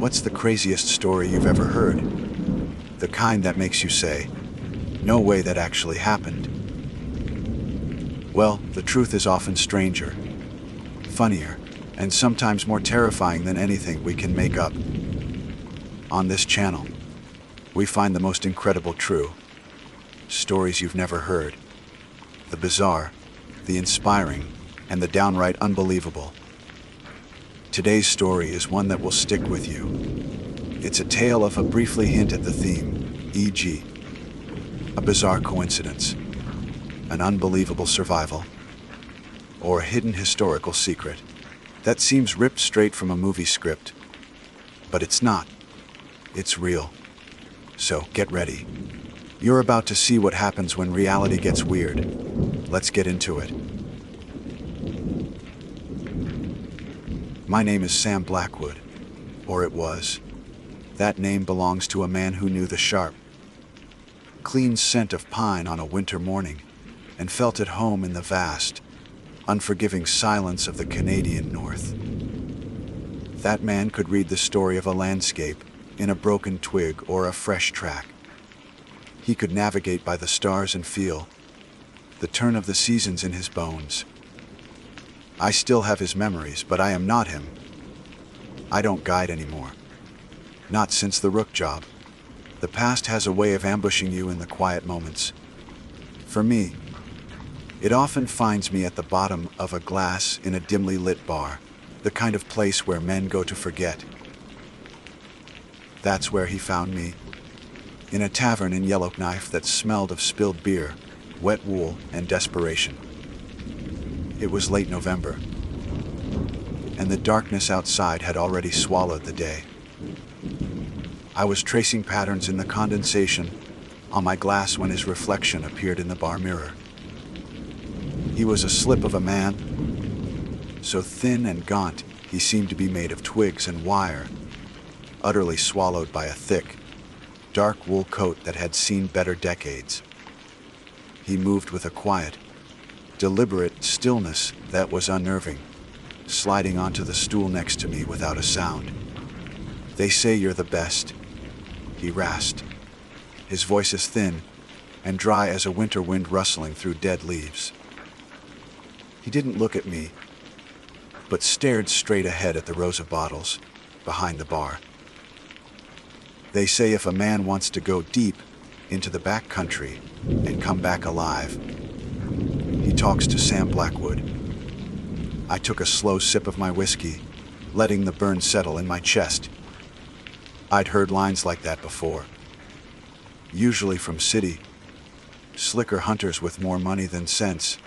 What's the craziest story you've ever heard? The kind that makes you say, "No way that actually happened." Well, the truth is often stranger, funnier, and sometimes more terrifying than anything we can make up. On this channel, we find the most incredible true stories you've never heard, the bizarre, the inspiring, and the downright unbelievable. Today's story is one that will stick with you. It's a tale of a briefly hint at the theme, e.g., a bizarre coincidence, an unbelievable survival, or a hidden historical secret that seems ripped straight from a movie script. But it's not. It's real. So get ready. You're about to see what happens when reality gets weird. Let's get into it. My name is Sam Blackwood, or it was. That name belongs to a man who knew the sharp, clean scent of pine on a winter morning and felt at home in the vast, unforgiving silence of the Canadian North. That man could read the story of a landscape in a broken twig or a fresh track. He could navigate by the stars and feel the turn of the seasons in his bones. I still have his memories, but I am not him. I don't guide anymore. Not since the Rook job. The past has a way of ambushing you in the quiet moments. For me, it often finds me at the bottom of a glass in a dimly lit bar, the kind of place where men go to forget. That's where he found me, in a tavern in Yellowknife that smelled of spilled beer, wet wool, and desperation. It was late November, and the darkness outside had already swallowed the day. I was tracing patterns in the condensation on my glass when his reflection appeared in the bar mirror. He was a slip of a man, so thin and gaunt he seemed to be made of twigs and wire, utterly swallowed by a thick, dark wool coat that had seen better decades. He moved with a quiet, deliberate stillness that was unnerving, sliding onto the stool next to me without a sound. "They say you're the best," he rasped, his voice as thin and dry as a winter wind rustling through dead leaves. He didn't look at me, but stared straight ahead at the rows of bottles behind the bar. "They say if a man wants to go deep into the back country and come back alive, he talks to Sam Blackwood." I took a slow sip of my whiskey, letting the burn settle in my chest. I'd heard lines like that before, usually from city slicker hunters with more money than sense,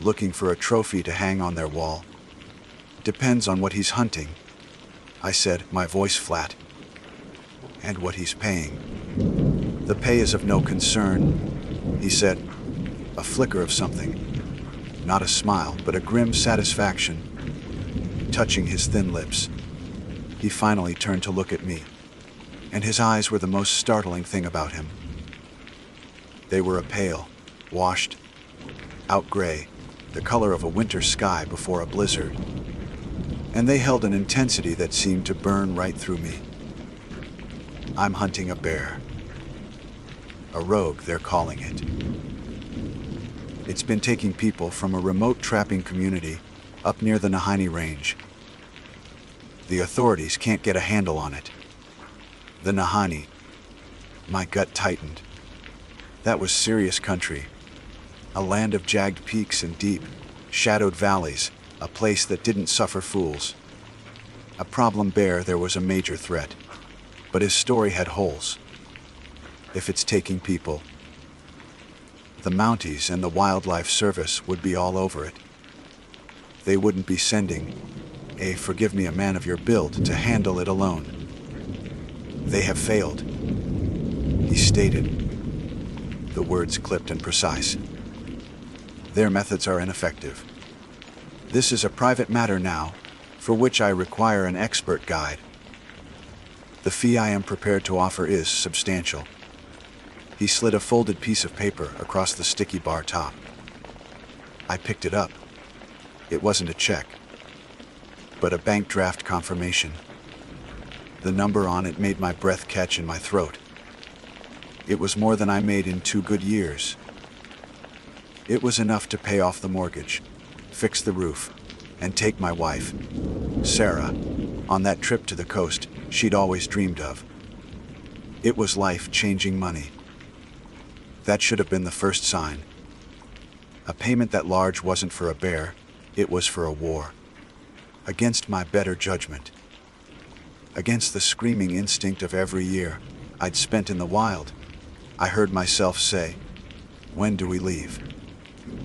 looking for a trophy to hang on their wall. "Depends on what he's hunting," I said, my voice flat. "And what he's paying." "The pay is of no concern," he said, a flicker of something, not a smile, but a grim satisfaction, touching his thin lips. He finally turned to look at me, and his eyes were the most startling thing about him. They were a pale, washed out gray, the color of a winter sky before a blizzard, and they held an intensity that seemed to burn right through me. "I'm hunting a bear. A rogue, they're calling it. It's been taking people from a remote trapping community up near the Nahanni Range. The authorities can't get a handle on it." The Nahanni. My gut tightened. That was serious country. A land of jagged peaks and deep, shadowed valleys, a place that didn't suffer fools. A problem bear, there was a major threat. But his story had holes. If it's taking people, the Mounties and the Wildlife Service would be all over it. They wouldn't be sending forgive me, a man of your build to handle it alone. They have failed, he stated, the words clipped and precise. Their methods are ineffective. This is a private matter now, for which I require an expert guide. The fee I am prepared to offer is substantial. He slid a folded piece of paper across the sticky bar top. I picked it up. It wasn't a check, but a bank draft confirmation. The number on it made my breath catch in my throat. It was more than I made in 2 good years. It was enough to pay off the mortgage, fix the roof, and take my wife, Sarah, on that trip to the coast she'd always dreamed of. It was life-changing money. That should have been the first sign. A payment that large wasn't for a bear, it was for a war. Against my better judgment. Against the screaming instinct of every year I'd spent in the wild. I heard myself say, "When do we leave?"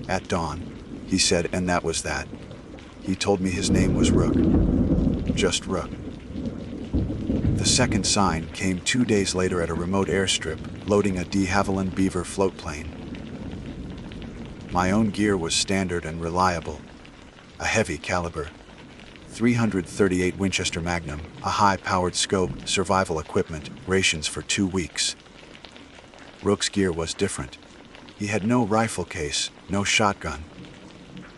"At dawn," he said, and that was that. He told me his name was Rook. Just Rook. The second sign came 2 days later at a remote airstrip, loading a de Havilland Beaver float plane. My own gear was standard and reliable. A heavy caliber, 338 Winchester Magnum, a high-powered scope, survival equipment, rations for 2 weeks. Rook's gear was different. He had no rifle case, no shotgun.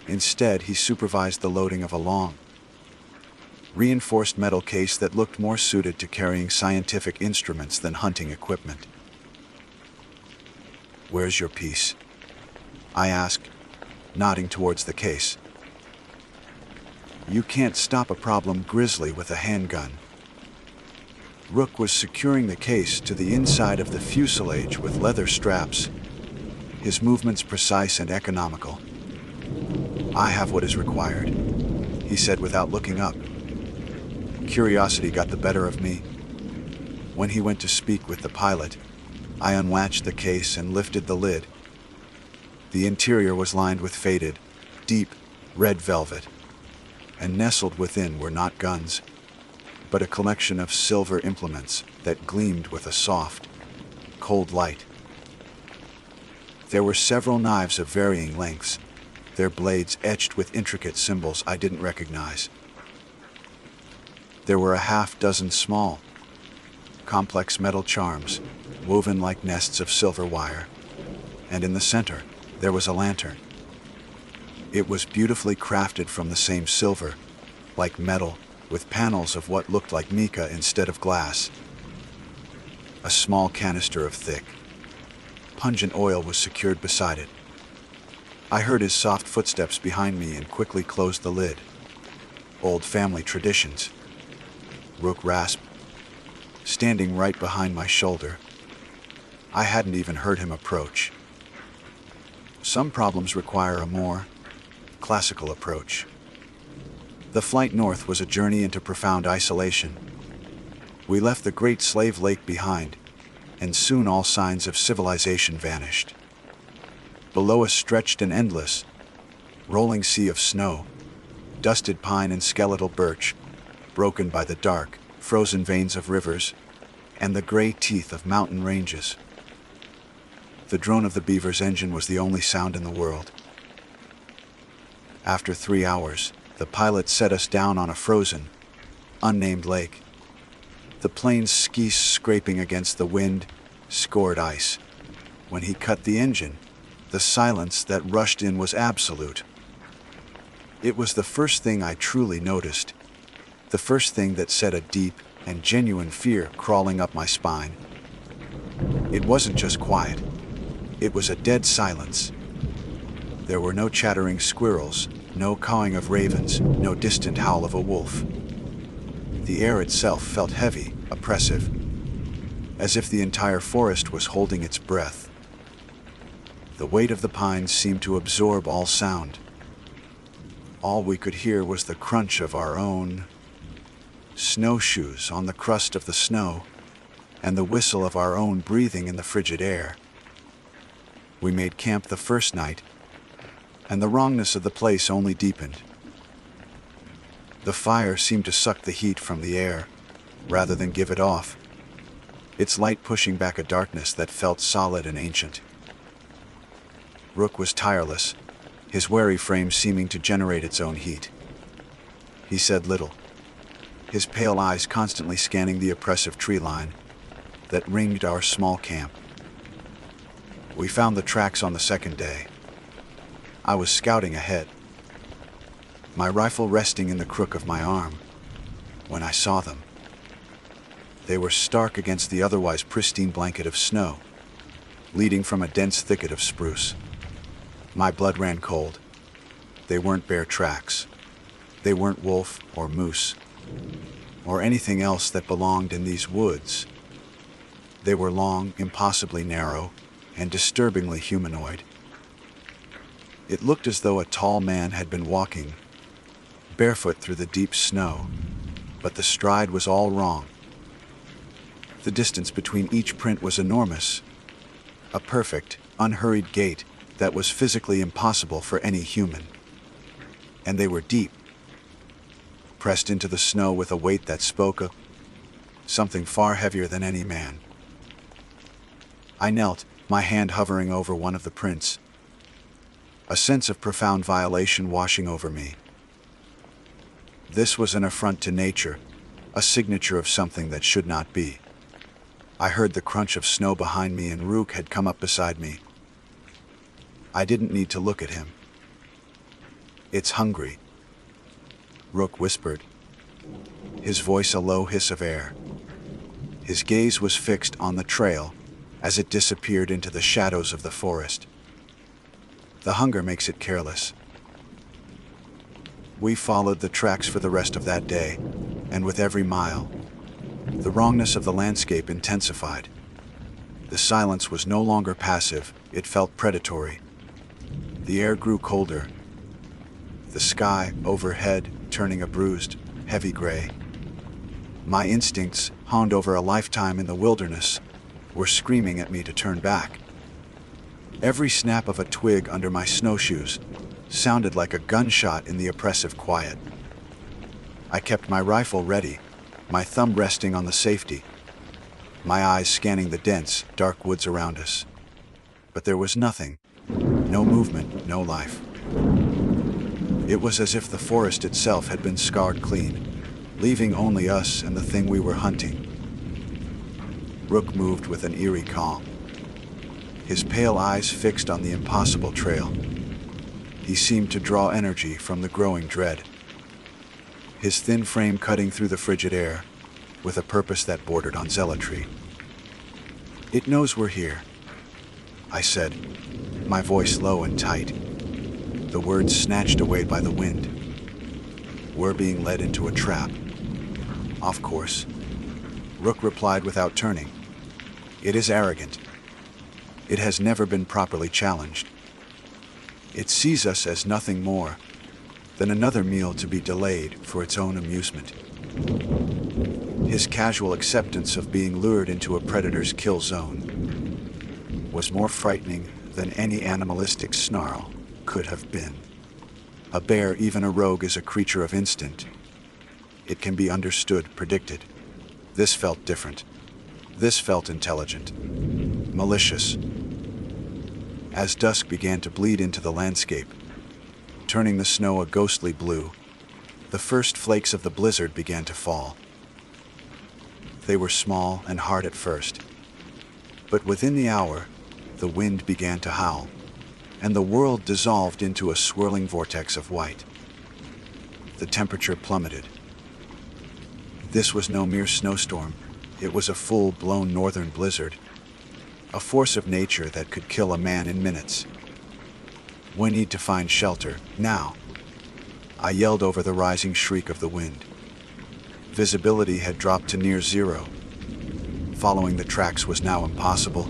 Instead, he supervised the loading of a long, reinforced metal case that looked more suited to carrying scientific instruments than hunting equipment. "Where's your piece?" I asked, nodding towards the case. You can't stop a problem grizzly with a handgun. Rook was securing the case to the inside of the fuselage with leather straps, his movements precise and economical. "I have what is required," he said without looking up. Curiosity got the better of me. When he went to speak with the pilot, I unlatched the case and lifted the lid. The interior was lined with faded, deep, red velvet, and nestled within were not guns, but a collection of silver implements that gleamed with a soft, cold light. There were several knives of varying lengths, their blades etched with intricate symbols I didn't recognize. There were a half-dozen small, complex metal charms, woven like nests of silver wire, and in the center, there was a lantern. It was beautifully crafted from the same silver, like metal, with panels of what looked like mica instead of glass. A small canister of thick, pungent oil was secured beside it. I heard his soft footsteps behind me and quickly closed the lid. "Old family traditions," Rook rasped, standing right behind my shoulder. I hadn't even heard him approach. Some problems require a more classical approach. The flight north was a journey into profound isolation. We left the Great Slave Lake behind, and soon all signs of civilization vanished. Below us stretched an endless, rolling sea of snow, dusted pine and skeletal birch, broken by the dark, frozen veins of rivers, and the gray teeth of mountain ranges. The drone of the Beaver's engine was the only sound in the world. After 3 hours, the pilot set us down on a frozen, unnamed lake. The plane's skis scraping against the wind, scored ice. When he cut the engine, the silence that rushed in was absolute. It was the first thing I truly noticed, the first thing that set a deep and genuine fear crawling up my spine. It wasn't just quiet. It was a dead silence. There were no chattering squirrels, no cawing of ravens, no distant howl of a wolf. The air itself felt heavy, oppressive, as if the entire forest was holding its breath. The weight of the pines seemed to absorb all sound. All we could hear was the crunch of our own snowshoes on the crust of the snow, and the whistle of our own breathing in the frigid air. We made camp the first night, and the wrongness of the place only deepened. The fire seemed to suck the heat from the air, rather than give it off, its light pushing back a darkness that felt solid and ancient. Rook was tireless, his wary frame seeming to generate its own heat. He said little, his pale eyes constantly scanning the oppressive tree line that ringed our small camp. We found the tracks on the second day. I was scouting ahead, my rifle resting in the crook of my arm, when I saw them. They were stark against the otherwise pristine blanket of snow, leading from a dense thicket of spruce. My blood ran cold. They weren't bear tracks. They weren't wolf or moose, or anything else that belonged in these woods. They were long, impossibly narrow, and disturbingly humanoid. It looked as though a tall man had been walking, barefoot through the deep snow, but the stride was all wrong. The distance between each print was enormous, a perfect, unhurried gait that was physically impossible for any human. And they were deep, pressed into the snow with a weight that spoke of something far heavier than any man. I knelt, my hand hovering over one of the prints, a sense of profound violation washing over me. This was an affront to nature, a signature of something that should not be. I heard the crunch of snow behind me, and Rook had come up beside me. I didn't need to look at him. "It's hungry," Rook whispered, his voice a low hiss of air. His gaze was fixed on the trail as it disappeared into the shadows of the forest. The hunger makes it careless. We followed the tracks for the rest of that day, and with every mile, the wrongness of the landscape intensified. The silence was no longer passive, it felt predatory. The air grew colder, the sky overhead turning a bruised, heavy gray. My instincts, honed over a lifetime in the wilderness, were screaming at me to turn back. Every snap of a twig under my snowshoes sounded like a gunshot in the oppressive quiet. I kept my rifle ready, my thumb resting on the safety, my eyes scanning the dense, dark woods around us. But there was nothing, no movement, no life. It was as if the forest itself had been scarred clean, leaving only us and the thing we were hunting. Rook moved with an eerie calm, his pale eyes fixed on the impossible trail. He seemed to draw energy from the growing dread, his thin frame cutting through the frigid air with a purpose that bordered on zealotry. "It knows we're here," I said, my voice low and tight, the words snatched away by the wind. "We're being led into a trap." "Of course," Rook replied without turning. "It is arrogant. It has never been properly challenged. It sees us as nothing more than another meal to be delayed for its own amusement." His casual acceptance of being lured into a predator's kill zone was more frightening than any animalistic snarl could have been. A bear, even a rogue, is a creature of instinct. It can be understood, predicted. This felt different. This felt intelligent, malicious. As dusk began to bleed into the landscape, turning the snow a ghostly blue, the first flakes of the blizzard began to fall. They were small and hard at first, but within the hour, the wind began to howl, and the world dissolved into a swirling vortex of white. The temperature plummeted. This was no mere snowstorm. It was a full-blown northern blizzard, a force of nature that could kill a man in minutes. "We need to find shelter, now," I yelled over the rising shriek of the wind. Visibility had dropped to near zero. Following the tracks was now impossible.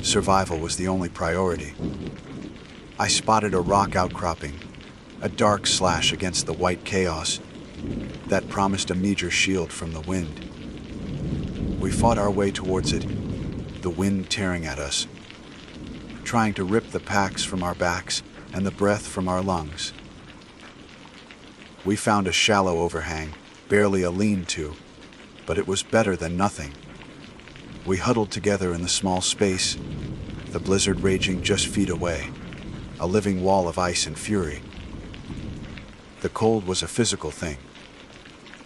Survival was the only priority. I spotted a rock outcropping, a dark slash against the white chaos that promised a meager shield from the wind. We fought our way towards it, the wind tearing at us, trying to rip the packs from our backs and the breath from our lungs. We found a shallow overhang, barely a lean-to, but it was better than nothing. We huddled together in the small space, the blizzard raging just feet away, a living wall of ice and fury. The cold was a physical thing,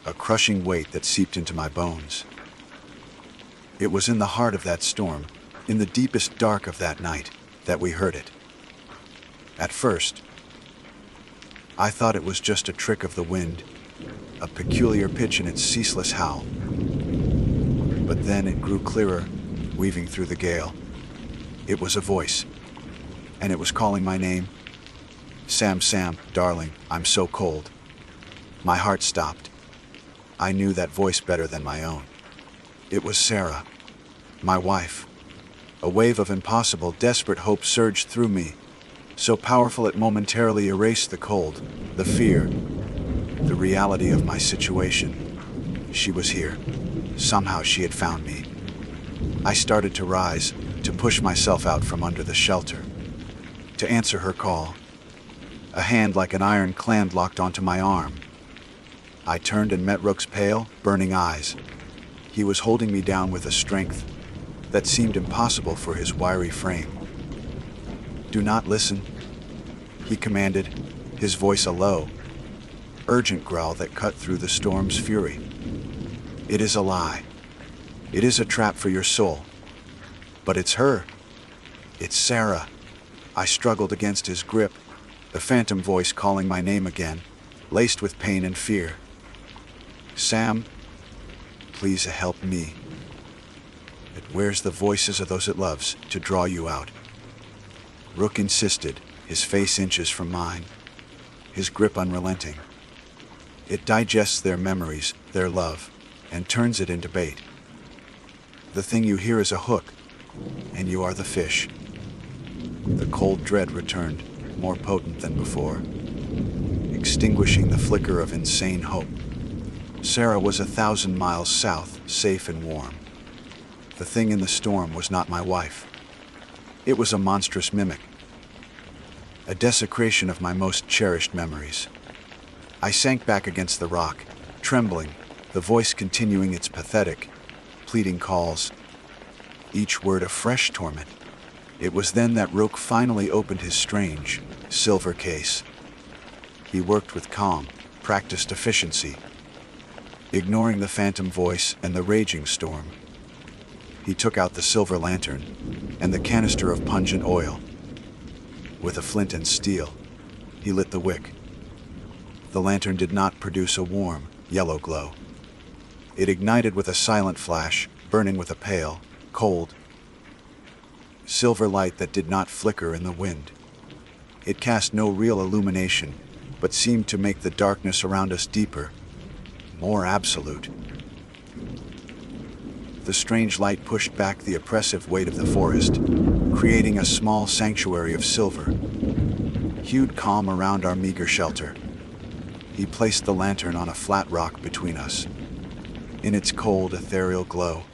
a crushing weight that seeped into my bones. It was in the heart of that storm, in the deepest dark of that night, that we heard it. At first, I thought it was just a trick of the wind, a peculiar pitch in its ceaseless howl. But then it grew clearer, weaving through the gale. It was a voice, and it was calling my name. Sam, Sam, darling, I'm so cold. My heart stopped. I knew that voice better than my own. It was Sarah, my wife. A wave of impossible, desperate hope surged through me, so powerful it momentarily erased the cold, the fear, the reality of my situation. She was here. Somehow she had found me. I started to rise, to push myself out from under the shelter, to answer her call. A hand like an iron clamp locked onto my arm. I turned and met Rook's pale, burning eyes. He was holding me down with a strength that seemed impossible for his wiry frame. "Do not listen," he commanded, his voice a low, urgent growl that cut through the storm's fury. "It is a lie. It is a trap for your soul. But it's her. It's Sarah." I struggled against his grip, the phantom voice calling my name again, laced with pain and fear. "Sam, please help me. It wears the voices of those it loves to draw you out." Rook insisted, his face inches from mine, his grip unrelenting. "It digests their memories, their love, and turns it into bait. The thing you hear is a hook, and you are the fish." The cold dread returned, more potent than before, extinguishing the flicker of insane hope. Sarah was 1,000 miles south, safe and warm. The thing in the storm was not my wife. It was a monstrous mimic, a desecration of my most cherished memories. I sank back against the rock, trembling, the voice continuing its pathetic, pleading calls, each word a fresh torment. It was then that Rook finally opened his strange, silver case. He worked with calm, practiced efficiency, ignoring the phantom voice and the raging storm. He took out the silver lantern and the canister of pungent oil. With a flint and steel, he lit the wick. The lantern did not produce a warm, yellow glow. It ignited with a silent flash, burning with a pale, cold, silver light that did not flicker in the wind. It cast no real illumination, but seemed to make the darkness around us deeper, more absolute. The strange light pushed back the oppressive weight of the forest, creating a small sanctuary of silver, hued calm around our meager shelter. He placed the lantern on a flat rock between us. In its cold, ethereal glow,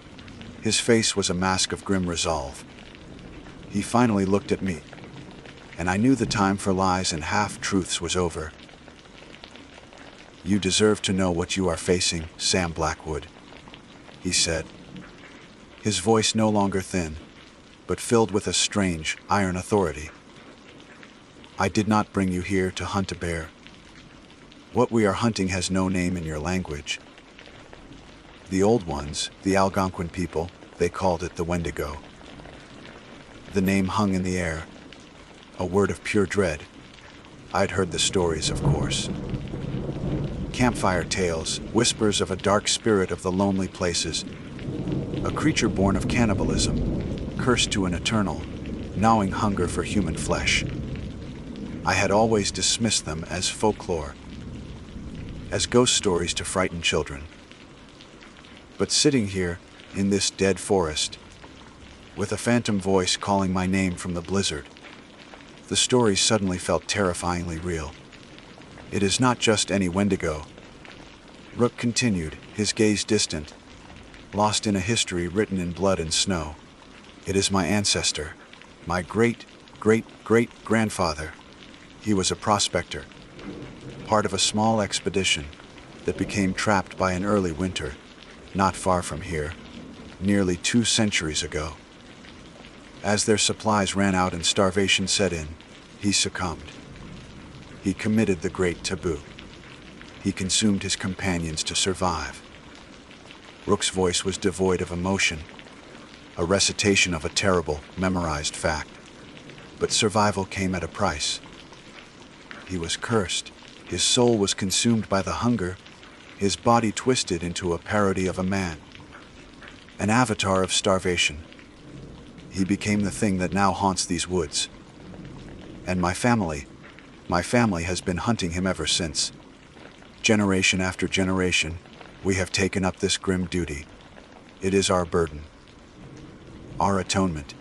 his face was a mask of grim resolve. He finally looked at me, and I knew the time for lies and half-truths was over. "You deserve to know what you are facing, Sam Blackwood," he said, his voice no longer thin, but filled with a strange, iron authority. "I did not bring you here to hunt a bear. What we are hunting has no name in your language. The old ones, the Algonquin people, they called it the Wendigo. The name hung in the air, a word of pure dread. I'd heard the stories, of course. Campfire tales, whispers of a dark spirit of the lonely places, a creature born of cannibalism, cursed to an eternal, gnawing hunger for human flesh. I had always dismissed them as folklore, as ghost stories to frighten children. But sitting here, in this dead forest, with a phantom voice calling my name from the blizzard, the story suddenly felt terrifyingly real. It is not just any Wendigo," Rook continued, his gaze distant, lost in a history written in blood and snow. "It is my ancestor, my great-great-great-grandfather. He was a prospector, part of a small expedition that became trapped by an early winter, not far from here, nearly 2 centuries ago. As their supplies ran out and starvation set in, he succumbed. He committed the great taboo. He consumed his companions to survive." Rook's voice was devoid of emotion, a recitation of a terrible, memorized fact. But survival came at a price. He was cursed. His soul was consumed by the hunger, his body twisted into a parody of a man. an avatar of starvation. He became the thing that now haunts these woods. And my family has been hunting him ever since. Generation after generation, we have taken up this grim duty. It is our burden, our atonement.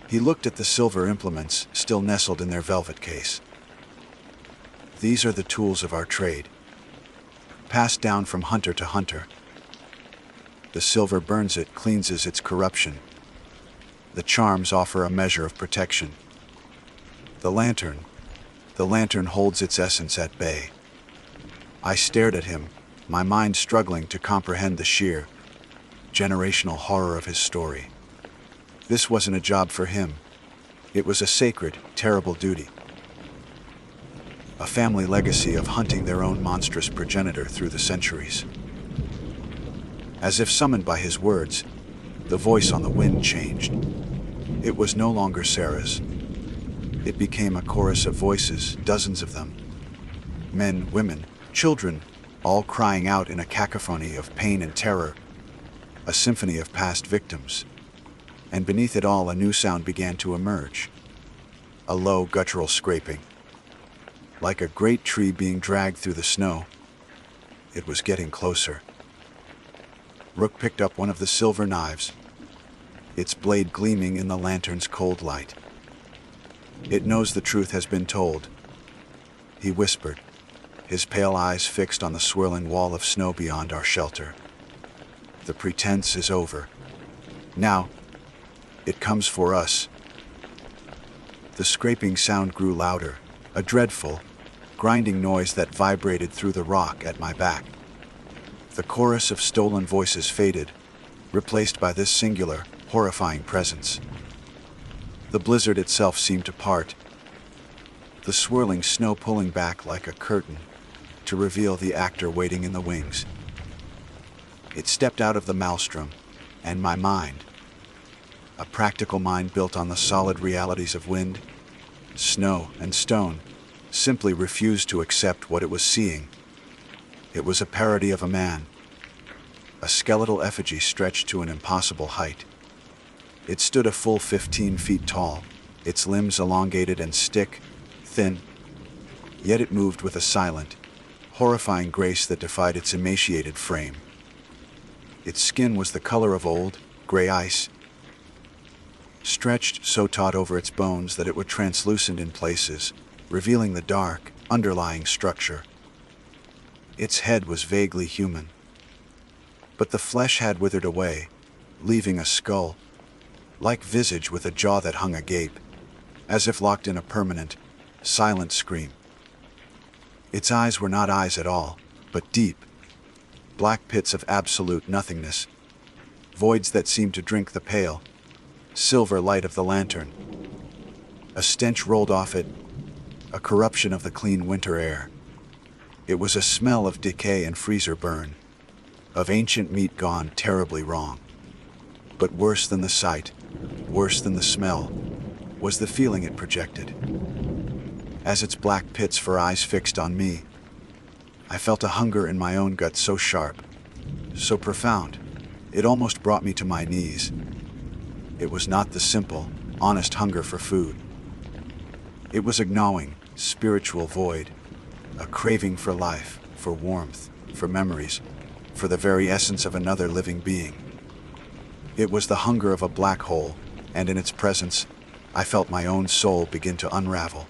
He looked at the silver implements still nestled in their velvet case. These are the tools of our trade, passed down from hunter to hunter. The silver burns it, cleanses its corruption. The charms offer a measure of protection. The lantern holds its essence at bay. I stared at him, my mind struggling to comprehend the sheer, generational horror of his story. This wasn't a job for him. It was a sacred, terrible duty. A family legacy of hunting their own monstrous progenitor through the centuries. As if summoned by his words, the voice on the wind changed. It was no longer Sarah's. It became a chorus of voices, dozens of them. Men, women, children, all crying out in a cacophony of pain and terror, a symphony of past victims. And beneath it all, a new sound began to emerge. A low, guttural scraping. Like a great tree being dragged through the snow. It was getting closer. Rook picked up one of the silver knives, its blade gleaming in the lantern's cold light. It knows the truth has been told, he whispered, his pale eyes fixed on the swirling wall of snow beyond our shelter. The pretense is over. Now, it comes for us. The scraping sound grew louder, a dreadful, grinding noise that vibrated through the rock at my back. The chorus of stolen voices faded, replaced by this singular, horrifying presence. The blizzard itself seemed to part, the swirling snow pulling back like a curtain to reveal the actor waiting in the wings. It stepped out of the maelstrom, and my mind, a practical mind built on the solid realities of wind, snow, and stone, simply refused to accept what it was seeing. It was a parody of a man, a skeletal effigy stretched to an impossible height. It stood a full 15 feet tall, its limbs elongated and thin, yet it moved with a silent, horrifying grace that defied its emaciated frame. Its skin was the color of old, gray ice, stretched so taut over its bones that it was translucent in places, revealing the dark, underlying structure. Its head was vaguely human, but the flesh had withered away, leaving a skull-like visage with a jaw that hung agape, as if locked in a permanent, silent scream. Its eyes were not eyes at all, but deep, black pits of absolute nothingness, voids that seemed to drink the pale, silver light of the lantern. A stench rolled off it, a corruption of the clean winter air. It was a smell of decay and freezer burn, of ancient meat gone terribly wrong. But worse than the sight, worse than the smell, was the feeling it projected. As its black pits for eyes fixed on me, I felt a hunger in my own gut so sharp, so profound, it almost brought me to my knees. It was not the simple, honest hunger for food. It was a gnawing, spiritual void, a craving for life, for warmth, for memories, for the very essence of another living being. It was the hunger of a black hole, and in its presence, I felt my own soul begin to unravel.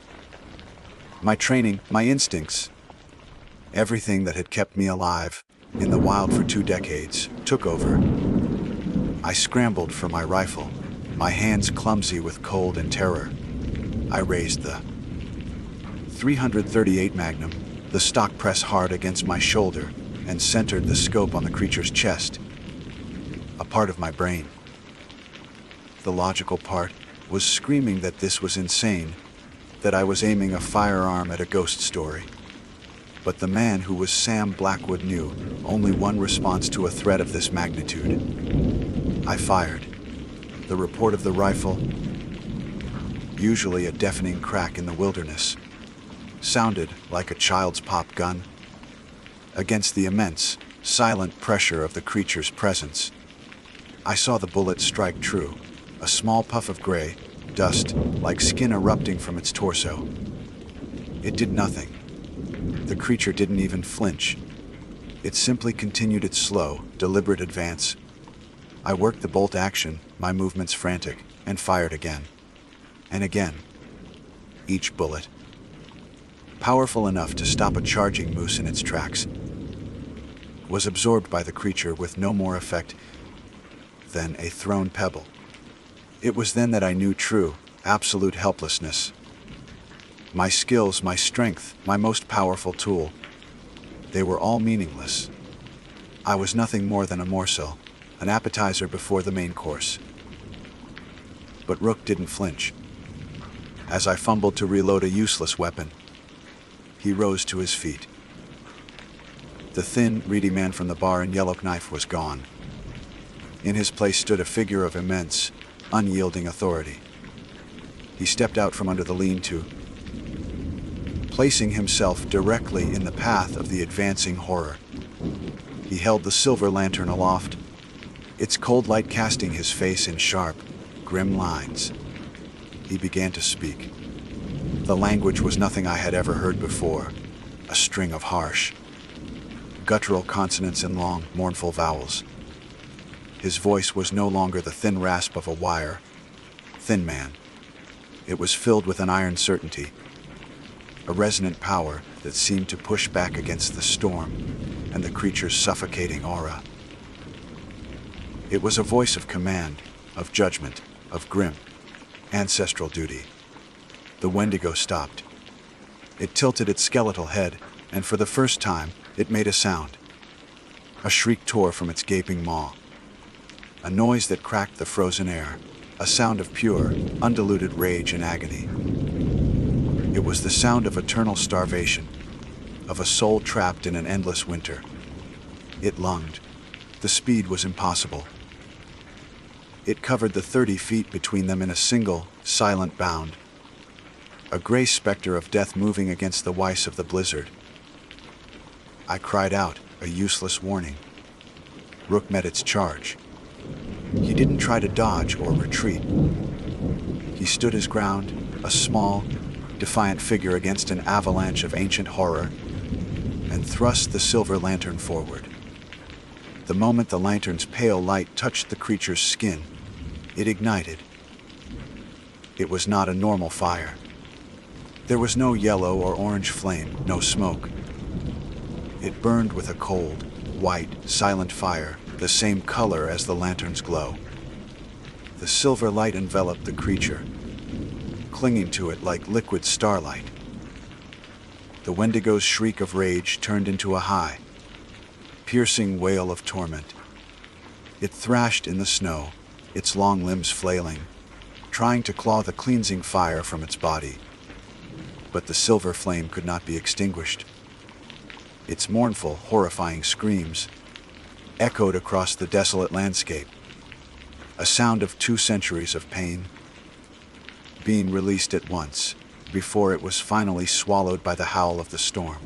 My training, my instincts, everything that had kept me alive in the wild for 2 decades, took over. I scrambled for my rifle, my hands clumsy with cold and terror. I raised the .338 Magnum, the stock pressed hard against my shoulder, and centered the scope on the creature's chest. A part of my brain, the logical part, was screaming that this was insane, that I was aiming a firearm at a ghost story. But the man who was Sam Blackwood knew only one response to a threat of this magnitude. I fired. The report of the rifle, usually a deafening crack in the wilderness, sounded like a child's pop gun against the immense, silent pressure of the creature's presence. I saw the bullet strike true, a small puff of gray, dust, like skin erupting from its torso. It did nothing. The creature didn't even flinch. It simply continued its slow, deliberate advance. I worked the bolt action, my movements frantic, and fired again. And again. Each bullet, powerful enough to stop a charging moose in its tracks, was absorbed by the creature with no more effect than a thrown pebble. It was then that I knew true, absolute helplessness. My skills, my strength, my most powerful tool, they were all meaningless. I was nothing more than a morsel, an appetizer before the main course. But Rook didn't flinch. As I fumbled to reload a useless weapon, he rose to his feet. The thin, reedy man from the bar and yellow knife was gone. In his place stood a figure of immense, unyielding authority. He stepped out from under the lean-to, placing himself directly in the path of the advancing horror. He held the silver lantern aloft, its cold light casting his face in sharp, grim lines. He began to speak. The language was nothing I had ever heard before, a string of harsh, guttural consonants and long, mournful vowels. His voice was no longer the thin rasp of a wire, thin man. It was filled with an iron certainty, a resonant power that seemed to push back against the storm and the creature's suffocating aura. It was a voice of command, of judgment, of grim, ancestral duty. The Wendigo stopped. It tilted its skeletal head, and for the first time, it made a sound. A shriek tore from its gaping maw. A noise that cracked the frozen air, a sound of pure, undiluted rage and agony. It was the sound of eternal starvation, of a soul trapped in an endless winter. It lunged. The speed was impossible. It covered the 30 feet between them in a single, silent bound. A gray specter of death moving against the weiss of the blizzard. I cried out, a useless warning. Rook met its charge. He didn't try to dodge or retreat. He stood his ground, a small, defiant figure against an avalanche of ancient horror, and thrust the silver lantern forward. The moment the lantern's pale light touched the creature's skin, it ignited. It was not a normal fire. There was no yellow or orange flame, no smoke. It burned with a cold, white, silent fire, the same color as the lantern's glow. The silver light enveloped the creature, clinging to it like liquid starlight. The Wendigo's shriek of rage turned into a high, piercing wail of torment. It thrashed in the snow, its long limbs flailing, trying to claw the cleansing fire from its body. But the silver flame could not be extinguished. Its mournful, horrifying screams echoed across the desolate landscape, a sound of 2 centuries of pain, being released at once, before it was finally swallowed by the howl of the storm.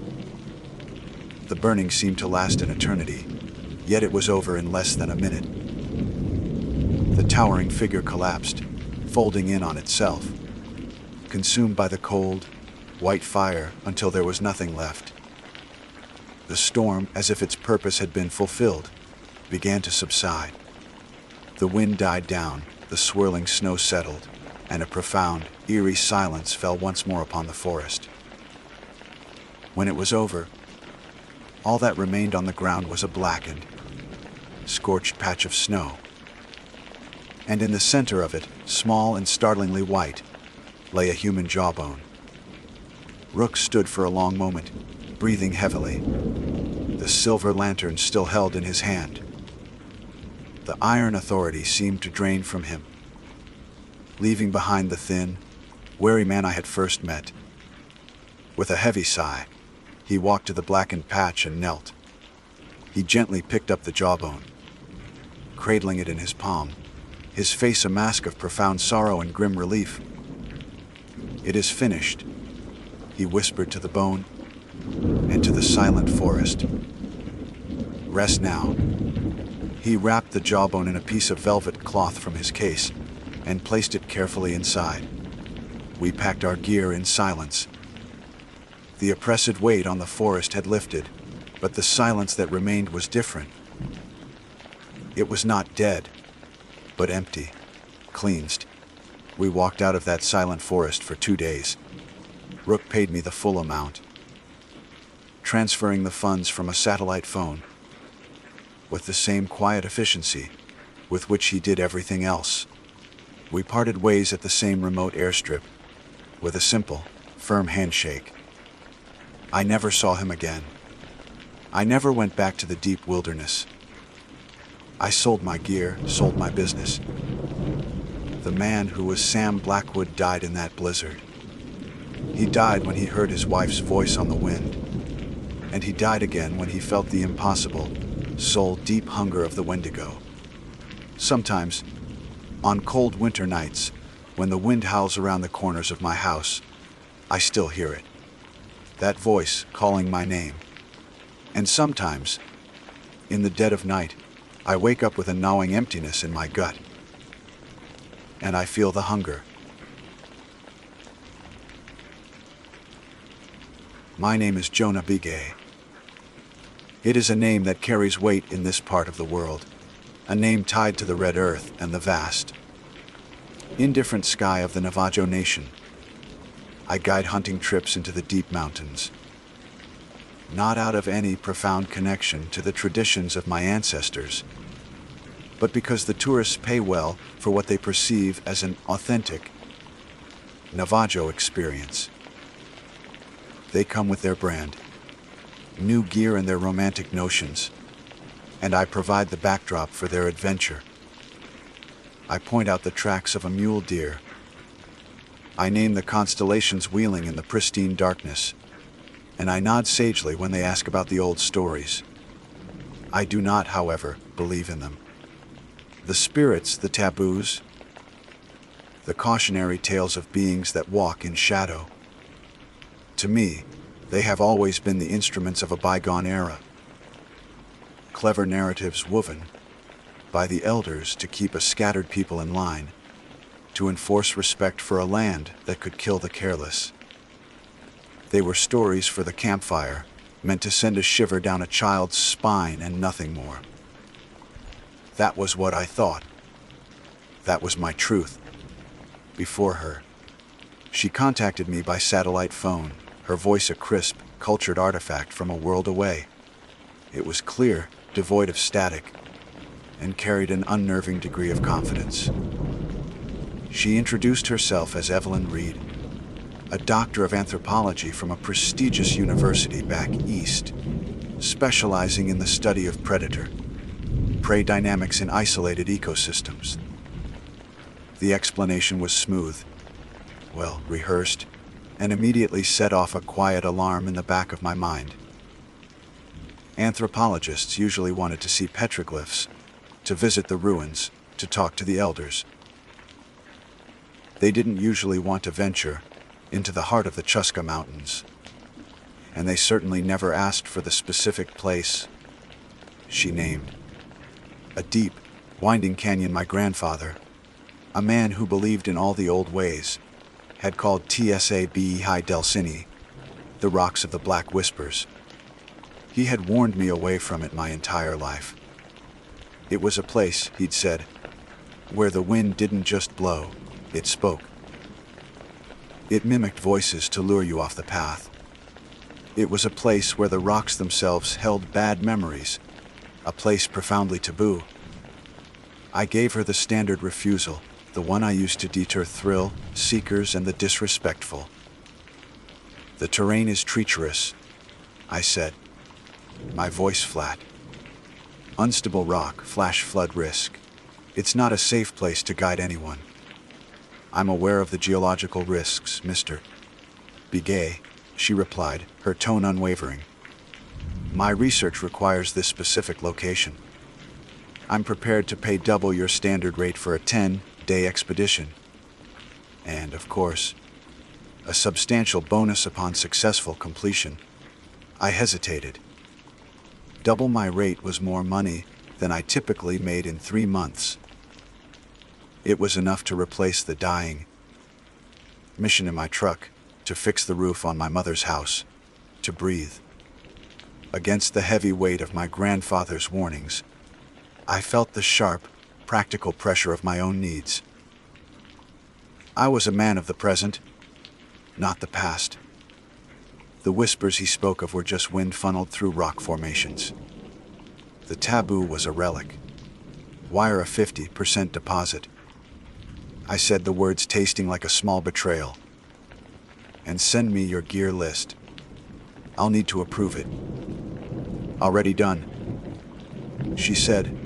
The burning seemed to last an eternity, yet it was over in less than a minute. The towering figure collapsed, folding in on itself, consumed by the cold, white fire until there was nothing left. The storm, as if its purpose had been fulfilled, began to subside. The wind died down, the swirling snow settled, and a profound, eerie silence fell once more upon the forest. When it was over, all that remained on the ground was a blackened, scorched patch of snow. And in the center of it, small and startlingly white, lay a human jawbone. Rook stood for a long moment, breathing heavily, the silver lantern still held in his hand. The iron authority seemed to drain from him, leaving behind the thin, wary man I had first met. With a heavy sigh, he walked to the blackened patch and knelt. He gently picked up the jawbone, cradling it in his palm, his face a mask of profound sorrow and grim relief. "It is finished," he whispered to the bone and to the silent forest. "Rest now." He wrapped the jawbone in a piece of velvet cloth from his case and placed it carefully inside. We packed our gear in silence. The oppressive weight on the forest had lifted, but the silence that remained was different. It was not dead, but empty, cleansed. We walked out of that silent forest for 2 days. Rook paid me the full amount, transferring the funds from a satellite phone with the same quiet efficiency with which he did everything else. We parted ways at the same remote airstrip with a simple, firm handshake. I never saw him again. I never went back to the deep wilderness. I sold my gear, sold my business. The man who was Sam Blackwood died in that blizzard. He died when he heard his wife's voice on the wind, and he died again when he felt the impossible, soul-deep hunger of the Wendigo. Sometimes, on cold winter nights, when the wind howls around the corners of my house, I still hear it, that voice calling my name. And sometimes, in the dead of night, I wake up with a gnawing emptiness in my gut, and I feel the hunger. My name is Jonah Bigay. It is a name that carries weight in this part of the world, a name tied to the red earth and the vast, indifferent sky of the Navajo Nation. I guide hunting trips into the deep mountains, not out of any profound connection to the traditions of my ancestors, but because the tourists pay well for what they perceive as an authentic Navajo experience. They come with their brand, new gear and their romantic notions, and I provide the backdrop for their adventure. I point out the tracks of a mule deer. I name the constellations wheeling in the pristine darkness, and I nod sagely when they ask about the old stories. I do not, however, believe in them. The spirits, the taboos, the cautionary tales of beings that walk in shadow. To me, they have always been the instruments of a bygone era. Clever narratives woven by the elders to keep a scattered people in line, to enforce respect for a land that could kill the careless. They were stories for the campfire, meant to send a shiver down a child's spine and nothing more. That was what I thought. That was my truth. Before her, she contacted me by satellite phone, her voice a crisp, cultured artifact from a world away. It was clear, devoid of static, and carried an unnerving degree of confidence. She introduced herself as Evelyn Reed, a doctor of anthropology from a prestigious university back east, specializing in the study of predator-prey dynamics in isolated ecosystems. The explanation was smooth, well rehearsed, and immediately set off a quiet alarm in the back of my mind. Anthropologists usually wanted to see petroglyphs, to visit the ruins, to talk to the elders. They didn't usually want to venture into the heart of the Chuska Mountains, and they certainly never asked for the specific place she named. A deep, winding canyon my grandfather, a man who believed in all the old ways, had called Tsa High Delcini, the rocks of the Black Whispers. He had warned me away from it my entire life. It was a place, he'd said, where the wind didn't just blow, it spoke. It mimicked voices to lure you off the path. It was a place where the rocks themselves held bad memories, a place profoundly taboo. I gave her the standard refusal, the one I used to deter thrill seekers and the disrespectful. The terrain is treacherous, I said, my voice flat. Unstable rock, flash flood risk. It's not a safe place to guide anyone. I'm aware of the geological risks, Mr. Bigay, she replied, her tone unwavering. My research requires this specific location. I'm prepared to pay double your standard rate for a 10-day expedition. And, of course, a substantial bonus upon successful completion. I hesitated. Double my rate was more money than I typically made in 3 months. It was enough to replace the dying mission in my truck, to fix the roof on my mother's house, to breathe. Against the heavy weight of my grandfather's warnings, I felt the sharp, practical pressure of my own needs. I was a man of the present, not the past. The whispers he spoke of were just wind funneled through rock formations. The taboo was a relic. Wire a 50% deposit. I said the words tasting like a small betrayal. And send me your gear list. I'll need to approve it. Already done, she said,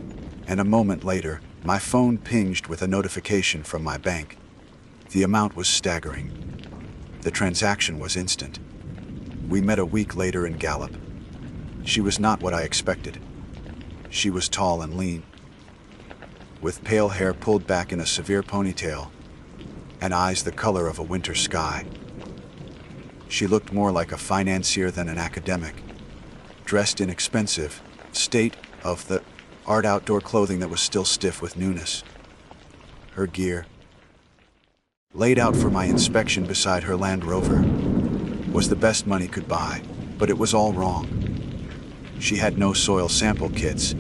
and a moment later, my phone pinged with a notification from my bank. The amount was staggering. The transaction was instant. We met a week later in Gallup. She was not what I expected. She was tall and lean, with pale hair pulled back in a severe ponytail, and eyes the color of a winter sky. She looked more like a financier than an academic, dressed in expensive, state-of-the-art outdoor clothing that was still stiff with newness. Her gear, laid out for my inspection beside her Land Rover, was the best money could buy, but it was all wrong. She had no soil sample kits,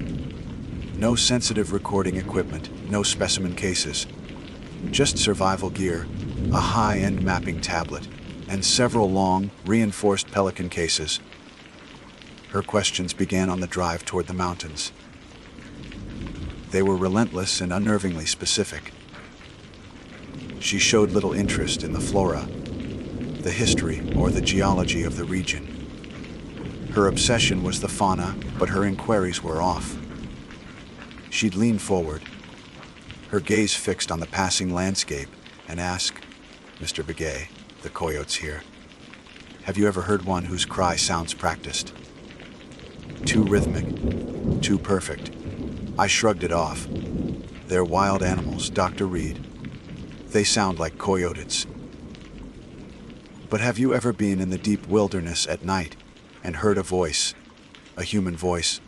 no sensitive recording equipment, no specimen cases, just survival gear, a high-end mapping tablet, and several long, reinforced Pelican cases. Her questions began on the drive toward the mountains. They were relentless and unnervingly specific. She showed little interest in the flora, the history, or the geology of the region. Her obsession was the fauna, but her inquiries were off. She'd lean forward, her gaze fixed on the passing landscape, and ask, "Mr. Begay, the coyotes here. Have you ever heard one whose cry sounds practiced? Too rhythmic, too perfect." I shrugged it off. "They're wild animals, Dr. Reed. They sound like coyotes." "But have you ever been in the deep wilderness at night and heard a voice, a human voice,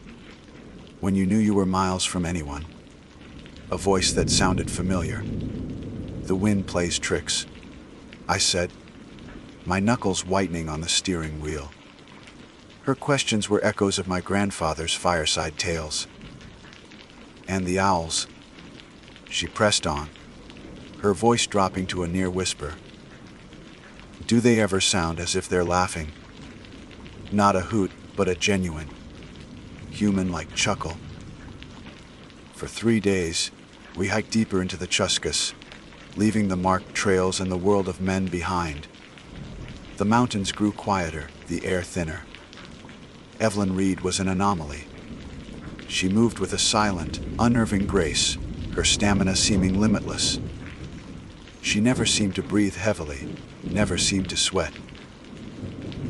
when you knew you were miles from anyone? A voice that sounded familiar. The wind plays tricks," I said, my knuckles whitening on the steering wheel. Her questions were echoes of my grandfather's fireside tales. "And the owls," she pressed on, her voice dropping to a near whisper. "Do they ever sound as if they're laughing? Not a hoot, but a genuine, human-like chuckle." For 3 days, we hiked deeper into the Chuscas, leaving the marked trails and the world of men behind. The mountains grew quieter, the air thinner. Evelyn Reed was an anomaly. She moved with a silent, unnerving grace, her stamina seeming limitless. She never seemed to breathe heavily, never seemed to sweat.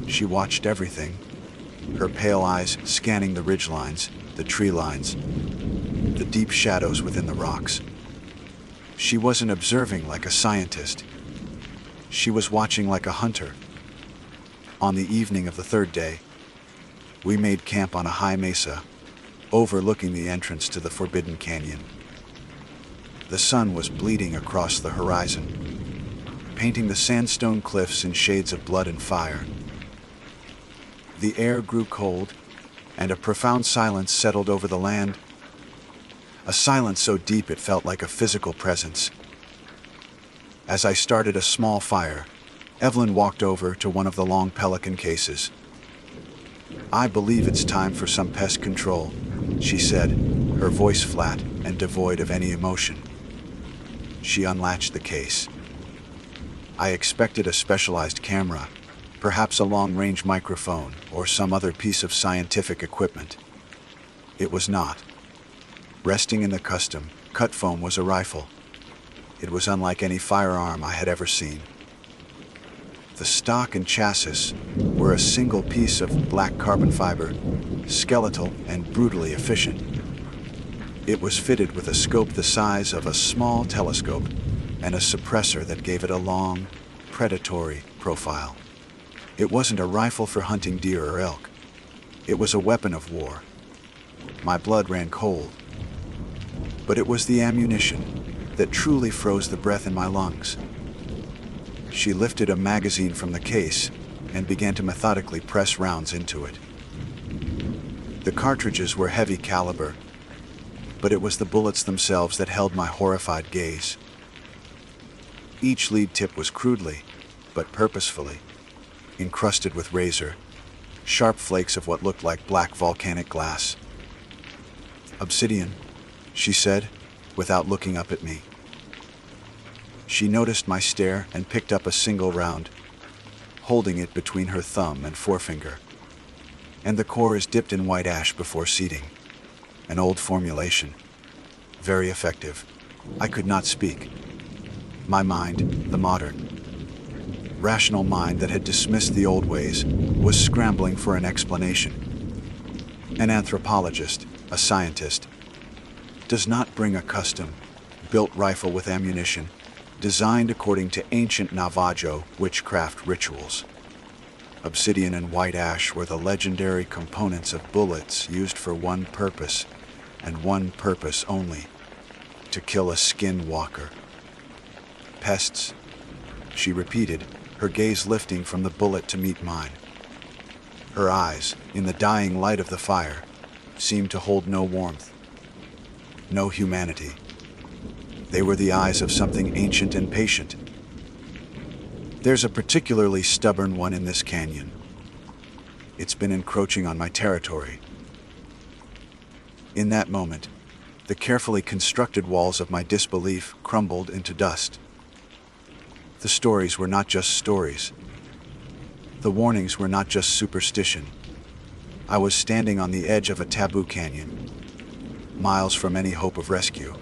She watched everything, her pale eyes scanning the ridgelines, the tree lines, the deep shadows within the rocks. She wasn't observing like a scientist. She was watching like a hunter. On the evening of the 3rd day, we made camp on a high mesa, overlooking the entrance to the Forbidden Canyon. The sun was bleeding across the horizon, painting the sandstone cliffs in shades of blood and fire. The air grew cold, and a profound silence settled over the land, a silence so deep it felt like a physical presence. As I started a small fire, Evelyn walked over to one of the long Pelican cases. "I believe it's time for some pest control," she said, her voice flat and devoid of any emotion. She unlatched the case. I expected a specialized camera, perhaps a long-range microphone or some other piece of scientific equipment. It was not. Resting in the custom cut foam was a rifle. It was unlike any firearm I had ever seen. The stock and chassis were a single piece of black carbon fiber, skeletal and brutally efficient. It was fitted with a scope the size of a small telescope and a suppressor that gave it a long, predatory profile. It wasn't a rifle for hunting deer or elk. It was a weapon of war. My blood ran cold, But it was the ammunition that truly froze the breath in my lungs. She lifted a magazine from the case and began to methodically press rounds into it. The cartridges were heavy caliber, but it was the bullets themselves that held my horrified gaze. Each lead tip was crudely, but purposefully, encrusted with razor, sharp flakes of what looked like black volcanic glass. "Obsidian," she said, without looking up at me. She noticed my stare and picked up a single round, holding it between her thumb and forefinger. "And the core is dipped in white ash before seeding. An old formulation. Very effective." I could not speak. My mind, the modern, rational mind that had dismissed the old ways, was scrambling for an explanation. An anthropologist, a scientist, does not bring a custom-built rifle with ammunition designed according to ancient Navajo witchcraft rituals. Obsidian and white ash were the legendary components of bullets used for one purpose, and one purpose only: to kill a skinwalker. "Pests," she repeated, her gaze lifting from the bullet to meet mine. Her eyes, in the dying light of the fire, seemed to hold no warmth, no humanity. They were the eyes of something ancient and patient. "There's a particularly stubborn one in this canyon. It's been encroaching on my territory." In that moment, the carefully constructed walls of my disbelief crumbled into dust. The stories were not just stories. The warnings were not just superstition. I was standing on the edge of a taboo canyon, miles from any hope of rescue,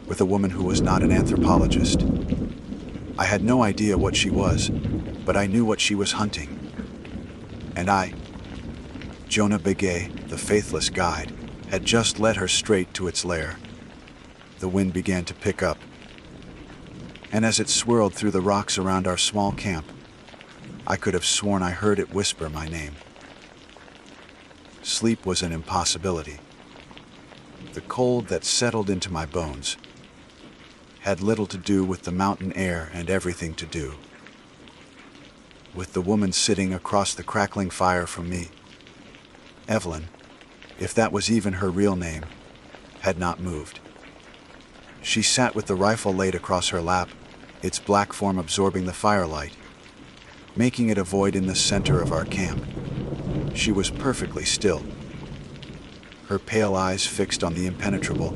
with a woman who was not an anthropologist. I had no idea what she was, but I knew what she was hunting. And I, Jonah Begay, the faithless guide, had just led her straight to its lair. The wind began to pick up, and as it swirled through the rocks around our small camp, I could have sworn I heard it whisper my name. Sleep was an impossibility. The cold that settled into my bones had little to do with the mountain air and everything to do with the woman sitting across the crackling fire from me. Evelyn, if that was even her real name, had not moved. She sat with the rifle laid across her lap, its black form absorbing the firelight, making it a void in the center of our camp. She was perfectly still, her pale eyes fixed on the impenetrable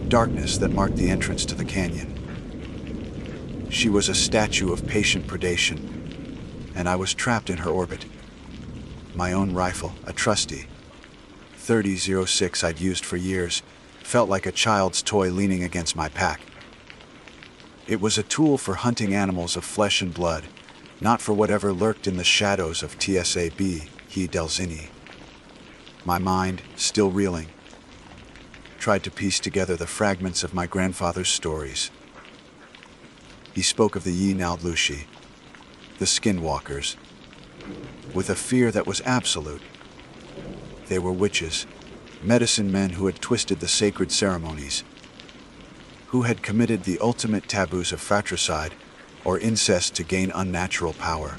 darkness that marked the entrance to the canyon. She was a statue of patient predation, and I was trapped in her orbit. My own rifle, a trusty 30-06 I'd used for years, felt like a child's toy leaning against my pack. It was a tool for hunting animals of flesh and blood, not for whatever lurked in the shadows of TSAB, he Delzini. My mind, still reeling, tried to piece together the fragments of my grandfather's stories. He spoke of the Yi-Naldlushi, the skinwalkers, with a fear that was absolute. They were witches, medicine men who had twisted the sacred ceremonies, who had committed the ultimate taboos of fratricide or incest to gain unnatural power.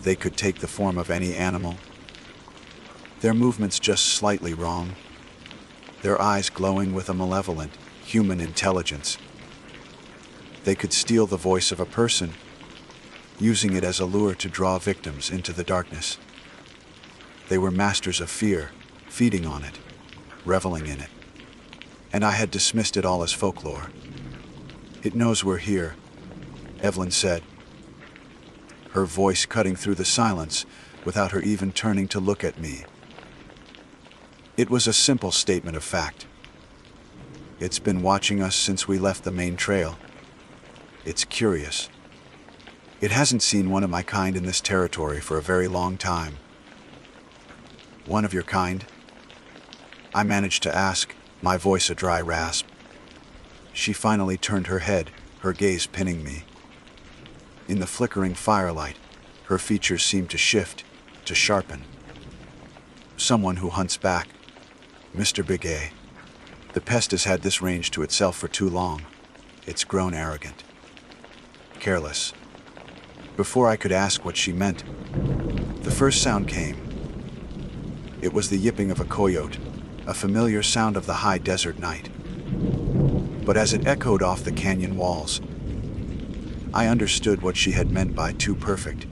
They could take the form of any animal, their movements just slightly wrong, their eyes glowing with a malevolent, human intelligence. They could steal the voice of a person, using it as a lure to draw victims into the darkness. They were masters of fear, feeding on it, reveling in it. And I had dismissed it all as folklore. "It knows we're here," Evelyn said, her voice cutting through the silence without her even turning to look at me. It was a simple statement of fact. It's been watching us since we left the main trail. It's curious. It hasn't seen one of my kind in this territory for a very long time. "One of your kind?" I managed to ask, my voice a dry rasp. She finally turned her head, her gaze pinning me. In the flickering firelight, her features seemed to shift, to sharpen. "Someone who hunts back, Mr. Begay." The pest has had this range to itself for too long. It's grown arrogant, careless. Before I could ask what she meant, the first sound came. It was the yipping of a coyote, a familiar sound of the high desert night. But as it echoed off the canyon walls, I understood what she had meant by too perfect.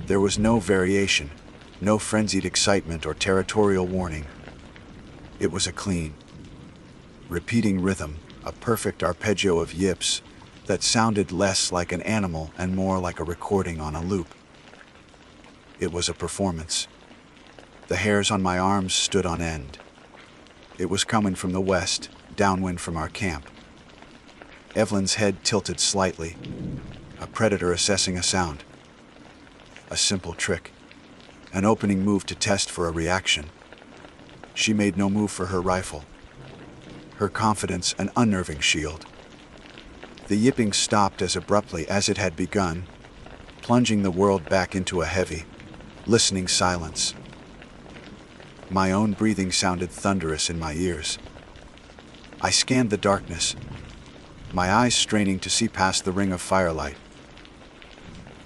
There was no variation, no frenzied excitement or territorial warning. It was a clean, repeating rhythm, a perfect arpeggio of yips that sounded less like an animal and more like a recording on a loop. It was a performance. The hairs on my arms stood on end. It was coming from the west, downwind from our camp. Evelyn's head tilted slightly, a predator assessing a sound. A simple trick, an opening move to test for a reaction. She made no move for her rifle. Her confidence an unnerving shield. The yipping stopped as abruptly as it had begun, plunging the world back into a heavy, listening silence. My own breathing sounded thunderous in my ears. I scanned the darkness, my eyes straining to see past the ring of firelight.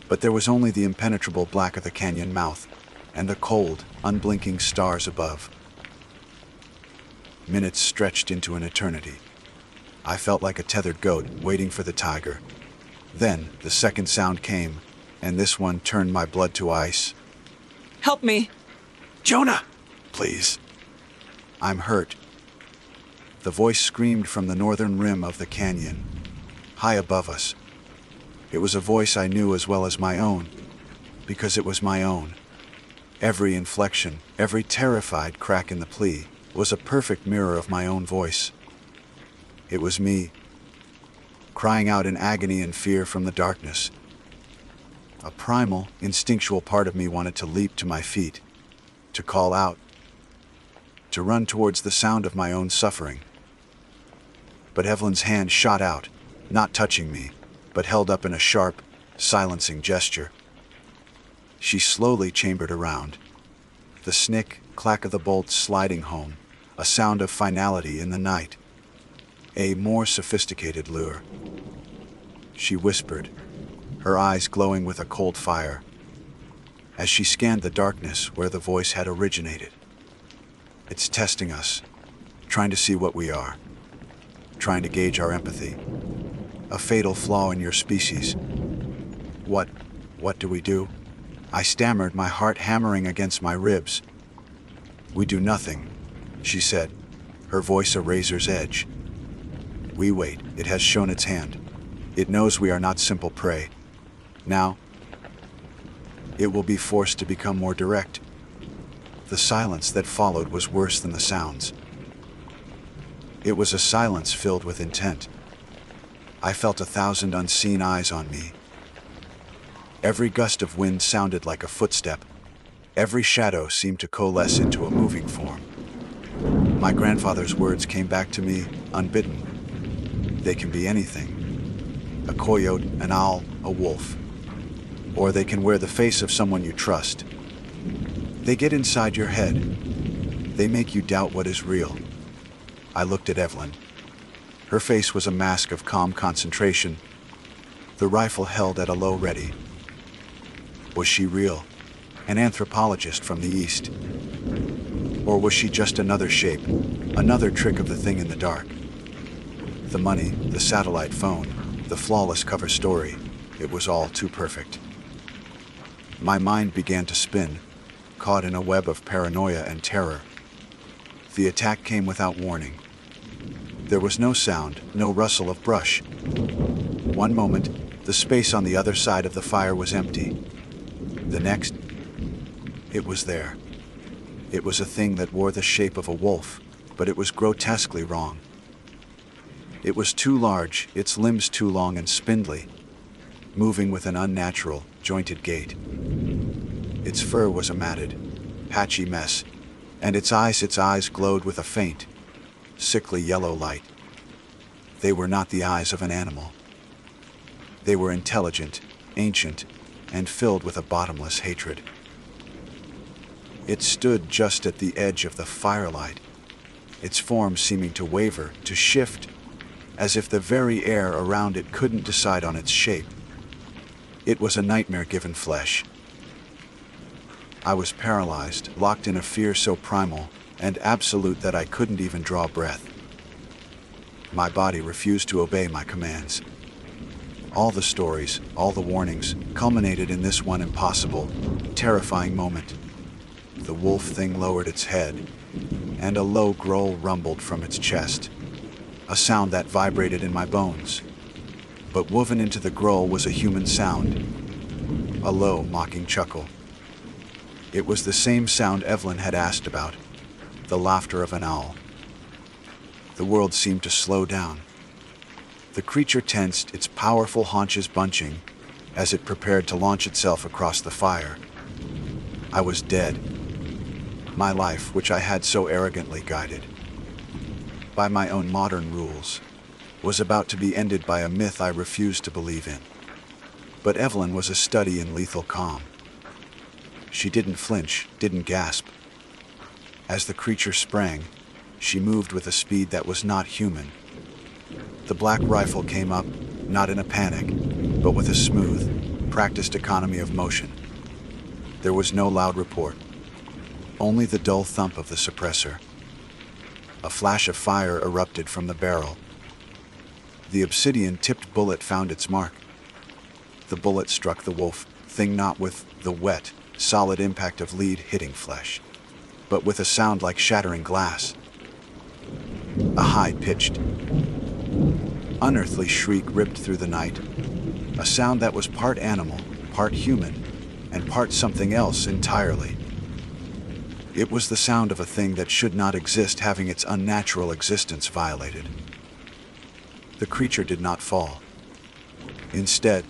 But there was only the impenetrable black of the canyon mouth and the cold, unblinking stars above. Minutes stretched into an eternity. I felt like a tethered goat waiting for the tiger. Then the second sound came, and this one turned my blood to ice. Help me! Jonah! Please. I'm hurt. The voice screamed from the northern rim of the canyon, high above us. It was a voice I knew as well as my own, because it was my own. Every inflection, every terrified crack in the plea, was a perfect mirror of my own voice. It was me, crying out in agony and fear from the darkness. A primal, instinctual part of me wanted to leap to my feet, to call out, to run towards the sound of my own suffering. But Evelyn's hand shot out, not touching me, but held up in a sharp, silencing gesture. She slowly chambered around, the snick, clack of the bolts sliding home, a sound of finality in the night. A more sophisticated lure. She whispered, her eyes glowing with a cold fire, as she scanned the darkness where the voice had originated. It's testing us, trying to see what we are, trying to gauge our empathy. A fatal flaw in your species. What do we do? I stammered, my heart hammering against my ribs. We do nothing, she said, her voice a razor's edge. We wait. It has shown its hand. It knows we are not simple prey. Now, it will be forced to become more direct. The silence that followed was worse than the sounds. It was a silence filled with intent. I felt 1,000 unseen eyes on me. Every gust of wind sounded like a footstep. Every shadow seemed to coalesce into a moving form. My grandfather's words came back to me, unbidden. They can be anything. A coyote, an owl, a wolf. Or they can wear the face of someone you trust. They get inside your head. They make you doubt what is real. I looked at Evelyn. Her face was a mask of calm concentration, the rifle held at a low ready. Was she real? An anthropologist from the East? Or was she just another shape, another trick of the thing in the dark? The money, the satellite phone, the flawless cover story, it was all too perfect. My mind began to spin, caught in a web of paranoia and terror. The attack came without warning. There was no sound, no rustle of brush. One moment, the space on the other side of the fire was empty. The next, it was there. It was a thing that wore the shape of a wolf, but it was grotesquely wrong. It was too large, its limbs too long and spindly, moving with an unnatural, jointed gait. Its fur was a matted, patchy mess, and its eyes glowed with a faint, sickly yellow light. They were not the eyes of an animal. They were intelligent, ancient, and filled with a bottomless hatred. It stood just at the edge of the firelight, its form seeming to waver, to shift, as if the very air around it couldn't decide on its shape. It was a nightmare given flesh. I was paralyzed, locked in a fear so primal and absolute that I couldn't even draw breath. My body refused to obey my commands. All the stories, all the warnings, culminated in this one impossible, terrifying moment. The wolf thing lowered its head, and a low growl rumbled from its chest, a sound that vibrated in my bones. But woven into the growl was a human sound, a low, mocking chuckle. It was the same sound Evelyn had asked about, the laughter of an owl. The world seemed to slow down. The creature tensed, its powerful haunches bunching, as it prepared to launch itself across the fire. I was dead. My life, which I had so arrogantly guided by my own modern rules, was about to be ended by a myth I refused to believe in. But Evelyn was a study in lethal calm. She didn't flinch, didn't gasp. As the creature sprang, she moved with a speed that was not human. The black rifle came up, not in a panic, but with a smooth, practiced economy of motion. There was no loud report, only the dull thump of the suppressor. A flash of fire erupted from the barrel. The obsidian-tipped bullet found its mark. The bullet struck the wolf thing not with the wet, solid impact of lead hitting flesh, but with a sound like shattering glass. A high-pitched, unearthly shriek ripped through the night, a sound that was part animal, part human, and part something else entirely. It was the sound of a thing that should not exist having its unnatural existence violated. The creature did not fall. Instead,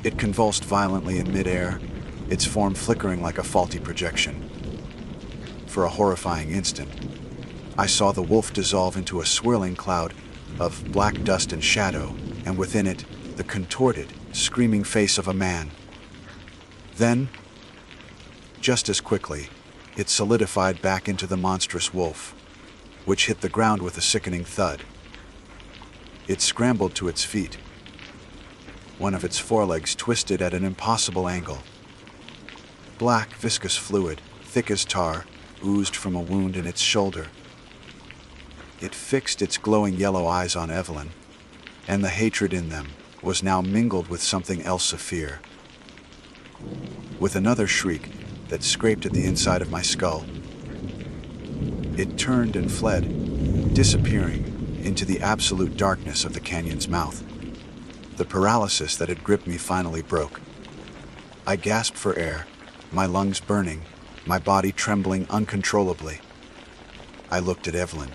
it convulsed violently in midair, its form flickering like a faulty projection. For a horrifying instant, I saw the wolf dissolve into a swirling cloud of black dust and shadow, and within it, the contorted, screaming face of a man. Then, just as quickly, it solidified back into the monstrous wolf, which hit the ground with a sickening thud. It scrambled to its feet. One of its forelegs twisted at an impossible angle. Black, viscous fluid, thick as tar, oozed from a wound in its shoulder. It fixed its glowing yellow eyes on Evelyn, and the hatred in them was now mingled with something else of fear. With another shriek that scraped at the inside of my skull, it turned and fled, disappearing into the absolute darkness of the canyon's mouth. The paralysis that had gripped me finally broke. I gasped for air, my lungs burning, my body trembling uncontrollably. I looked at Evelyn.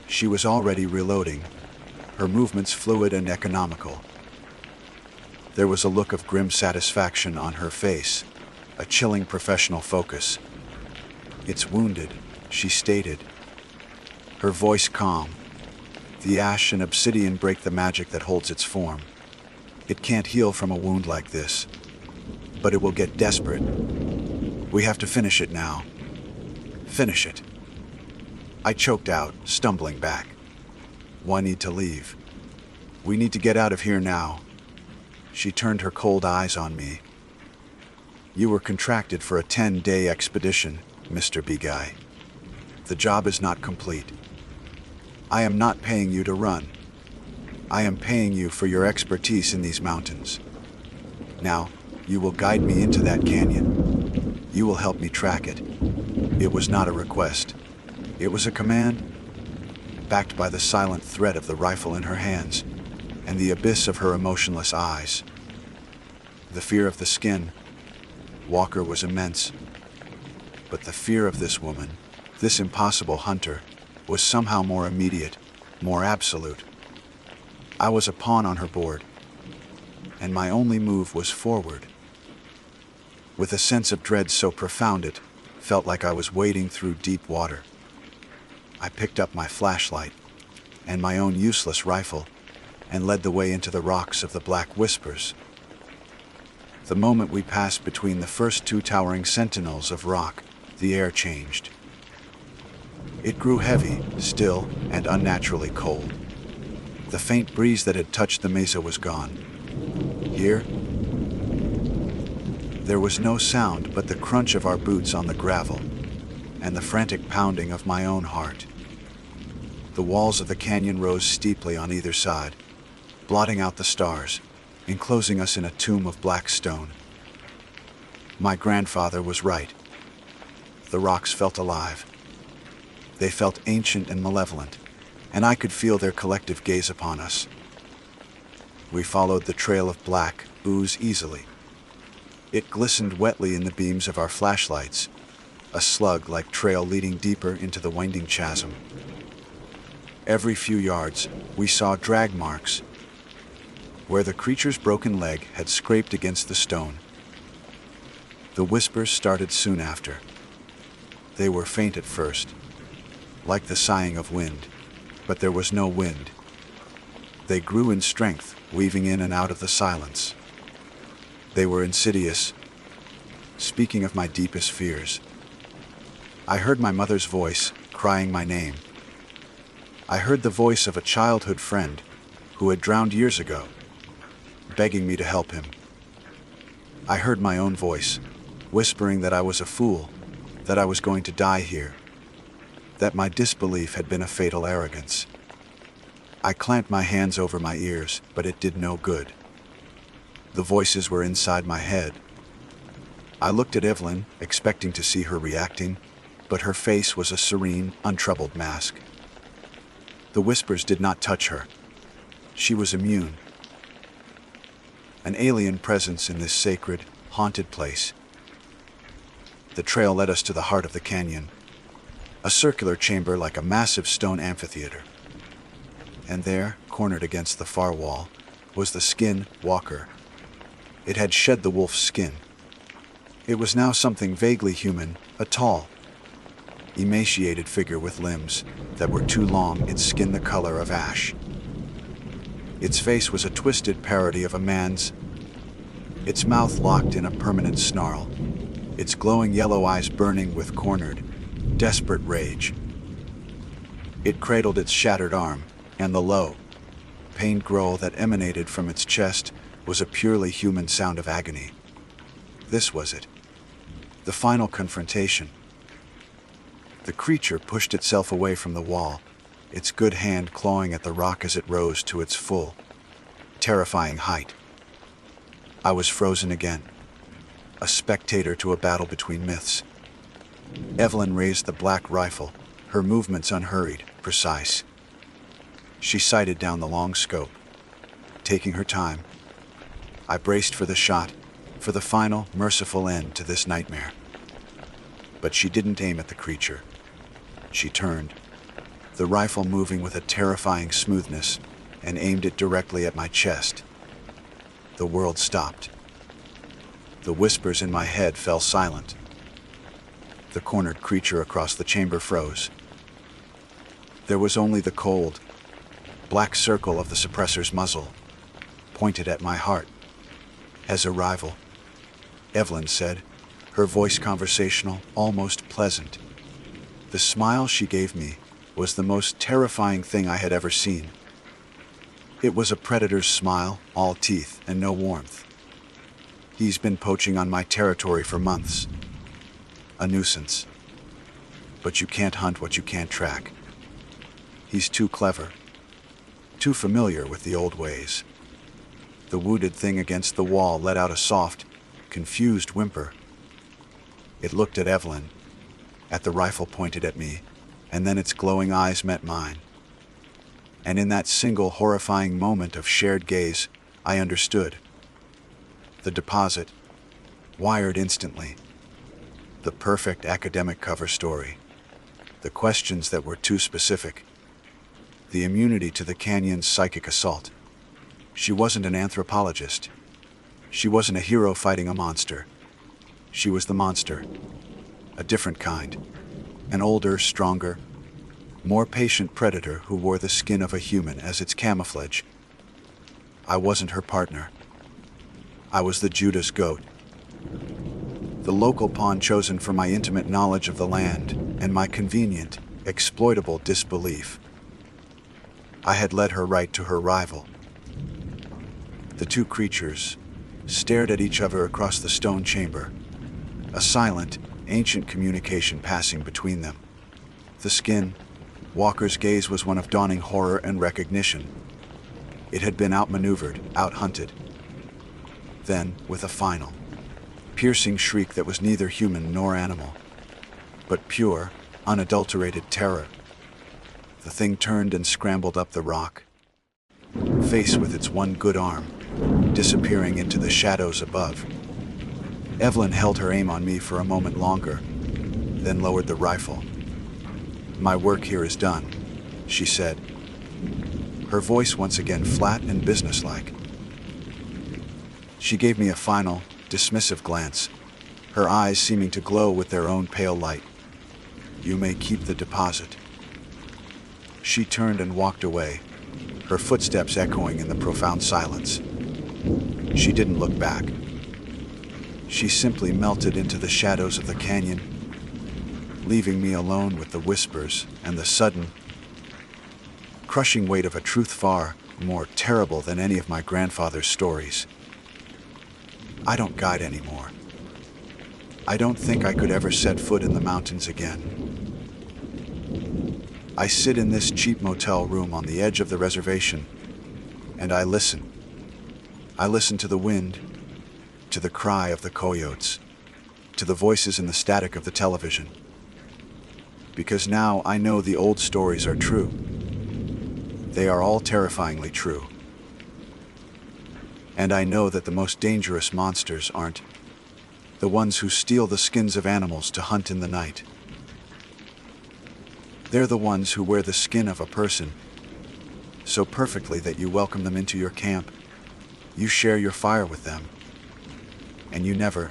She was already reloading, her movements fluid and economical. There was a look of grim satisfaction on her face, a chilling professional focus. "It's wounded," she stated, her voice calm. "The ash and obsidian break the magic that holds its form. It can't heal from a wound like this, but it will get desperate. We have to finish it now. Finish it." I choked out, stumbling back. "I need to leave. We need to get out of here now." She turned her cold eyes on me. "You were contracted for a 10-day expedition, Mr. Big Guy. The job is not complete. I am not paying you to run. I am paying you for your expertise in these mountains. Now, you will guide me into that canyon. You will help me track it." It was not a request. It was a command, backed by the silent threat of the rifle in her hands and the abyss of her emotionless eyes. The fear of the skin, Walker, was immense. But the fear of this woman, this impossible hunter, was somehow more immediate, more absolute. I was a pawn on her board, and my only move was forward. With a sense of dread so profound it felt like I was wading through deep water. I picked up my flashlight and my own useless rifle and led the way into the rocks of the Black Whispers. The moment we passed between the first two towering sentinels of rock, the air changed. It grew heavy, still, and unnaturally cold. The faint breeze that had touched the mesa was gone. Here, there was no sound but the crunch of our boots on the gravel and the frantic pounding of my own heart. The walls of the canyon rose steeply on either side, blotting out the stars, enclosing us in a tomb of black stone. My grandfather was right. The rocks felt alive. They felt ancient and malevolent, and I could feel their collective gaze upon us. We followed the trail of black ooze easily. It glistened wetly in the beams of our flashlights, a slug-like trail leading deeper into the winding chasm. Every few yards, we saw drag marks, where the creature's broken leg had scraped against the stone. The whispers started soon after. They were faint at first, like the sighing of wind, but there was no wind. They grew in strength, weaving in and out of the silence. They were insidious, speaking of my deepest fears. I heard my mother's voice, crying my name. I heard the voice of a childhood friend who had drowned years ago, begging me to help him. I heard my own voice, whispering that I was a fool, that I was going to die here, that my disbelief had been a fatal arrogance. I clamped my hands over my ears, but it did no good. The voices were inside my head. I looked at Evelyn, expecting to see her reacting, but her face was a serene, untroubled mask. The whispers did not touch her. She was immune. An alien presence in this sacred, haunted place. The trail led us to the heart of the canyon, a circular chamber like a massive stone amphitheater. And there, cornered against the far wall, was the skin walker. It had shed the wolf's skin. It was now something vaguely human, a tall, emaciated figure with limbs that were too long, its skin the color of ash. Its face was a twisted parody of a man's, its mouth locked in a permanent snarl, its glowing yellow eyes burning with cornered, desperate rage. It cradled its shattered arm, and the low, pained growl that emanated from its chest was a purely human sound of agony. This was it. The final confrontation. The creature pushed itself away from the wall, its good hand clawing at the rock as it rose to its full, terrifying height. I was frozen again, a spectator to a battle between myths. Evelyn raised the black rifle, her movements unhurried, precise. She sighted down the long scope, taking her time. I braced for the shot, for the final, merciful end to this nightmare. But she didn't aim at the creature. She turned, the rifle moving with a terrifying smoothness, and aimed it directly at my chest. The world stopped. The whispers in my head fell silent. The cornered creature across the chamber froze. There was only the cold, black circle of the suppressor's muzzle, pointed at my heart. As a rival, Evelyn said, her voice conversational, almost pleasant. The smile she gave me was the most terrifying thing I had ever seen. It was a predator's smile, all teeth and no warmth. He's been poaching on my territory for months. A nuisance. But you can't hunt what you can't track. He's too clever, too familiar with the old ways. The wounded thing against the wall let out a soft, confused whimper. It looked at Evelyn, at the rifle pointed at me, and then its glowing eyes met mine. And in that single horrifying moment of shared gaze, I understood. The deposit, wired instantly. The perfect academic cover story. The questions that were too specific. The immunity to the canyon's psychic assault. She wasn't an anthropologist. She wasn't a hero fighting a monster. She was the monster. A different kind. An older, stronger, more patient predator who wore the skin of a human as its camouflage. I wasn't her partner. I was the Judas goat. The local pawn chosen for my intimate knowledge of the land and my convenient, exploitable disbelief. I had led her right to her rival. The two creatures stared at each other across the stone chamber, a silent, ancient communication passing between them. The skin, Walker's gaze was one of dawning horror and recognition. It had been outmaneuvered, outhunted. Then, with a final, piercing shriek that was neither human nor animal, but pure, unadulterated terror, the thing turned and scrambled up the rock, face with its one good arm, disappearing into the shadows above. Evelyn held her aim on me for a moment longer, then lowered the rifle. "My work here is done," she said, her voice once again flat and businesslike. She gave me a final, dismissive glance, her eyes seeming to glow with their own pale light. "You may keep the deposit." She turned and walked away, her footsteps echoing in the profound silence. She didn't look back. She simply melted into the shadows of the canyon, leaving me alone with the whispers and the sudden, crushing weight of a truth far more terrible than any of my grandfather's stories. I don't guide anymore. I don't think I could ever set foot in the mountains again. I sit in this cheap motel room on the edge of the reservation, and I listen. I listen to the wind, to the cry of the coyotes, to the voices and the static of the television. Because now I know the old stories are true. They are all terrifyingly true. And I know that the most dangerous monsters aren't the ones who steal the skins of animals to hunt in the night. They're the ones who wear the skin of a person so perfectly that you welcome them into your camp, you share your fire with them, and you never,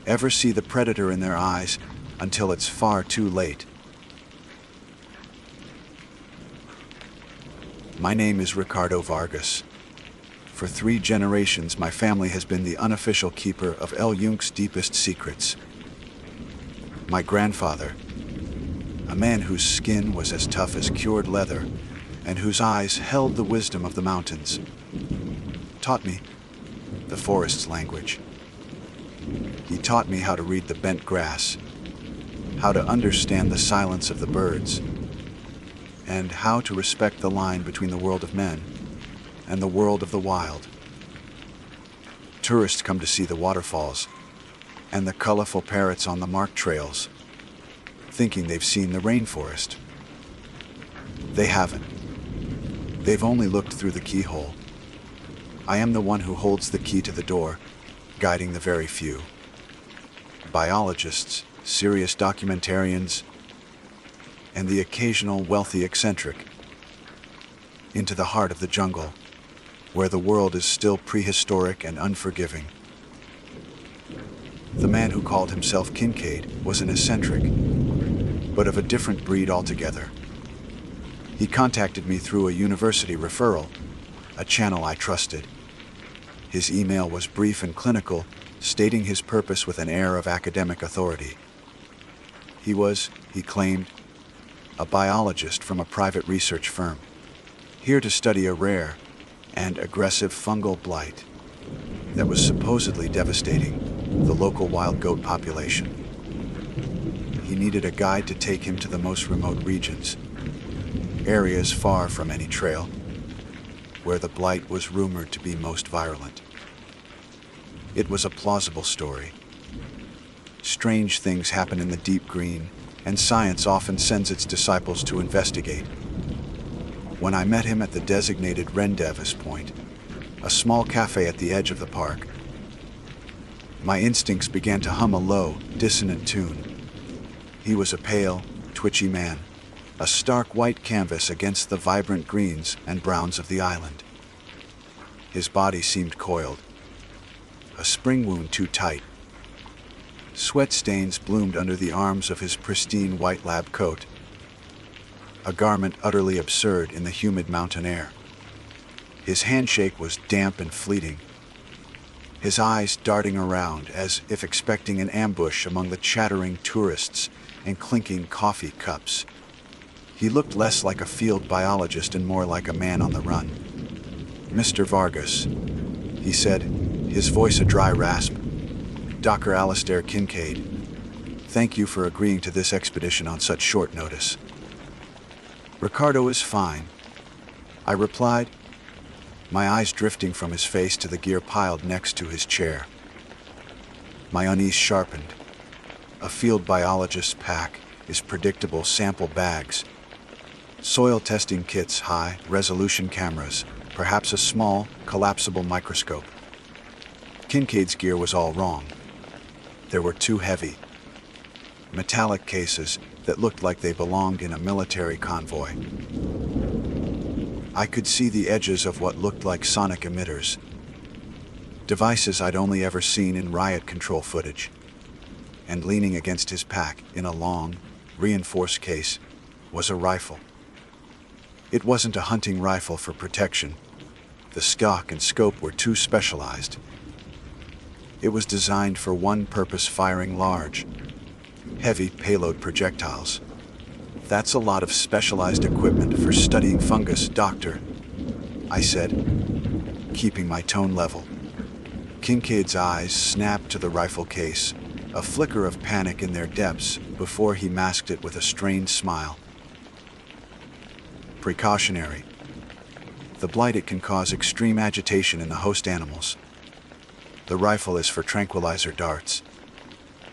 ever see the predator in their eyes until it's far too late. My name is Ricardo Vargas. For 3 generations, my family has been the unofficial keeper of El Yunk's deepest secrets. My grandfather, a man whose skin was as tough as cured leather and whose eyes held the wisdom of the mountains, taught me the forest's language. He taught me how to read the bent grass, how to understand the silence of the birds, and how to respect the line between the world of men and the world of the wild. Tourists come to see the waterfalls and the colorful parrots on the marked trails, thinking they've seen the rainforest. They haven't. They've only looked through the keyhole. I am the one who holds the key to the door, guiding the very few. Biologists, serious documentarians, and the occasional wealthy eccentric, into the heart of the jungle, where the world is still prehistoric and unforgiving. The man who called himself Kincaid was an eccentric, but of a different breed altogether. He contacted me through a university referral, a channel I trusted. His email was brief and clinical, stating his purpose with an air of academic authority. He was, he claimed, a biologist from a private research firm, here to study a rare and aggressive fungal blight that was supposedly devastating the local wild goat population. He needed a guide to take him to the most remote regions, areas far from any trail, where the blight was rumored to be most virulent. It was a plausible story. Strange things happen in the deep green, and science often sends its disciples to investigate. When I met him at the designated rendezvous point, a small cafe at the edge of the park, my instincts began to hum a low, dissonant tune. He was a pale, twitchy man, a stark white canvas against the vibrant greens and browns of the island. His body seemed coiled, a spring wound too tight. Sweat stains bloomed under the arms of his pristine white lab coat, a garment utterly absurd in the humid mountain air. His handshake was damp and fleeting, his eyes darting around as if expecting an ambush among the chattering tourists and clinking coffee cups He looked less like a field biologist and more like a man on the run. "Mr. Vargas," he said, his voice a dry rasp. "Dr. Alastair Kincaid. Thank you for agreeing to this expedition on such short notice." "Ricardo is fine," I replied, my eyes drifting from his face to the gear piled next to his chair. My unease sharpened. A field biologist's pack is predictable sample bags, soil testing kits, high-resolution cameras, perhaps a small, collapsible microscope. Kincaid's gear was all wrong. There were two heavy, metallic cases that looked like they belonged in a military convoy. I could see the edges of what looked like sonic emitters, devices I'd only ever seen in riot control footage. And leaning against his pack in a long, reinforced case was a rifle. It wasn't a hunting rifle for protection. The stock and scope were too specialized. It was designed for one purpose: firing large, heavy payload projectiles. "That's a lot of specialized equipment for studying fungus, Doctor," I said, keeping my tone level. Kincaid's eyes snapped to the rifle case, a flicker of panic in their depths before he masked it with a strained smile. "Precautionary. The blight it can cause extreme agitation in the host animals. The rifle is for tranquilizer darts.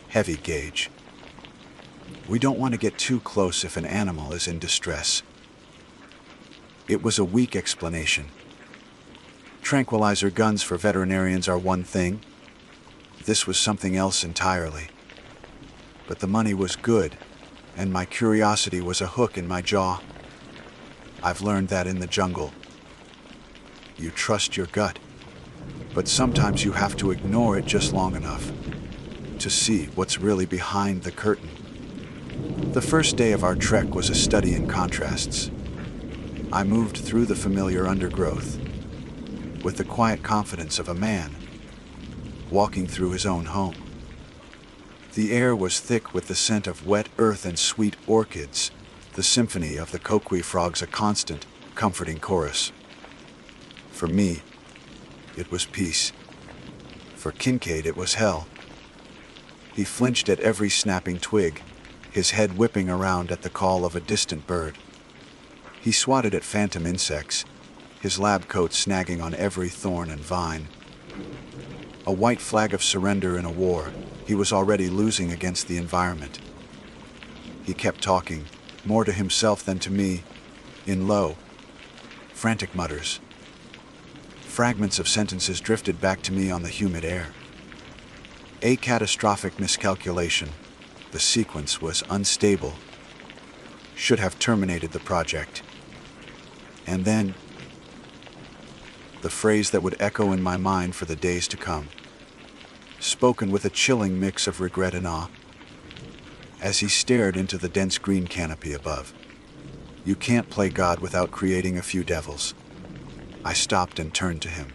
Heavy gauge. We don't want to get too close if an animal is in distress." It was a weak explanation. Tranquilizer guns for veterinarians are one thing. This was something else entirely. But the money was good, and my curiosity was a hook in my jaw. I've learned that in the jungle. You trust your gut, but sometimes you have to ignore it just long enough to see what's really behind the curtain. The first day of our trek was a study in contrasts. I moved through the familiar undergrowth with the quiet confidence of a man walking through his own home. The air was thick with the scent of wet earth and sweet orchids, the symphony of the coqui frogs a constant, comforting chorus. For me, it was peace. For Kincaid, it was hell. He flinched at every snapping twig, his head whipping around at the call of a distant bird. He swatted at phantom insects, his lab coat snagging on every thorn and vine. A white flag of surrender in a war he was already losing against the environment. He kept talking, more to himself than to me, in low, frantic mutters. Fragments of sentences drifted back to me on the humid air. A catastrophic miscalculation. The sequence was unstable. Should have terminated the project. And then, the phrase that would echo in my mind for the days to come, spoken with a chilling mix of regret and awe, as he stared into the dense green canopy above. "You can't play God without creating a few devils." I stopped and turned to him.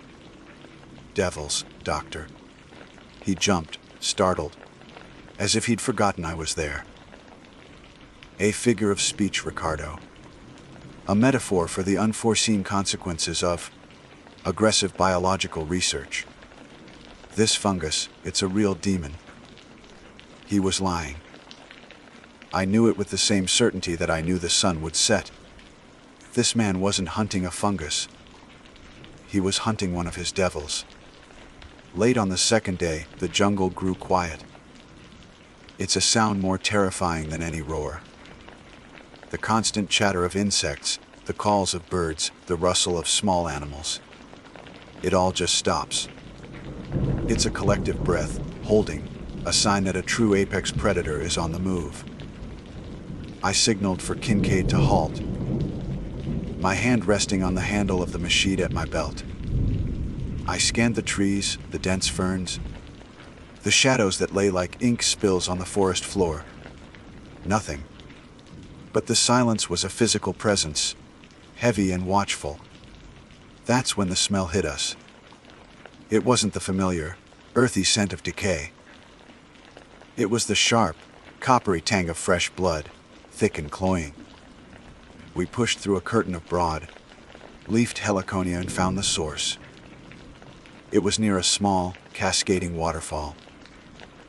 "Devils, Doctor." He jumped, startled, as if he'd forgotten I was there. "A figure of speech, Ricardo. A metaphor for the unforeseen consequences of aggressive biological research. This fungus, it's a real demon." He was lying. I knew it with the same certainty that I knew the sun would set. This man wasn't hunting a fungus. He was hunting one of his devils. Late on the second day, the jungle grew quiet. It's a sound more terrifying than any roar. The constant chatter of insects, the calls of birds, the rustle of small animals. It all just stops. It's a collective breath, holding, a sign that a true apex predator is on the move. I signaled for Kincaid to halt, my hand resting on the handle of the machete at my belt. I scanned the trees, the dense ferns, the shadows that lay like ink spills on the forest floor. Nothing. But the silence was a physical presence, heavy and watchful. That's when the smell hit us. It wasn't the familiar, earthy scent of decay. It was the sharp, coppery tang of fresh blood, thick and cloying. We pushed through a curtain of broad, leafed heliconia and found the source. It was near a small, cascading waterfall,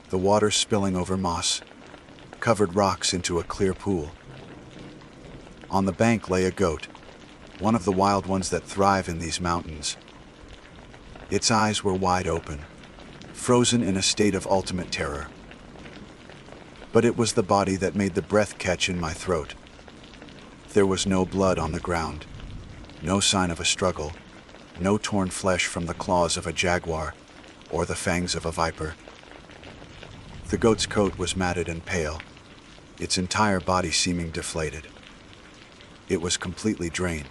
the water spilling over moss-covered rocks into a clear pool. On the bank lay a goat, one of the wild ones that thrive in these mountains. Its eyes were wide open, frozen in a state of ultimate terror. But it was the body that made the breath catch in my throat. There was no blood on the ground, no sign of a struggle, no torn flesh from the claws of a jaguar or the fangs of a viper. The goat's coat was matted and pale, its entire body seeming deflated. It was completely drained.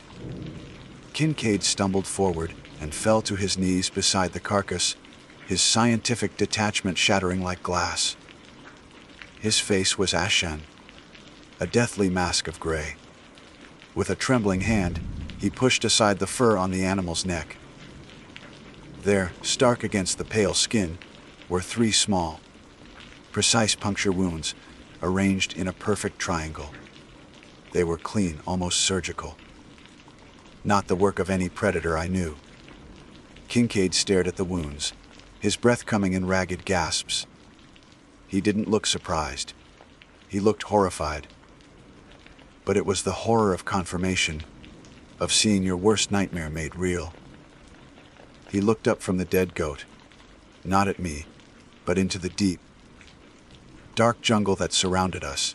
Kincaid stumbled forward and fell to his knees beside the carcass, his scientific detachment shattering like glass. His face was ashen, a deathly mask of gray. With a trembling hand, he pushed aside the fur on the animal's neck. There, stark against the pale skin, were 3 small, precise puncture wounds, arranged in a perfect triangle. They were clean, almost surgical. Not the work of any predator I knew. Kincaid stared at the wounds, his breath coming in ragged gasps. He didn't look surprised. He looked horrified. But it was the horror of confirmation, of seeing your worst nightmare made real. He looked up from the dead goat, not at me, but into the deep, dark jungle that surrounded us.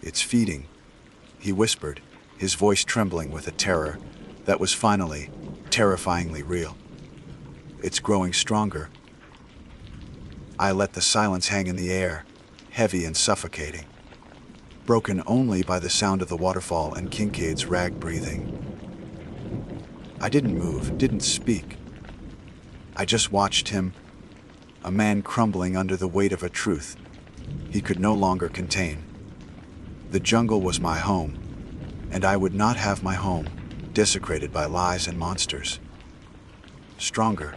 "It's feeding," he whispered, his voice trembling with a terror that was finally, terrifyingly real. "It's growing stronger." I let the silence hang in the air, heavy and suffocating, broken only by the sound of the waterfall and Kincaid's ragged breathing. I didn't move, didn't speak. I just watched him, a man crumbling under the weight of a truth he could no longer contain. The jungle was my home, and I would not have my home desecrated by lies and monsters. "Stronger,"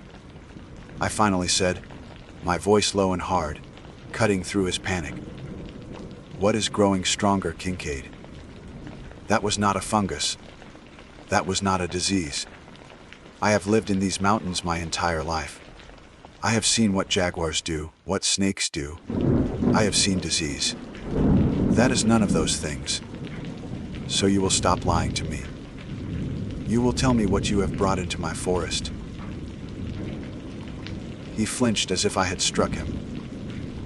I finally said, my voice low and hard, cutting through his panic. "What is growing stronger, Kincaid?" That was not a fungus. That was not a disease. I have lived in these mountains my entire life. I have seen what jaguars do, what snakes do. I have seen disease. That is none of those things. So you will stop lying to me. You will tell me what you have brought into my forest. He flinched as if I had struck him.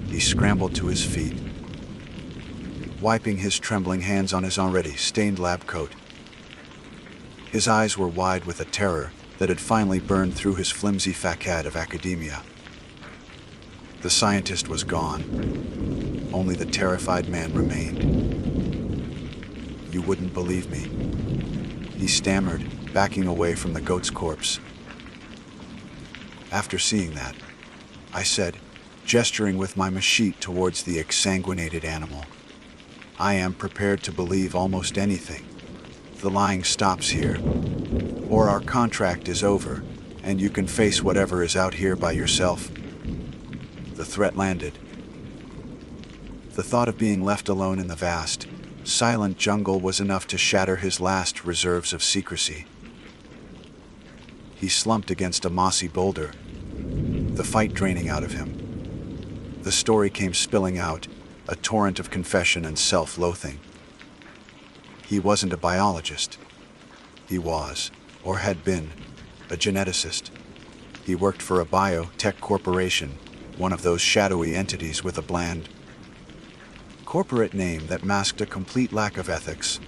He scrambled to his feet, wiping his trembling hands on his already stained lab coat. His eyes were wide with a terror that had finally burned through his flimsy facade of academia. The scientist was gone. Only the terrified man remained. "You wouldn't believe me," he stammered, backing away from the goat's corpse. "After seeing that," I said, gesturing with my machete towards the exsanguinated animal, "I am prepared to believe almost anything. The lying stops here, or our contract is over, and you can face whatever is out here by yourself." The threat landed. The thought of being left alone in the vast, silent jungle was enough to shatter his last reserves of secrecy. He slumped against a mossy boulder, the fight draining out of him. The story came spilling out, a torrent of confession and self-loathing. He wasn't a biologist. He was, or had been, a geneticist. He worked for a biotech corporation, one of those shadowy entities with a bland corporate name that masked a complete lack of ethics.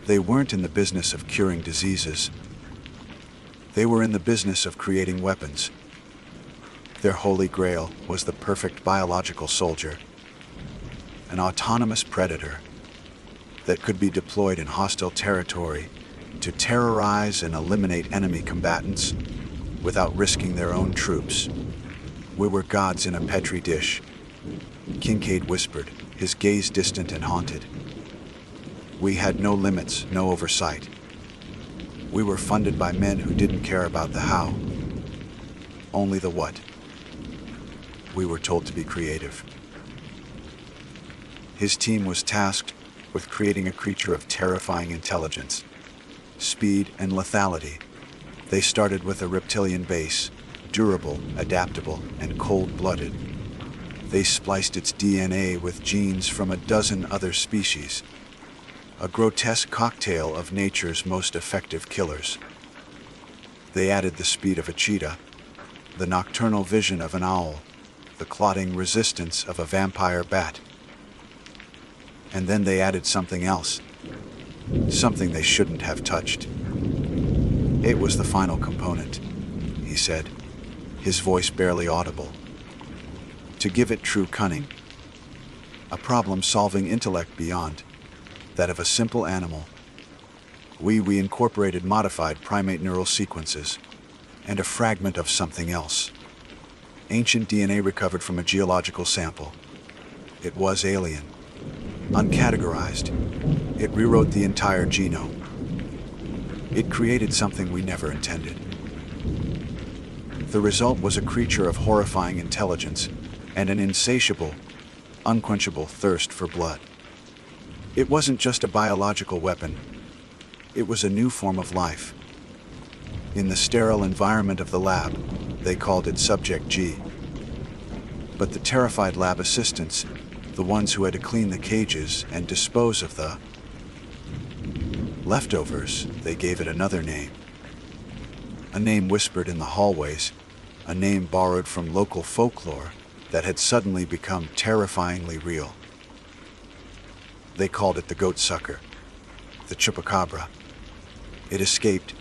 They weren't in the business of curing diseases. They were in the business of creating weapons. Their holy grail was the perfect biological soldier, an autonomous predator that could be deployed in hostile territory to terrorize and eliminate enemy combatants without risking their own troops. "We were gods in a petri dish," Kincaid whispered, his gaze distant and haunted. "We had no limits, no oversight. We were funded by men who didn't care about the how, only the what. We were told to be creative." His team was tasked with creating a creature of terrifying intelligence, speed, and lethality. They started with a reptilian base, durable, adaptable, and cold-blooded. They spliced its DNA with genes from a dozen other species, a grotesque cocktail of nature's most effective killers. They added the speed of a cheetah, the nocturnal vision of an owl, the clotting resistance of a vampire bat. And then they added something else, something they shouldn't have touched. It was the final component, he said, his voice barely audible. To give it true cunning, a problem-solving intellect beyond that of a simple animal. We incorporated modified primate neural sequences and a fragment of something else. Ancient DNA recovered from a geological sample. It was alien, uncategorized. It rewrote the entire genome. It created something we never intended. The result was a creature of horrifying intelligence and an insatiable, unquenchable thirst for blood. It wasn't just a biological weapon. It was a new form of life. In the sterile environment of the lab, they called it Subject G. But the terrified lab assistants, the ones who had to clean the cages and dispose of the leftovers, they gave it another name. A name whispered in the hallways, a name borrowed from local folklore that had suddenly become terrifyingly real. They called it the goat sucker, the chupacabra. It escaped,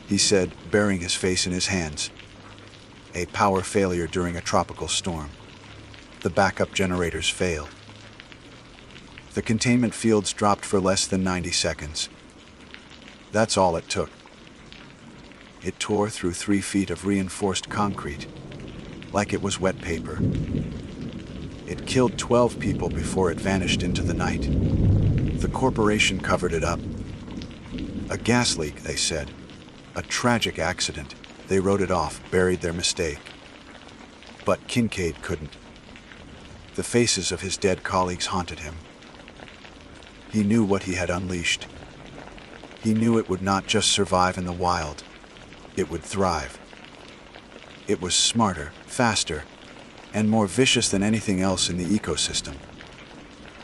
he said, burying his face in his hands. A power failure during a tropical storm. The backup generators failed. The containment fields dropped for less than 90 seconds. That's all it took. It tore through 3 feet of reinforced concrete, like it was wet paper. It killed 12 people before it vanished into the night. The corporation covered it up. A gas leak, they said. A tragic accident. They wrote it off, buried their mistake. But Kincaid couldn't. The faces of his dead colleagues haunted him. He knew what he had unleashed. He knew it would not just survive in the wild. It would thrive. It was smarter, faster, and more vicious than anything else in the ecosystem.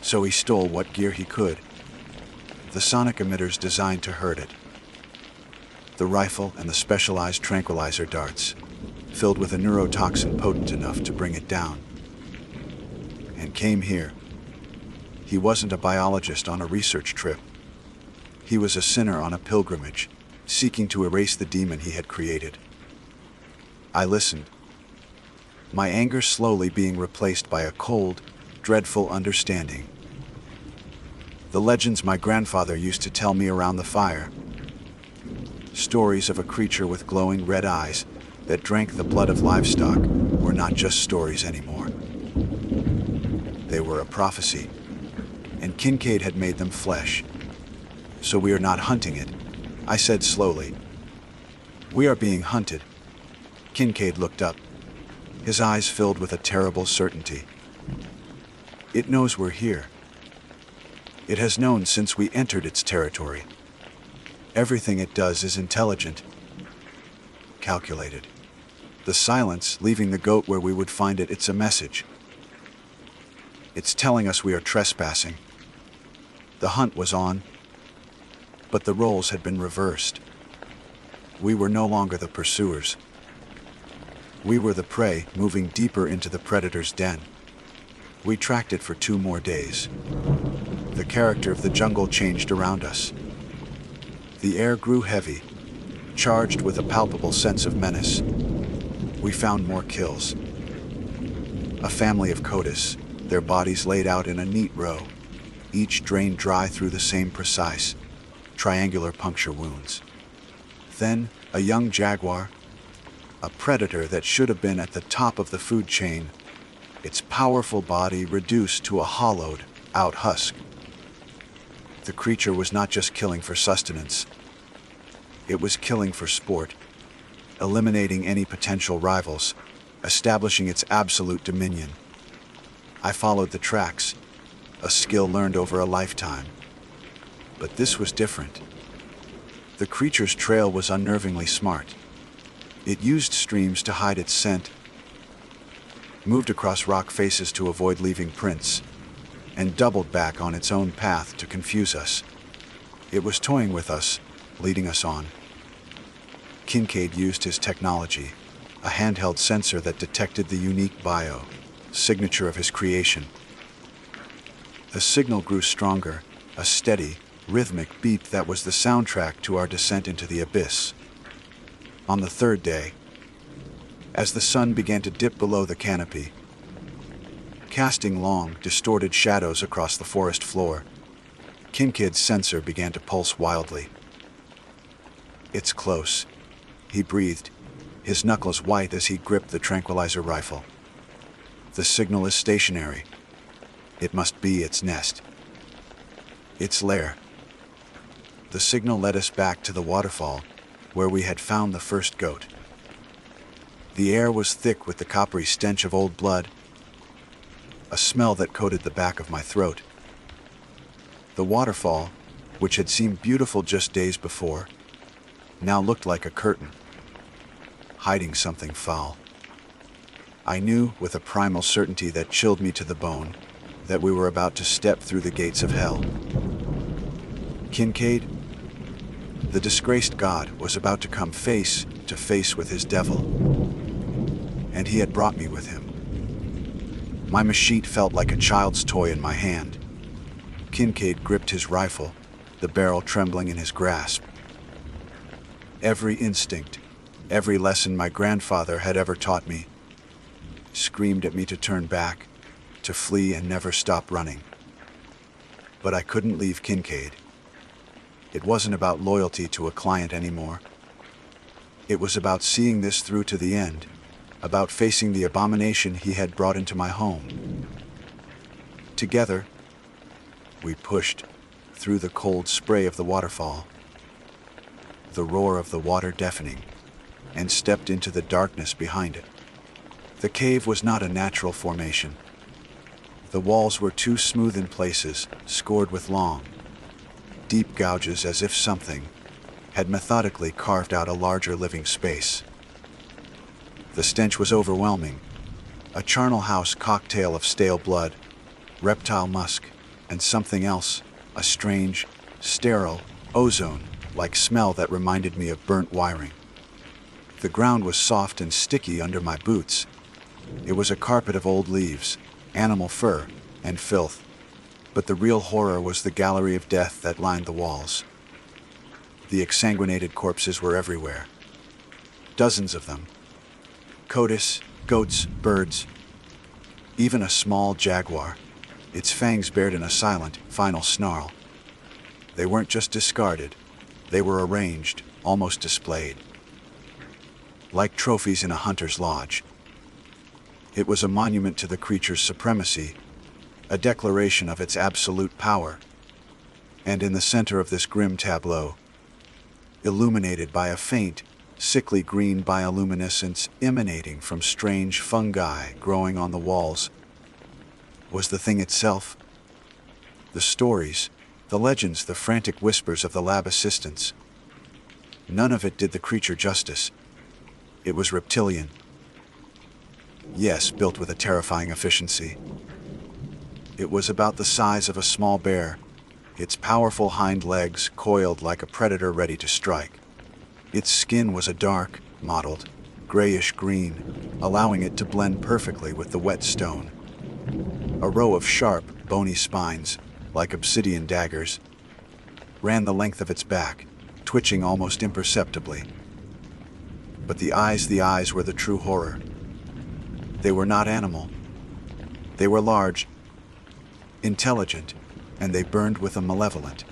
So he stole what gear he could. The sonic emitters designed to hurt it. The rifle and the specialized tranquilizer darts, filled with a neurotoxin potent enough to bring it down. And came here. He wasn't a biologist on a research trip. He was a sinner on a pilgrimage, seeking to erase the demon he had created. I listened, my anger slowly being replaced by a cold, dreadful understanding. The legends my grandfather used to tell me around the fire. Stories of a creature with glowing red eyes that drank the blood of livestock were not just stories anymore. They were a prophecy, and Kincaid had made them flesh. So we are not hunting it, I said slowly. We are being hunted. Kincaid looked up, his eyes filled with a terrible certainty. It knows we're here. It has known since we entered its territory. Everything it does is intelligent, calculated. The silence, leaving the goat where we would find it, it's a message. It's telling us we are trespassing. The hunt was on, but the roles had been reversed. We were no longer the pursuers. We were the prey, moving deeper into the predator's den. We tracked it for 2 more days. The character of the jungle changed around us. The air grew heavy, charged with a palpable sense of menace. We found more kills. A family of Cotis, their bodies laid out in a neat row, each drained dry through the same precise, triangular puncture wounds. Then, a young jaguar, a predator that should have been at the top of the food chain, its powerful body reduced to a hollowed out husk. The creature was not just killing for sustenance. It was killing for sport, eliminating any potential rivals, establishing its absolute dominion. I followed the tracks, a skill learned over a lifetime. But this was different. The creature's trail was unnervingly smart. It used streams to hide its scent, moved across rock faces to avoid leaving prints, and doubled back on its own path to confuse us. It was toying with us, leading us on. Kincaid used his technology, a handheld sensor that detected the unique signature of his creation. The signal grew stronger, a steady, rhythmic beat that was the soundtrack to our descent into the abyss. On the third day, as the sun began to dip below the canopy, casting long, distorted shadows across the forest floor, Kincaid's sensor began to pulse wildly. "It's close," he breathed, his knuckles white as he gripped the tranquilizer rifle. "The signal is stationary. It must be its nest. Its lair." The signal led us back to the waterfall, where we had found the first goat. The air was thick with the coppery stench of old blood, a smell that coated the back of my throat. The waterfall, which had seemed beautiful just days before, now looked like a curtain, hiding something foul. I knew, with a primal certainty that chilled me to the bone, that we were about to step through the gates of hell. Kincaid, the disgraced god, was about to come face to face with his devil, and he had brought me with him. My machete felt like a child's toy in my hand. Kincaid gripped his rifle, the barrel trembling in his grasp. Every instinct, every lesson my grandfather had ever taught me, screamed at me to turn back, to flee and never stop running. But I couldn't leave Kincaid. It wasn't about loyalty to a client anymore. It was about seeing this through to the end, about facing the abomination he had brought into my home. Together, we pushed through the cold spray of the waterfall, the roar of the water deafening, and stepped into the darkness behind it. The cave was not a natural formation. The walls were too smooth in places, scored with long, deep gouges, as if something had methodically carved out a larger living space. The stench was overwhelming, a charnel house cocktail of stale blood, reptile musk, and something else, a strange, sterile, ozone-like smell that reminded me of burnt wiring. The ground was soft and sticky under my boots. It was a carpet of old leaves, animal fur, and filth. But the real horror was the gallery of death that lined the walls. The exsanguinated corpses were everywhere. Dozens of them. Cotis, goats, birds. Even a small jaguar, its fangs bared in a silent, final snarl. They weren't just discarded. They were arranged, almost displayed, like trophies in a hunter's lodge. It was a monument to the creature's supremacy, a declaration of its absolute power. And in the center of this grim tableau, illuminated by a faint, sickly green bioluminescence emanating from strange fungi growing on the walls, was the thing itself. The stories, the legends, the frantic whispers of the lab assistants. None of it did the creature justice. It was reptilian. Yes, built with a terrifying efficiency. It was about the size of a small bear, its powerful hind legs coiled like a predator ready to strike. Its skin was a dark, mottled, grayish green, allowing it to blend perfectly with the wet stone. A row of sharp, bony spines, like obsidian daggers, ran the length of its back, twitching almost imperceptibly. But the eyes were the true horror. They were not animal. They were large, intelligent, and they burned with a malevolent,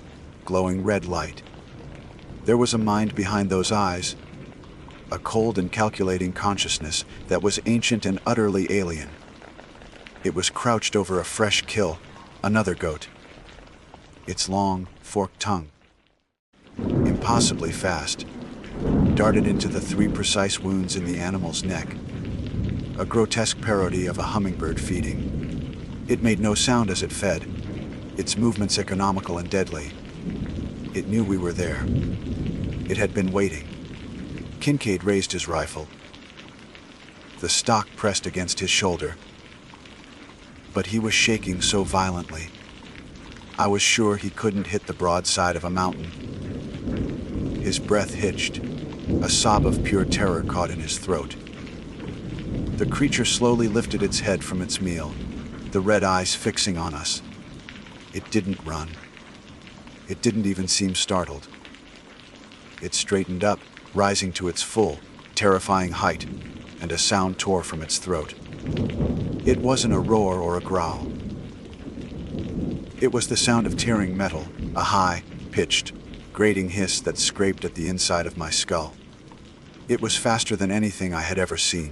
glowing red light. There was a mind behind those eyes, a cold and calculating consciousness that was ancient and utterly alien. It was crouched over a fresh kill, another goat. Its long, forked tongue, impossibly fast, darted into the 3 precise wounds in the animal's neck, a grotesque parody of a hummingbird feeding. It made no sound as it fed, its movements economical and deadly. It knew we were there. It had been waiting. Kincaid raised his rifle. The stock pressed against his shoulder. But he was shaking so violently, I was sure he couldn't hit the broad side of a mountain. His breath hitched. A sob of pure terror caught in his throat. The creature slowly lifted its head from its meal, the red eyes fixing on us. It didn't run. It didn't even seem startled. It straightened up, rising to its full, terrifying height, and a sound tore from its throat. It wasn't a roar or a growl. It was the sound of tearing metal, a high, pitched, grating hiss that scraped at the inside of my skull. It was faster than anything I had ever seen.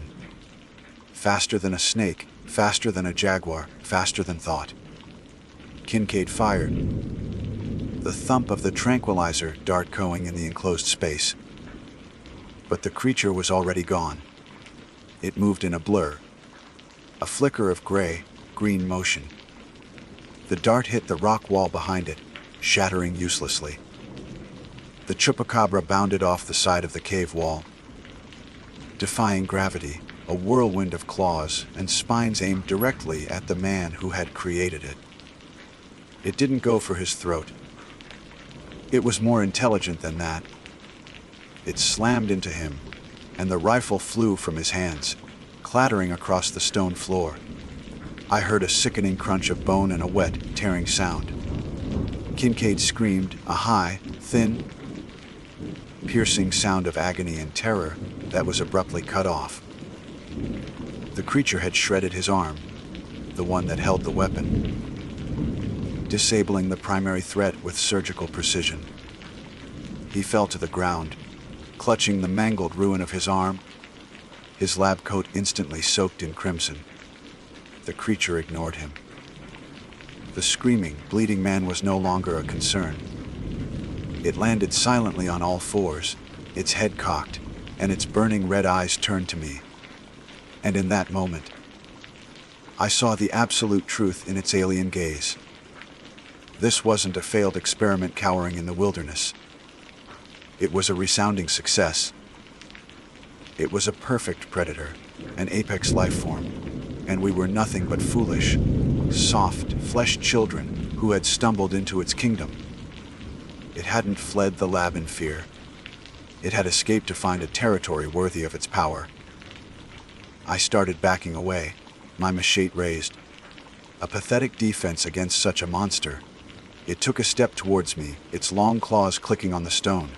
Faster than a snake, faster than a jaguar, faster than thought. Kincaid fired. The thump of the tranquilizer dart going in the enclosed space. But the creature was already gone. It moved in a blur. A flicker of gray-green motion. The dart hit the rock wall behind it, shattering uselessly. The chupacabra bounded off the side of the cave wall. Defying gravity, a whirlwind of claws and spines aimed directly at the man who had created it. It didn't go for his throat. It was more intelligent than that. It slammed into him, and the rifle flew from his hands, clattering across the stone floor. I heard a sickening crunch of bone and a wet, tearing sound. Kincaid screamed, a high, thin, piercing sound of agony and terror that was abruptly cut off. The creature had shredded his arm, the one that held the weapon, disabling the primary threat with surgical precision. He fell to the ground, clutching the mangled ruin of his arm, his lab coat instantly soaked in crimson. The creature ignored him. The screaming, bleeding man was no longer a concern. It landed silently on all fours, its head cocked, and its burning red eyes turned to me. And in that moment, I saw the absolute truth in its alien gaze. This wasn't a failed experiment cowering in the wilderness. It was a resounding success. It was a perfect predator, an apex life form, and we were nothing but foolish, soft, fleshed children who had stumbled into its kingdom. It hadn't fled the lab in fear. It had escaped to find a territory worthy of its power. I started backing away, my machete raised. A pathetic defense against such a monster. It took a step towards me, its long claws clicking on the stone.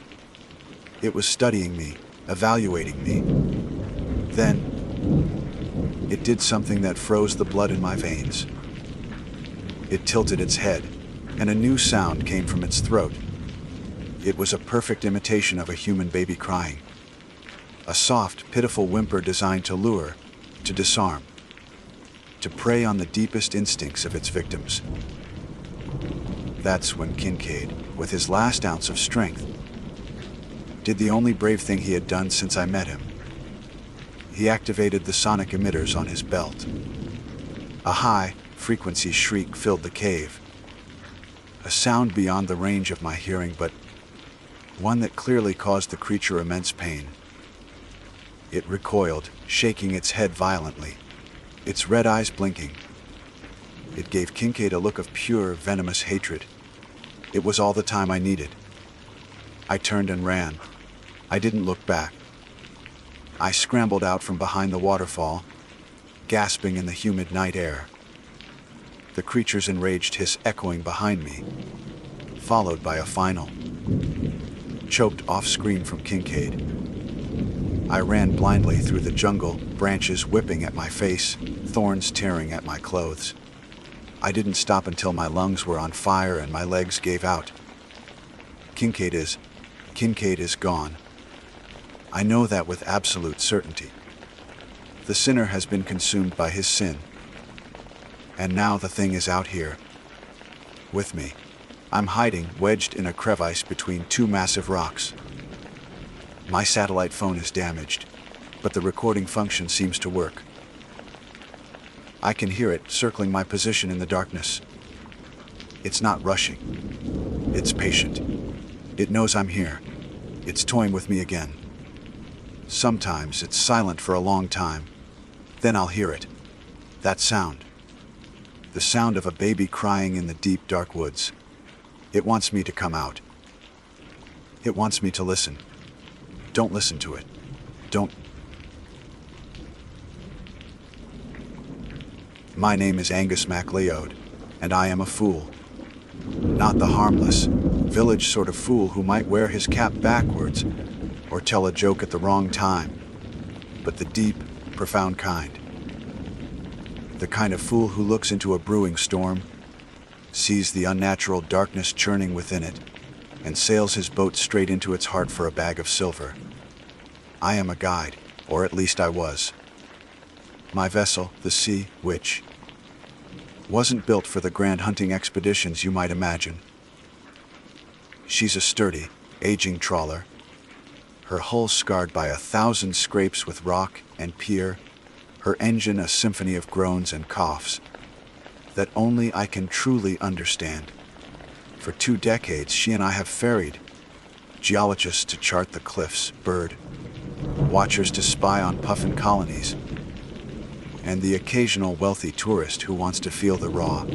It was studying me, evaluating me. Then, it did something that froze the blood in my veins. It tilted its head, and a new sound came from its throat. It was a perfect imitation of a human baby crying. A soft, pitiful whimper designed to lure, to disarm, to prey on the deepest instincts of its victims. That's when Kincaid, with his last ounce of strength, did the only brave thing he had done since I met him. He activated the sonic emitters on his belt. A high-frequency shriek filled the cave. A sound beyond the range of my hearing, but one that clearly caused the creature immense pain. It recoiled, shaking its head violently, its red eyes blinking. It gave Kincaid a look of pure, venomous hatred. It was all the time I needed. I turned and ran. I didn't look back. I scrambled out from behind the waterfall, gasping in the humid night air. The creature's enraged hiss echoing behind me, followed by a final, choked off scream from Kincaid. I ran blindly through the jungle, branches whipping at my face, thorns tearing at my clothes. I didn't stop until my lungs were on fire and my legs gave out. Kincaid is gone. I know that with absolute certainty. The sinner has been consumed by his sin. And now the thing is out here, with me. I'm hiding, wedged in a crevice between two massive rocks. My satellite phone is damaged, but the recording function seems to work. I can hear it circling my position in the darkness. It's not rushing. It's patient. It knows I'm here. It's toying with me again. Sometimes it's silent for a long time. Then I'll hear it. That sound. The sound of a baby crying in the deep, dark woods. It wants me to come out. It wants me to listen. Don't listen to it. Don't. My name is Angus MacLeod, and I am a fool. Not the harmless, village sort of fool who might wear his cap backwards or tell a joke at the wrong time, but the deep, profound kind. The kind of fool who looks into a brewing storm, sees the unnatural darkness churning within it, and sails his boat straight into its heart for a bag of silver. I am a guide, or at least I was. My vessel, the Sea Witch, wasn't built for the grand hunting expeditions you might imagine. She's a sturdy, aging trawler, her hull scarred by 1,000 scrapes with rock and pier, her engine a symphony of groans and coughs that only I can truly understand. For 2 decades, she and I have ferried geologists to chart the cliffs, bird watchers to spy on puffin colonies, and the occasional wealthy tourist who wants to feel the raw,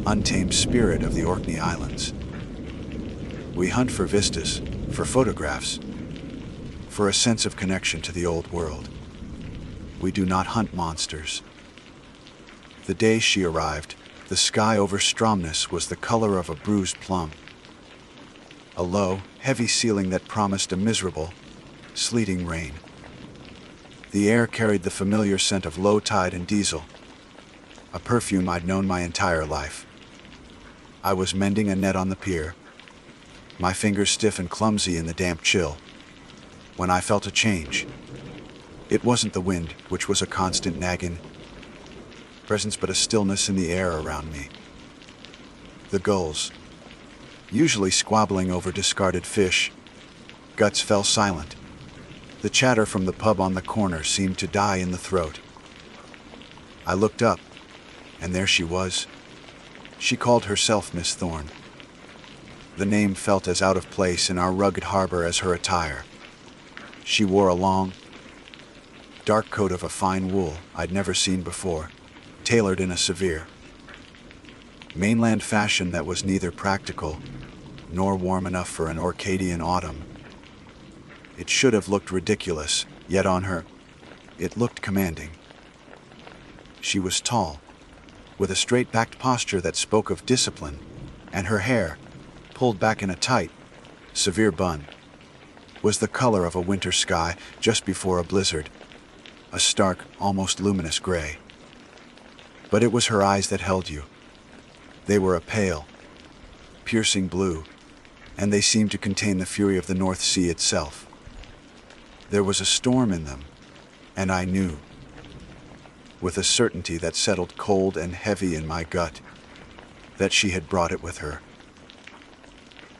untamed spirit of the Orkney Islands. We hunt for vistas, for photographs, for a sense of connection to the old world. We do not hunt monsters. The day she arrived, the sky over Stromness was the color of a bruised plum. A low, heavy ceiling that promised a miserable, sleeting rain. The air carried the familiar scent of low tide and diesel, a perfume I'd known my entire life. I was mending a net on the pier, my fingers stiff and clumsy in the damp chill, when I felt a change. It wasn't the wind, which was a constant nagging presence, but a stillness in the air around me. The gulls, usually squabbling over discarded fish, guts fell silent. The chatter from the pub on the corner seemed to die in the throat. I looked up, and there she was. She called herself Miss Thorne. The name felt as out of place in our rugged harbor as her attire. She wore a long, dark coat of a fine wool I'd never seen before, tailored in a severe, mainland fashion that was neither practical nor warm enough for an Orcadian autumn. It should have looked ridiculous, yet on her, it looked commanding. She was tall, with a straight-backed posture that spoke of discipline, and her hair, pulled back in a tight, severe bun, was the color of a winter sky just before a blizzard, a stark, almost luminous gray. But it was her eyes that held you. They were a pale, piercing blue, and they seemed to contain the fury of the North Sea itself. There was a storm in them, and I knew, with a certainty that settled cold and heavy in my gut, that she had brought it with her.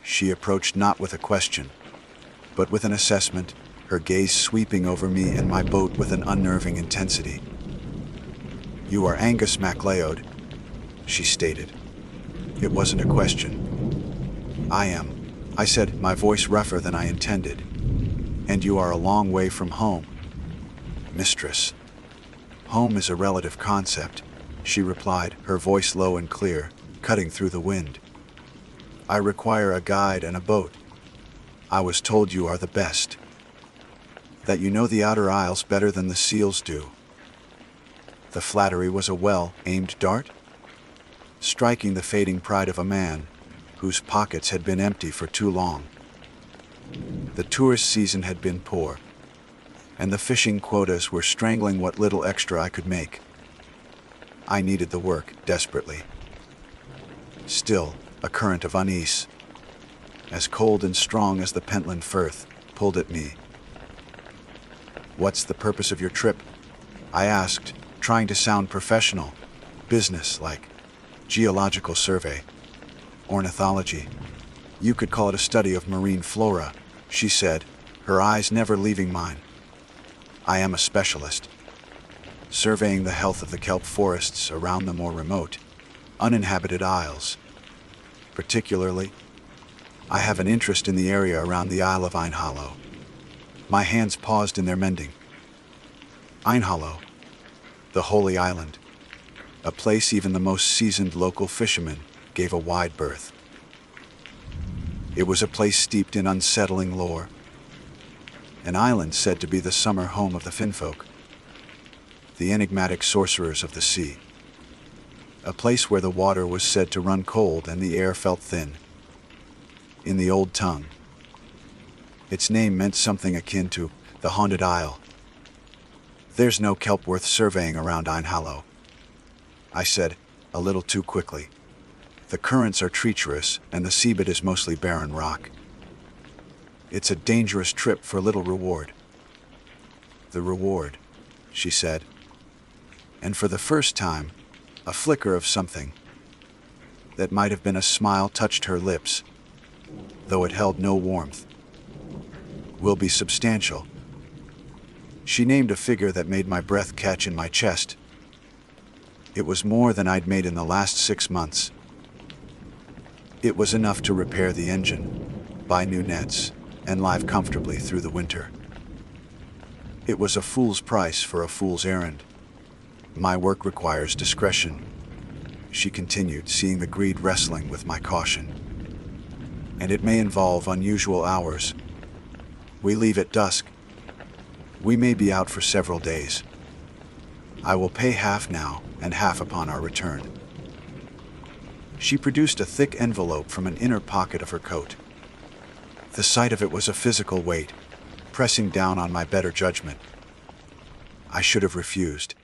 She approached not with a question, but with an assessment, her gaze sweeping over me and my boat with an unnerving intensity. "You are Angus MacLeod," she stated. It wasn't a question. "I am," I said, my voice rougher than I intended. "And you are a long way from home, mistress." "Home is a relative concept," she replied, her voice low and clear, cutting through the wind. "I require a guide and a boat. I was told you are the best, that you know the outer isles better than the seals do." The flattery was a well-aimed dart, striking the fading pride of a man whose pockets had been empty for too long. The tourist season had been poor, and the fishing quotas were strangling what little extra I could make. I needed the work desperately. Still, a current of unease, as cold and strong as the Pentland Firth, pulled at me. "What's the purpose of your trip?" I asked, trying to sound professional, business-like. "Geological survey, ornithology. You could call it a study of marine flora," she said, her eyes never leaving mine. "I am a specialist, surveying the health of the kelp forests around the more remote, uninhabited isles, particularly I have an interest in the area around the Isle of Einhollow. My hands paused in their mending. Einhollow, the Holy Island, a place even the most seasoned local fishermen gave a wide berth. It was a place steeped in unsettling lore, an island said to be the summer home of the Finfolk, the enigmatic sorcerers of the sea, a place where the water was said to run cold and the air felt thin. In the old tongue, its name meant something akin to the Haunted Isle. There's no kelp worth surveying around Einhollow, I said, a little too quickly. The currents are treacherous and the seabed is mostly barren rock. It's a dangerous trip for little reward. The reward, she said. And for the first time, a flicker of something that might have been a smile touched her lips, though it held no warmth. Will be substantial. She named a figure that made my breath catch in my chest. It was more than I'd made in the last 6 months. It was enough to repair the engine, buy new nets, and live comfortably through the winter. It was a fool's price for a fool's errand. My work requires discretion, she continued, seeing the greed wrestling with my caution. And it may involve unusual hours. We leave at dusk. We may be out for several days. I will pay half now and half upon our return. She produced a thick envelope from an inner pocket of her coat. The sight of it was a physical weight, pressing down on my better judgment. I should have refused.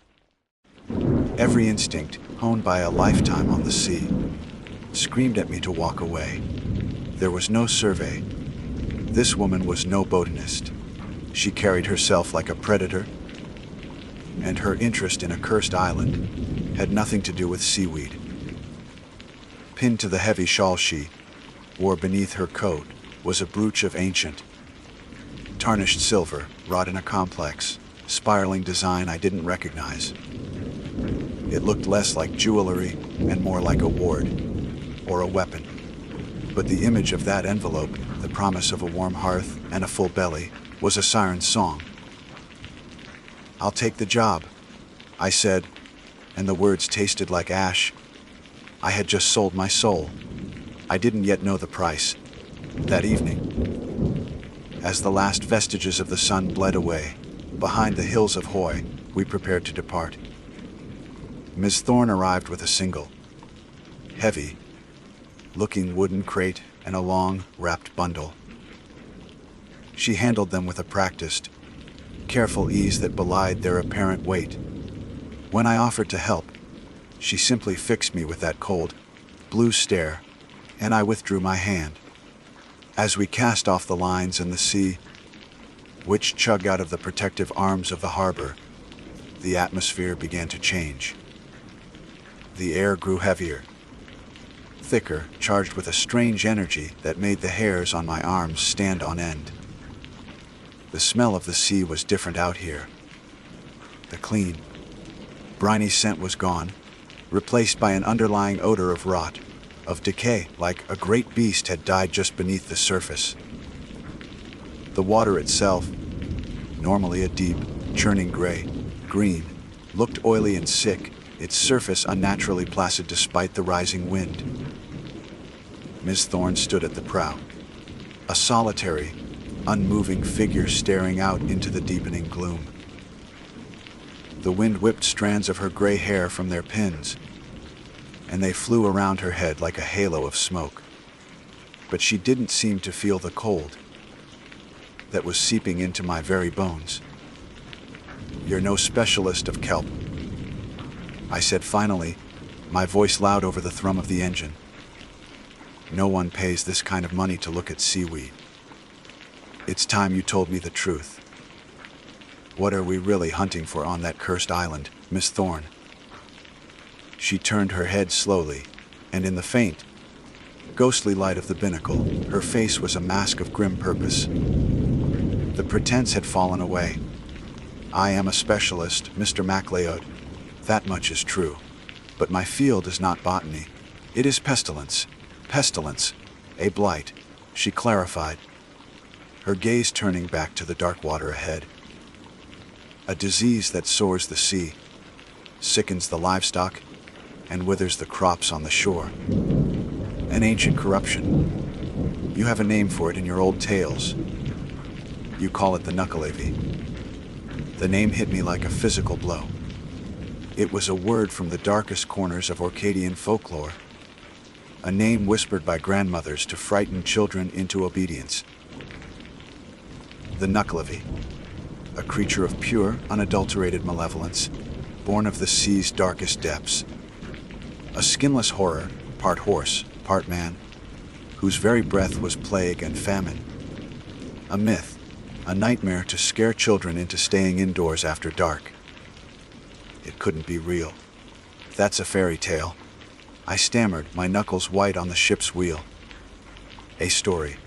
Every instinct, honed by a lifetime on the sea, screamed at me to walk away. There was no survey. This woman was no botanist. She carried herself like a predator, and her interest in a cursed island had nothing to do with seaweed. Pinned to the heavy shawl she wore beneath her coat was a brooch of ancient, tarnished silver wrought in a complex, spiraling design I didn't recognize. It looked less like jewelry and more like a ward or a weapon. But the image of that envelope, the promise of a warm hearth and a full belly, was a siren's song. I'll take the job, I said, and the words tasted like ash. I had just sold my soul. I didn't yet know the price. That evening, as the last vestiges of the sun bled away, behind the hills of Hoy, we prepared to depart. Ms. Thorne arrived with a single, heavy-looking wooden crate and a long, wrapped bundle. She handled them with a practiced, careful ease that belied their apparent weight. When I offered to help, she simply fixed me with that cold, blue stare, and I withdrew my hand. As we cast off the lines and the sea, which chugged out of the protective arms of the harbor, the atmosphere began to change. The air grew heavier, thicker, charged with a strange energy that made the hairs on my arms stand on end. The smell of the sea was different out here. The clean, briny scent was gone, replaced by an underlying odor of rot, of decay, like a great beast had died just beneath the surface. The water itself, normally a deep, churning green, looked oily and sick, its surface unnaturally placid despite the rising wind. Miss Thorne stood at the prow, a solitary, unmoving figure staring out into the deepening gloom. The wind whipped strands of her gray hair from their pins, and they flew around her head like a halo of smoke. But she didn't seem to feel the cold that was seeping into my very bones. "You're no specialist of kelp," I said finally, my voice loud over the thrum of the engine. "No one pays this kind of money to look at seaweed. It's time you told me the truth. What are we really hunting for on that cursed island, Miss Thorne?" She turned her head slowly, and in the faint, ghostly light of the binnacle, her face was a mask of grim purpose. The pretense had fallen away. "I am a specialist, Mr. MacLeod. That much is true. But my field is not botany. It is pestilence. Pestilence, a blight, she clarified, her gaze turning back to the dark water ahead. A disease that soars the sea, sickens the livestock, and withers the crops on the shore. An ancient corruption. You have a name for it in your old tales. You call it the tranquility. The name hit me like a physical blow. It was a word from the darkest corners of Orcadian folklore, a name whispered by grandmothers to frighten children into obedience. The tranquility, a creature of pure, unadulterated malevolence, born of the sea's darkest depths. A skinless horror, part horse, part man, whose very breath was plague and famine. A myth, a nightmare to scare children into staying indoors after dark. It couldn't be real. That's a fairy tale. I stammered, my knuckles white on the ship's wheel. A story.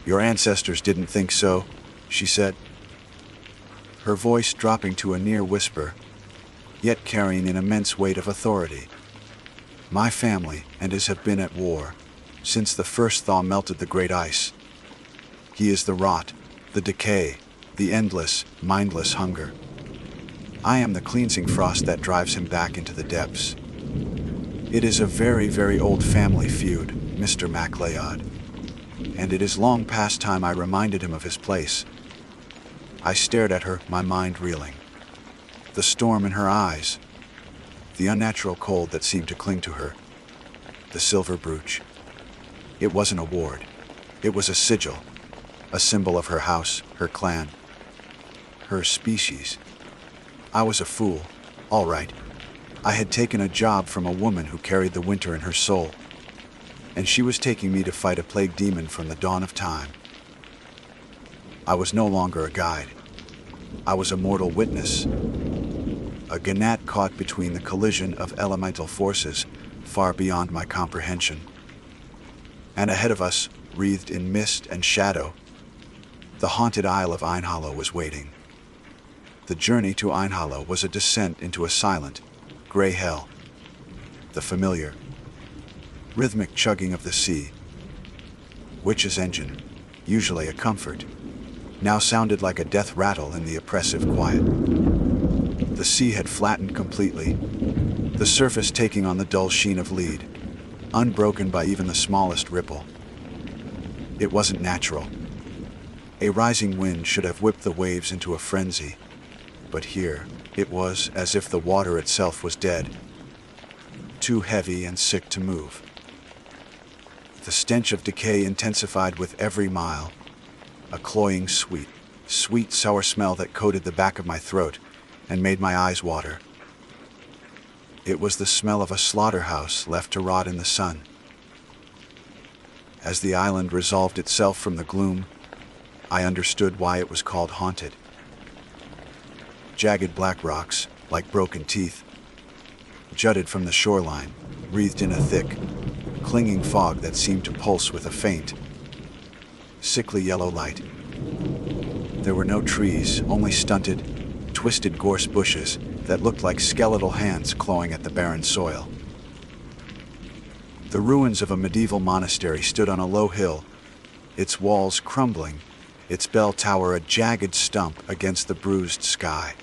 Your ancestors didn't think so, she said, her voice dropping to a near whisper, yet carrying an immense weight of authority. My family and his have been at war since the first thaw melted the great ice. He is the rot, the decay, the endless, mindless hunger. I am the cleansing frost that drives him back into the depths. It is a very, very old family feud, Mr. MacLeod, and it is long past time I reminded him of his place. I stared at her, my mind reeling. The storm in her eyes, the unnatural cold that seemed to cling to her, the silver brooch. It wasn't a ward. It was a sigil, a symbol of her house, her clan, her species. I was a fool, all right. I had taken a job from a woman who carried the winter in her soul, and she was taking me to fight a plague demon from the dawn of time. I was no longer a guide. I was a mortal witness, a gnat caught between the collision of elemental forces far beyond my comprehension. And ahead of us, wreathed in mist and shadow, the haunted Isle of Einhollow was waiting. The journey to Einhollow was a descent into a silent, gray hell. The familiar, rhythmic chugging of the sea, witch's engine, usually a comfort, now sounded like a death rattle in the oppressive quiet. The sea had flattened completely, the surface taking on the dull sheen of lead, unbroken by even the smallest ripple. It wasn't natural. A rising wind should have whipped the waves into a frenzy, but here it was as if the water itself was dead, too heavy and sick to move. The stench of decay intensified with every mile, a cloying sweet sour smell that coated the back of my throat and made my eyes water. It was the smell of a slaughterhouse left to rot in the sun. As the island resolved itself from the gloom, I understood why it was called haunted. Jagged black rocks, like broken teeth, jutted from the shoreline, wreathed in a thick, clinging fog that seemed to pulse with a faint, sickly yellow light. There were no trees, only stunted, twisted gorse bushes that looked like skeletal hands clawing at the barren soil. The ruins of a medieval monastery stood on a low hill, its walls crumbling, its bell tower a jagged stump against the bruised sky.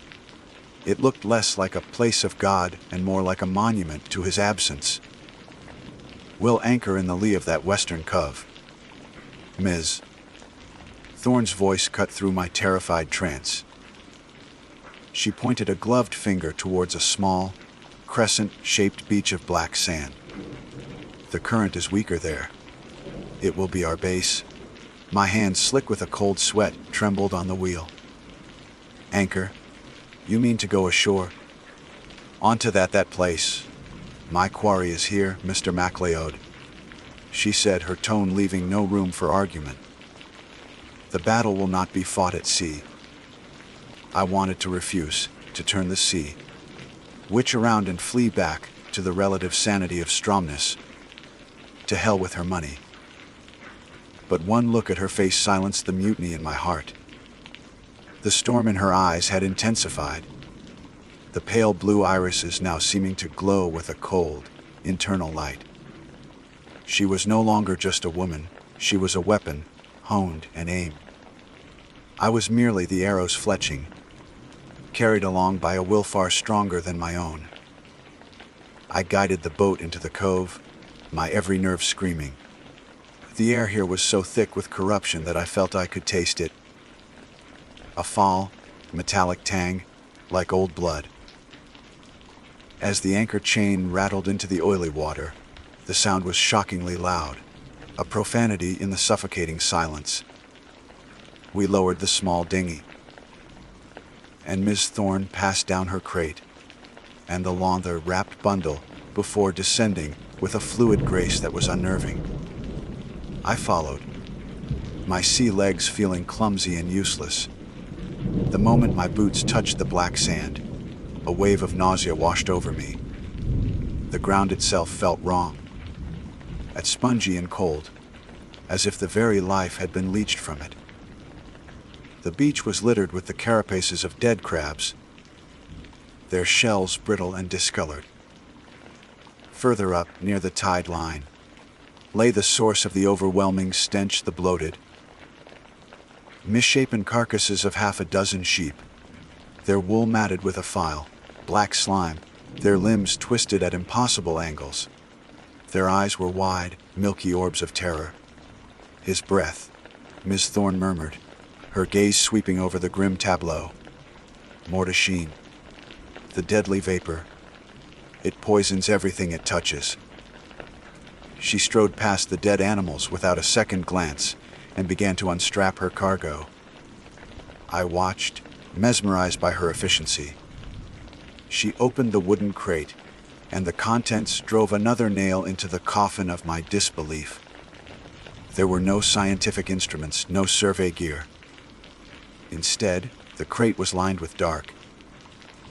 It looked less like a place of God and more like a monument to his absence. We'll anchor in the lee of that western cove, Ms. Thorne's voice cut through my terrified trance. She pointed a gloved finger towards a small, crescent-shaped beach of black sand. The current is weaker there. It will be our base. My hands, slick with a cold sweat, trembled on the wheel. Anchor? You mean to go ashore? Onto that place. My quarry is here, Mr. MacLeod, she said, her tone leaving no room for argument. The battle will not be fought at sea. I wanted to refuse, to turn the sea, witch around and flee back to the relative sanity of Stromness. To hell with her money. But one look at her face silenced the mutiny in my heart. The storm in her eyes had intensified, the pale blue irises now seeming to glow with a cold, internal light. She was no longer just a woman, She was a weapon, honed and aimed. I was merely the arrow's fletching, carried along by a will far stronger than my own. I guided the boat into the cove, my every nerve screaming. The air here was so thick with corruption that I felt I could taste it. A foul, metallic tang, like old blood. As the anchor chain rattled into the oily water, the sound was shockingly loud, a profanity in the suffocating silence. We lowered the small dinghy, and Miss Thorne passed down her crate and the leather-wrapped bundle before descending with a fluid grace that was unnerving. I followed, my sea legs feeling clumsy and useless. The moment my boots touched the black sand, a wave of nausea washed over me. The ground itself felt wrong, at spongy and cold, as if the very life had been leached from it. The beach was littered with the carapaces of dead crabs, their shells brittle and discolored. Further up, near the tide line, lay the source of the overwhelming stench, the bloated, misshapen carcasses of half a dozen sheep, their wool matted with a file, black slime, their limbs twisted at impossible angles. Their eyes were wide, milky orbs of terror. His breath, Miss Thorne murmured, her gaze sweeping over the grim tableau. Mortashine, the deadly vapor. It poisons everything it touches. She strode past the dead animals without a second glance and began to unstrap her cargo. I watched, mesmerized by her efficiency. She opened the wooden crate, and the contents drove another nail into the coffin of my disbelief. There were no scientific instruments, no survey gear. Instead, the crate was lined with dark,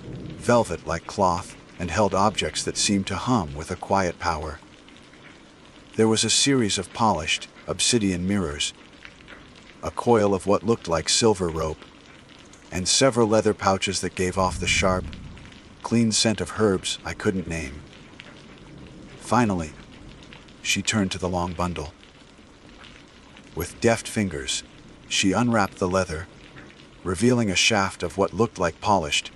velvet-like cloth, and held objects that seemed to hum with a quiet power. There was a series of polished, obsidian mirrors, a coil of what looked like silver rope, and several leather pouches that gave off the sharp, clean scent of herbs I couldn't name. Finally, she turned to the long bundle. With deft fingers, she unwrapped the leather, revealing a shaft of what looked like polished,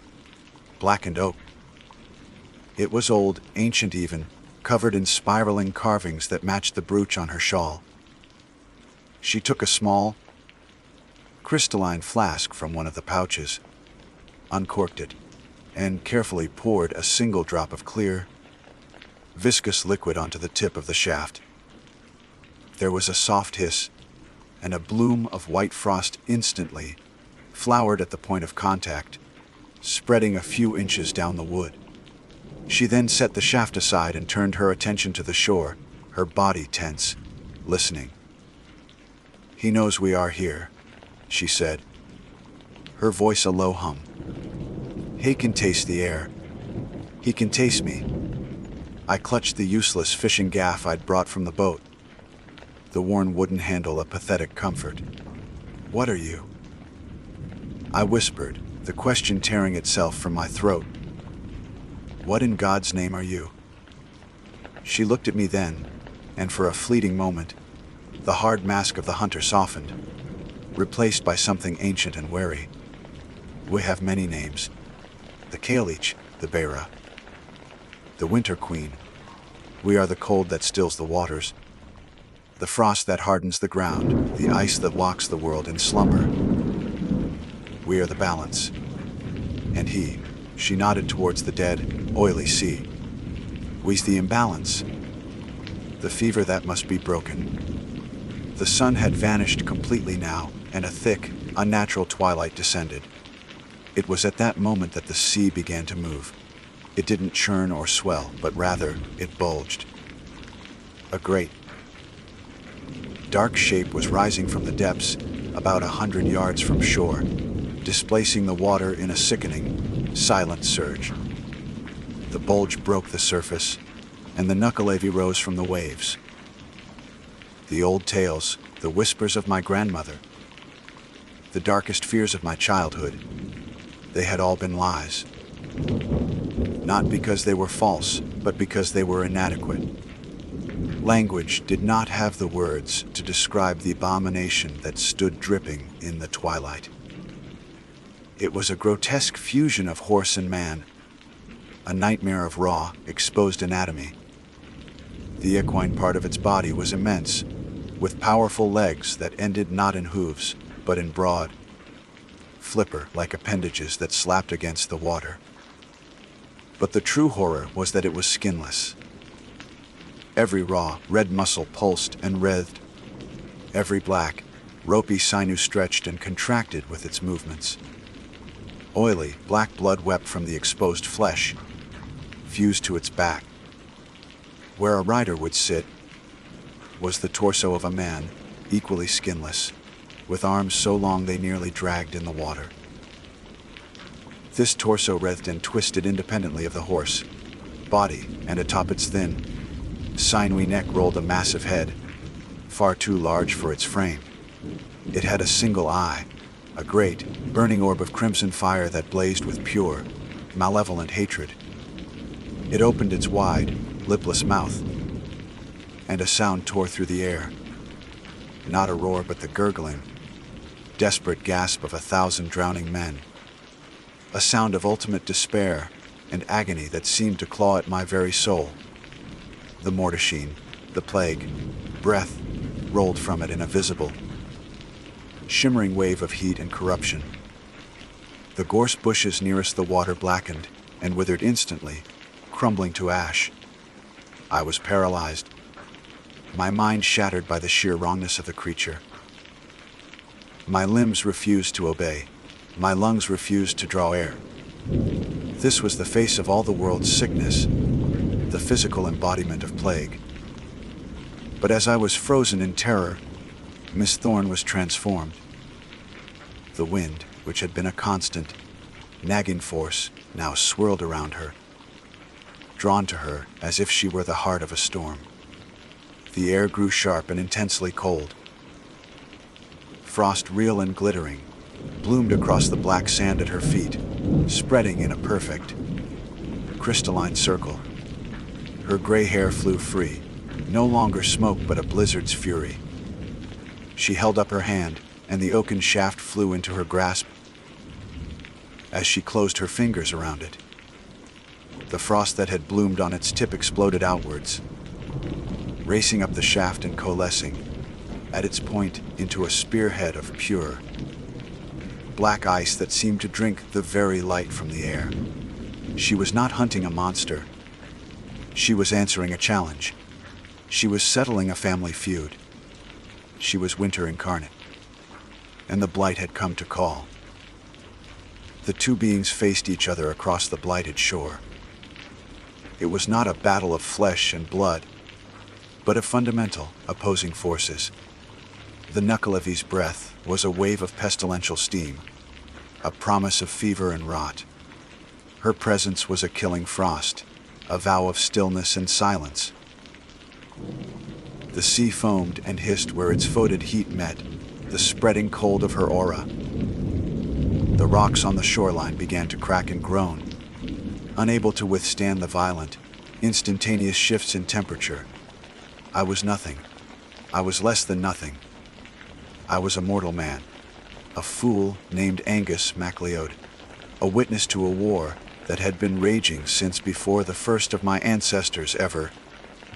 blackened oak. It was old, ancient even, covered in spiraling carvings that matched the brooch on her shawl. She took a small, crystalline flask from one of the pouches, uncorked it, and carefully poured a single drop of clear, viscous liquid onto the tip of the shaft. There was a soft hiss, and a bloom of white frost instantly flowered at the point of contact, spreading a few inches down the wood. She then set the shaft aside and turned her attention to the shore, her body tense, listening. "He knows we are here," she said, her voice a low hum. "He can taste the air. He can taste me." I clutched the useless fishing gaff I'd brought from the boat, the worn wooden handle a pathetic comfort. "What are you?" I whispered, the question tearing itself from my throat. "What in God's name are you?" She looked at me then, and for a fleeting moment, the hard mask of the hunter softened, replaced by something ancient and wary. "We have many names. The Kalich, the Beira, the Winter Queen. We are the cold that stills the waters, the frost that hardens the ground, the ice that locks the world in slumber. We are the balance." And he, she nodded towards the dead, oily sea. "We's the imbalance, the fever that must be broken." The sun had vanished completely now, and a thick, unnatural twilight descended. It was at that moment that the sea began to move. It didn't churn or swell, but rather, it bulged. A great, dark shape was rising from the depths, about 100 yards from shore, displacing the water in a sickening, silent surge. The bulge broke the surface, and the knuckleavy rose from the waves. The old tales, the whispers of my grandmother, the darkest fears of my childhood, they had all been lies. Not because they were false, but because they were inadequate. Language did not have the words to describe the abomination that stood dripping in the twilight. It was a grotesque fusion of horse and man, a nightmare of raw, exposed anatomy. The equine part of its body was immense, with powerful legs that ended not in hooves, but in broad, flipper-like appendages that slapped against the water. But the true horror was that it was skinless. Every raw, red muscle pulsed and writhed. Every black, ropey sinew stretched and contracted with its movements. Oily, black blood wept from the exposed flesh, fused to its back. Where a rider would sit was the torso of a man, equally skinless, with arms so long they nearly dragged in the water. This torso writhed and twisted independently of the horse body, and atop its thin, sinewy neck rolled a massive head, far too large for its frame. It had a single eye, a great, burning orb of crimson fire that blazed with pure, malevolent hatred. It opened its wide, lipless mouth, and a sound tore through the air. Not a roar, but the gurgling, desperate gasp of 1,000 drowning men. A sound of ultimate despair and agony that seemed to claw at my very soul. The mortashine, the plague, breath, rolled from it in a visible, shimmering wave of heat and corruption. The gorse bushes nearest the water blackened and withered instantly, crumbling to ash. I was paralyzed, my mind shattered by the sheer wrongness of the creature. My limbs refused to obey, my lungs refused to draw air. This was the face of all the world's sickness, the physical embodiment of plague. But as I was frozen in terror, Miss Thorne was transformed. The wind, which had been a constant, nagging force, now swirled around her, drawn to her as if she were the heart of a storm. The air grew sharp and intensely cold. Frost, real and glittering, bloomed across the black sand at her feet, spreading in a perfect, crystalline circle. Her gray hair flew free, no longer smoke but a blizzard's fury. She held up her hand, and the oaken shaft flew into her grasp. As she closed her fingers around it, the frost that had bloomed on its tip exploded outwards, racing up the shaft and coalescing, at its point, into a spearhead of pure, black ice that seemed to drink the very light from the air. She was not hunting a monster. She was answering a challenge. She was settling a family feud. She was winter incarnate. And the blight had come to call. The two beings faced each other across the blighted shore. It was not a battle of flesh and blood, but of fundamental, opposing forces. The Knuckleheavy's breath was a wave of pestilential steam, a promise of fever and rot. Her presence was a killing frost, a vow of stillness and silence. The sea foamed and hissed where its foetid heat met the spreading cold of her aura. The rocks on the shoreline began to crack and groan, unable to withstand the violent, instantaneous shifts in temperature. I was nothing. I was less than nothing. I was a mortal man, a fool named Angus MacLeod, a witness to a war that had been raging since before the first of my ancestors ever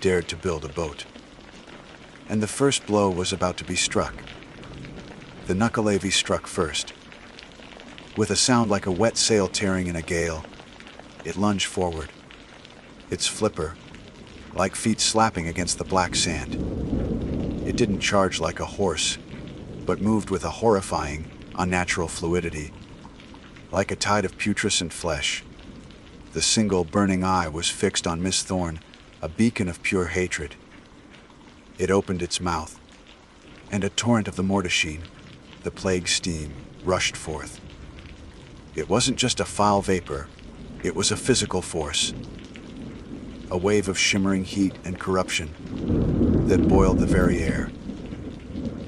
dared to build a boat. And the first blow was about to be struck. The Knuckleheavy struck first. With a sound like a wet sail tearing in a gale, it lunged forward, its flipper, like feet slapping against the black sand. It didn't charge like a horse, but moved with a horrifying, unnatural fluidity, like a tide of putrescent flesh. The single burning eye was fixed on Miss Thorne, a beacon of pure hatred. It opened its mouth, and a torrent of the mortashine, the plague steam, rushed forth. It wasn't just a foul vapor, it was a physical force, a wave of shimmering heat and corruption that boiled the very air.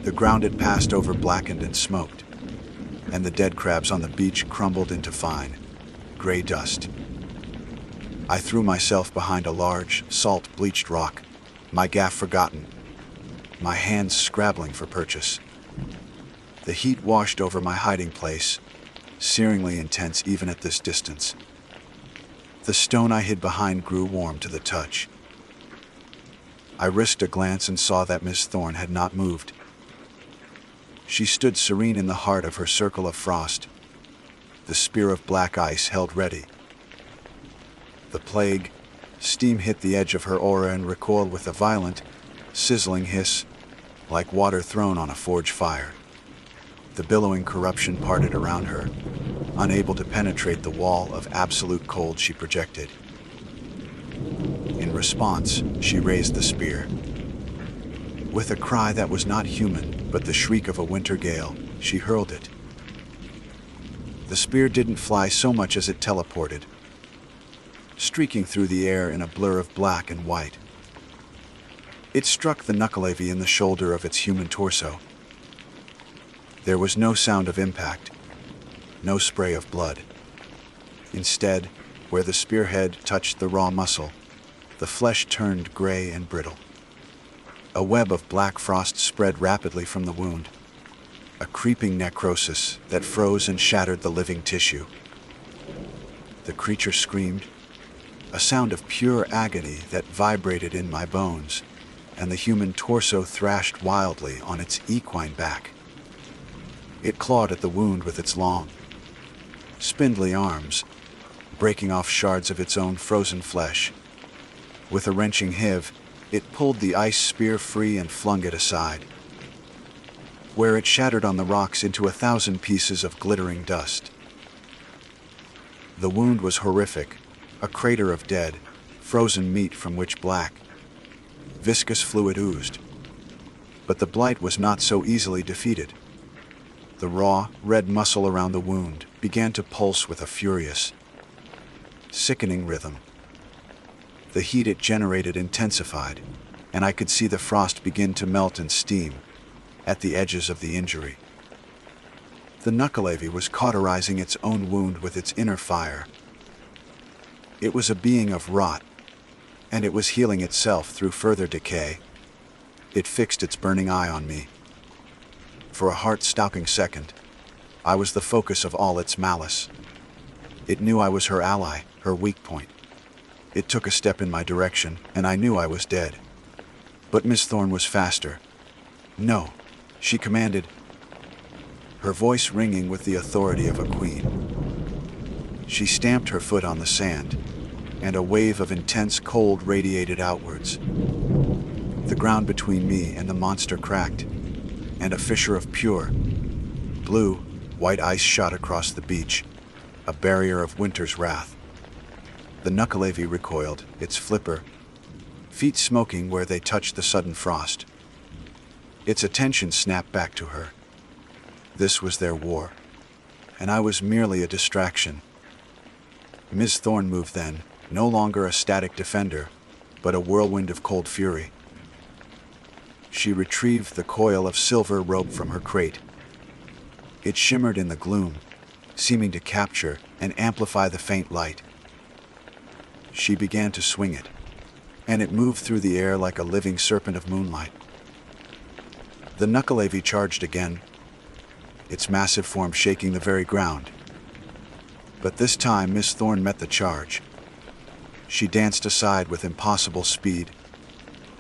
The ground it passed over blackened and smoked, and the dead crabs on the beach crumbled into fine, gray dust. I threw myself behind a large, salt-bleached rock, my gaff forgotten, my hands scrabbling for purchase. The heat washed over my hiding place, searingly intense even at this distance. The stone I hid behind grew warm to the touch. I risked a glance and saw that Miss Thorne had not moved. She stood serene in the heart of her circle of frost, the spear of black ice held ready. The plague, steam hit the edge of her aura and recoiled with a violent, sizzling hiss, like water thrown on a forge fire. The billowing corruption parted around her, unable to penetrate the wall of absolute cold she projected. In response, she raised the spear. With a cry that was not human, but the shriek of a winter gale, she hurled it. The spear didn't fly so much as it teleported, streaking through the air in a blur of black and white. It struck the knuckleavy in the shoulder of its human torso. There was no sound of impact, no spray of blood. Instead, where the spearhead touched the raw muscle, the flesh turned gray and brittle. A web of black frost spread rapidly from the wound, a creeping necrosis that froze and shattered the living tissue. The creature screamed, a sound of pure agony that vibrated in my bones, and the human torso thrashed wildly on its equine back. It clawed at the wound with its long, spindly arms, breaking off shards of its own frozen flesh. With a wrenching heave, it pulled the ice spear free and flung it aside, where it shattered on the rocks into 1,000 pieces of glittering dust. The wound was horrific, a crater of dead, frozen meat from which black, viscous fluid oozed. But the blight was not so easily defeated. The raw, red muscle around the wound began to pulse with a furious, sickening rhythm. The heat it generated intensified, and I could see the frost begin to melt and steam at the edges of the injury. The knuckleavy was cauterizing its own wound with its inner fire. It was a being of rot, and it was healing itself through further decay. It fixed its burning eye on me. For a heart-stopping second, I was the focus of all its malice. It knew I was her ally, her weak point. It took a step in my direction, and I knew I was dead. But Miss Thorne was faster. "No," she commanded, her voice ringing with the authority of a queen. She stamped her foot on the sand, and a wave of intense cold radiated outwards. The ground between me and the monster cracked, and a fissure of pure, blue, white ice shot across the beach, a barrier of winter's wrath. The knuckleavy recoiled, its flipper, feet smoking where they touched the sudden frost. Its attention snapped back to her. This was their war, and I was merely a distraction. Miss Thorne moved then, no longer a static defender, but a whirlwind of cold fury. She retrieved the coil of silver rope from her crate. It shimmered in the gloom, seeming to capture and amplify the faint light. She began to swing it, and it moved through the air like a living serpent of moonlight. The knuckleavy charged again, its massive form shaking the very ground. But this time Miss Thorne met the charge. She danced aside with impossible speed,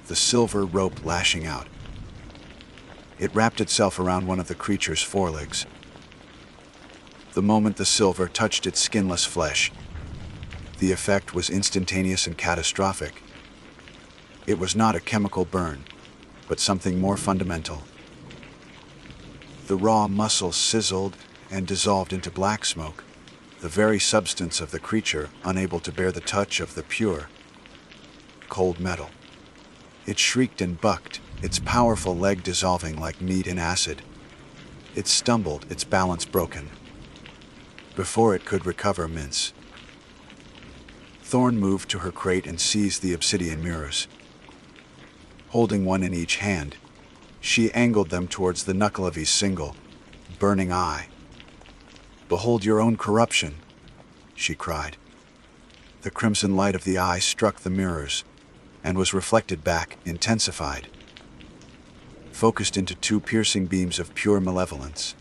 the silver rope lashing out. It wrapped itself around one of the creature's forelegs. The moment the silver touched its skinless flesh, the effect was instantaneous and catastrophic. It was not a chemical burn, but something more fundamental. The raw muscle sizzled and dissolved into black smoke, the very substance of the creature unable to bear the touch of the pure, cold metal. It shrieked and bucked, its powerful leg dissolving like meat in acid. It stumbled, its balance broken, before it could recover mince. Thorne moved to her crate and seized the obsidian mirrors. Holding one in each hand, she angled them towards the knuckleavy's single, burning eye. "Behold your own corruption," she cried. The crimson light of the eye struck the mirrors, and was reflected back, intensified, focused into two piercing beams of pure malevolence.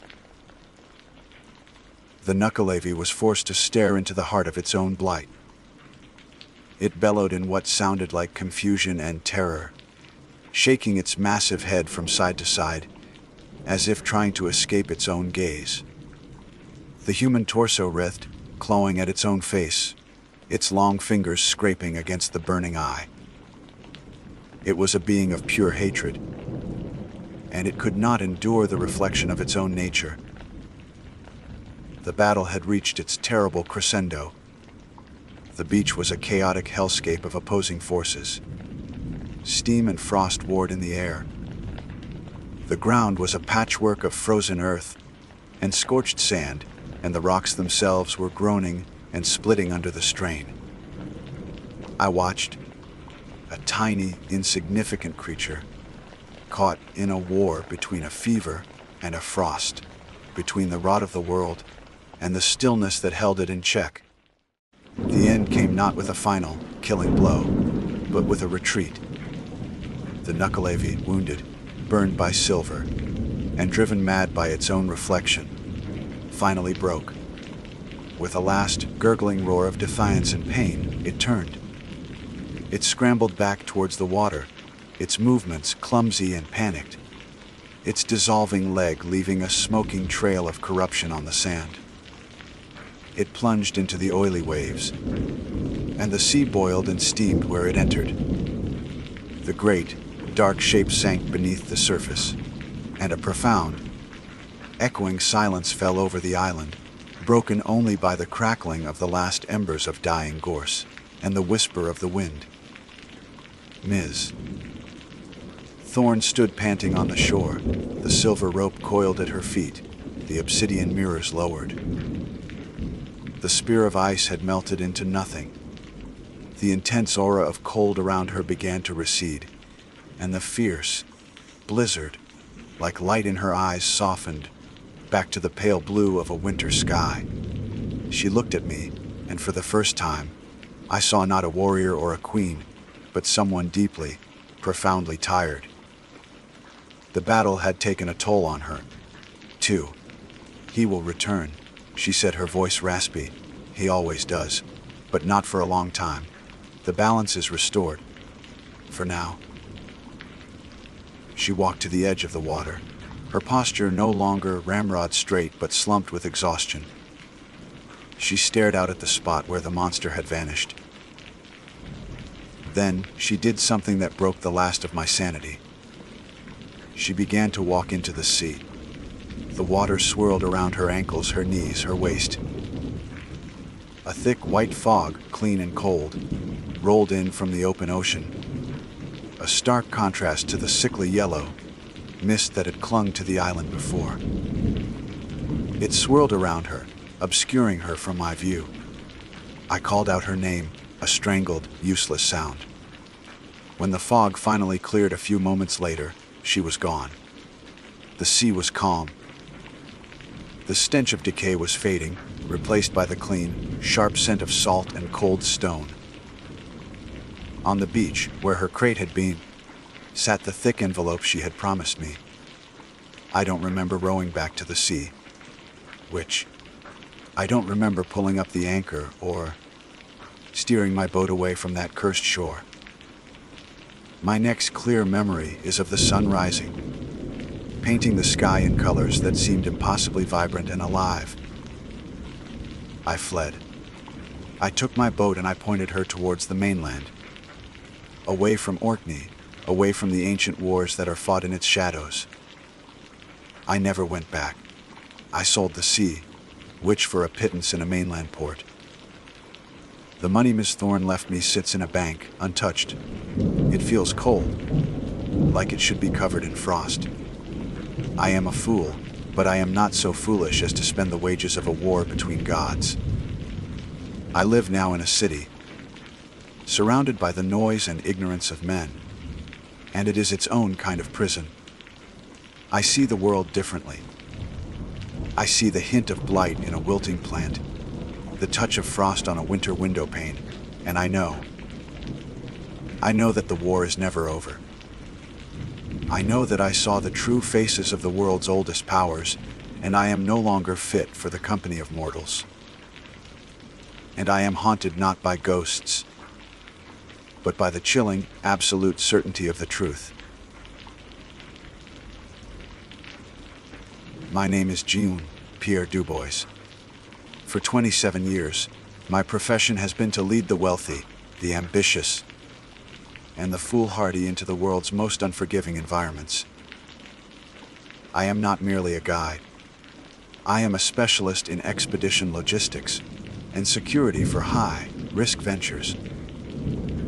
The Nukkalevi was forced to stare into the heart of its own blight. It bellowed in what sounded like confusion and terror, shaking its massive head from side to side, as if trying to escape its own gaze. The human torso writhed, clawing at its own face, its long fingers scraping against the burning eye. It was a being of pure hatred, and it could not endure the reflection of its own nature. The battle had reached its terrible crescendo. The beach was a chaotic hellscape of opposing forces. Steam and frost warred in the air. The ground was a patchwork of frozen earth and scorched sand, and the rocks themselves were groaning and splitting under the strain. I watched, a tiny, insignificant creature, caught in a war between a fever and a frost, between the rot of the world and the stillness that held it in check. The end came not with a final, killing blow, but with a retreat. The Nukkalevi, wounded, burned by silver, and driven mad by its own reflection, finally broke. With a last, gurgling roar of defiance and pain, it turned. It scrambled back towards the water, its movements clumsy and panicked, its dissolving leg leaving a smoking trail of corruption on the sand. It plunged into the oily waves, and the sea boiled and steamed where it entered. The great, dark shape sank beneath the surface, and a profound, echoing silence fell over the island, broken only by the crackling of the last embers of dying gorse and the whisper of the wind. Ms. Thorne stood panting on the shore, the silver rope coiled at her feet, the obsidian mirrors lowered. The spear of ice had melted into nothing. The intense aura of cold around her began to recede, and the fierce blizzard, like light in her eyes, softened back to the pale blue of a winter sky. She looked at me, and for the first time, I saw not a warrior or a queen, but someone deeply, profoundly tired. The battle had taken a toll on her, too. He will return, she said, her voice raspy. He always does, but not for a long time. The balance is restored. For now. She walked to the edge of the water, her posture no longer ramrod straight but slumped with exhaustion. She stared out at the spot where the monster had vanished. Then she did something that broke the last of my sanity. She began to walk into the sea. The water swirled around her ankles, her knees, her waist. A thick white fog, clean and cold, rolled in from the open ocean, a stark contrast to the sickly yellow mist that had clung to the island before. It swirled around her, obscuring her from my view. I called out her name, a strangled, useless sound. When the fog finally cleared a few moments later, she was gone. The sea was calm. The stench of decay was fading, replaced by the clean, sharp scent of salt and cold stone. On the beach, where her crate had been, sat the thick envelope she had promised me. I don't remember rowing back to the sea, I don't remember pulling up the anchor or steering my boat away from that cursed shore. My next clear memory is of the sun rising, painting the sky in colors that seemed impossibly vibrant and alive. I fled. I took my boat and I pointed her towards the mainland, away from Orkney, away from the ancient wars that are fought in its shadows. I never went back. I sold the sea, which for a pittance in a mainland port. The money Miss Thorne left me sits in a bank, untouched. It feels cold, like it should be covered in frost. I am a fool, but I am not so foolish as to spend the wages of a war between gods. I live now in a city, surrounded by the noise and ignorance of men, and it is its own kind of prison. I see the world differently. I see the hint of blight in a wilting plant, the touch of frost on a winter window pane, and I know I know that the war is never over. I know that I saw the true faces of the world's oldest powers, and I am no longer fit for the company of mortals. And I am haunted not by ghosts, but by the chilling, absolute certainty of the truth. My name is Jean Pierre Dubois. For 27 years, my profession has been to lead the wealthy, the ambitious, and the foolhardy into the world's most unforgiving environments. I am not merely a guide. I am a specialist in expedition logistics and security for high-risk ventures.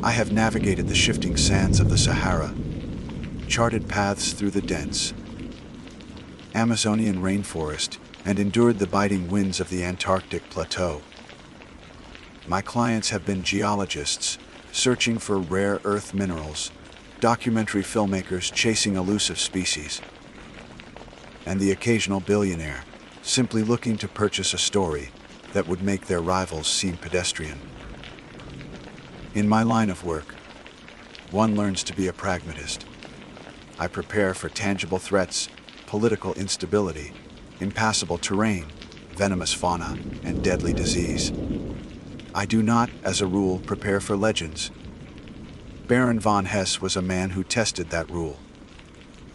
I have navigated the shifting sands of the Sahara, charted paths through the dense Amazonian rainforest, and endured the biting winds of the Antarctic plateau. My clients have been geologists searching for rare earth minerals, documentary filmmakers chasing elusive species, and the occasional billionaire simply looking to purchase a story that would make their rivals seem pedestrian. In my line of work, one learns to be a pragmatist. I prepare for tangible threats, political instability, impassable terrain, venomous fauna, and deadly disease. I do not, as a rule, prepare for legends. Baron von Hesse was a man who tested that rule.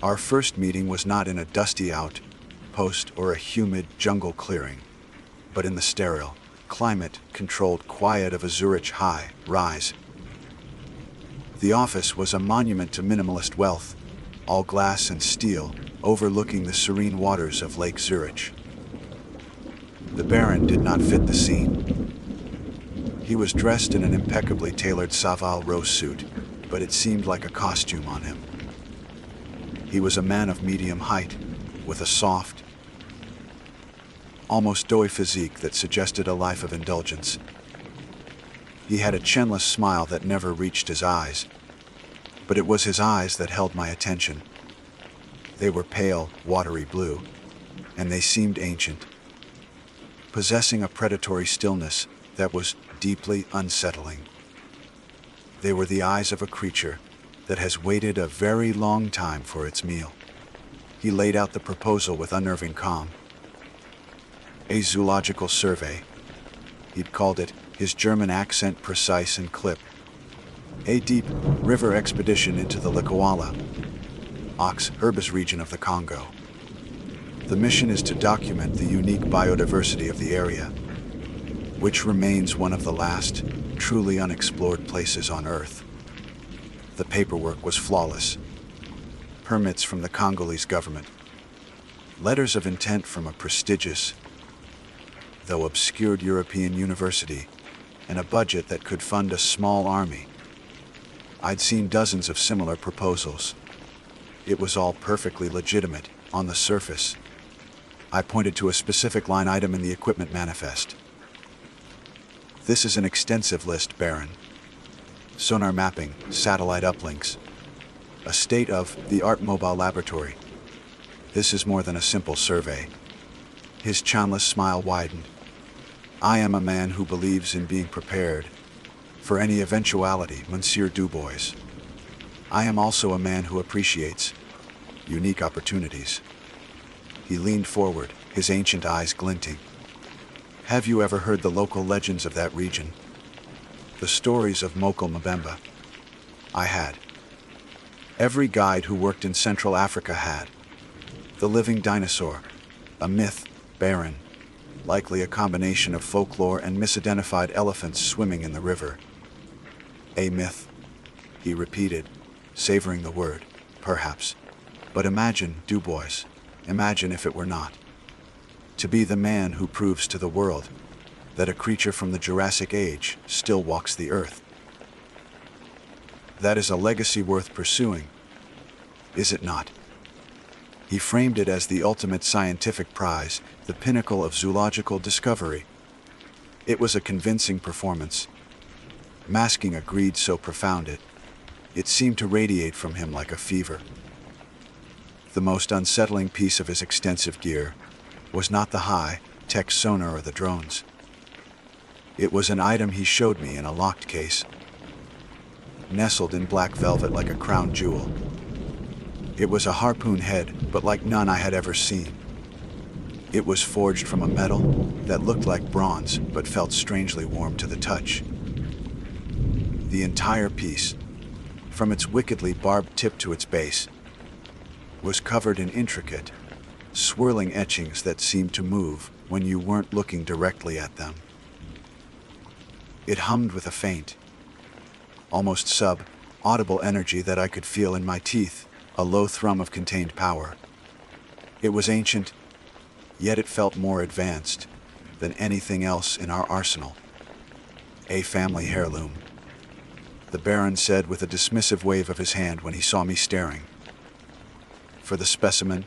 Our first meeting was not in a dusty outpost or a humid jungle clearing, but in the sterile, climate-controlled quiet of a Zurich high-rise. The office was a monument to minimalist wealth, all glass and steel, overlooking the serene waters of Lake Zurich. The Baron did not fit the scene. He was dressed in an impeccably tailored Savile Row suit, but it seemed like a costume on him. He was a man of medium height, with a soft, almost doughy physique that suggested a life of indulgence. He had a chinless smile that never reached his eyes, but it was his eyes that held my attention. They were pale, watery blue, and they seemed ancient, possessing a predatory stillness that was deeply unsettling. They were the eyes of a creature that has waited a very long time for its meal. He laid out the proposal with unnerving calm. A zoological survey. He'd called it, his German accent precise and clip. A deep river expedition into the Likuala, Ox-Herbis region of the Congo. The mission is to document the unique biodiversity of the area, which remains one of the last truly unexplored places on Earth. The paperwork was flawless. Permits from the Congolese government, letters of intent from a prestigious, though obscured European university, and a budget that could fund a small army. I'd seen dozens of similar proposals. It was all perfectly legitimate on the surface. I pointed to a specific line item in the equipment manifest. This is an extensive list, Baron. Sonar mapping, satellite uplinks, a state-of-the-art mobile laboratory. This is more than a simple survey. His chinless smile widened. I am a man who believes in being prepared for any eventuality, Monsieur Dubois. I am also a man who appreciates unique opportunities. He leaned forward, his ancient eyes glinting. Have you ever heard the local legends of that region? The stories of Mokele Mbemba? I had. Every guide who worked in Central Africa had. The living dinosaur, a myth, Baron, likely a combination of folklore and misidentified elephants swimming in the river. A myth, he repeated, savoring the word, perhaps. But imagine, Dubois, imagine if it were not. To be the man who proves to the world that a creature from the Jurassic Age still walks the earth. That is a legacy worth pursuing, is it not? He framed it as the ultimate scientific prize, the pinnacle of zoological discovery. It was a convincing performance, masking a greed so profound it seemed to radiate from him like a fever. The most unsettling piece of his extensive gear was not the high-tech sonar or the drones. It was an item he showed me in a locked case. nestled in black velvet like a crown jewel. It was a harpoon head, but like none I had ever seen. It was forged from a metal that looked like bronze, but felt strangely warm to the touch. The entire piece, from its wickedly barbed tip to its base, was covered in intricate, swirling etchings that seemed to move when you weren't looking directly at them. It hummed with a faint, almost sub-audible energy that I could feel in my teeth, a low thrum of contained power. It was ancient, yet it felt more advanced than anything else in our arsenal. A family heirloom, the Baron said with a dismissive wave of his hand when he saw me staring. For the specimen,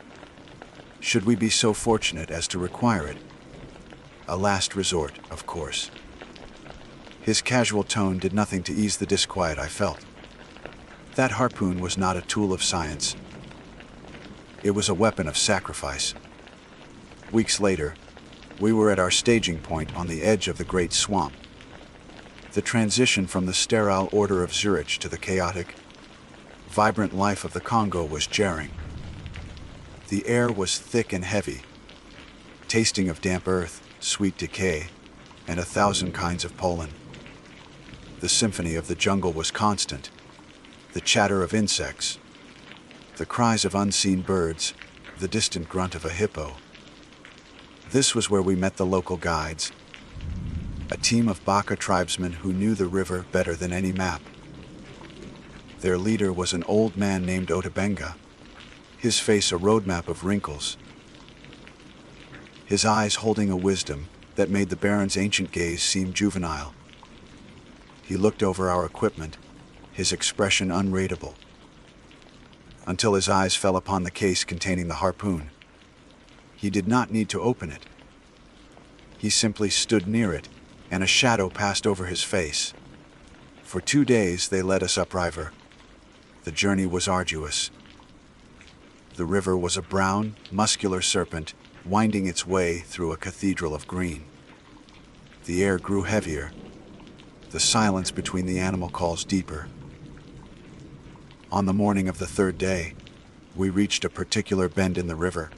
should we be so fortunate as to require it. A last resort, of course. His casual tone did nothing to ease the disquiet I felt. That harpoon was not a tool of science. It was a weapon of sacrifice. Weeks later, we were at our staging point on the edge of the Great Swamp. The transition from the sterile order of Zurich to the chaotic, vibrant life of the Congo was jarring. The air was thick and heavy, tasting of damp earth, sweet decay, and 1,000 kinds of pollen. The symphony of the jungle was constant, the chatter of insects, the cries of unseen birds, the distant grunt of a hippo. This was where we met the local guides, a team of Baka tribesmen who knew the river better than any map. Their leader was an old man named Otabenga, his face a roadmap of wrinkles, his eyes holding a wisdom that made the Baron's ancient gaze seem juvenile. He looked over our equipment, his expression unreadable, until his eyes fell upon the case containing the harpoon. He did not need to open it. He simply stood near it, and a shadow passed over his face. For 2 days they led us upriver. The journey was arduous. The river was a brown, muscular serpent, winding its way through a cathedral of green. The air grew heavier, the silence between the animal calls deeper. On the morning of the 3rd day, we reached a particular bend in the river,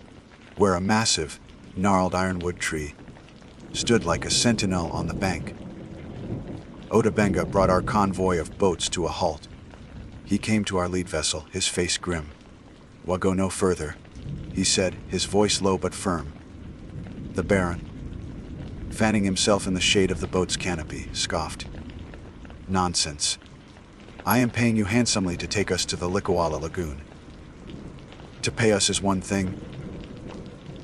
where a massive, gnarled ironwood tree stood like a sentinel on the bank. Otabenga brought our convoy of boats to a halt. He came to our lead vessel, his face grim. "We'll go no further," he said, his voice low but firm. The Baron, fanning himself in the shade of the boat's canopy, scoffed. "Nonsense. I am paying you handsomely to take us to the Likwala Lagoon." "To pay us is one thing,"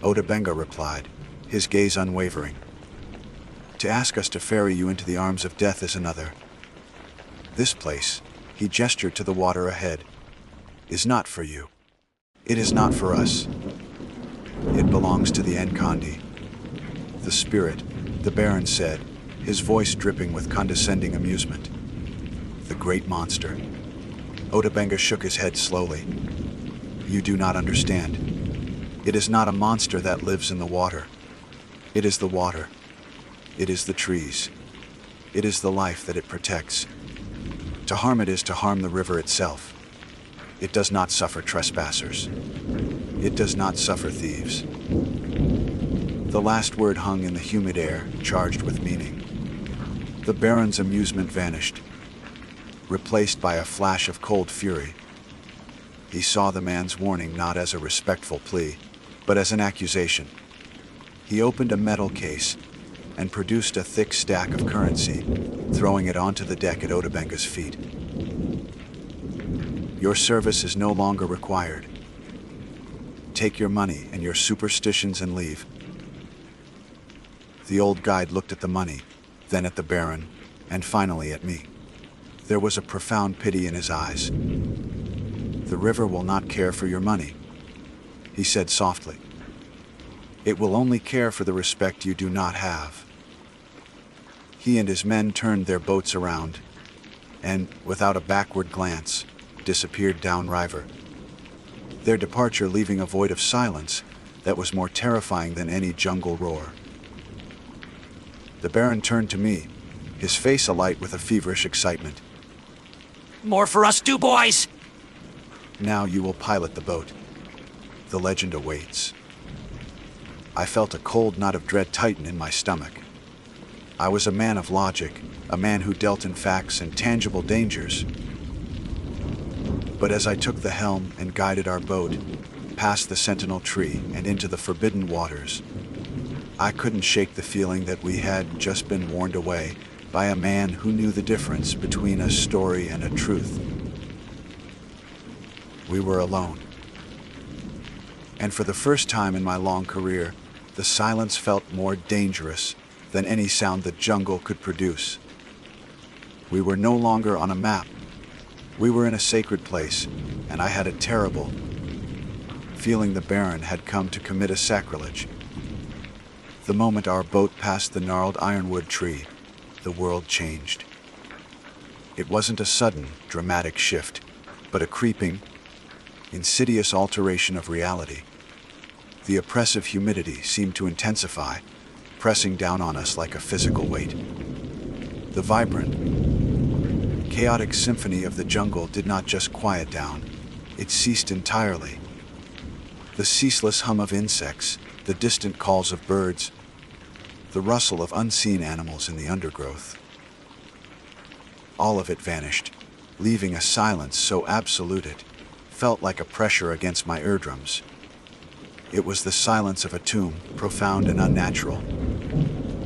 Otabenga replied, his gaze unwavering. "To ask us to ferry you into the arms of death is another. This place," he gestured to the water ahead, "is not for you. It is not for us. It belongs to the Nkandi. The spirit," the Baron said, his voice dripping with condescending amusement. "The great monster." Otabenga shook his head slowly. "You do not understand. It is not a monster that lives in the water. It is the water. It is the trees. It is the life that it protects. To harm it is to harm the river itself. It does not suffer trespassers. It does not suffer thieves." The last word hung in the humid air, charged with meaning. The Baron's amusement vanished, replaced by a flash of cold fury. He saw the man's warning not as a respectful plea, but as an accusation. He opened a metal case and produced a thick stack of currency, throwing it onto the deck at Otabenga's feet. "Your service is no longer required. Take your money and your superstitions and leave." The old guide looked at the money, then at the Baron, and finally at me. There was a profound pity in his eyes. "The river will not care for your money," he said softly. "It will only care for the respect you do not have." He and his men turned their boats around, and, without a backward glance, disappeared downriver, their departure leaving a void of silence that was more terrifying than any jungle roar. The Baron turned to me, his face alight with a feverish excitement. More for us too, boys! Now you will pilot the boat. The legend awaits. I felt a cold knot of dread tighten in my stomach. I was a man of logic, a man who dealt in facts and tangible dangers. But as I took the helm and guided our boat past the sentinel tree and into the forbidden waters, I couldn't shake the feeling that we had just been warned away by a man who knew the difference between a story and a truth. We were alone. And for the first time in my long career, the silence felt more dangerous than any sound the jungle could produce. We were no longer on a map. We were in a sacred place, and I had a terrible feeling the Baron had come to commit a sacrilege. The moment our boat passed the gnarled ironwood tree, the world changed. It wasn't a sudden, dramatic shift, but a creeping, insidious alteration of reality. The oppressive humidity seemed to intensify, pressing down on us like a physical weight. The vibrant, chaotic symphony of the jungle did not just quiet down, it ceased entirely. The ceaseless hum of insects, the distant calls of birds, the rustle of unseen animals in the undergrowth. All of it vanished, leaving a silence so absolute it felt like a pressure against my eardrums. It was the silence of a tomb, profound and unnatural.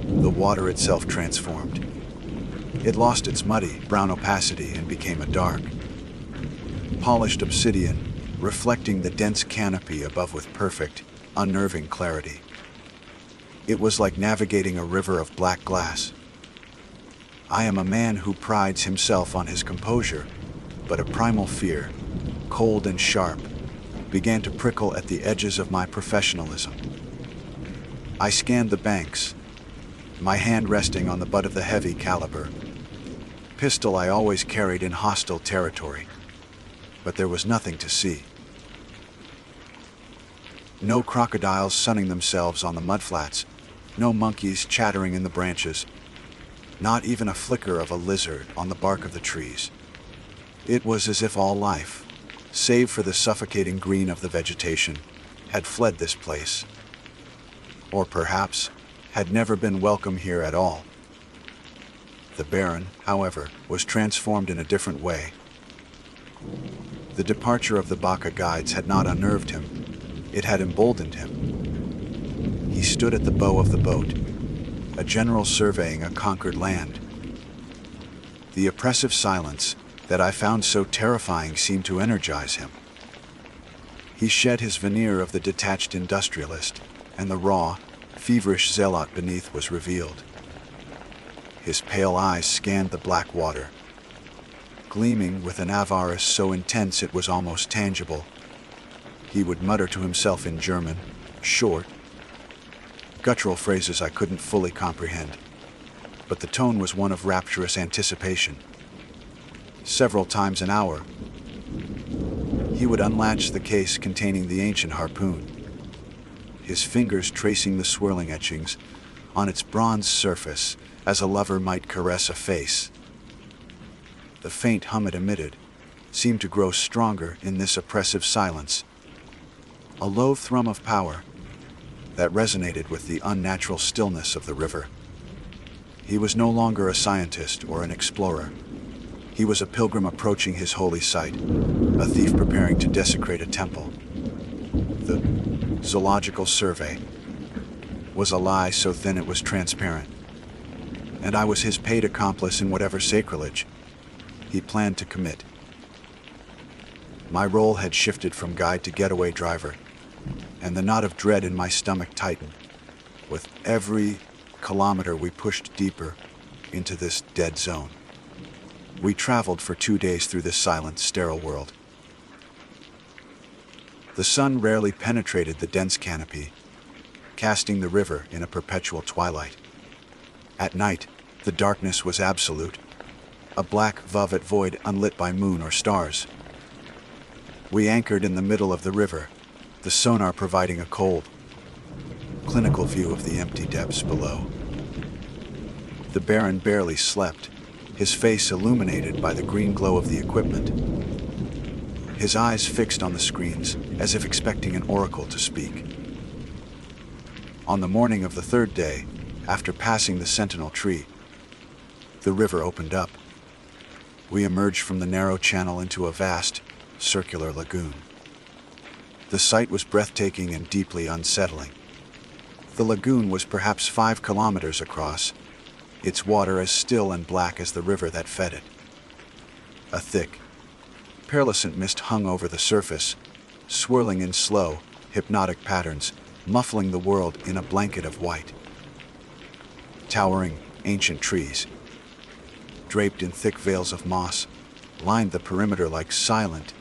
The water itself transformed. It lost its muddy, brown opacity and became a dark, polished obsidian, reflecting the dense canopy above with perfect, unnerving clarity. It was like navigating a river of black glass. I am a man who prides himself on his composure, but a primal fear, cold and sharp, began to prickle at the edges of my professionalism. I scanned the banks, my hand resting on the butt of the heavy caliber pistol I always carried in hostile territory, but there was nothing to see. No crocodiles sunning themselves on the mudflats, no monkeys chattering in the branches, not even a flicker of a lizard on the bark of the trees. It was as if all life, save for the suffocating green of the vegetation, had fled this place. Or perhaps, had never been welcome here at all. The Baron, however, was transformed in a different way. The departure of the Baka guides had not unnerved him, it had emboldened him. He stood at the bow of the boat, a general surveying a conquered land. The oppressive silence that I found so terrifying seemed to energize him. He shed his veneer of the detached industrialist, and the raw, feverish zealot beneath was revealed. His pale eyes scanned the black water, gleaming with an avarice so intense it was almost tangible. He would mutter to himself in German, short, guttural phrases I couldn't fully comprehend, but the tone was one of rapturous anticipation. Several times an hour, he would unlatch the case containing the ancient harpoon, his fingers tracing the swirling etchings on its bronze surface as a lover might caress a face. The faint hum it emitted seemed to grow stronger in this oppressive silence, a low thrum of power that resonated with the unnatural stillness of the river. He was no longer a scientist or an explorer. He was a pilgrim approaching his holy site, a thief preparing to desecrate a temple. The zoological survey was a lie so thin it was transparent, and I was his paid accomplice in whatever sacrilege he planned to commit. My role had shifted from guide to getaway driver, and the knot of dread in my stomach tightened. With every kilometer we pushed deeper into this dead zone. We traveled for 2 days through this silent, sterile world. The sun rarely penetrated the dense canopy, casting the river in a perpetual twilight. At night, the darkness was absolute, a black velvet void unlit by moon or stars. We anchored in the middle of the river, the sonar providing a cold, clinical view of the empty depths below. The Baron barely slept, his face illuminated by the green glow of the equipment. His eyes fixed on the screens, as if expecting an oracle to speak. On the morning of the third day, after passing the sentinel tree, the river opened up. We emerged from the narrow channel into a vast, circular lagoon. The sight was breathtaking and deeply unsettling. The lagoon was perhaps 5 kilometers across, its water as still and black as the river that fed it. A thick, pearlescent mist hung over the surface, swirling in slow, hypnotic patterns, muffling the world in a blanket of white. Towering, ancient trees, draped in thick veils of moss, lined the perimeter like silent,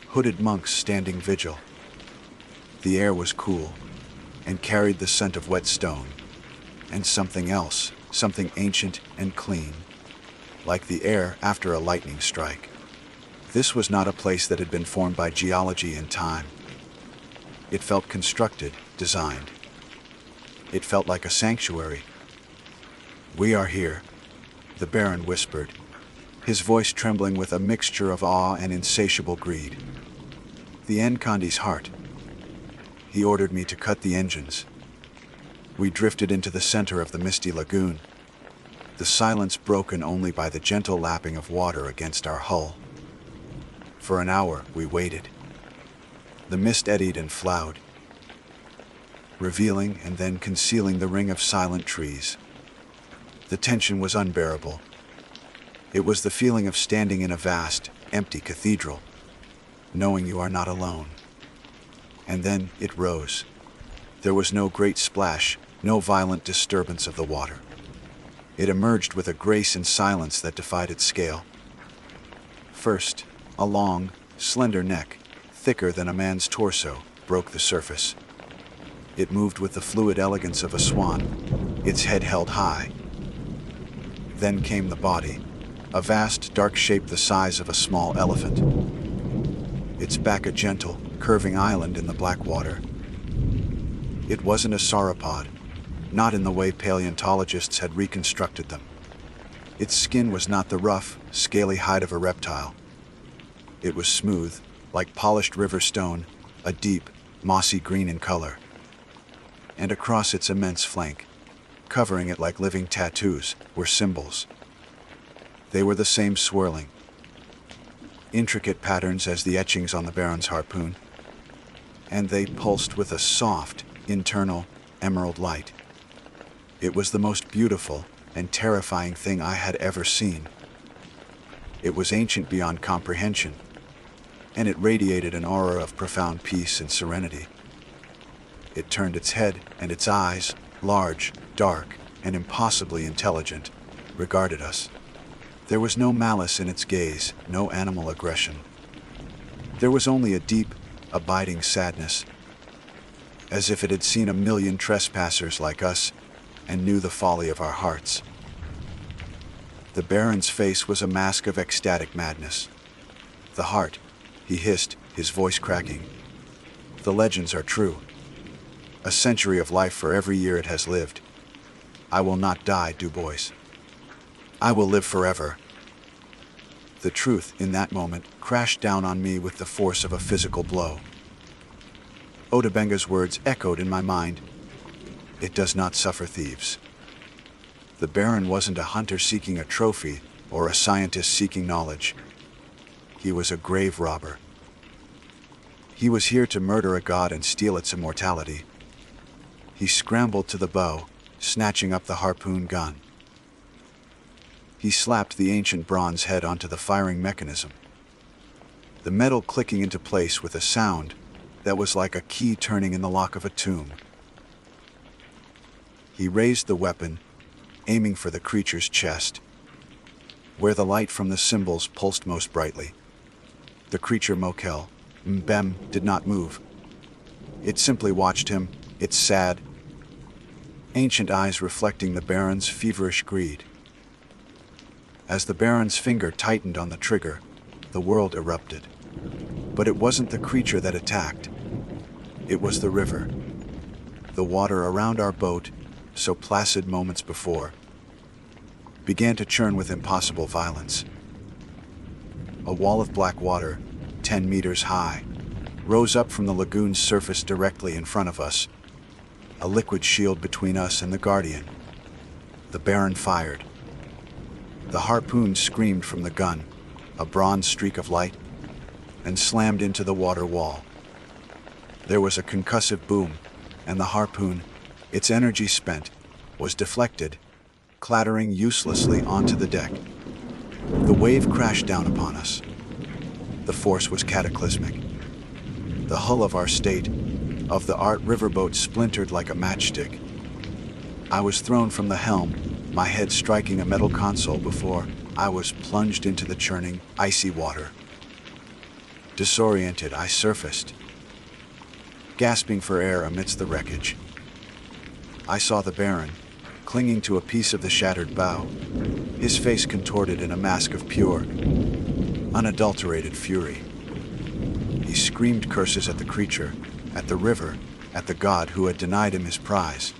hooded monks standing vigil. The air was cool, and carried the scent of wet stone, and something else, something ancient and clean, like the air after a lightning strike. This was not a place that had been formed by geology and time. It felt constructed, designed. It felt like a sanctuary. "We are here," the Baron whispered, his voice trembling with a mixture of awe and insatiable greed. "The Nkandi's heart." He ordered me to cut the engines. We drifted into the center of the misty lagoon, the silence broken only by the gentle lapping of water against our hull. For an hour, we waited. The mist eddied and flowed, revealing and then concealing the ring of silent trees. The tension was unbearable. It was the feeling of standing in a vast, empty cathedral, knowing you are not alone. And then it rose. There was no great splash, no violent disturbance of the water. It emerged with a grace and silence that defied its scale. First, a long, slender neck, thicker than a man's torso, broke the surface. It moved with the fluid elegance of a swan, its head held high. Then came the body, a vast, dark shape the size of a small elephant. Its back a gentle, curving island in the black water. It wasn't a sauropod, not in the way paleontologists had reconstructed them. Its skin was not the rough, scaly hide of a reptile. It was smooth, like polished river stone, a deep, mossy green in color. And across its immense flank, covering it like living tattoos, were symbols. They were the same swirling, intricate patterns as the etchings on the Baron's harpoon, and they pulsed with a soft, internal, emerald light. It was the most beautiful and terrifying thing I had ever seen. It was ancient beyond comprehension, and it radiated an aura of profound peace and serenity. It turned its head, and its eyes, large, dark, and impossibly intelligent, regarded us. There was no malice in its gaze, no animal aggression. There was only a deep, abiding sadness, as if it had seen 1,000,000 trespassers like us and knew the folly of our hearts. The Baron's face was a mask of ecstatic madness. "The heart," he hissed, his voice cracking. "The legends are true. A century of life for every year it has lived. I will not die, Du Bois. I will live forever." The truth, in that moment, crashed down on me with the force of a physical blow. Otabenga's words echoed in my mind. "It does not suffer thieves." The Baron wasn't a hunter seeking a trophy or a scientist seeking knowledge. He was a grave robber. He was here to murder a god and steal its immortality. He scrambled to the bow, snatching up the harpoon gun. He slapped the ancient bronze head onto the firing mechanism, the metal clicking into place with a sound that was like a key turning in the lock of a tomb. He raised the weapon, aiming for the creature's chest, where the light from the symbols pulsed most brightly. The creature Mokel, Mbem, did not move. It simply watched him, its sad, ancient eyes reflecting the Baron's feverish greed. As the Baron's finger tightened on the trigger, the world erupted. But it wasn't the creature that attacked. It was the river. The water around our boat, so placid moments before. began to churn with impossible violence. A wall of black water, 10 meters high, rose up from the lagoon's surface directly in front of us, a liquid shield between us and the Guardian. The Baron fired. The harpoon screamed from the gun, a bronze streak of light, and slammed into the water wall. There was a concussive boom, and the harpoon, its energy spent, was deflected, clattering uselessly onto the deck. The wave crashed down upon us. The force was cataclysmic. The hull of our state, of the art riverboat, splintered like a matchstick. I was thrown from the helm, my head striking a metal console before I was plunged into the churning, icy water. Disoriented, I surfaced, gasping for air amidst the wreckage. I saw the Baron, clinging to a piece of the shattered bow, his face contorted in a mask of pure, unadulterated fury. He screamed curses at the creature, at the river, at the god who had denied him his prize.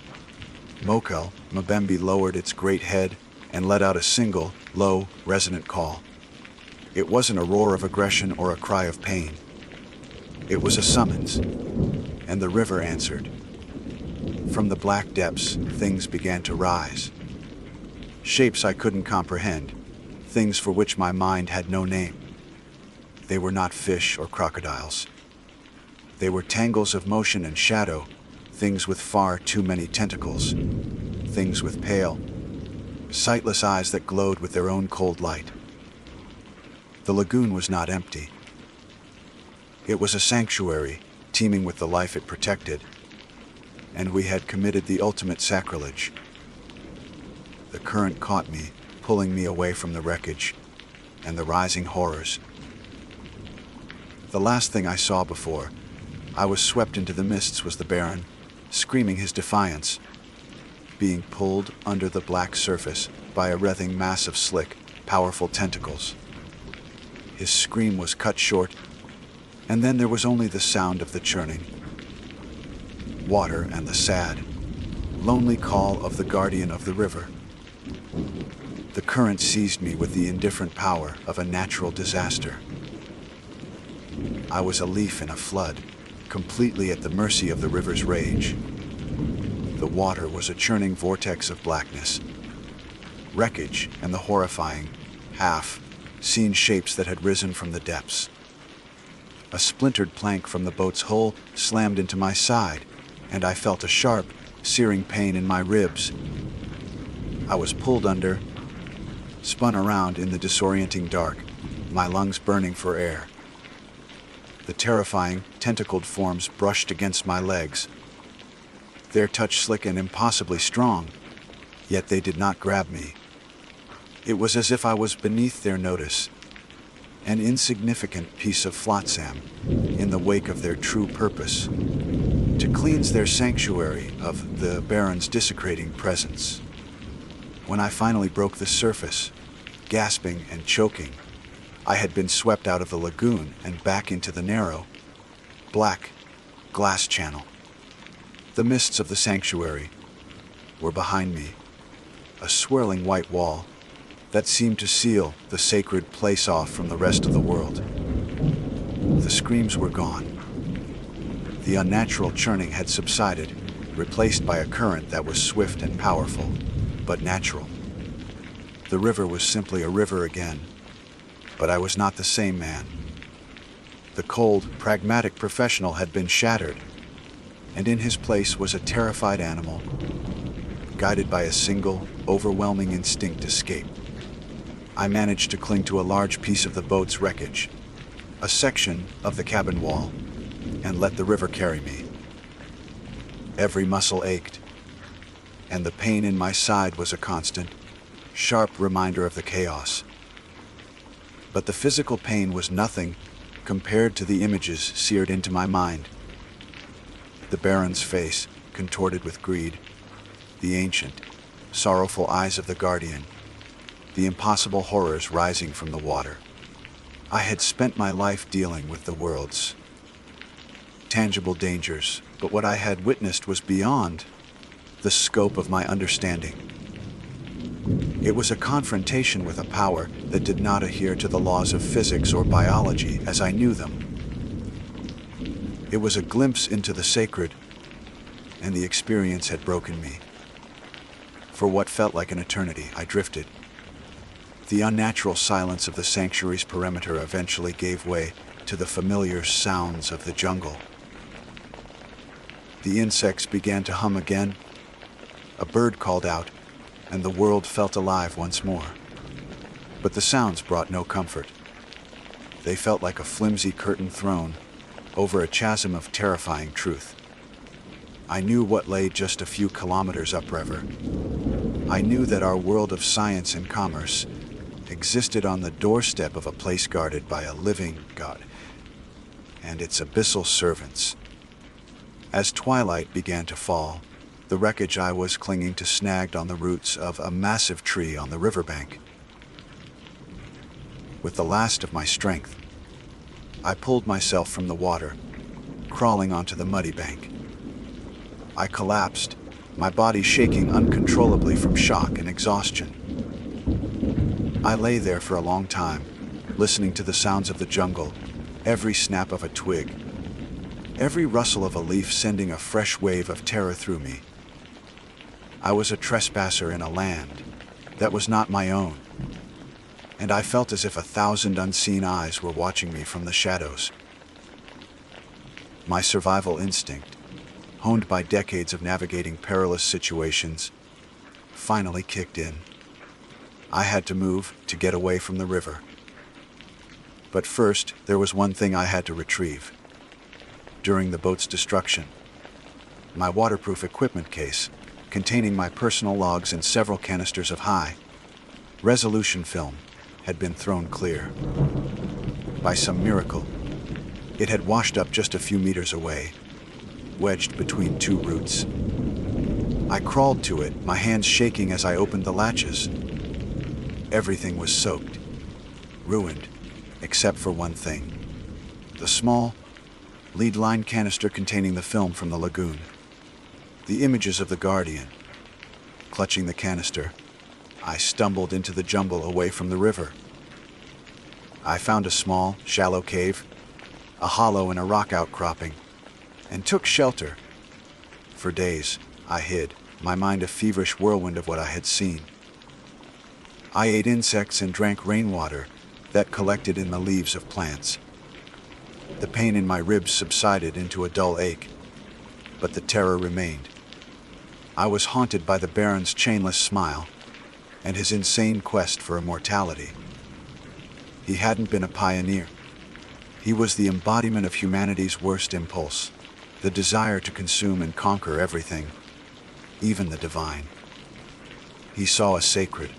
Mokel Mbembe lowered its great head and let out a single, low, resonant call. It wasn't a roar of aggression or a cry of pain. It was a summons, and the river answered. From the black depths, things began to rise. Shapes I couldn't comprehend, things for which my mind had no name. They were not fish or crocodiles. They were tangles of motion and shadow, things with far too many tentacles, things with pale, sightless eyes that glowed with their own cold light. The lagoon was not empty. It was a sanctuary, teeming with the life it protected, and we had committed the ultimate sacrilege. The current caught me, pulling me away from the wreckage and the rising horrors. The last thing I saw before I was swept into the mists was the Baron, screaming his defiance, being pulled under the black surface by a writhing mass of slick, powerful tentacles. His scream was cut short, and then there was only the sound of the churning water and the sad, lonely call of the Guardian of the river. The current seized me with the indifferent power of a natural disaster. I was a leaf in a flood, completely at the mercy of the river's rage. The water was a churning vortex of blackness, wreckage, and the horrifying, half-seen shapes that had risen from the depths. A splintered plank from the boat's hull slammed into my side, and I felt a sharp, searing pain in my ribs. I was pulled under, spun around in the disorienting dark, my lungs burning for air. The terrifying, tentacled forms brushed against my legs, their touch slick and impossibly strong, yet they did not grab me. It was as if I was beneath their notice, an insignificant piece of flotsam in the wake of their true purpose, to cleanse their sanctuary of the Baron's desecrating presence. When I finally broke the surface, gasping and choking, I had been swept out of the lagoon and back into the narrow, black glass channel. The mists of the sanctuary were behind me, a swirling white wall that seemed to seal the sacred place off from the rest of the world. The screams were gone. The unnatural churning had subsided, replaced by a current that was swift and powerful, but natural. The river was simply a river again, but I was not the same man. The cold, pragmatic professional had been shattered, and in his place was a terrified animal, guided by a single, overwhelming instinct to escape. I managed to cling to a large piece of the boat's wreckage, a section of the cabin wall, and let the river carry me. Every muscle ached, and the pain in my side was a constant, sharp reminder of the chaos. But the physical pain was nothing compared to the images seared into my mind. The Baron's face, contorted with greed, the ancient, sorrowful eyes of the Guardian, the impossible horrors rising from the water. I had spent my life dealing with the world's tangible dangers, but what I had witnessed was beyond the scope of my understanding. It was a confrontation with a power that did not adhere to the laws of physics or biology as I knew them. It was a glimpse into the sacred, and the experience had broken me. For what felt like an eternity, I drifted. The unnatural silence of the sanctuary's perimeter eventually gave way to the familiar sounds of the jungle. The insects began to hum again, a bird called out, and the world felt alive once more. But the sounds brought no comfort. They felt like a flimsy curtain thrown over a chasm of terrifying truth. I knew what lay just a few kilometers upriver. I knew that our world of science and commerce existed on the doorstep of a place guarded by a living God and its abyssal servants. As twilight began to fall, the wreckage I was clinging to snagged on the roots of a massive tree on the riverbank. With the last of my strength, I pulled myself from the water, crawling onto the muddy bank. I collapsed, my body shaking uncontrollably from shock and exhaustion. I lay there for a long time, listening to the sounds of the jungle, every snap of a twig, every rustle of a leaf sending a fresh wave of terror through me. I was a trespasser in a land that was not my own, and I felt as if 1,000 unseen eyes were watching me from the shadows. My survival instinct, honed by decades of navigating perilous situations, finally kicked in. I had to move to get away from the river. But first, there was one thing I had to retrieve. During the boat's destruction, my waterproof equipment case, containing my personal logs and several canisters of high-resolution film, had been thrown clear. By some miracle, it had washed up just a few meters away, wedged between two roots. I crawled to it, my hands shaking as I opened the latches. Everything was soaked, ruined, except for one thing. The small, lead-lined canister containing the film from the lagoon. The images of the Guardian. Clutching the canister, I stumbled into the jungle away from the river. I found a small, shallow cave, a hollow in a rock outcropping, and took shelter. For days, I hid, my mind a feverish whirlwind of what I had seen. I ate insects and drank rainwater that collected in the leaves of plants. The pain in my ribs subsided into a dull ache, but the terror remained. I was haunted by the Baron's chainless smile and his insane quest for immortality. He hadn't been a pioneer. He was the embodiment of humanity's worst impulse, the desire to consume and conquer everything, even the divine. He saw a sacred,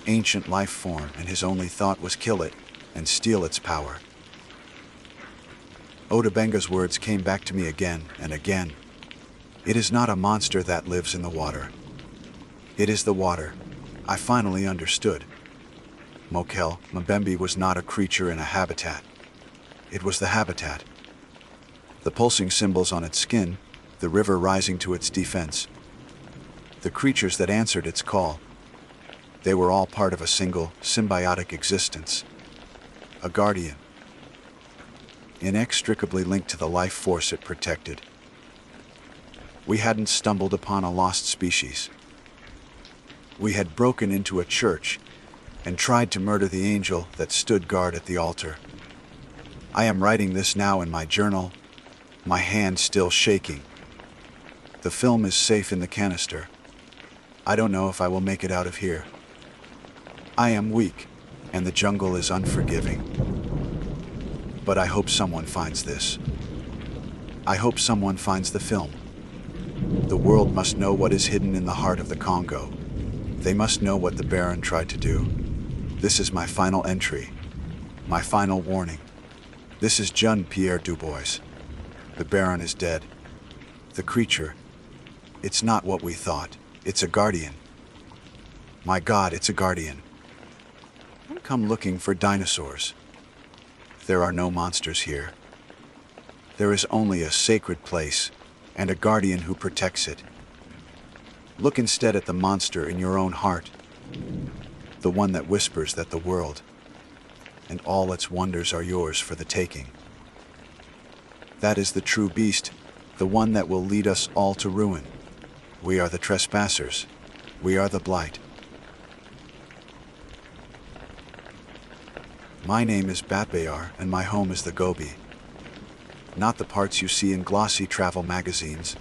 ancient life form, and his only thought was kill it and steal its power. Otabenga's words came back to me again and again. It is not a monster that lives in the water. It is the water. I finally understood. Mokel Mbembe was not a creature in a habitat. It was the habitat. The pulsing symbols on its skin, the river rising to its defense. The creatures that answered its call. They were all part of a single, symbiotic existence. A guardian. Inextricably linked to the life force it protected. We hadn't stumbled upon a lost species. We had broken into a church and tried to murder the angel that stood guard at the altar. I am writing this now in my journal, my hand still shaking. The film is safe in the canister. I don't know if I will make it out of here. I am weak, and the jungle is unforgiving. But I hope someone finds this. I hope someone finds the film. The world must know what is hidden in the heart of the Congo. They must know what the Baron tried to do. This is my final entry, my final warning. This is Jean-Pierre Dubois. The Baron is dead. The creature, it's not what we thought. It's a guardian. My God, it's a guardian. Come looking for dinosaurs. There are no monsters here. There is only a sacred place and a guardian who protects it. Look instead at the monster in your own heart, the one that whispers that the world and all its wonders are yours for the taking. That is the true beast, the one that will lead us all to ruin. We are the trespassers. We are the blight. My name is Batbayar, and my home is the Gobi. Not the parts you see in glossy travel magazines,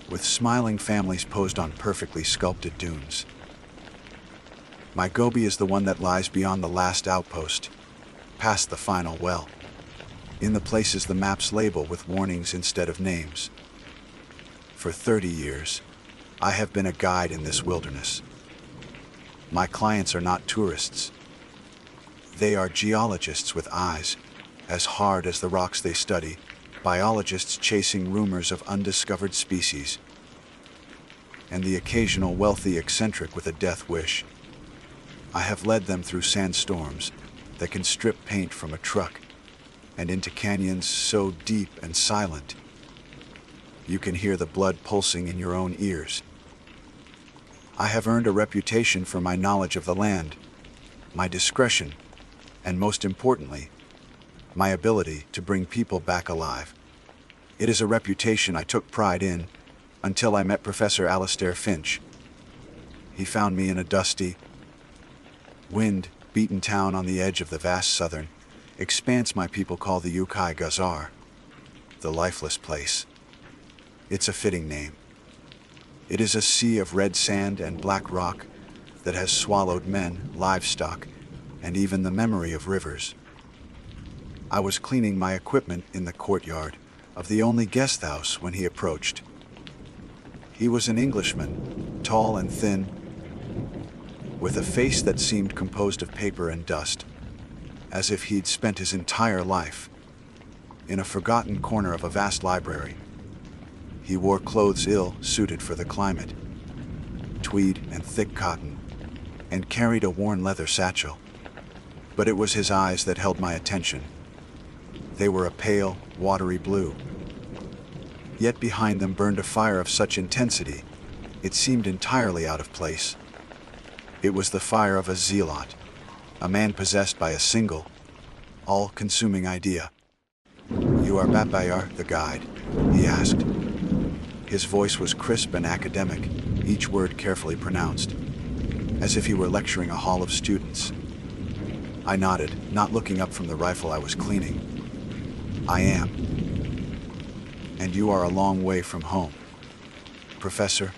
with smiling families posed on perfectly sculpted dunes. My Gobi is the one that lies beyond the last outpost, past the final well, in the places the maps label with warnings instead of names. For 30 years, I have been a guide in this wilderness. My clients are not tourists. They are geologists with eyes as hard as the rocks they study, biologists chasing rumors of undiscovered species, and the occasional wealthy eccentric with a death wish. I have led them through sandstorms that can strip paint from a truck and into canyons so deep and silent you can hear the blood pulsing in your own ears. I have earned a reputation for my knowledge of the land, my discretion, and most importantly, my ability to bring people back alive. It is a reputation I took pride in until I met Professor Alastair Finch. He found me in a dusty, wind-beaten town on the edge of the vast southern expanse my people call the Ukai Gazar, the lifeless place. It's a fitting name. It is a sea of red sand and black rock that has swallowed men, livestock, and even the memory of rivers. I was cleaning my equipment in the courtyard of the only guest house when he approached. He was an Englishman, tall and thin, with a face that seemed composed of paper and dust, as if he'd spent his entire life in a forgotten corner of a vast library. He wore clothes ill-suited for the climate, tweed and thick cotton, and carried a worn leather satchel. But it was his eyes that held my attention. They were a pale, watery blue. Yet behind them burned a fire of such intensity, it seemed entirely out of place. It was the fire of a zealot, a man possessed by a single, all-consuming idea. "You are Batbayar, the guide?" he asked. His voice was crisp and academic, each word carefully pronounced, as if he were lecturing a hall of students. I nodded, not looking up from the rifle I was cleaning. "I am. And you are a long way from home, Professor."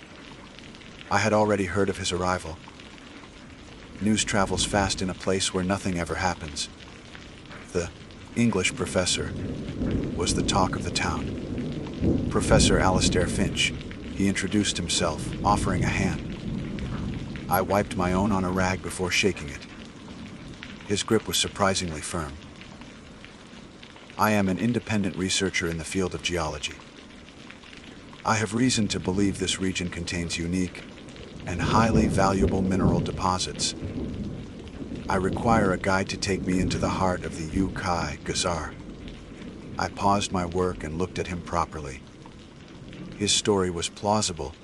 I had already heard of his arrival. News travels fast in a place where nothing ever happens. The English professor was the talk of the town. Professor Alastair Finch, he introduced himself, offering a hand. I wiped my own on a rag before shaking it. His grip was surprisingly firm. "I am an independent researcher in the field of geology. I have reason to believe this region contains unique and highly valuable mineral deposits. I require a guide to take me into the heart of the Ukai Gazar." I paused my work and looked at him properly. His story was plausible,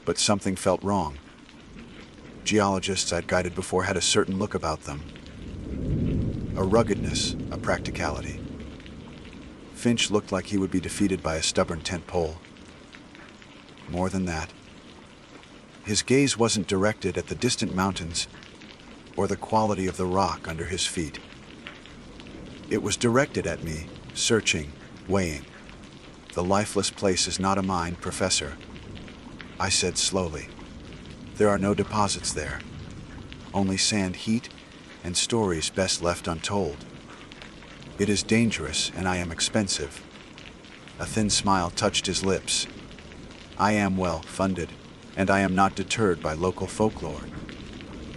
but something felt wrong. Geologists I'd guided before had a certain look about them. A ruggedness, a practicality. Finch looked like he would be defeated by a stubborn tent pole. More than that, his gaze wasn't directed at the distant mountains or the quality of the rock under his feet. It was directed at me, searching, weighing. "The lifeless place is not a mine, Professor," I said slowly. "There are no deposits there. Only sand, heat, and stories best left untold. It is dangerous, and I am expensive." A thin smile touched his lips. "I am well funded, and I am not deterred by local folklore.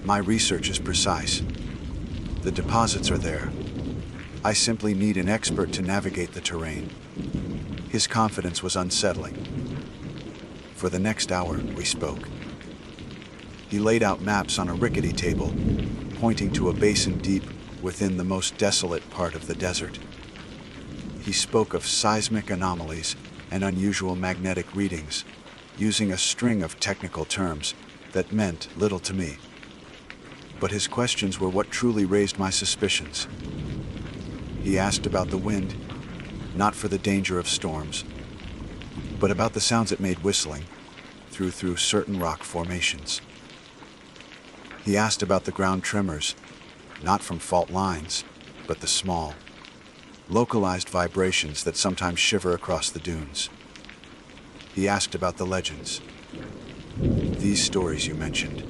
My research is precise. The deposits are there. I simply need an expert to navigate the terrain." His confidence was unsettling. For the next hour, we spoke. He laid out maps on a rickety table, pointing to a basin deep within the most desolate part of the desert. He spoke of seismic anomalies and unusual magnetic readings, using a string of technical terms that meant little to me. But his questions were what truly raised my suspicions. He asked about the wind, not for the danger of storms, but about the sounds it made whistling through certain rock formations. He asked about the ground tremors, not from fault lines, but the small, localized vibrations that sometimes shiver across the dunes. He asked about the legends. These stories you mentioned,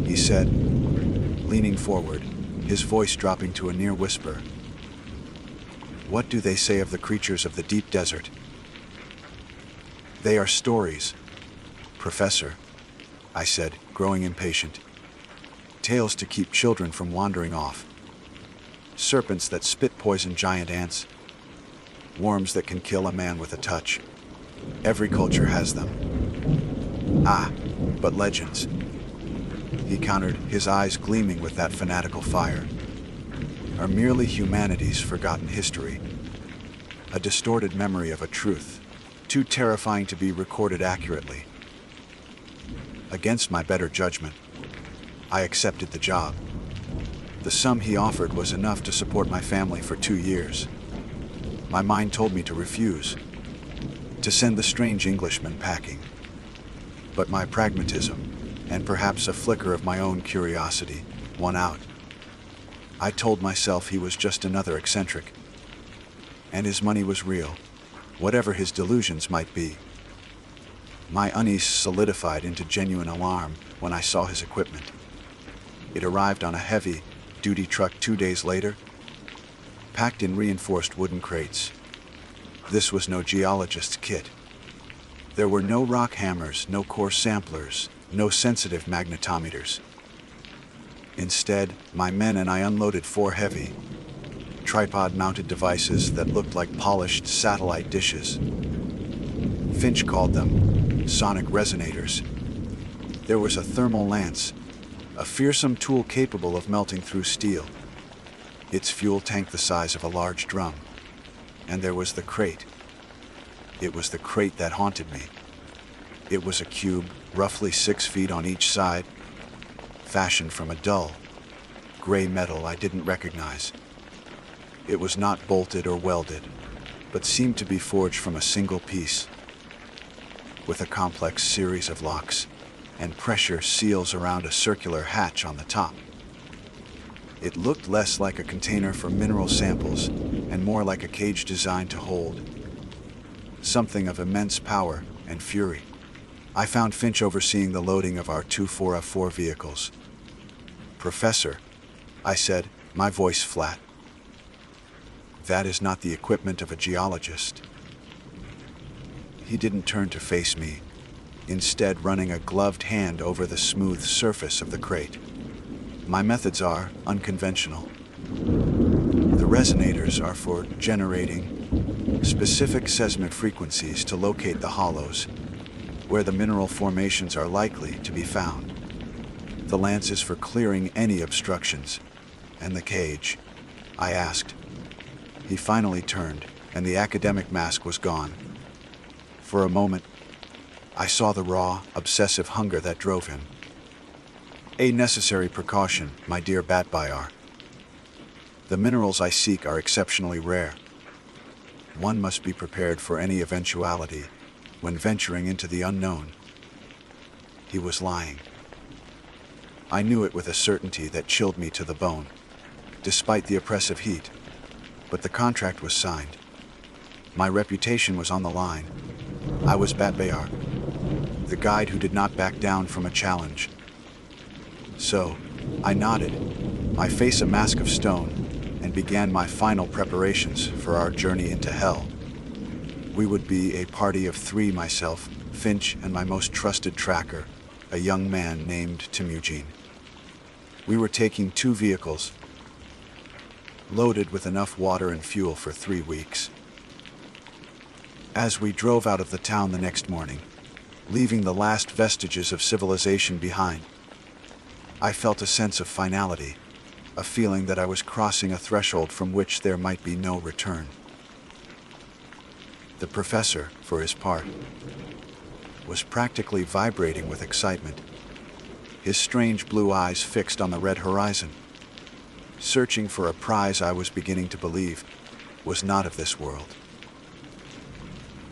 he said, leaning forward, his voice dropping to a near whisper. What do they say of the creatures of the deep desert? They are stories, Professor, I said, growing impatient. Tales to keep children from wandering off. Serpents that spit poison giant ants. Worms that can kill a man with a touch. Every culture has them. Ah, but legends, he countered, his eyes gleaming with that fanatical fire, are merely humanity's forgotten history. A distorted memory of a truth, too terrifying to be recorded accurately. Against my better judgment, I accepted the job. The sum he offered was enough to support my family for 2 years. My mind told me to refuse, to send the strange Englishman packing. But my pragmatism, and perhaps a flicker of my own curiosity, won out. I told myself he was just another eccentric, and his money was real, whatever his delusions might be. My unease solidified into genuine alarm when I saw his equipment. It arrived on a heavy duty truck 2 days later, packed in reinforced wooden crates. This was no geologist's kit. There were no rock hammers, no core samplers, no sensitive magnetometers. Instead, my men and I unloaded 4 heavy, tripod-mounted devices that looked like polished satellite dishes. Finch called them sonic resonators. There was a thermal lance, a fearsome tool capable of melting through steel, its fuel tank the size of a large drum. And there was the crate. It was the crate that haunted me. It was a cube, roughly 6 feet on each side, fashioned from a dull, gray metal I didn't recognize. It was not bolted or welded, but seemed to be forged from a single piece, with a complex series of locks and pressure seals around a circular hatch on the top. It looked less like a container for mineral samples and more like a cage designed to hold something of immense power and fury. I found Finch overseeing the loading of our 2 4x4 vehicles. Professor, I said, my voice flat. That is not the equipment of a geologist. He didn't turn to face me, instead running a gloved hand over the smooth surface of the crate. My methods are unconventional. The resonators are for generating specific seismic frequencies to locate the hollows, where the mineral formations are likely to be found. The lance is for clearing any obstructions. And the cage? I asked. He finally turned, and the academic mask was gone. For a moment, I saw the raw, obsessive hunger that drove him. A necessary precaution, my dear Batbayar. The minerals I seek are exceptionally rare. One must be prepared for any eventuality when venturing into the unknown. He was lying. I knew it with a certainty that chilled me to the bone, despite the oppressive heat. But the contract was signed. My reputation was on the line. I was Batbayar, the guide who did not back down from a challenge. So, I nodded, my face a mask of stone, and began my final preparations for our journey into hell. We would be a party of 3, myself, Finch, and my most trusted tracker, a young man named Temujin. We were taking 2 vehicles, loaded with enough water and fuel for 3 weeks. As we drove out of the town the next morning, leaving the last vestiges of civilization behind, I felt a sense of finality, a feeling that I was crossing a threshold from which there might be no return. The professor, for his part, was practically vibrating with excitement, his strange blue eyes fixed on the red horizon, searching for a prize I was beginning to believe was not of this world.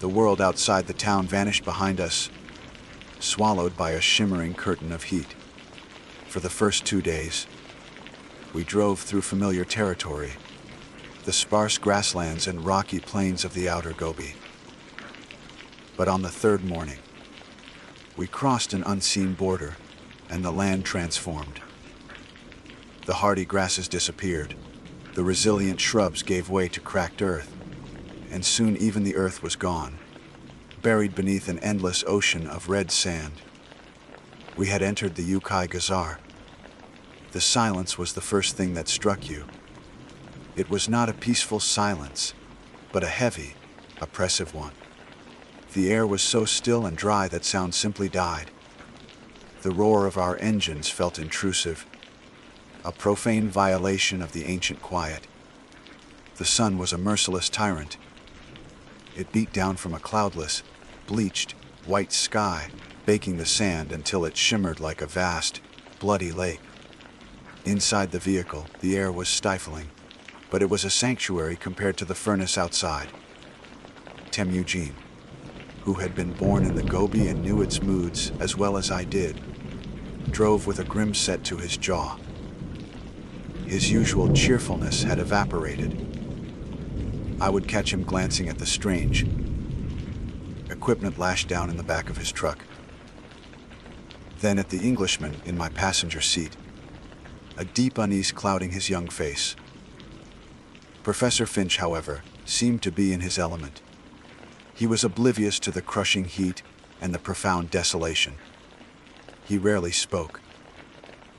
The world outside the town vanished behind us, swallowed by a shimmering curtain of heat. For the first 2 days, we drove through familiar territory, the sparse grasslands and rocky plains of the outer Gobi. But on the third morning, we crossed an unseen border, and the land transformed. The hardy grasses disappeared, the resilient shrubs gave way to cracked earth, and soon even the earth was gone, buried beneath an endless ocean of red sand. We had entered the Ukai Gazar. The silence was the first thing that struck you. It was not a peaceful silence, but a heavy, oppressive one. The air was so still and dry that sound simply died. The roar of our engines felt intrusive, a profane violation of the ancient quiet. The sun was a merciless tyrant. It beat down from a cloudless, bleached, white sky, baking the sand until it shimmered like a vast, bloody lake. Inside the vehicle, the air was stifling, but it was a sanctuary compared to the furnace outside. Temujin, who had been born in the Gobi and knew its moods as well as I did, drove with a grim set to his jaw. His usual cheerfulness had evaporated. I would catch him glancing at the strange equipment lashed down in the back of his truck. Then at the Englishman in my passenger seat, a deep unease clouding his young face. Professor Finch, however, seemed to be in his element. He was oblivious to the crushing heat and the profound desolation. He rarely spoke.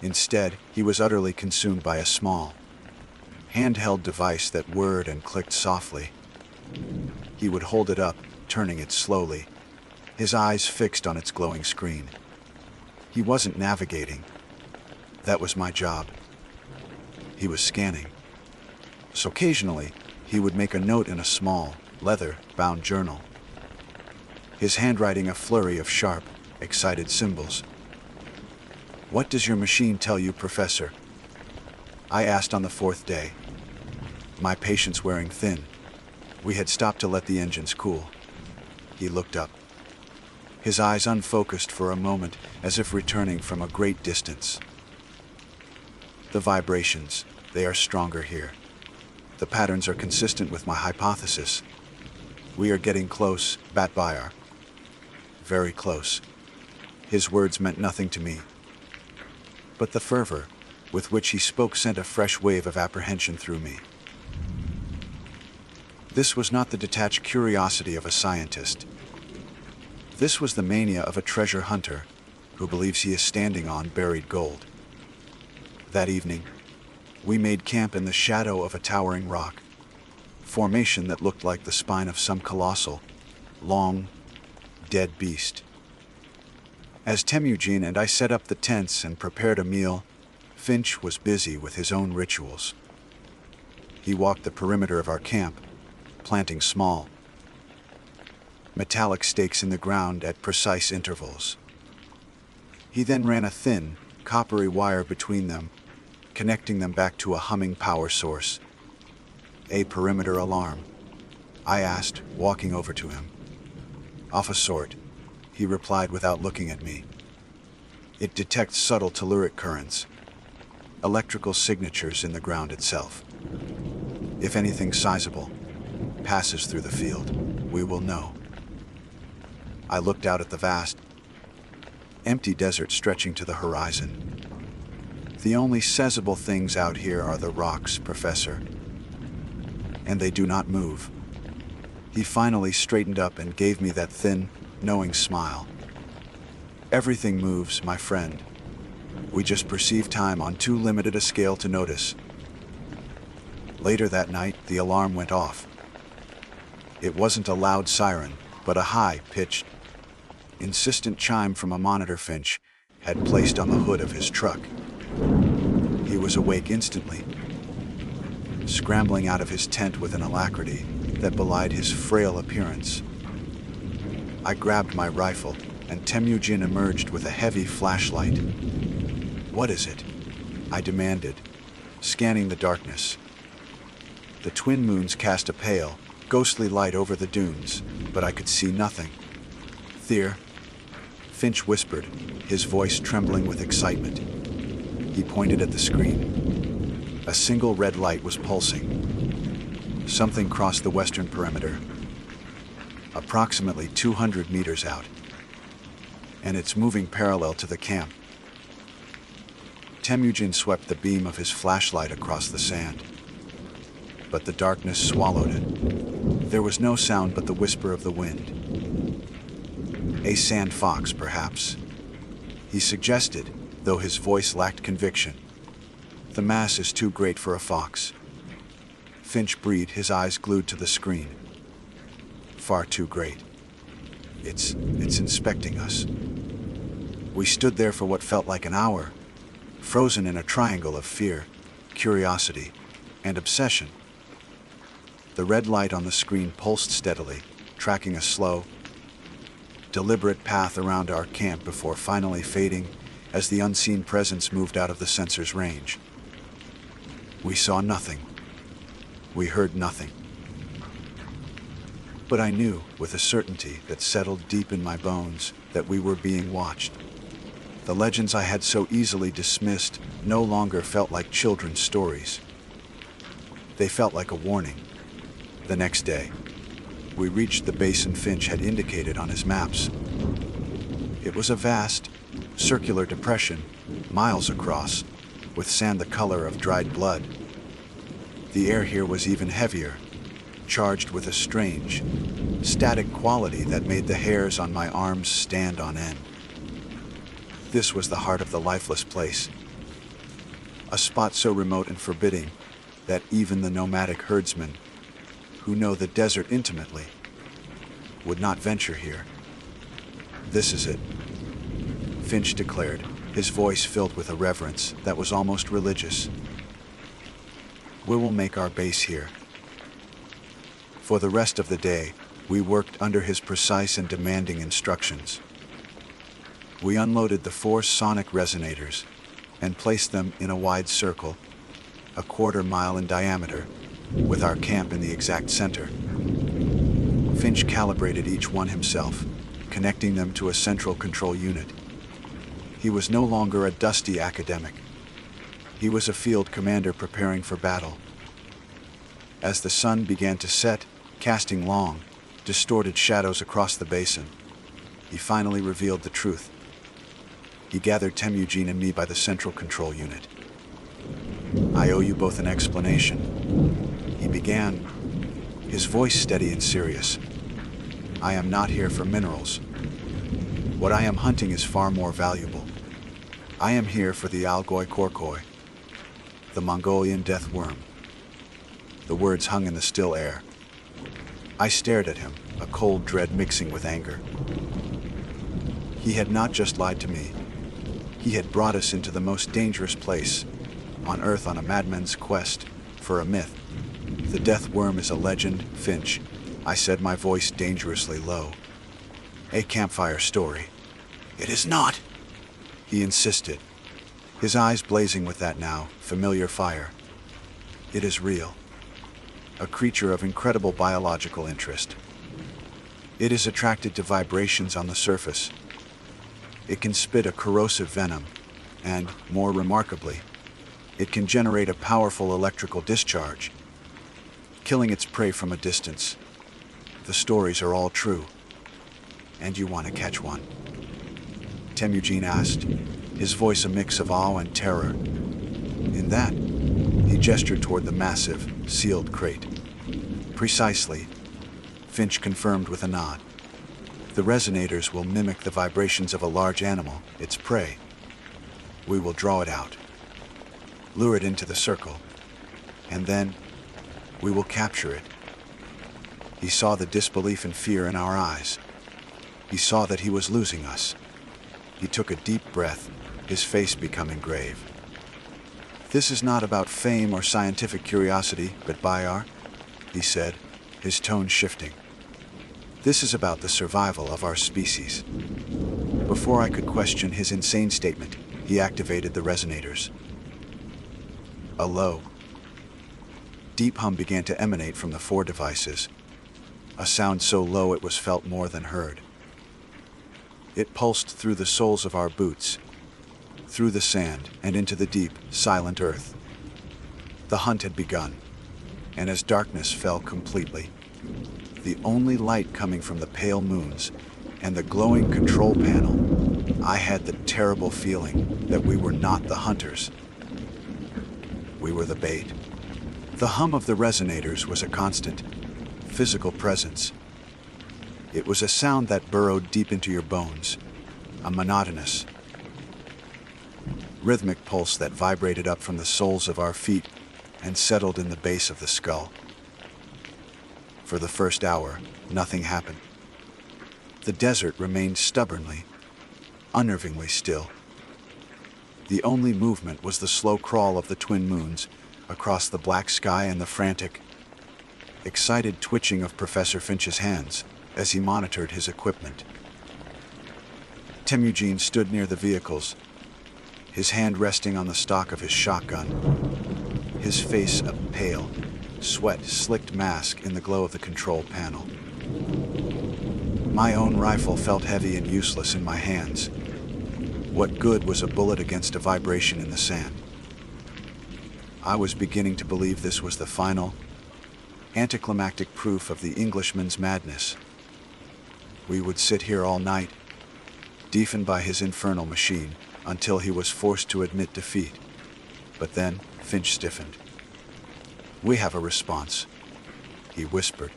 Instead, he was utterly consumed by a small, handheld device that whirred and clicked softly. He would hold it up, turning it slowly, his eyes fixed on its glowing screen. He wasn't navigating. That was my job. He was scanning. So occasionally, he would make a note in a small, leather-bound journal, his handwriting a flurry of sharp, excited symbols. "What does your machine tell you, Professor?" I asked on the fourth day, my patience wearing thin. We had stopped to let the engines cool. He looked up, his eyes unfocused for a moment, as if returning from a great distance. "The vibrations, they are stronger here. The patterns are consistent with my hypothesis. We are getting close, Batbayar. Very close." His words meant nothing to me, but the fervor with which he spoke sent a fresh wave of apprehension through me. This was not the detached curiosity of a scientist. This was the mania of a treasure hunter who believes he is standing on buried gold. That evening, we made camp in the shadow of a towering rock, formation that looked like the spine of some colossal, long, dead beast. As Temujin and I set up the tents and prepared a meal, Finch was busy with his own rituals. He walked the perimeter of our camp, planting small, metallic stakes in the ground at precise intervals. He then ran a thin, coppery wire between them, connecting them back to a humming power source. "A perimeter alarm?" I asked, walking over to him. "Of a sort," he replied without looking at me. "It detects subtle telluric currents, electrical signatures in the ground itself. If anything sizable passes through the field, we will know." I looked out at the vast, empty desert stretching to the horizon. "The only sizable things out here are the rocks, Professor. And they do not move." He finally straightened up and gave me that thin, knowing smile. "Everything moves, my friend. We just perceive time on too limited a scale to notice." Later that night, the alarm went off. It wasn't a loud siren, but a high-pitched, insistent chime from a monitor Finch had placed on the hood of his truck. He was awake instantly, scrambling out of his tent with an alacrity that belied his frail appearance. I grabbed my rifle, and Temujin emerged with a heavy flashlight. "What is it?" I demanded, scanning the darkness. The twin moons cast a pale, ghostly light over the dunes, but I could see nothing. "There," Finch whispered, his voice trembling with excitement. He pointed at the screen. A single red light was pulsing. Something crossed the western perimeter, approximately 200 meters out, and it's moving parallel to the camp. Temujin swept the beam of his flashlight across the sand, but the darkness swallowed it. There was no sound but the whisper of the wind. "A sand fox, perhaps," he suggested, though his voice lacked conviction. "The mass is too great for a fox." Finch breathed, his eyes glued to the screen. "Far too great. It's inspecting us." We stood there for what felt like an hour, frozen in a triangle of fear, curiosity, and obsession. The red light on the screen pulsed steadily, tracking a slow, deliberate path around our camp before finally fading as the unseen presence moved out of the sensor's range. We saw nothing. We heard nothing. But I knew, with a certainty that settled deep in my bones, that we were being watched. The legends I had so easily dismissed no longer felt like children's stories. They felt like a warning. The next day, we reached the basin Finch had indicated on his maps. It was a vast, circular depression, miles across, with sand the color of dried blood. The air here was even heavier, charged with a strange, static quality that made the hairs on my arms stand on end. This was the heart of the lifeless place, a spot so remote and forbidding that even the nomadic herdsmen, who know the desert intimately, would not venture here. "This is it," Finch declared, his voice filled with a reverence that was almost religious. "We will make our base here." For the rest of the day, we worked under his precise and demanding instructions. We unloaded the 4 sonic resonators and placed them in a wide circle, a quarter-mile in diameter, with our camp in the exact center. Finch calibrated each one himself, connecting them to a central control unit. He was no longer a dusty academic. He was a field commander preparing for battle. As the sun began to set, casting long, distorted shadows across the basin, he finally revealed the truth. He gathered Temujin and me by the central control unit. "I owe you both an explanation," he began, his voice steady and serious. "I am not here for minerals. What I am hunting is far more valuable. I am here for the Algoi Korkoi, the Mongolian death worm." The words hung in the still air. I stared at him, a cold dread mixing with anger. He had not just lied to me. He had brought us into the most dangerous place on Earth on a madman's quest for a myth. "The death worm is a legend, Finch," I said, my voice dangerously low. "A campfire story." "It is not," he insisted, his eyes blazing with that now familiar fire. "It is real. A creature of incredible biological interest. It is attracted to vibrations on the surface. It can spit a corrosive venom, and, more remarkably, it can generate a powerful electrical discharge, killing its prey from a distance. The stories are all true. And you want to catch one?" Temujin asked, his voice a mix of awe and terror. "In that," he gestured toward the massive, sealed crate. "Precisely," Finch confirmed with a nod. "The resonators will mimic the vibrations of a large animal, its prey. We will draw it out, lure it into the circle, and then we will capture it." He saw the disbelief and fear in our eyes. He saw that he was losing us. He took a deep breath, his face becoming grave. "This is not about fame or scientific curiosity, but Bayar," he said, his tone shifting. "This is about the survival of our species. Before I could question his insane statement, he activated the resonators. A low, deep hum began to emanate from the 4 devices, a sound so low it was felt more than heard. It pulsed through the soles of our boots, through the sand, and into the deep, silent earth. The hunt had begun, and as darkness fell completely, the only light coming from the pale moons and the glowing control panel, I had the terrible feeling that we were not the hunters. We were the bait. The hum of the resonators was a constant, physical presence. It was a sound that burrowed deep into your bones, a monotonous, rhythmic pulse that vibrated up from the soles of our feet and settled in the base of the skull. For the first hour, nothing happened. The desert remained stubbornly, unnervingly still. The only movement was the slow crawl of the twin moons across the black sky and the frantic, excited twitching of Professor Finch's hands as he monitored his equipment. Temujin stood near the vehicles, his hand resting on the stock of his shotgun, his face a pale, sweat-slicked mask in the glow of the control panel. My own rifle felt heavy and useless in my hands. What good was a bullet against a vibration in the sand? I was beginning to believe this was the final, anticlimactic proof of the Englishman's madness. We would sit here all night, deafened by his infernal machine, until he was forced to admit defeat. But then Finch stiffened. "We have a response," he whispered,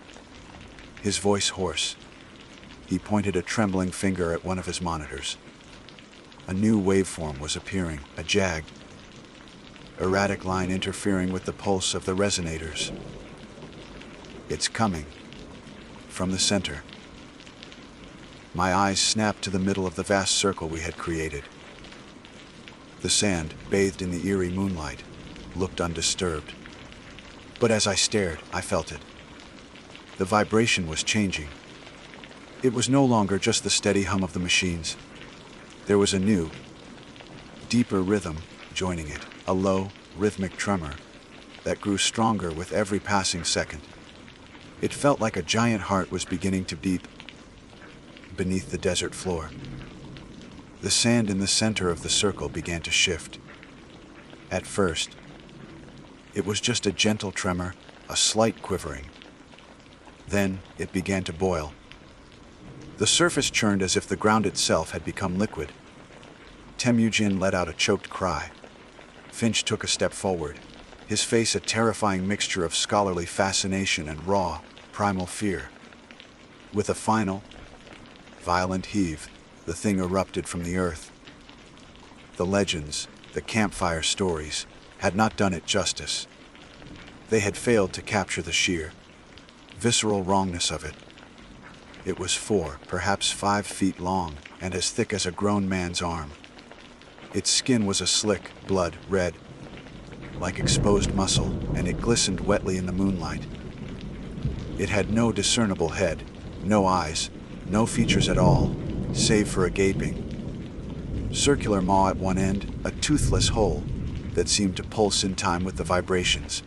his voice hoarse. He pointed a trembling finger at one of his monitors. A new waveform was appearing, a jagged, erratic line interfering with the pulse of the resonators. "It's coming from the center." My eyes snapped to the middle of the vast circle we had created. The sand, bathed in the eerie moonlight, looked undisturbed. But as I stared, I felt it. The vibration was changing. It was no longer just the steady hum of the machines. There was a new, deeper rhythm joining it, a low, rhythmic tremor that grew stronger with every passing second. It felt like a giant heart was beginning to beat beneath the desert floor. The sand in the center of the circle began to shift. At first, it was just a gentle tremor, a slight quivering. Then it began to boil. The surface churned as if the ground itself had become liquid. Temujin let out a choked cry. Finch took a step forward, his face a terrifying mixture of scholarly fascination and raw, primal fear. With a final, violent heave, the thing erupted from the earth. The legends, the campfire stories, had not done it justice. They had failed to capture the sheer, visceral wrongness of it. It was 4, perhaps 5 feet long, and as thick as a grown man's arm. Its skin was a slick, blood red, like exposed muscle, and it glistened wetly in the moonlight. It had no discernible head, no eyes, no features at all, save for a gaping, circular maw at one end, a toothless hole that seemed to pulse in time with the vibrations.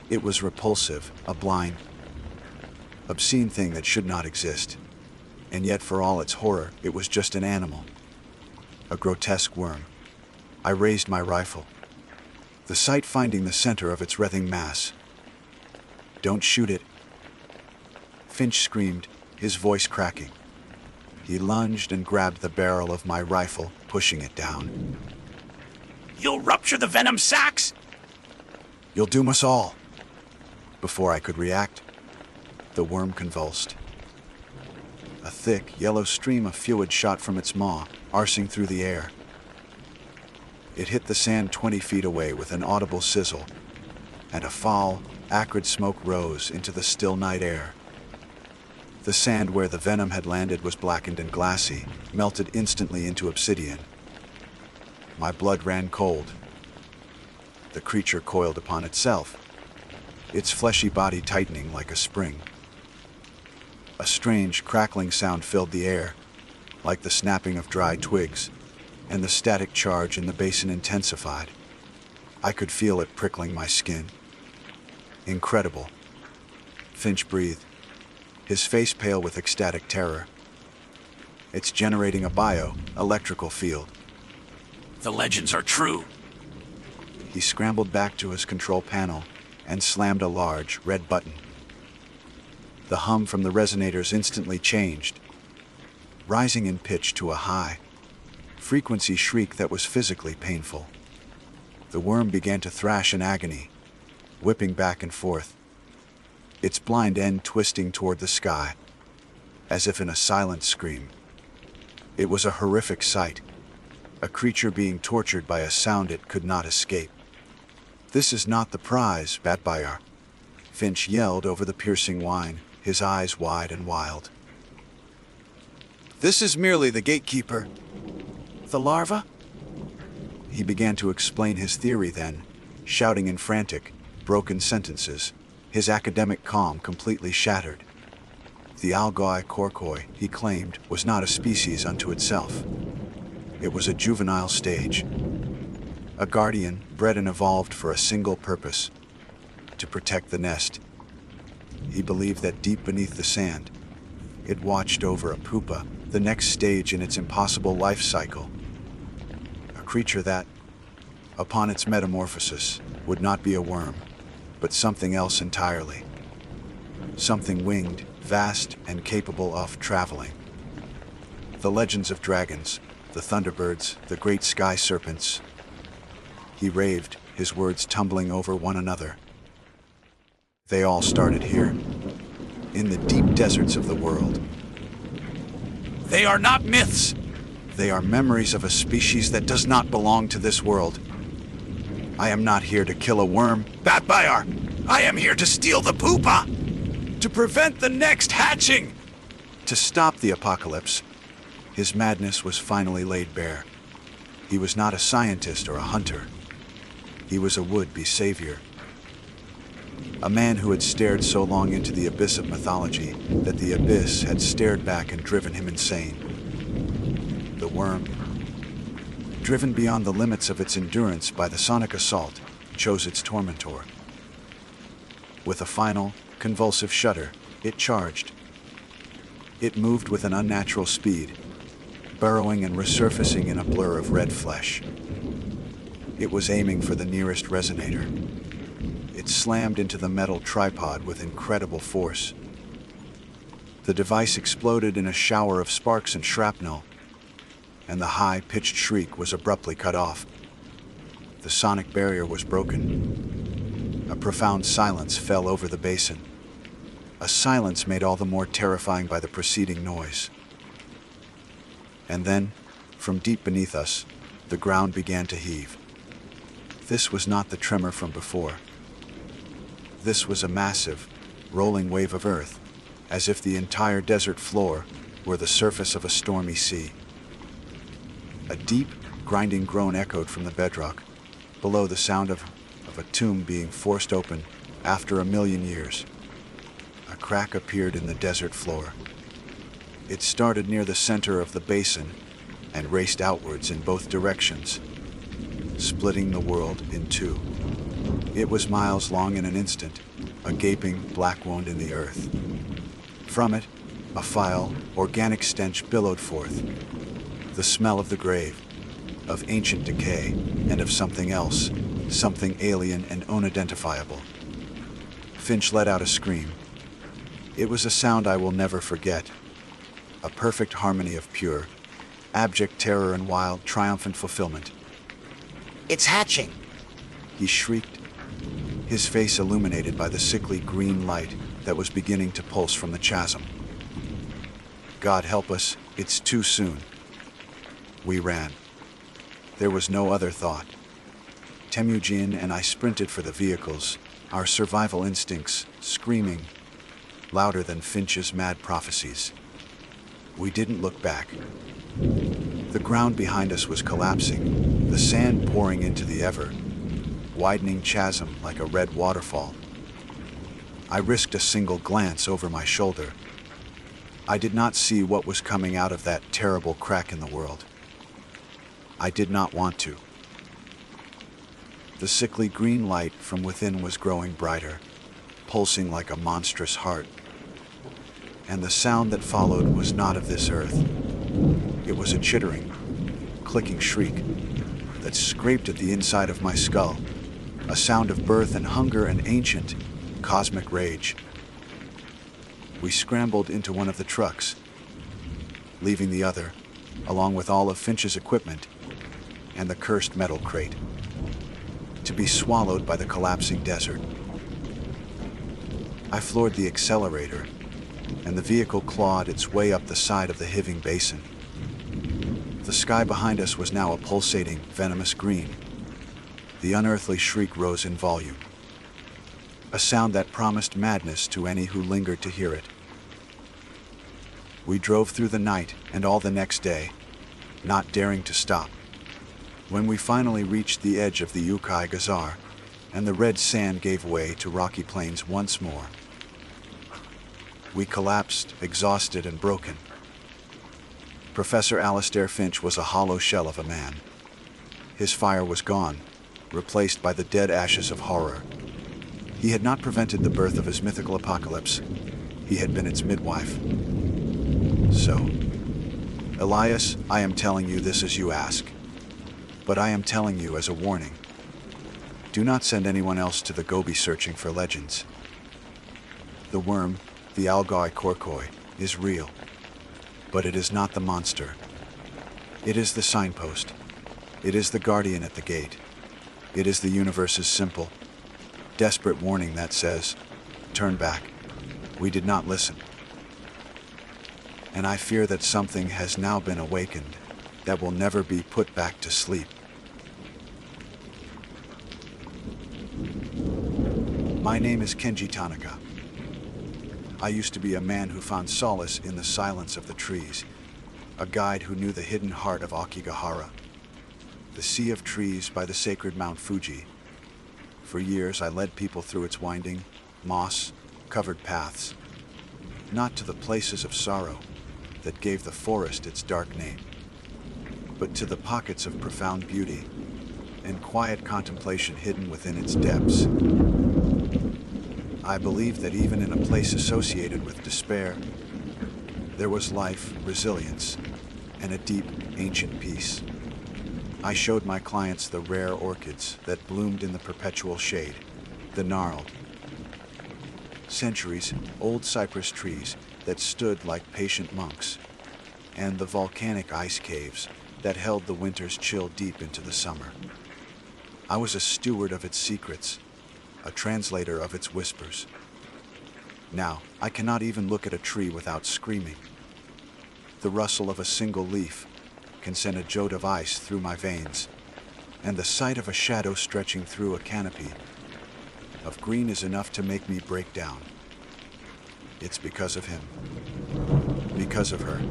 It was repulsive, a blind, obscene thing that should not exist. And yet, for all its horror, it was just an animal, a grotesque worm. I raised my rifle, the sight finding the center of its writhing mass. "Don't shoot it," Finch screamed, his voice cracking. He lunged and grabbed the barrel of my rifle, pushing it down. "You'll rupture the venom sacs!" "You'll doom us all." Before I could react, the worm convulsed. A thick, yellow stream of fluid shot from its maw, arsing through the air. It hit the sand 20 feet away with an audible sizzle, and a foul, acrid smoke rose into the still night air. The sand where the venom had landed was blackened and glassy, melted instantly into obsidian. My blood ran cold. The creature coiled upon itself, its fleshy body tightening like a spring. A strange, crackling sound filled the air, like the snapping of dry twigs, and the static charge in the basin intensified. I could feel it prickling my skin. Incredible. Finch breathed, his face pale with ecstatic terror. It's generating a bio-electrical field. The legends are true. He scrambled back to his control panel and slammed a large red button. The hum from the resonators instantly changed, rising in pitch to a high frequency shriek that was physically painful. The worm began to thrash in agony, whipping back and forth, its blind end twisting toward the sky, as if in a silent scream. It was a horrific sight, a creature being tortured by a sound it could not escape. "This is not the prize, Batbayar," Finch yelled over the piercing whine, his eyes wide and wild. "This is merely the gatekeeper." "The larva?" He began to explain his theory then, shouting in frantic, broken sentences, his academic calm completely shattered. The Algoi Korkoi, he claimed, was not a species unto itself. It was a juvenile stage, a guardian bred and evolved for a single purpose: to protect the nest. He believed that deep beneath the sand, it watched over a pupa, the next stage in its impossible life cycle. A creature that, upon its metamorphosis, would not be a worm, but something else entirely. Something winged, vast, and capable of traveling. The legends of dragons, the thunderbirds, the great sky serpents. He raved, his words tumbling over one another. They all started here, in the deep deserts of the world. They are not myths. They are memories of a species that does not belong to this world. I am not here to kill a worm, Batbayar, I am here to steal the pupa! to prevent the next hatching, to stop the apocalypse. His madness was finally laid bare. He was not a scientist or a hunter. He was a would-be savior. A man who had stared so long into the abyss of mythology that the abyss had stared back and driven him insane. The worm, driven beyond the limits of its endurance by the sonic assault, chose its tormentor. With a final, convulsive shudder, it charged. It moved with an unnatural speed, burrowing and resurfacing in a blur of red flesh. It was aiming for the nearest resonator. It slammed into the metal tripod with incredible force. The device exploded in a shower of sparks and shrapnel, and the high-pitched shriek was abruptly cut off. The sonic barrier was broken. A profound silence fell over the basin, a silence made all the more terrifying by the preceding noise. And then, from deep beneath us, the ground began to heave. This was not the tremor from before. This was a massive, rolling wave of earth, as if the entire desert floor were the surface of a stormy sea. A deep, grinding groan echoed from the bedrock, below the sound of a tomb being forced open after 1,000,000 years. A crack appeared in the desert floor. It started near the center of the basin and raced outwards in both directions, splitting the world in two. It was miles long in an instant, a gaping black wound in the earth. From it, a foul, organic stench billowed forth, the smell of the grave, of ancient decay, and of something else, something alien and unidentifiable. Finch let out a scream. It was a sound I will never forget, a perfect harmony of pure, abject terror and wild, triumphant fulfillment. It's hatching, he shrieked, his face illuminated by the sickly green light that was beginning to pulse from the chasm. God help us, it's too soon. We ran. There was no other thought. Temujin and I sprinted for the vehicles, our survival instincts screaming, louder than Finch's mad prophecies. We didn't look back. The ground behind us was collapsing, the sand pouring into the ever-widening chasm like a red waterfall. I risked a single glance over my shoulder. I did not see what was coming out of that terrible crack in the world. I did not want to. The sickly green light from within was growing brighter, pulsing like a monstrous heart. And the sound that followed was not of this earth. It was a chittering, clicking shriek that scraped at the inside of my skull, a sound of birth and hunger and ancient, cosmic rage. We scrambled into one of the trucks, leaving the other, along with all of Finch's equipment and the cursed metal crate, to be swallowed by the collapsing desert. I floored the accelerator, and the vehicle clawed its way up the side of the heaving basin. The sky behind us was now a pulsating, venomous green. The unearthly shriek rose in volume, a sound that promised madness to any who lingered to hear it. We drove through the night and all the next day, not daring to stop. When we finally reached the edge of the Ukai Gazar, and the red sand gave way to rocky plains once more, we collapsed, exhausted and broken. Professor Alastair Finch was a hollow shell of a man. His fire was gone, replaced by the dead ashes of horror. He had not prevented the birth of his mythical apocalypse. He had been its midwife. So, Elias, I am telling you this as you ask, but I am telling you as a warning. Do not send anyone else to the Gobi searching for legends. The worm, the Algoi Korkoi, is real, but it is not the monster. It is the signpost. It is the guardian at the gate. It is the universe's simple, desperate warning that says, turn back. We did not listen. And I fear that something has now been awakened that will never be put back to sleep. My name is Kenji Tanaka. I used to be a man who found solace in the silence of the trees, a guide who knew the hidden heart of Akigahara, the sea of trees by the sacred Mount Fuji. For years I led people through its winding, moss-covered paths, not to the places of sorrow that gave the forest its dark name, but to the pockets of profound beauty and quiet contemplation hidden within its depths. I believed that even in a place associated with despair, there was life, resilience, and a deep, ancient peace. I showed my clients the rare orchids that bloomed in the perpetual shade, the gnarled, centuries-old cypress trees that stood like patient monks, and the volcanic ice caves that held the winter's chill deep into the summer. I was a steward of its secrets, a translator of its whispers. Now, I cannot even look at a tree without screaming. The rustle of a single leaf can send a jolt of ice through my veins, and the sight of a shadow stretching through a canopy of green is enough to make me break down. It's because of him, because of her.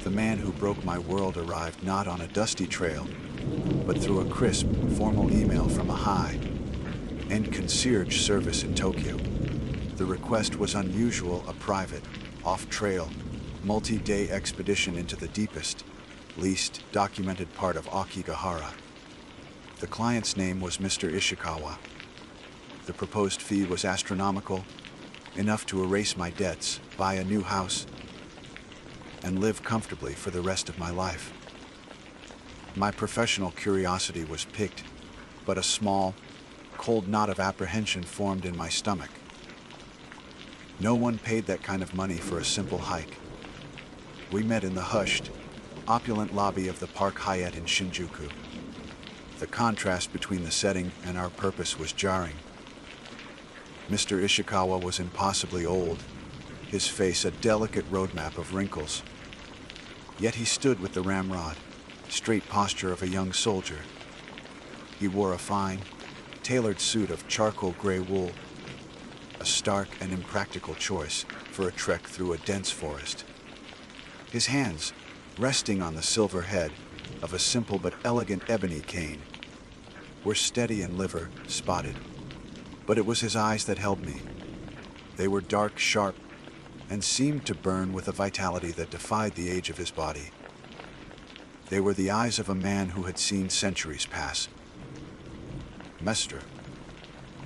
The man who broke my world arrived not on a dusty trail, but through a crisp, formal email from a high-end concierge service in Tokyo. The request was unusual, a private, off-trail, multi-day expedition into the deepest, least documented part of Akigahara. The client's name was Mr. Ishikawa. The proposed fee was astronomical, enough to erase my debts, buy a new house, and live comfortably for the rest of my life. My professional curiosity was piqued, but a small, cold knot of apprehension formed in my stomach. No one paid that kind of money for a simple hike. We met in the hushed, opulent lobby of the Park Hyatt in Shinjuku. The contrast between the setting and our purpose was jarring. Mr. Ishikawa was impossibly old, his face a delicate roadmap of wrinkles. Yet he stood with the ramrod, straight posture of a young soldier. He wore a fine, tailored suit of charcoal gray wool, a stark and impractical choice for a trek through a dense forest. His hands, resting on the silver head of a simple but elegant ebony cane, were steady and liver-spotted, but it was his eyes that held me. They were dark, sharp, and seemed to burn with a vitality that defied the age of his body. They were the eyes of a man who had seen centuries pass. "Mr.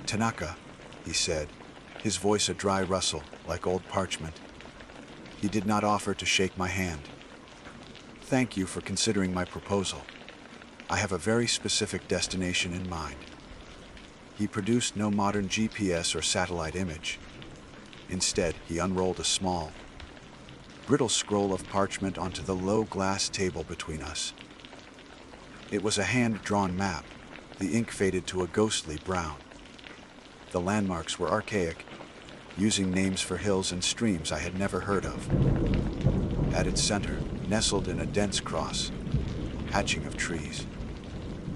Tanaka," he said, his voice a dry rustle, like old parchment. He did not offer to shake my hand. "Thank you for considering my proposal. I have a very specific destination in mind." He produced no modern GPS or satellite image. Instead, he unrolled a small, brittle scroll of parchment onto the low glass table between us. It was a hand-drawn map, the ink faded to a ghostly brown. The landmarks were archaic, using names for hills and streams I had never heard of. At its center, nestled in a dense cross, hatching of trees,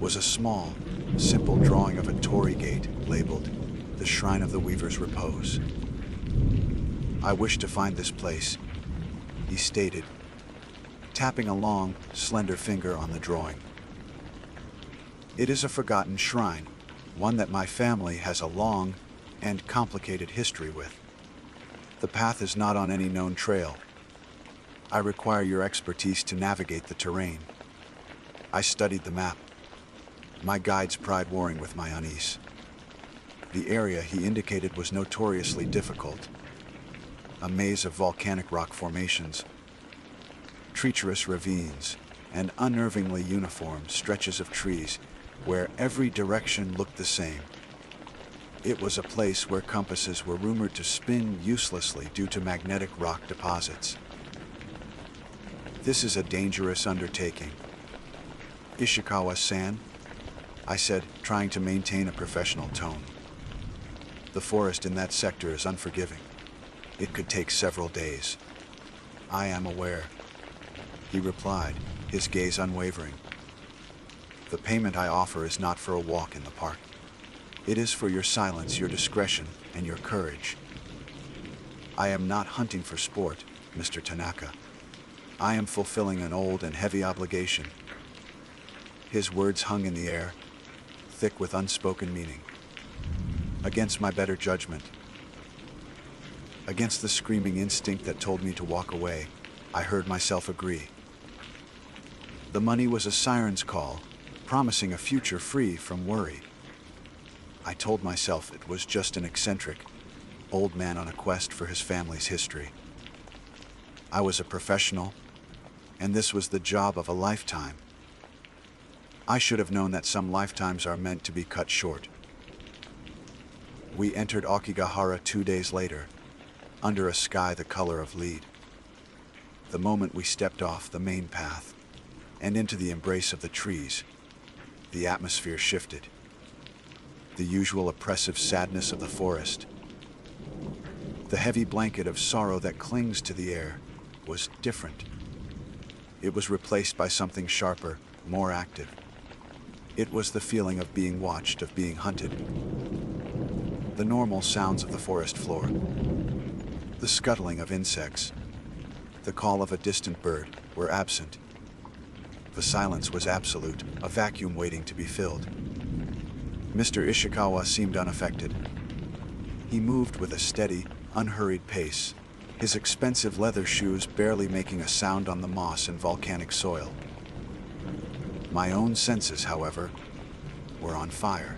was a small, simple drawing of a torii gate labeled the Shrine of the Weaver's Repose. "I wish to find this place," he stated, tapping a long, slender finger on the drawing. "It is a forgotten shrine, one that my family has a long and complicated history with. The path is not on any known trail. I require your expertise to navigate the terrain." I studied the map, my guide's pride warring with my unease. The area he indicated was notoriously difficult. A maze of volcanic rock formations, treacherous ravines, and unnervingly uniform stretches of trees where every direction looked the same. It was a place where compasses were rumored to spin uselessly due to magnetic rock deposits. "This is a dangerous undertaking, Ishikawa-san," I said, trying to maintain a professional tone. "The forest in that sector is unforgiving. It could take several days." "I am aware," he replied, his gaze unwavering. "The payment I offer is not for a walk in the park. It is for your silence, your discretion, and your courage. I am not hunting for sport, Mr. Tanaka. I am fulfilling an old and heavy obligation." His words hung in the air, thick with unspoken meaning. Against my better judgment, against the screaming instinct that told me to walk away, I heard myself agree. The money was a siren's call, promising a future free from worry. I told myself it was just an eccentric, old man on a quest for his family's history. I was a professional, and this was the job of a lifetime. I should have known that some lifetimes are meant to be cut short. We entered Aokigahara 2 days later, under a sky the color of lead. The moment we stepped off the main path and into the embrace of the trees, the atmosphere shifted. The usual oppressive sadness of the forest, the heavy blanket of sorrow that clings to the air, was different. It was replaced by something sharper, more active. It was the feeling of being watched, of being hunted. The normal sounds of the forest floor, the scuttling of insects, the call of a distant bird, were absent. The silence was absolute, a vacuum waiting to be filled. Mr. Ishikawa seemed unaffected. He moved with a steady, unhurried pace, his expensive leather shoes barely making a sound on the moss and volcanic soil. My own senses, however, were on fire.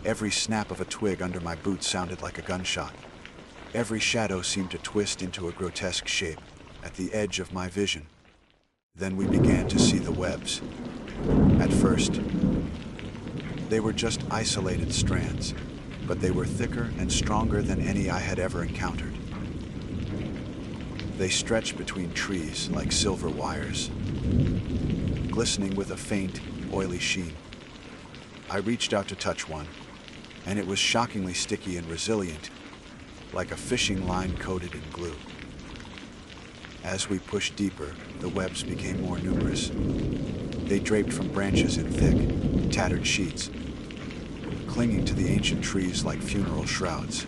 Every snap of a twig under my boot sounded like a gunshot. Every shadow seemed to twist into a grotesque shape at the edge of my vision. Then we began to see the webs. At first, they were just isolated strands, but they were thicker and stronger than any I had ever encountered. They stretched between trees like silver wires, glistening with a faint, oily sheen. I reached out to touch one, and it was shockingly sticky and resilient, like a fishing line coated in glue. As we pushed deeper, the webs became more numerous. They draped from branches in thick, tattered sheets, clinging to the ancient trees like funeral shrouds.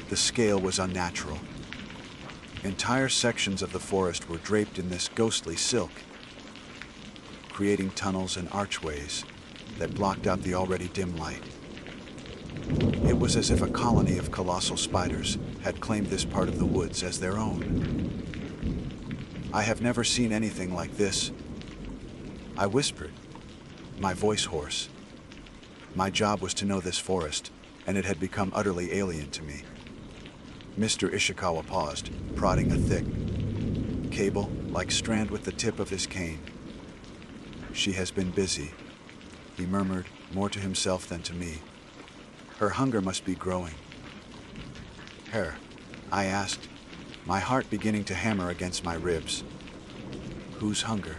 The scale was unnatural. Entire sections of the forest were draped in this ghostly silk, creating tunnels and archways that blocked out the already dim light. It was as if a colony of colossal spiders had claimed this part of the woods as their own. "I have never seen anything like this," I whispered, my voice hoarse. My job was to know this forest, and it had become utterly alien to me. Mr. Ishikawa paused, prodding a thick cable-like strand with the tip of his cane. "She has been busy," he murmured, more to himself than to me. "Her hunger must be growing." "Her?" I asked, my heart beginning to hammer against my ribs. "Whose hunger?"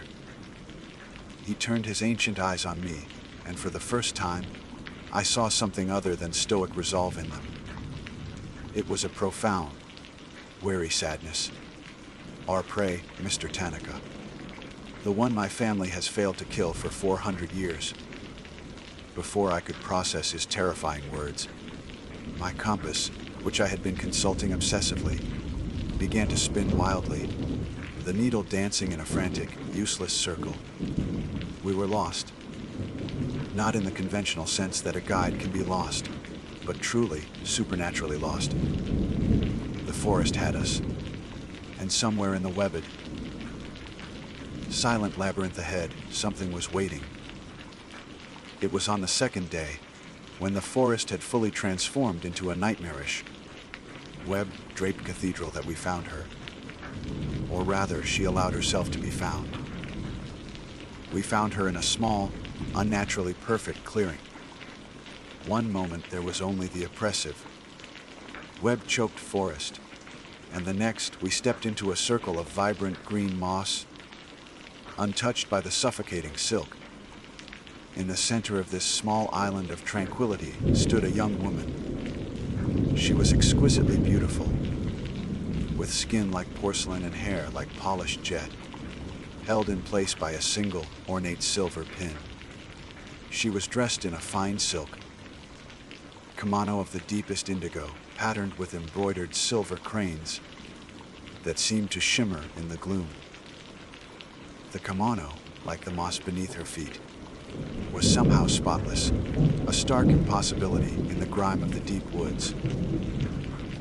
He turned his ancient eyes on me, and for the first time, I saw something other than stoic resolve in them. It was a profound, weary sadness. "Our prey, Mr. Tanaka. The one my family has failed to kill for 400 years. Before I could process his terrifying words, my compass, which I had been consulting obsessively, began to spin wildly, the needle dancing in a frantic, useless circle. We were lost. Not in the conventional sense that a guide can be lost, but truly, supernaturally lost. The forest had us, and somewhere in the webbed, silent labyrinth ahead, something was waiting. It was on the second day, when the forest had fully transformed into a nightmarish, web-draped cathedral, that we found her. Or rather, she allowed herself to be found. We found her in a small, unnaturally perfect clearing. One moment there was only the oppressive, web-choked forest, and the next we stepped into a circle of vibrant green moss, untouched by the suffocating silk. In the center of this small island of tranquility stood a young woman. She was exquisitely beautiful, with skin like porcelain and hair like polished jet, held in place by a single ornate silver pin. She was dressed in a fine silk kimono of the deepest indigo, patterned with embroidered silver cranes that seemed to shimmer in the gloom. The kimono, like the moss beneath her feet, was somehow spotless, a stark impossibility in the grime of the deep woods.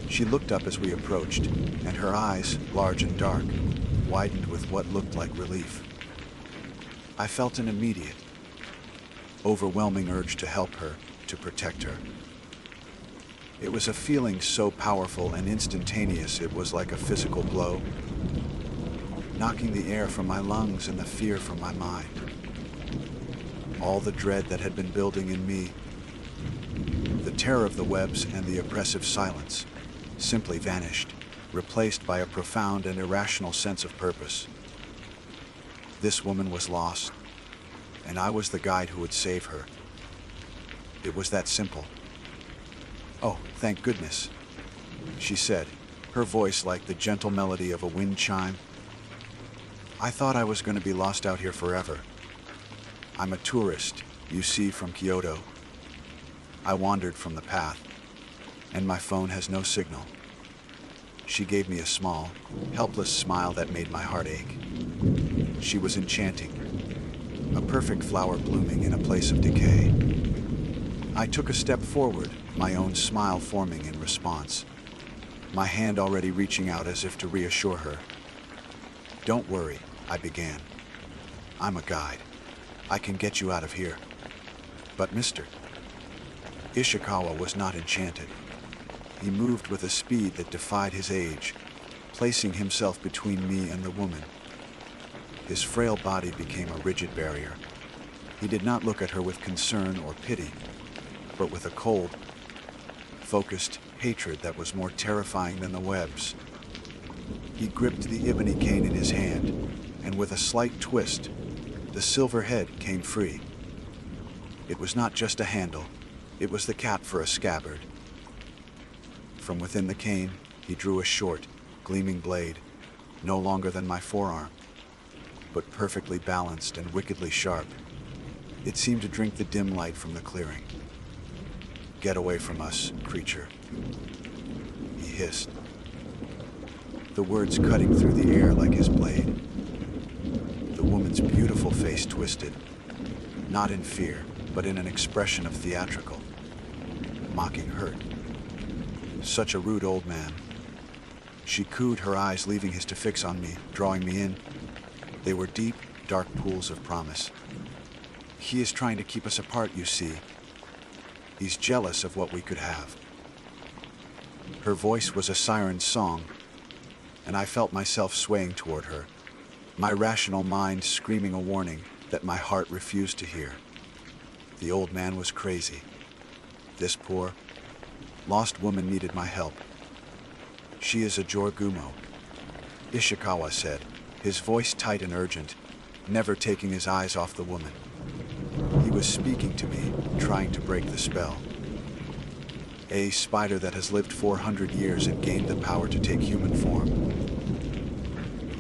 She looked up as we approached, and her eyes, large and dark, widened with what looked like relief. I felt an immediate, overwhelming urge to help her, to protect her. It was a feeling so powerful and instantaneous it was like a physical blow, knocking the air from my lungs and the fear from my mind. All the dread that had been building in me, the terror of the webs and the oppressive silence, simply vanished, replaced by a profound and irrational sense of purpose. This woman was lost, and I was the guide who would save her. It was that simple. "Oh, thank goodness," she said, her voice like the gentle melody of a wind chime. "I thought I was going to be lost out here forever. I'm a tourist, you see, from Kyoto. I wandered from the path, and my phone has no signal." She gave me a small, helpless smile that made my heart ache. She was enchanting, a perfect flower blooming in a place of decay. I took a step forward, my own smile forming in response, my hand already reaching out as if to reassure her. "Don't worry," I began. "I'm a guide. I can get you out of here." But Mr. Ishikawa was not enchanted. He moved with a speed that defied his age, placing himself between me and the woman. His frail body became a rigid barrier. He did not look at her with concern or pity, but with a cold, focused hatred that was more terrifying than the webs. He gripped the ebony cane in his hand, and with a slight twist, the silver head came free. It was not just a handle, it was the cap for a scabbard. From within the cane, he drew a short, gleaming blade, no longer than my forearm, but perfectly balanced and wickedly sharp. It seemed to drink the dim light from the clearing. "Get away from us, creature," he hissed, the words cutting through the air like his blade. The woman's beautiful face twisted, not in fear, but in an expression of theatrical. mocking hurt. Such a rude old man. She cooed, her eyes leaving his to fix on me, drawing me in. They were deep, dark pools of promise. He is trying to keep us apart, you see. He's jealous of what we could have. Her voice was a siren's song, and I felt myself swaying toward her, my rational mind screaming a warning that my heart refused to hear. The old man was crazy. This poor, lost woman needed my help. She is a Jorgumo, Ishikawa said, his voice tight and urgent, never taking his eyes off the woman. He was speaking to me, trying to break the spell. A spider that has lived 400 years and gained the power to take human form.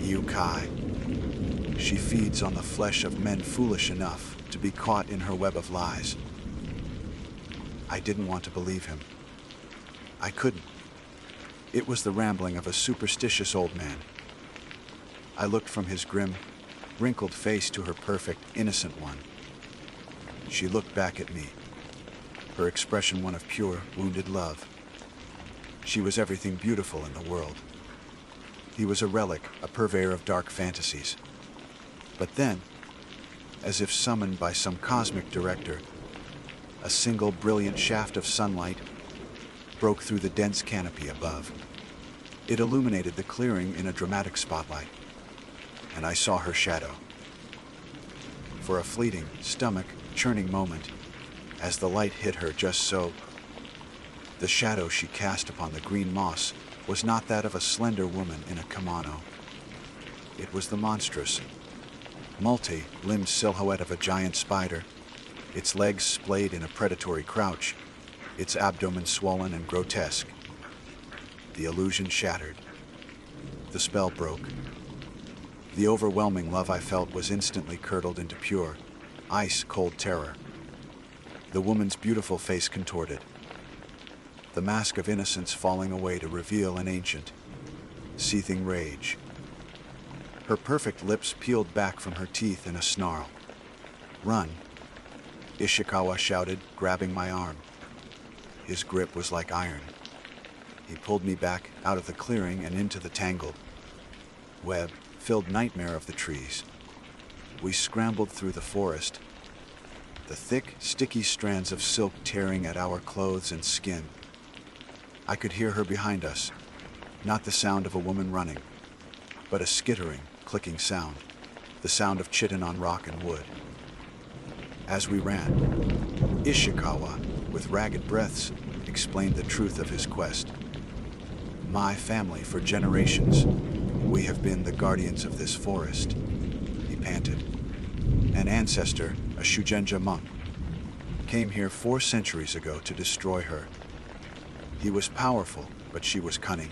Yukai. She feeds on the flesh of men foolish enough to be caught in her web of lies. I didn't want to believe him. I couldn't. It was the rambling of a superstitious old man. I looked from his grim, wrinkled face to her perfect, innocent one. She looked back at me, her expression one of pure, wounded love. She was everything beautiful in the world. He was a relic, a purveyor of dark fantasies. But then, as if summoned by some cosmic director, a single brilliant shaft of sunlight broke through the dense canopy above. It illuminated the clearing in a dramatic spotlight, and I saw her shadow. For a fleeting, stomach-churning moment, as the light hit her just so, the shadow she cast upon the green moss was not that of a slender woman in a kimono. It was the monstrous, multi-limbed silhouette of a giant spider, its legs splayed in a predatory crouch, its abdomen swollen and grotesque. The illusion shattered. The spell broke. The overwhelming love I felt was instantly curdled into pure, ice-cold terror. The woman's beautiful face contorted, the mask of innocence falling away to reveal an ancient, seething rage. Her perfect lips peeled back from her teeth in a snarl. "Run," Ishikawa shouted, grabbing my arm. His grip was like iron. He pulled me back out of the clearing and into the tangled, web-filled nightmare of the trees. We scrambled through the forest, the thick, sticky strands of silk tearing at our clothes and skin. I could hear her behind us, not the sound of a woman running, but a skittering, clicking sound, the sound of chitin on rock and wood. As we ran, Ishikawa, with ragged breaths, explained the truth of his quest. My family, for generations, we have been the guardians of this forest, he panted. An ancestor, a Shugenja monk, came here 4 centuries ago to destroy her. He was powerful, but she was cunning.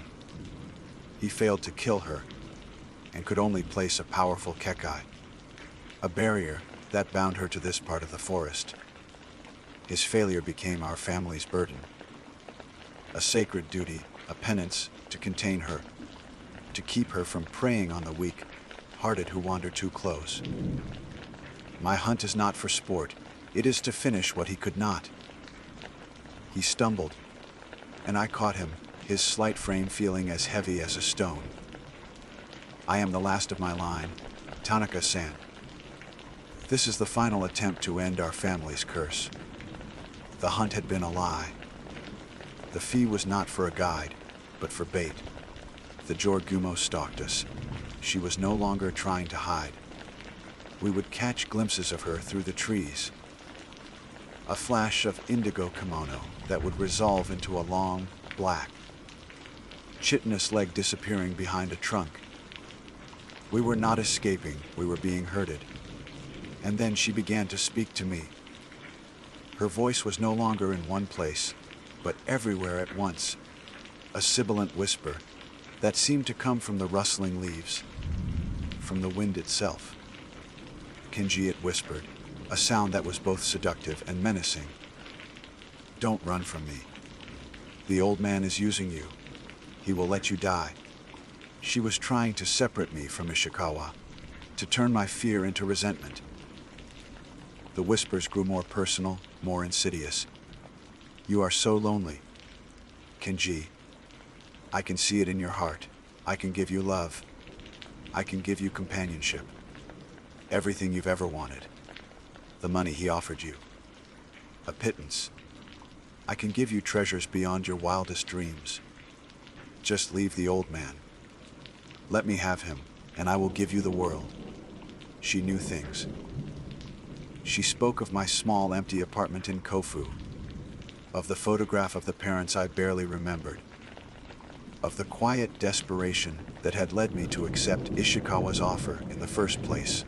He failed to kill her, and could only place a powerful kekai, a barrier that bound her to this part of the forest. His failure became our family's burden. A sacred duty, a penance to contain her, to keep her from preying on the weak-hearted who wander too close. My hunt is not for sport, it is to finish what he could not. He stumbled, and I caught him, his slight frame feeling as heavy as a stone. I am the last of my line, Tanaka-san. This is the final attempt to end our family's curse. The hunt had been a lie. The fee was not for a guide, but for bait. The Jorgumo stalked us. She was no longer trying to hide. We would catch glimpses of her through the trees. A flash of indigo kimono that would resolve into a long, black, chitinous leg disappearing behind a trunk. We were not escaping, we were being herded. And then she began to speak to me. Her voice was no longer in one place, but everywhere at once. A sibilant whisper that seemed to come from the rustling leaves, from the wind itself. Kinji, it whispered, a sound that was both seductive and menacing. Don't run from me. The old man is using you. He will let you die. She was trying to separate me from Ishikawa, to turn my fear into resentment. The whispers grew more personal, more insidious. You are so lonely. Kenji, I can see it in your heart. I can give you love. I can give you companionship. Everything you've ever wanted. The money he offered you. A pittance. I can give you treasures beyond your wildest dreams. Just leave the old man. Let me have him, and I will give you the world. She knew things. She spoke of my small, empty apartment in Kofu, of the photograph of the parents I barely remembered, of the quiet desperation that had led me to accept Ishikawa's offer in the first place.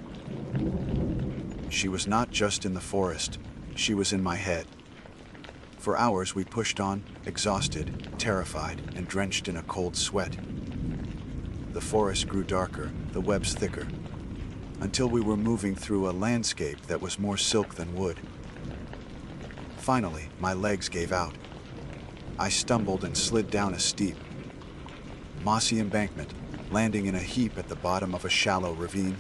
She was not just in the forest, she was in my head. For hours we pushed on, exhausted, terrified, and drenched in a cold sweat. The forest grew darker, the webs thicker, until we were moving through a landscape that was more silk than wood. Finally, my legs gave out. I stumbled and slid down a steep, mossy embankment, landing in a heap at the bottom of a shallow ravine.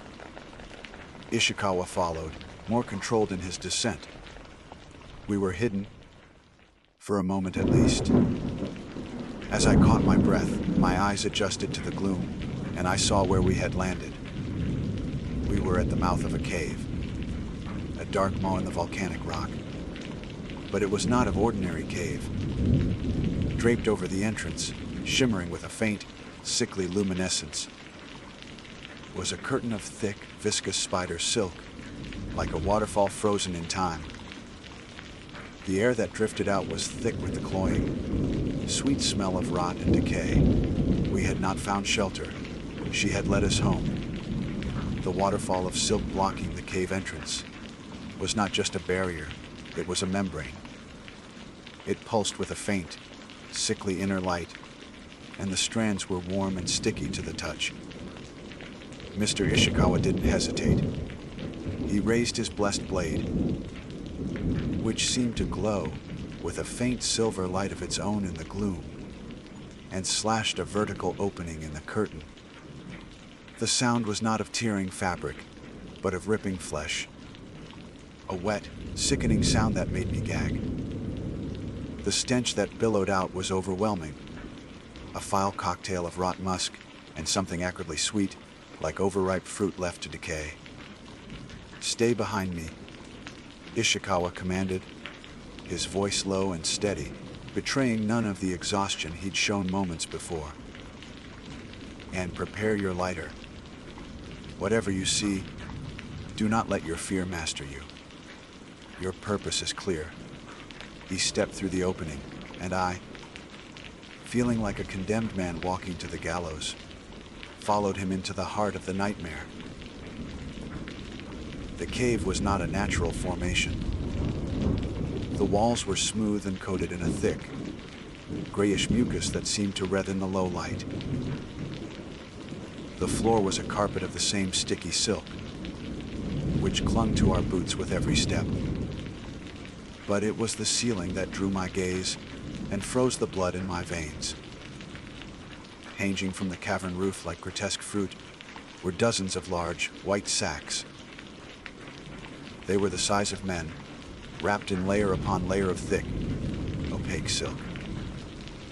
Ishikawa followed, more controlled in his descent. We were hidden, for a moment at least. As I caught my breath, my eyes adjusted to the gloom, and I saw where we had landed. We were at the mouth of a cave, a dark maw in the volcanic rock. But it was not of ordinary cave. Draped over the entrance, shimmering with a faint, sickly luminescence, was a curtain of thick, viscous spider silk, like a waterfall frozen in time. The air that drifted out was thick with the cloying, sweet smell of rot and decay. We had not found shelter. She had led us home. The waterfall of silk blocking the cave entrance was not just a barrier, it was a membrane. It pulsed with a faint, sickly inner light, and the strands were warm and sticky to the touch. Mr. Ishikawa didn't hesitate. He raised his blessed blade, which seemed to glow with a faint silver light of its own in the gloom, and slashed a vertical opening in the curtain. The sound was not of tearing fabric, but of ripping flesh. A wet, sickening sound that made me gag. The stench that billowed out was overwhelming. A foul cocktail of rot musk and something acridly sweet, like overripe fruit left to decay. "Stay behind me," Ishikawa commanded, his voice low and steady, betraying none of the exhaustion he'd shown moments before. "And prepare your lighter. Whatever you see, do not let your fear master you. Your purpose is clear." He stepped through the opening, and I, feeling like a condemned man walking to the gallows, followed him into the heart of the nightmare. The cave was not a natural formation. The walls were smooth and coated in a thick, grayish mucus that seemed to wreathe in the low light. The floor was a carpet of the same sticky silk, which clung to our boots with every step. But it was the ceiling that drew my gaze and froze the blood in my veins. Hanging from the cavern roof like grotesque fruit were dozens of large, white sacks. They were the size of men, wrapped in layer upon layer of thick, opaque silk.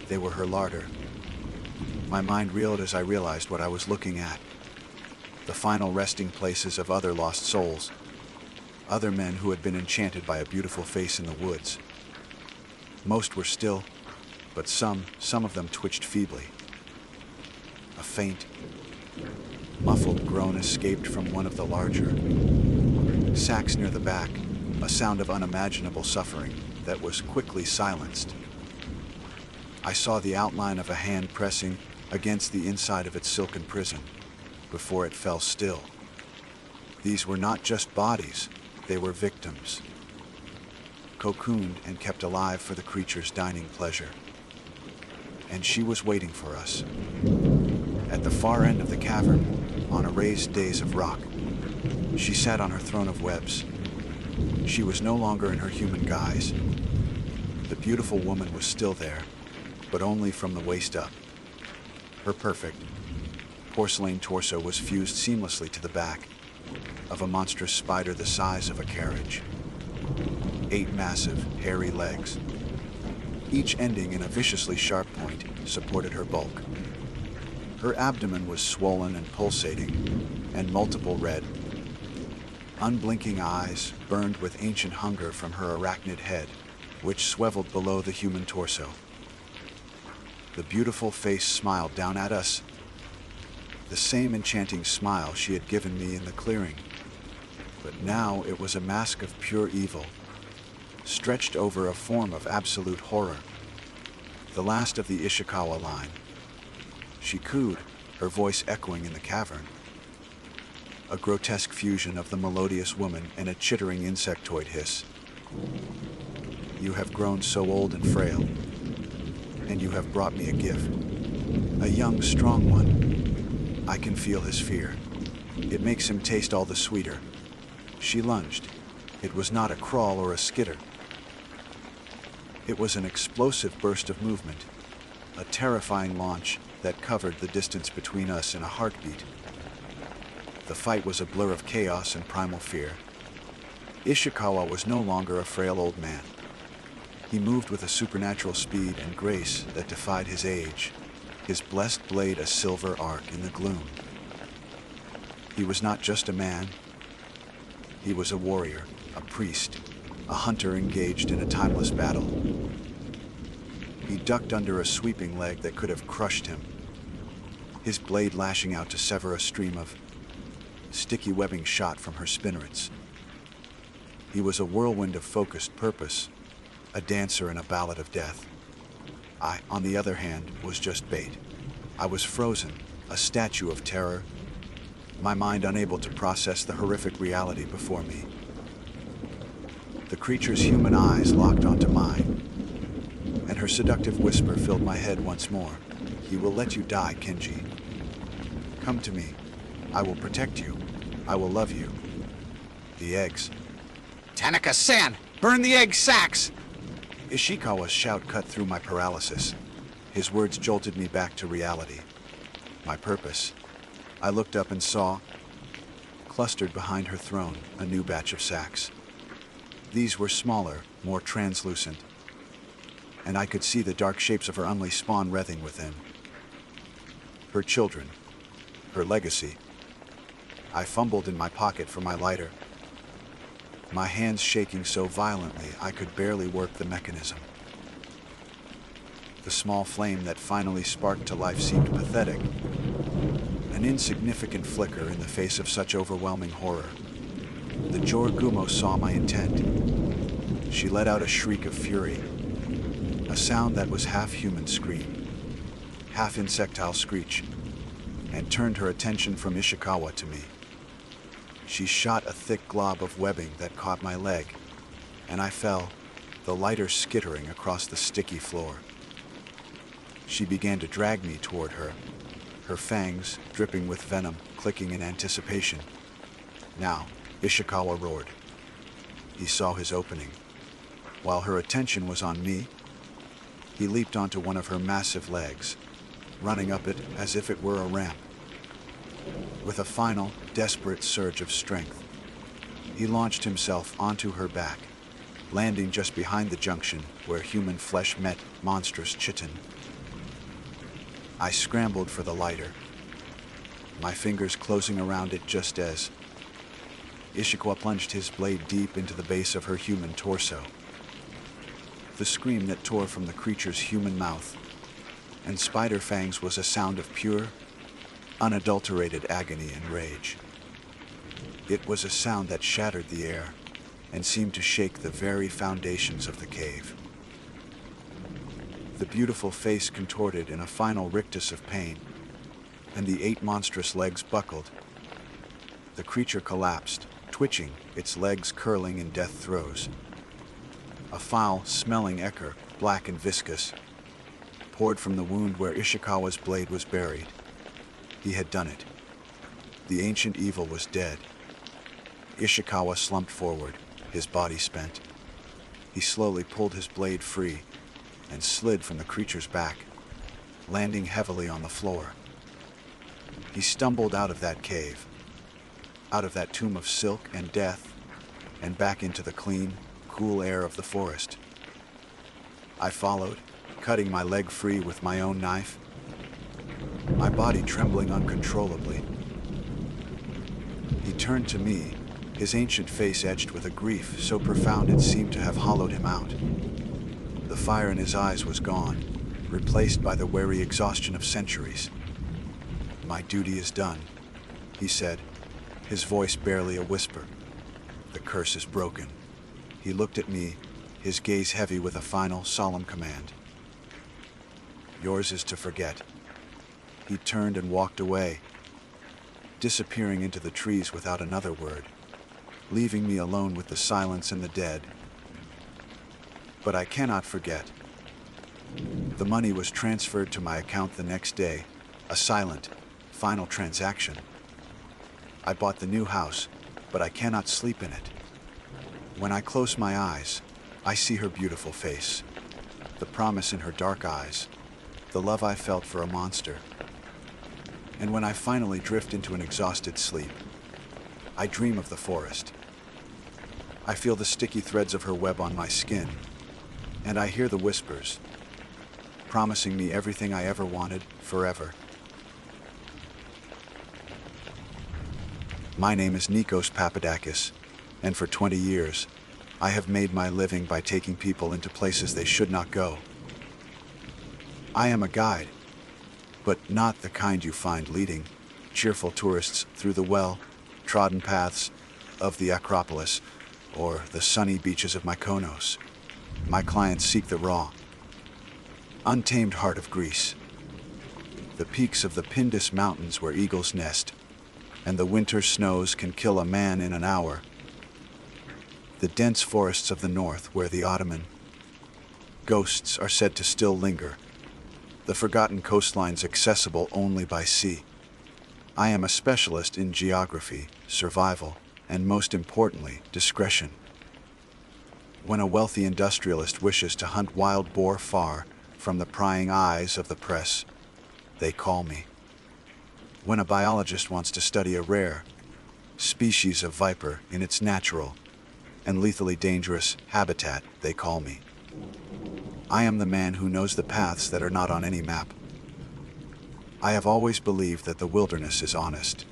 They were her larder. My mind reeled as I realized what I was looking at. The final resting places of other lost souls. Other men who had been enchanted by a beautiful face in the woods. Most were still, but some of them twitched feebly. A faint, muffled groan escaped from one of the larger sacks near the back, a sound of unimaginable suffering that was quickly silenced. I saw the outline of a hand pressing against the inside of its silken prison before it fell still. These were not just bodies, they were victims, cocooned and kept alive for the creature's dining pleasure. And she was waiting for us. At the far end of the cavern, on a raised dais of rock, she sat on her throne of webs. She was no longer in her human guise. The beautiful woman was still there, but only from the waist up. Her perfect, porcelain torso was fused seamlessly to the back of a monstrous spider the size of a carriage. 8 massive, hairy legs, each ending in a viciously sharp point, supported her bulk. Her abdomen was swollen and pulsating, and multiple red, unblinking eyes burned with ancient hunger from her arachnid head, which swiveled below the human torso. The beautiful face smiled down at us, the same enchanting smile she had given me in the clearing. But now it was a mask of pure evil, stretched over a form of absolute horror. The last of the Ishikawa line. She cooed, her voice echoing in the cavern. A grotesque fusion of the melodious woman and a chittering insectoid hiss. You have grown so old and frail, and you have brought me a gift. A young, strong one. I can feel his fear. It makes him taste all the sweeter. She lunged. It was not a crawl or a skitter. It was an explosive burst of movement, a terrifying launch that covered the distance between us in a heartbeat. The fight was a blur of chaos and primal fear. Ishikawa was no longer a frail old man. He moved with a supernatural speed and grace that defied his age, his blessed blade a silver arc in the gloom. He was not just a man. He was a warrior, a priest, a hunter engaged in a timeless battle. He ducked under a sweeping leg that could have crushed him, his blade lashing out to sever a stream of sticky webbing shot from her spinnerets. He was a whirlwind of focused purpose, a dancer in a ballad of death. I, on the other hand, was just bait. I was frozen, a statue of terror, my mind unable to process the horrific reality before me. The creature's human eyes locked onto mine, and her seductive whisper filled my head once more. He will let you die, Kenji. Come to me. I will protect you. I will love you. The eggs. Tanaka-san, burn the egg sacks! Ishikawa's shout cut through my paralysis. His words jolted me back to reality. My purpose. I looked up and saw, clustered behind her throne, a new batch of sacks. These were smaller, more translucent, and I could see the dark shapes of her unleashed spawn writhing within. Her children, her legacy. I fumbled in my pocket for my lighter, my hands shaking so violently I could barely work the mechanism. The small flame that finally sparked to life seemed pathetic, an insignificant flicker in the face of such overwhelming horror. The Jorgumo saw my intent. She let out a shriek of fury, a sound that was half human scream, half insectile screech, and turned her attention from Ishikawa to me. She shot a thick glob of webbing that caught my leg, and I fell, the lighter skittering across the sticky floor. She began to drag me toward her, her fangs, dripping with venom, clicking in anticipation. Now, Ishikawa roared. He saw his opening. While her attention was on me, he leaped onto one of her massive legs, running up it as if it were a ramp. With a final, desperate surge of strength, he launched himself onto her back, landing just behind the junction where human flesh met monstrous chitin. I scrambled for the lighter, my fingers closing around it just as Ishikawa plunged his blade deep into the base of her human torso. The scream that tore from the creature's human mouth and spider fangs was a sound of pure, unadulterated agony and rage. It was a sound that shattered the air and seemed to shake the very foundations of the cave. The beautiful face contorted in a final rictus of pain, and the 8 monstrous legs buckled. The creature collapsed, twitching, its legs curling in death throes. A foul-smelling ichor, black and viscous, poured from the wound where Ishikawa's blade was buried. He had done it. The ancient evil was dead. Ishikawa slumped forward, his body spent. He slowly pulled his blade free and slid from the creature's back, landing heavily on the floor. He stumbled out of that cave, out of that tomb of silk and death, and back into the clean, cool air of the forest. I followed, cutting my leg free with my own knife, my body trembling uncontrollably. He turned to me, his ancient face etched with a grief so profound it seemed to have hollowed him out. The fire in his eyes was gone, replaced by the wary exhaustion of centuries. "My duty is done," he said, his voice barely a whisper. "The curse is broken." He looked at me, his gaze heavy with a final, solemn command. "Yours is to forget." He turned and walked away, disappearing into the trees without another word, leaving me alone with the silence and the dead. But I cannot forget. The money was transferred to my account the next day, a silent, final transaction. I bought the new house, but I cannot sleep in it. When I close my eyes, I see her beautiful face, the promise in her dark eyes, the love I felt for a monster. And when I finally drift into an exhausted sleep, I dream of the forest. I feel the sticky threads of her web on my skin, and I hear the whispers, promising me everything I ever wanted, forever. My name is Nikos Papadakis, and for 20 years, I have made my living by taking people into places they should not go. I am a guide, but not the kind you find leading cheerful tourists through the well-trodden paths of the Acropolis or the sunny beaches of Mykonos. My clients seek the raw, untamed heart of Greece, the peaks of the Pindus Mountains where eagles nest, and the winter snows can kill a man in an hour, the dense forests of the north where the Ottoman ghosts are said to still linger, the forgotten coastlines accessible only by sea. I am a specialist in geography, survival, and most importantly, discretion. When a wealthy industrialist wishes to hunt wild boar far from the prying eyes of the press, they call me. When a biologist wants to study a rare species of viper in its natural and lethally dangerous habitat, they call me. I am the man who knows the paths that are not on any map. I have always believed that the wilderness is honest.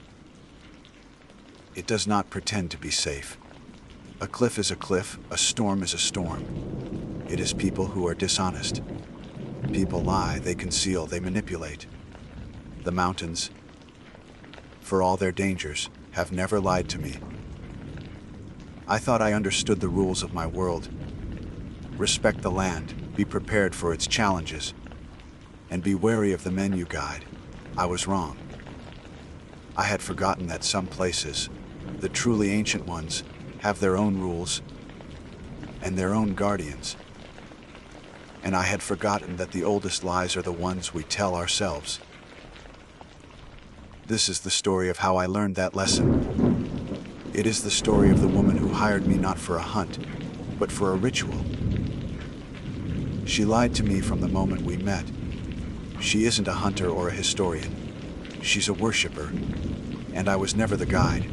It does not pretend to be safe. A cliff is a cliff, a storm is a storm. It is people who are dishonest. People lie, they conceal, they manipulate. The mountains, for all their dangers, have never lied to me. I thought I understood the rules of my world. Respect the land, be prepared for its challenges, and be wary of the men you guide. I was wrong. I had forgotten that some places, the truly ancient ones, have their own rules and their own guardians. And I had forgotten that the oldest lies are the ones we tell ourselves. This is the story of how I learned that lesson. It is the story of the woman who hired me not for a hunt, but for a ritual. She lied to me from the moment we met. She isn't a hunter or a historian. She's a worshiper, and I was never the guide.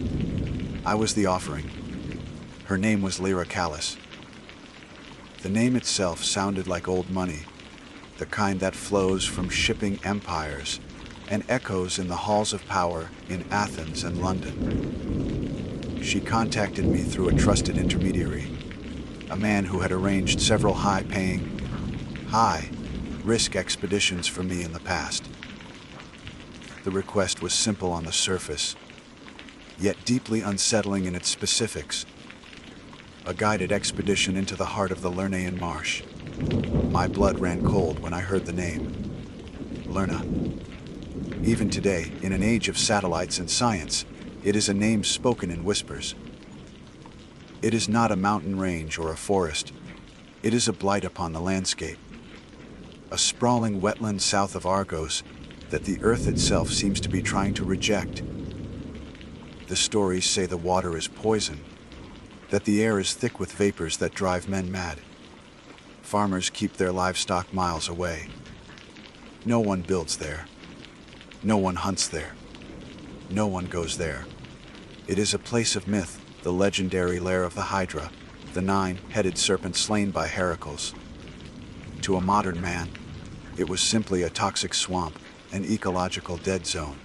I was the offering. Her name was Lyra Callis. The name itself sounded like old money, the kind that flows from shipping empires and echoes in the halls of power in Athens and London. She contacted me through a trusted intermediary, a man who had arranged several high-paying, high-risk expeditions for me in the past. The request was simple on the surface, yet deeply unsettling in its specifics. A guided expedition into the heart of the Lernaean marsh. My blood ran cold when I heard the name. Lerna. Even today, in an age of satellites and science, it is a name spoken in whispers. It is not a mountain range or a forest. It is a blight upon the landscape. A sprawling wetland south of Argos that the earth itself seems to be trying to reject. The stories say the water is poison, that the air is thick with vapors that drive men mad. Farmers keep their livestock miles away. No one builds there. No one hunts there. No one goes there. It is a place of myth, the legendary lair of the Hydra, the 9-headed serpent slain by Heracles. To a modern man, it was simply a toxic swamp, an ecological dead zone.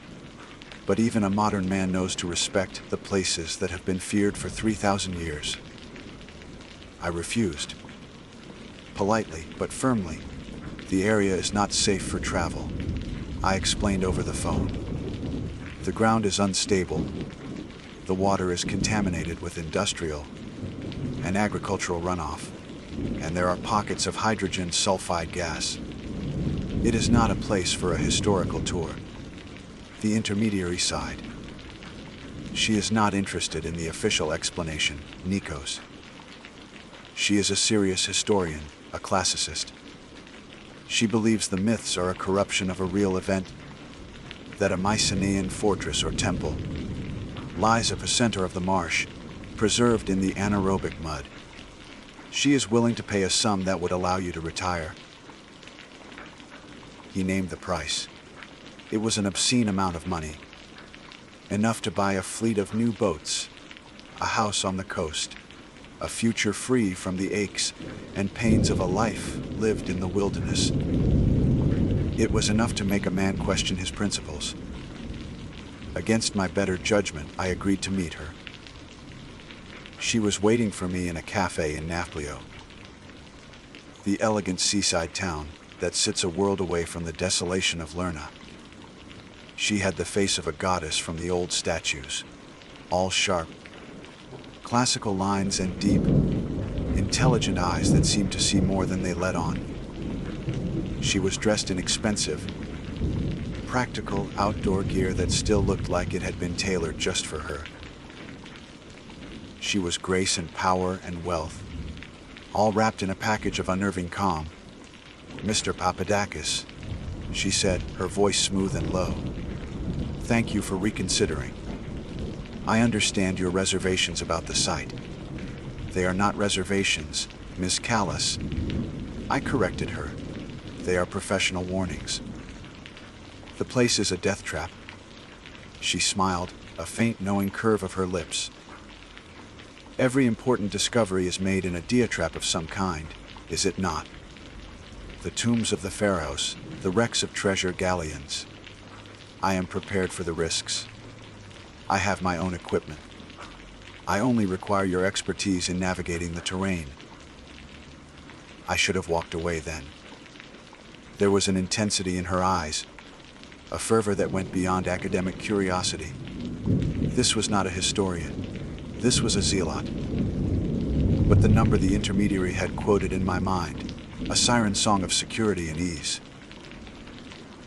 But even a modern man knows to respect the places that have been feared for 3,000 years. I refused. Politely, but firmly. The area is not safe for travel. I explained over the phone. The ground is unstable. The water is contaminated with industrial and agricultural runoff, and there are pockets of hydrogen sulfide gas. It is not a place for a historical tour. The intermediary side. She is not interested in the official explanation, Nikos. She is a serious historian, a classicist. She believes the myths are a corruption of a real event, that a Mycenaean fortress or temple lies at the center of the marsh, preserved in the anaerobic mud. She is willing to pay a sum that would allow you to retire. He named the price. It was an obscene amount of money, enough to buy a fleet of new boats, a house on the coast, a future free from the aches and pains of a life lived in the wilderness. It was enough to make a man question his principles. Against my better judgment, I agreed to meet her. She was waiting for me in a cafe in Nafplio, the elegant seaside town that sits a world away from the desolation of Lerna. She had the face of a goddess from the old statues, all sharp, classical lines and deep, intelligent eyes that seemed to see more than they let on. She was dressed in expensive, practical outdoor gear that still looked like it had been tailored just for her. She was grace and power and wealth, all wrapped in a package of unnerving calm. "Mr. Papadakis," she said, her voice smooth and low. "Thank you for reconsidering. I understand your reservations about the site. They are not reservations, Miss Callis." I corrected her. They are professional warnings. "The place is a death trap." She smiled, a faint knowing curve of her lips. "Every important discovery is made in a diatrap of some kind, is it not? The tombs of the pharaohs, the wrecks of treasure galleons. I am prepared for the risks. I have my own equipment. I only require your expertise in navigating the terrain." I should have walked away then. There was an intensity in her eyes, a fervor that went beyond academic curiosity. This was not a historian. This was a zealot. But the number the intermediary had quoted in my mind, a siren song of security and ease.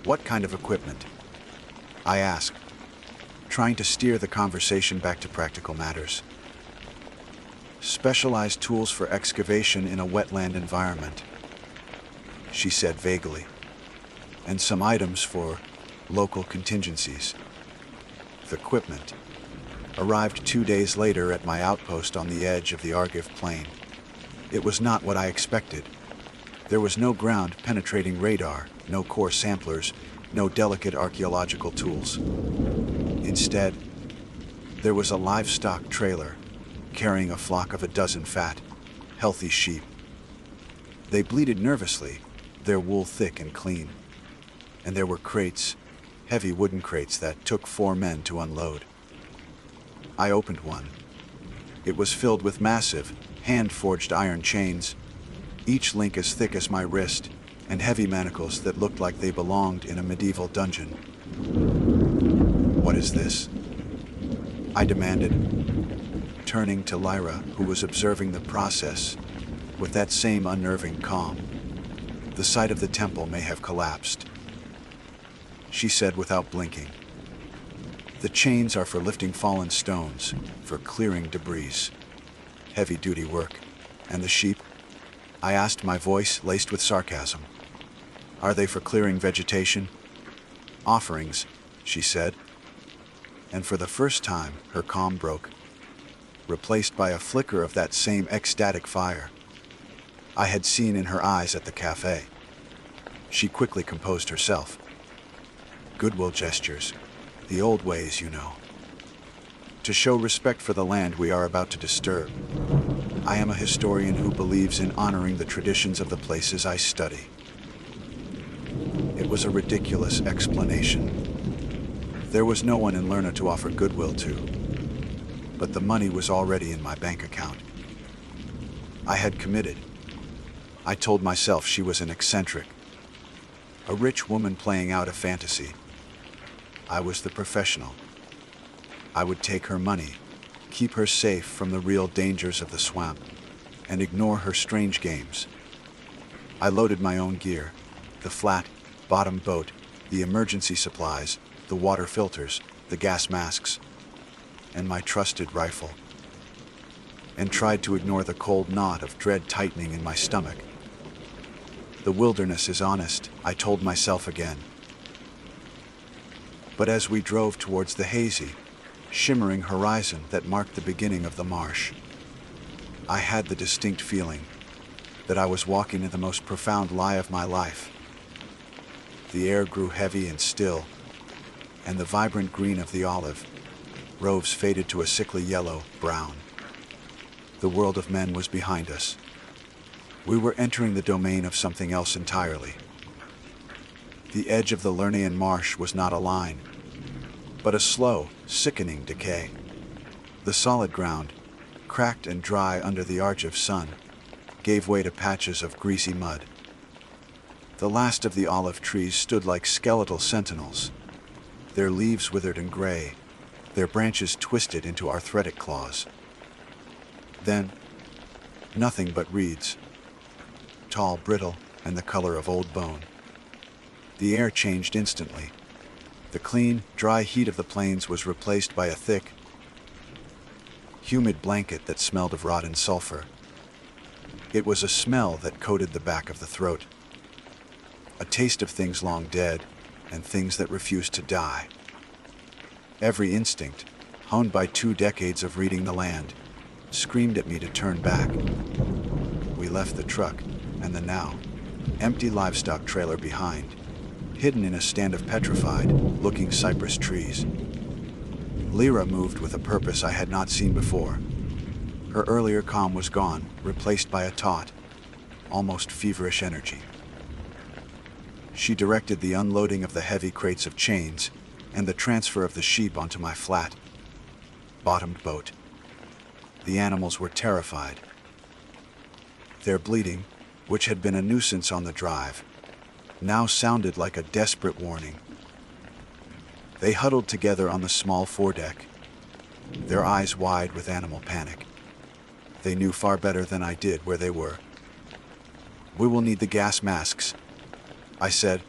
"What kind of equipment?" I asked, trying to steer the conversation back to practical matters. "Specialized tools for excavation in a wetland environment," she said vaguely, "and some items for local contingencies." The equipment arrived 2 days later at my outpost on the edge of the Argiv plain. It was not what I expected. There was no ground-penetrating radar, no core samplers, no delicate archaeological tools. Instead, there was a livestock trailer carrying a flock of a dozen fat, healthy sheep. They bleated nervously, their wool thick and clean. And there were crates, heavy wooden crates that took 4 men to unload. I opened one. It was filled with massive, hand-forged iron chains, each link as thick as my wrist, and heavy manacles that looked like they belonged in a medieval dungeon. "What is this?" I demanded, turning to Lyra, who was observing the process with that same unnerving calm. "The site of the temple may have collapsed," she said without blinking. "The chains are for lifting fallen stones, for clearing debris. Heavy-duty work. And the sheep?" I asked, my voice laced with sarcasm. "Are they for clearing vegetation?" "Offerings," she said. And for the first time, her calm broke, replaced by a flicker of that same ecstatic fire I had seen in her eyes at the cafe. She quickly composed herself. "Goodwill gestures. The old ways, you know. To show respect for the land we are about to disturb." I am a historian who believes in honoring the traditions of the places I study. It was a ridiculous explanation. There was no one in Lerna to offer goodwill to, but the money was already in my bank account. I had committed. I told myself she was an eccentric, a rich woman playing out a fantasy. I was the professional. I would take her money, keep her safe from the real dangers of the swamp, and ignore her strange games. I loaded my own gear, the flat, bottom boat, the emergency supplies, the water filters, the gas masks, and my trusted rifle, and tried to ignore the cold knot of dread tightening in my stomach. The wilderness is honest, I told myself again. But as we drove towards the hazy, shimmering horizon that marked the beginning of the marsh, I had the distinct feeling that I was walking in the most profound lie of my life. The air grew heavy and still, and the vibrant green of the olive groves faded to a sickly yellow, brown. The world of men was behind us. We were entering the domain of something else entirely. The edge of the Lernaean marsh was not a line, but a slow, sickening decay. The solid ground, cracked and dry under the arch of sun, gave way to patches of greasy mud. The last of the olive trees stood like skeletal sentinels, their leaves withered and gray, their branches twisted into arthritic claws. Then, nothing but reeds, tall, brittle, and the color of old bone. The air changed instantly. The clean, dry heat of the plains was replaced by a thick, humid blanket that smelled of rotten sulfur. It was a smell that coated the back of the throat, a taste of things long dead and things that refused to die. Every instinct, honed by 2 decades of reading the land, screamed at me to turn back. We left the truck and the now empty livestock trailer behind, hidden in a stand of petrified looking cypress trees. Lyra moved with a purpose I had not seen before. Her earlier calm was gone, replaced by a taut, almost feverish energy. She directed the unloading of the heavy crates of chains and the transfer of the sheep onto my flat, bottomed boat. The animals were terrified. Their bleating, which had been a nuisance on the drive, now sounded like a desperate warning. They huddled together on the small foredeck, their eyes wide with animal panic. They knew far better than I did where they were. "We will need the gas masks," I said,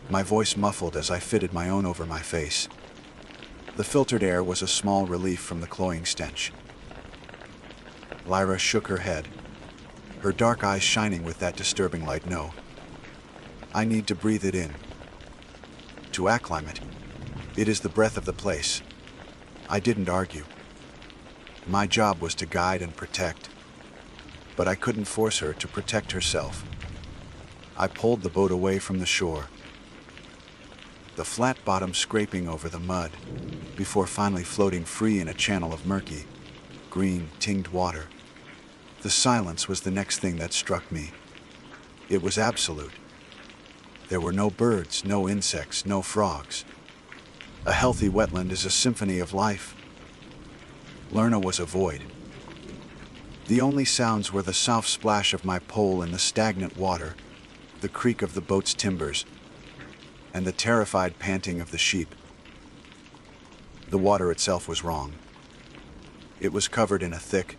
my voice muffled as I fitted my own over my face. The filtered air was a small relief from the cloying stench. Lyra shook her head, her dark eyes shining with that disturbing light. "No. I need to breathe it in. To acclimate. It is the breath of the place." I didn't argue. My job was to guide and protect, but I couldn't force her to protect herself. I pulled the boat away from the shore, the flat bottom scraping over the mud, before finally floating free in a channel of murky, green, tinged water. The silence was the next thing that struck me. It was absolute. There were no birds, no insects, no frogs. A healthy wetland is a symphony of life. Lerna was a void. The only sounds were the soft splash of my pole in the stagnant water, the creak of the boat's timbers, and the terrified panting of the sheep. The water itself was wrong. It was covered in a thick,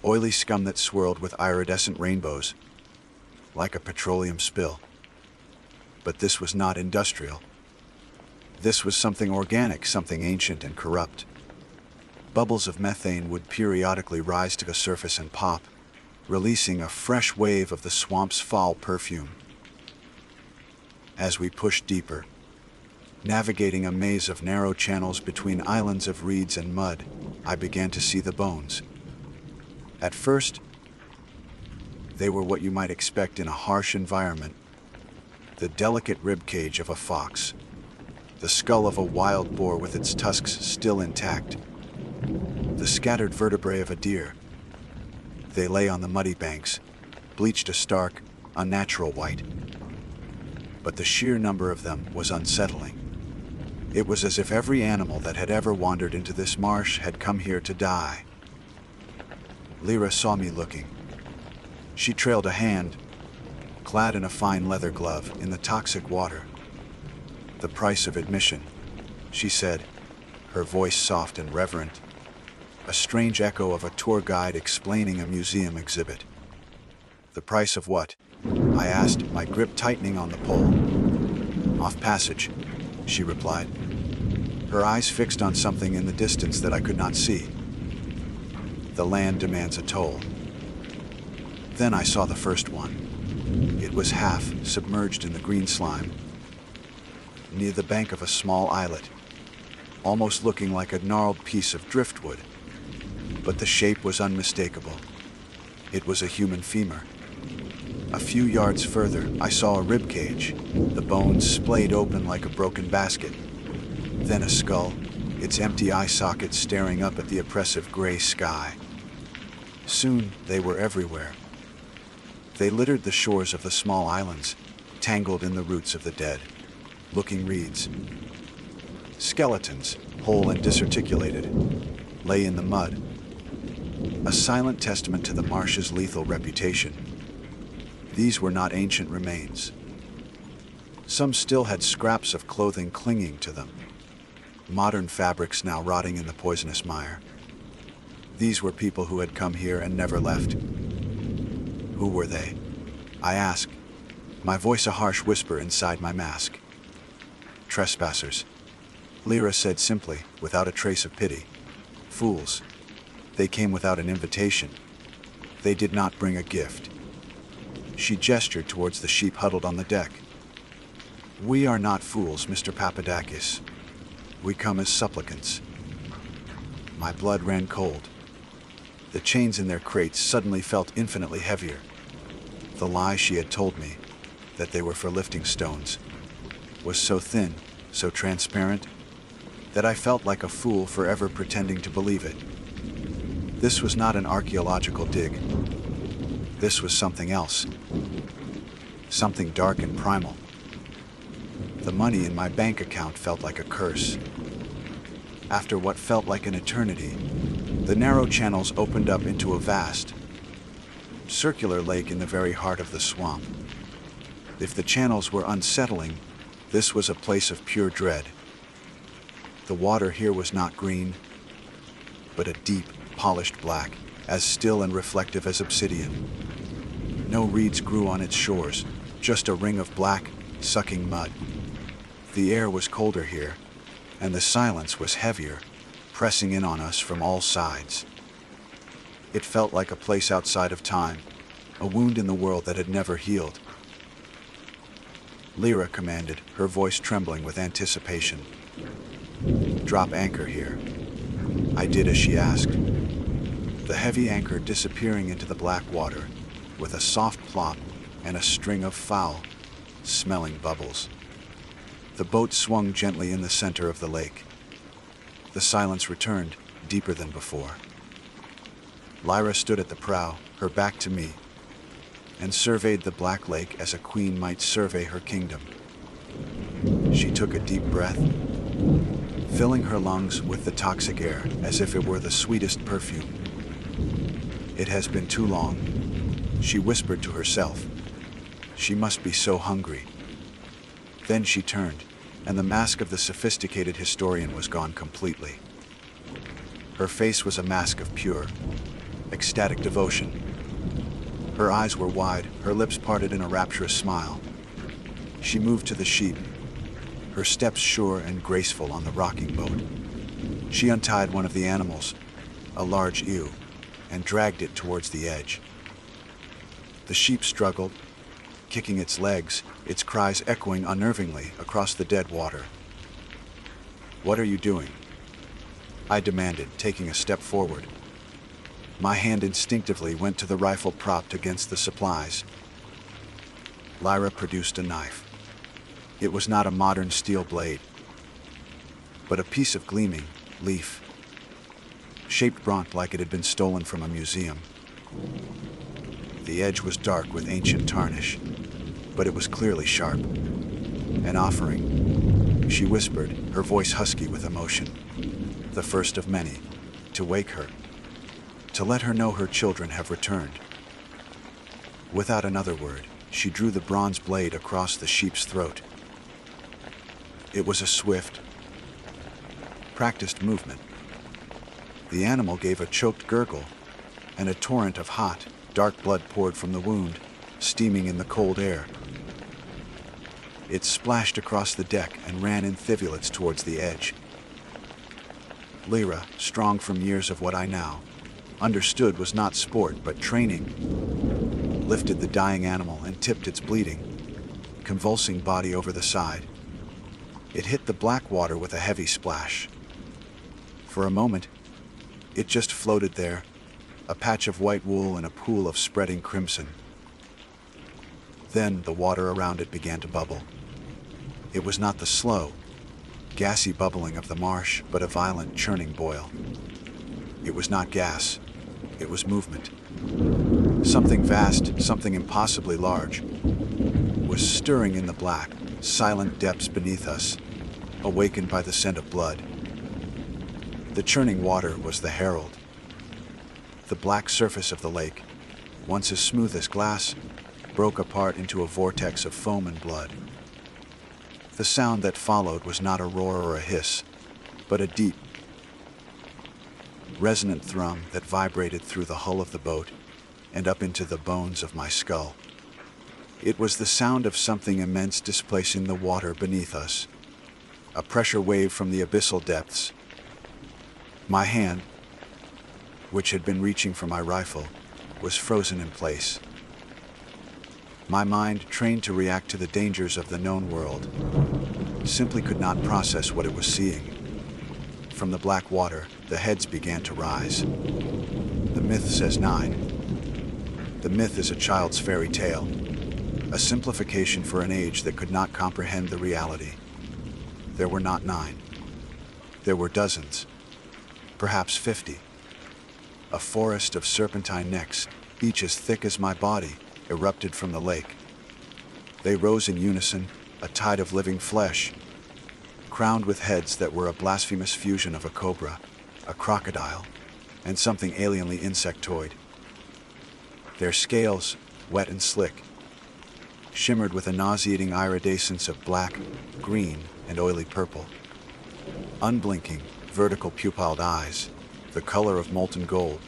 oily scum that swirled with iridescent rainbows, like a petroleum spill. But this was not industrial. This was something organic, something ancient and corrupt. Bubbles of methane would periodically rise to the surface and pop, releasing a fresh wave of the swamp's foul perfume. As we pushed deeper, navigating a maze of narrow channels between islands of reeds and mud, I began to see the bones. At first, they were what you might expect in a harsh environment: the delicate rib cage of a fox, the skull of a wild boar with its tusks still intact, the scattered vertebrae of a deer, They lay on the muddy banks, bleached a stark, unnatural white. But the sheer number of them was unsettling. It was as if every animal that had ever wandered into this marsh had come here to die. Lyra saw me looking. She trailed a hand, clad in a fine leather glove, in the toxic water. "The price of admission," she said, her voice soft and reverent, a strange echo of a tour guide explaining a museum exhibit. "The price of what?" I asked, my grip tightening on the pole. "Off passage," she replied, her eyes fixed on something in the distance that I could not see. "The land demands a toll." Then I saw the first one. It was half submerged in the green slime, near the bank of a small islet, almost looking like a gnarled piece of driftwood. But the shape was unmistakable. It was a human femur. A few yards further, I saw a rib cage, the bones splayed open like a broken basket. Then a skull, its empty eye sockets staring up at the oppressive gray sky. Soon, they were everywhere. They littered the shores of the small islands, tangled in the roots of the dead, looking reeds. Skeletons, whole and disarticulated, lay in the mud, a silent testament to the marsh's lethal reputation. These were not ancient remains. Some still had scraps of clothing clinging to them, modern fabrics now rotting in the poisonous mire. These were people who had come here and never left. Who were they? I asked, my voice a harsh whisper inside my mask. "Trespassers," Lyra said simply, without a trace of pity. "Fools. They came without an invitation. They did not bring a gift." She gestured towards the sheep huddled on the deck. "We are not fools, Mr. Papadakis. We come as supplicants." My blood ran cold. The chains in their crates suddenly felt infinitely heavier. The lie she had told me, that they were for lifting stones, was so thin, so transparent, that I felt like a fool for ever pretending to believe it. This was not an archaeological dig. This was something else. Something dark and primal. The money in my bank account felt like a curse. After what felt like an eternity, the narrow channels opened up into a vast, circular lake in the very heart of the swamp. If the channels were unsettling, this was a place of pure dread. The water here was not green, but a deep, polished black, as still and reflective as obsidian. No reeds grew on its shores, just a ring of black, sucking mud. The air was colder here, and the silence was heavier, pressing in on us from all sides. It felt like a place outside of time, a wound in the world that had never healed. Lyra commanded, her voice trembling with anticipation. "Drop anchor here." I did as she asked. The heavy anchor disappearing into the black water, with a soft plop and a string of foul, smelling bubbles. The boat swung gently in the center of the lake. The silence returned, deeper than before. Lyra stood at the prow, her back to me, and surveyed the black lake as a queen might survey her kingdom. She took a deep breath, filling her lungs with the toxic air as if it were the sweetest perfume. "It has been too long," she whispered to herself. "She must be so hungry." Then she turned, and the mask of the sophisticated historian was gone completely. Her face was a mask of pure, ecstatic devotion. Her eyes were wide, her lips parted in a rapturous smile. She moved to the sheep, her steps sure and graceful on the rocking boat. She untied one of the animals, a large ewe, and dragged it towards the edge. The sheep struggled, kicking its legs, its cries echoing unnervingly across the dead water. "What are you doing?" I demanded, taking a step forward. My hand instinctively went to the rifle propped against the supplies. Lyra produced a knife. It was not a modern steel blade, but a piece of gleaming leaf, shaped bronze like it had been stolen from a museum. The edge was dark with ancient tarnish, but it was clearly sharp. An offering, she whispered, her voice husky with emotion. The first of many, to wake her, to let her know her children have returned. Without another word, she drew the bronze blade across the sheep's throat. It was a swift, practiced movement. The animal gave a choked gurgle, and a torrent of hot, dark blood poured from the wound, steaming in the cold air. It splashed across the deck and ran in rivulets towards the edge. Lyra, strong from years of what I now understood was not sport but training, lifted the dying animal and tipped its bleeding, convulsing body over the side. It hit the black water with a heavy splash. For a moment, it just floated there, a patch of white wool in a pool of spreading crimson. Then the water around it began to bubble. It was not the slow, gassy bubbling of the marsh, but a violent churning boil. It was not gas, it was movement. Something vast, something impossibly large, was stirring in the black, silent depths beneath us, awakened by the scent of blood. The churning water was the herald. The black surface of the lake, once as smooth as glass, broke apart into a vortex of foam and blood. The sound that followed was not a roar or a hiss, but a deep, resonant thrum that vibrated through the hull of the boat and up into the bones of my skull. It was the sound of something immense displacing the water beneath us, a pressure wave from the abyssal depths. My hand, which had been reaching for my rifle, was frozen in place. My mind, trained to react to the dangers of the known world, simply could not process what it was seeing. From the black water, the heads began to rise. The myth says 9. The myth is a child's fairy tale, a simplification for an age that could not comprehend the reality. There were not 9. There were dozens, perhaps 50. A forest of serpentine necks, each as thick as my body, erupted from the lake. They rose in unison, a tide of living flesh, crowned with heads that were a blasphemous fusion of a cobra, a crocodile, and something alienly insectoid. Their scales, wet and slick, shimmered with a nauseating iridescence of black, green, and oily purple. Unblinking, vertical pupilled eyes, the color of molten gold,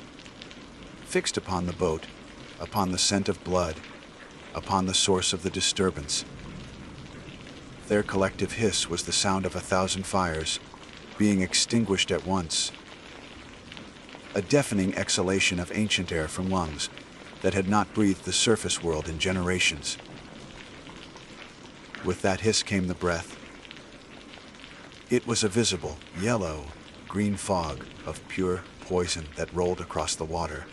fixed upon the boat, upon the scent of blood, upon the source of the disturbance. Their collective hiss was the sound of 1,000 fires being extinguished at once, a deafening exhalation of ancient air from lungs that had not breathed the surface world in generations. With that hiss came the breath. It was a visible, yellow, green fog of pure poison that rolled across the water.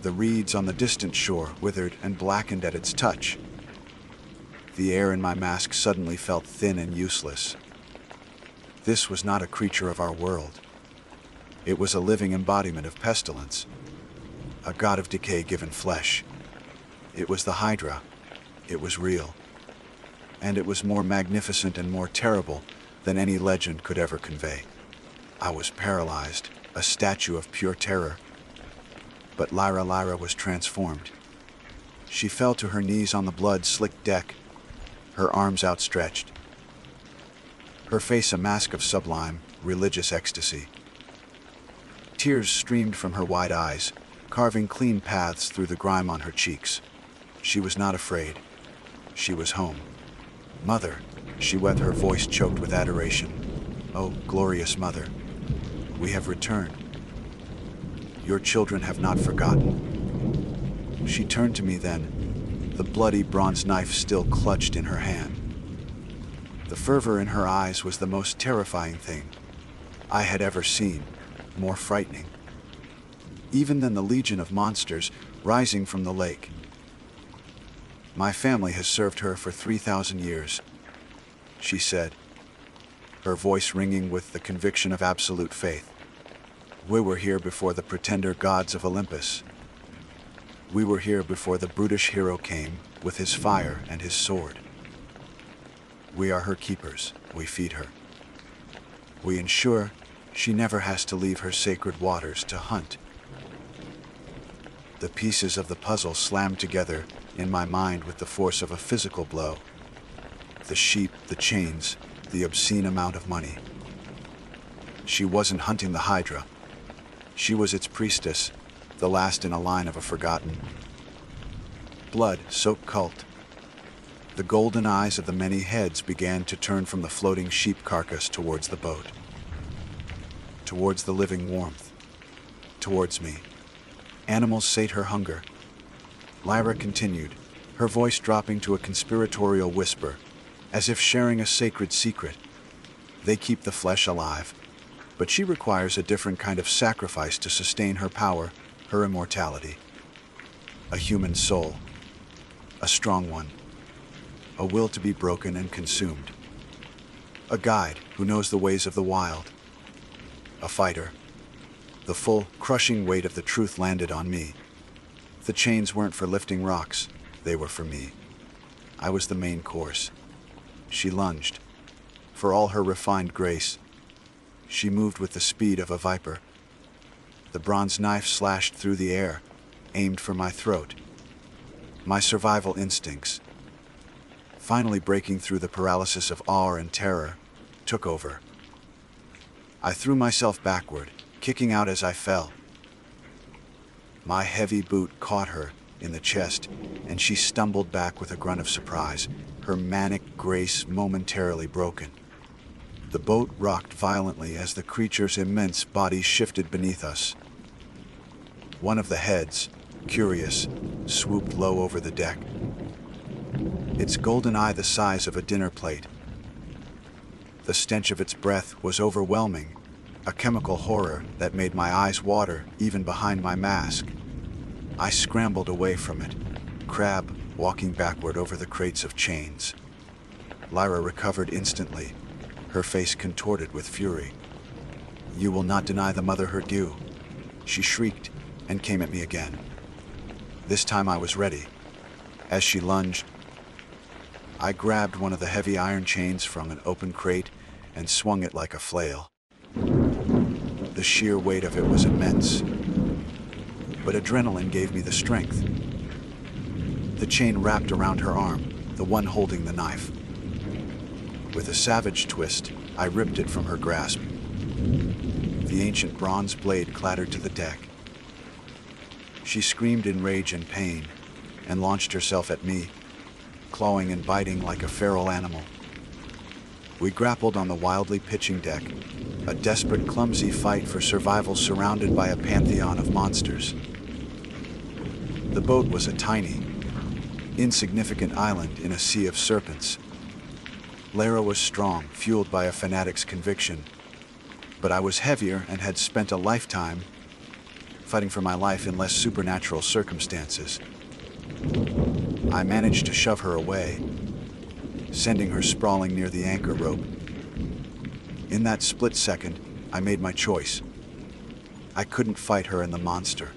The reeds on the distant shore withered and blackened at its touch. The air in my mask suddenly felt thin and useless. This was not a creature of our world. It was a living embodiment of pestilence, a god of decay given flesh. It was the Hydra. It was real. And it was more magnificent and more terrible than any legend could ever convey. I was paralyzed, a statue of pure terror. But Lyra was transformed. She fell to her knees on the blood-slicked deck, her arms outstretched, her face a mask of sublime, religious ecstasy. Tears streamed from her wide eyes, carving clean paths through the grime on her cheeks. She was not afraid. She was home. Mother, she wept, her voice choked with adoration. Oh, glorious Mother, we have returned. Your children have not forgotten. She turned to me then, the bloody bronze knife still clutched in her hand. The fervor in her eyes was the most terrifying thing I had ever seen, more frightening, even than the legion of monsters rising from the lake. My family has served her for 3,000 years, she said, her voice ringing with the conviction of absolute faith. We were here before the pretender gods of Olympus. We were here before the brutish hero came with his fire and his sword. We are her keepers. We feed her. We ensure she never has to leave her sacred waters to hunt. The pieces of the puzzle slammed together in my mind with the force of a physical blow. The sheep, the chains, the obscene amount of money. She wasn't hunting the Hydra. She was its priestess, the last in a line of a forgotten, blood-soaked cult. The golden eyes of the many heads began to turn from the floating sheep carcass towards the boat, towards the living warmth, towards me. Animals sate her hunger. Lyra continued, her voice dropping to a conspiratorial whisper, as if sharing a sacred secret. They keep the flesh alive, but she requires a different kind of sacrifice to sustain her power, her immortality. A human soul, a strong one, a will to be broken and consumed. A guide who knows the ways of the wild. A fighter. The full, crushing weight of the truth landed on me. The chains weren't for lifting rocks, they were for me. I was the main course. She lunged. For all her refined grace, she moved with the speed of a viper. The bronze knife slashed through the air, aimed for my throat. My survival instincts, finally breaking through the paralysis of awe and terror, took over. I threw myself backward, kicking out as I fell. My heavy boot caught her in the chest, and she stumbled back with a grunt of surprise, her manic grace momentarily broken. The boat rocked violently as the creature's immense body shifted beneath us. One of the heads, curious, swooped low over the deck, its golden eye the size of a dinner plate. The stench of its breath was overwhelming, a chemical horror that made my eyes water even behind my mask. I scrambled away from it, Crab walking backward over the crates of chains. Lyra recovered instantly, her face contorted with fury. "You will not deny the mother her due," she shrieked and came at me again. This time I was ready. As she lunged, I grabbed one of the heavy iron chains from an open crate and swung it like a flail. The sheer weight of it was immense, but adrenaline gave me the strength. The chain wrapped around her arm, the one holding the knife. With a savage twist, I ripped it from her grasp. The ancient bronze blade clattered to the deck. She screamed in rage and pain and launched herself at me, clawing and biting like a feral animal. We grappled on the wildly pitching deck, a desperate, clumsy fight for survival surrounded by a pantheon of monsters. The boat was a tiny, insignificant island in a sea of serpents. Lyra was strong, fueled by a fanatic's conviction, but I was heavier and had spent a lifetime fighting for my life in less supernatural circumstances. I managed to shove her away, sending her sprawling near the anchor rope. In that split second, I made my choice. I couldn't fight her and the monster.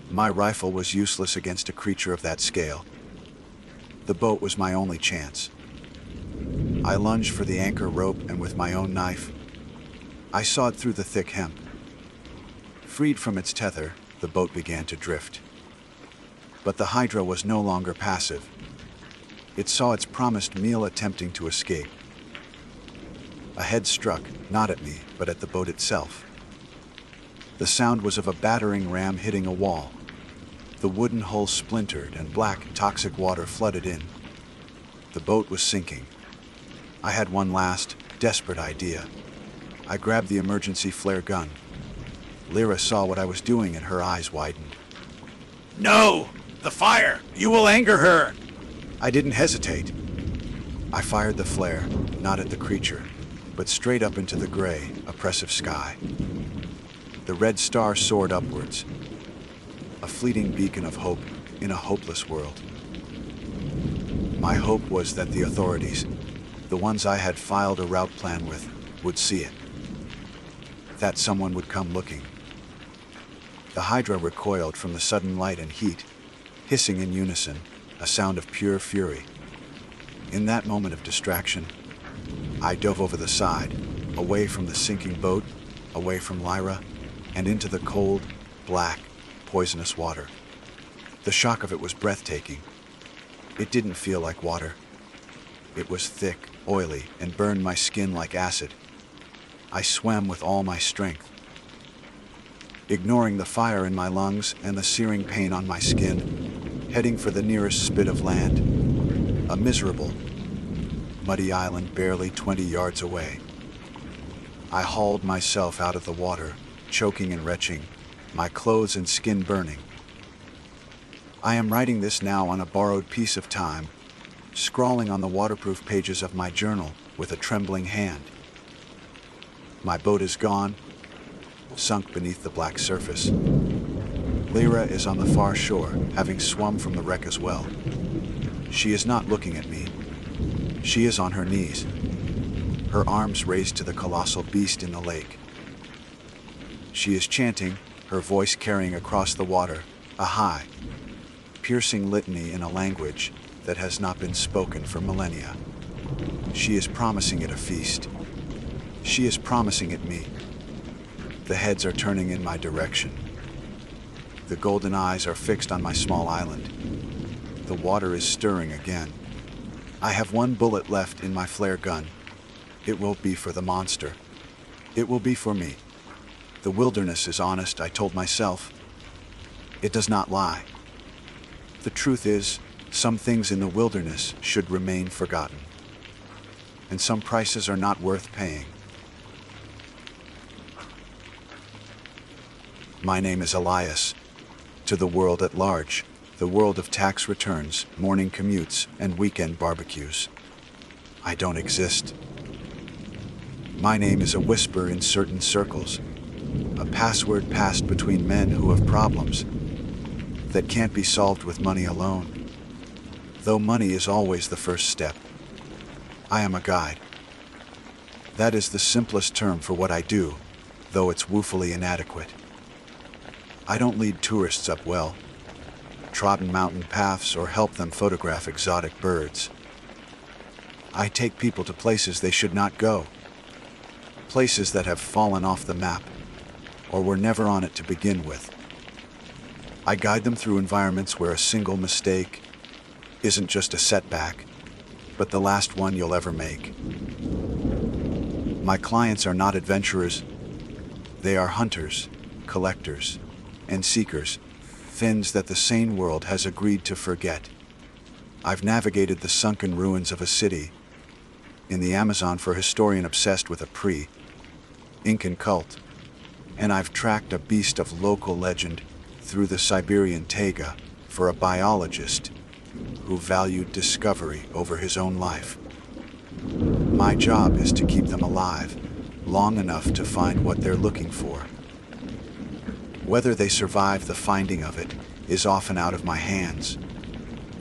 My rifle was useless against a creature of that scale. The boat was my only chance. I lunged for the anchor rope, and with my own knife, I sawed through the thick hemp. Freed from its tether, the boat began to drift. But the Hydra was no longer passive. It saw its promised meal attempting to escape. A head struck, not at me, but at the boat itself. The sound was of a battering ram hitting a wall. The wooden hull splintered and black, toxic water flooded in. The boat was sinking. I had one last, desperate idea. I grabbed the emergency flare gun. Lyra saw what I was doing and her eyes widened. "No! The fire! You will anger her!" I didn't hesitate. I fired the flare, not at the creature, but straight up into the gray, oppressive sky. The red star soared upwards, a fleeting beacon of hope in a hopeless world. My hope was that the authorities, the ones I had filed a route plan with, would see it. That someone would come looking. The Hydra recoiled from the sudden light and heat, hissing in unison, a sound of pure fury. In that moment of distraction, I dove over the side, away from the sinking boat, away from Lyra, and into the cold, black, poisonous water. The shock of it was breathtaking. It didn't feel like water. It was thick, oily, and burned my skin like acid. I swam with all my strength, ignoring the fire in my lungs and the searing pain on my skin, heading for the nearest spit of land, a miserable, muddy island barely 20 yards away. I hauled myself out of the water, choking and retching, my clothes and skin burning. I am writing this now on a borrowed piece of time, scrawling on the waterproof pages of my journal with a trembling hand. My boat is gone, sunk beneath the black surface. Lyra is on the far shore, having swum from the wreck as well. She is not looking at me. She is on her knees, her arms raised to the colossal beast in the lake. She is chanting, her voice carrying across the water, a high, piercing litany in a language that has not been spoken for millennia. She is promising it a feast. She is promising it me. The heads are turning in my direction. The golden eyes are fixed on my small island. The water is stirring again. I have one bullet left in my flare gun. It will be for the monster. It will be for me. The wilderness is honest, I told myself. It does not lie. The truth is, some things in the wilderness should remain forgotten. And some prices are not worth paying. My name is Elias. To the world at large, the world of tax returns, morning commutes, and weekend barbecues, I don't exist. My name is a whisper in certain circles, a password passed between men who have problems that can't be solved with money alone, though money is always the first step. I am a guide. That is the simplest term for what I do, though it's woefully inadequate. I don't lead tourists up well-trodden mountain paths or help them photograph exotic birds. I take people to places they should not go, places that have fallen off the map or were never on it to begin with. I guide them through environments where a single mistake isn't just a setback, but the last one you'll ever make. My clients are not adventurers. They are hunters, collectors, and seekers, fins that the sane world has agreed to forget. I've navigated the sunken ruins of a city in the Amazon for a historian obsessed with a pre-Incan cult, and I've tracked a beast of local legend through the Siberian taiga for a biologist who valued discovery over his own life. My job is to keep them alive long enough to find what they're looking for. Whether they survive the finding of it is often out of my hands.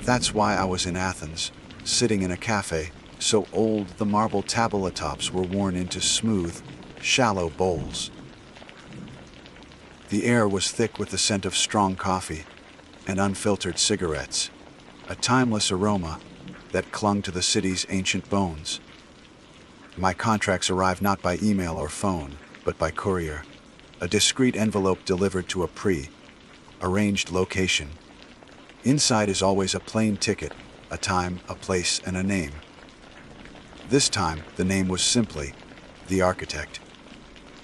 That's why I was in Athens, sitting in a cafe, so old the marble tabla tops were worn into smooth, shallow bowls. The air was thick with the scent of strong coffee and unfiltered cigarettes, a timeless aroma that clung to the city's ancient bones. My contracts arrive not by email or phone, but by courier. A discreet envelope delivered to a pre-arranged location. Inside is always a plain ticket, a time, a place, and a name. This time, the name was simply the architect.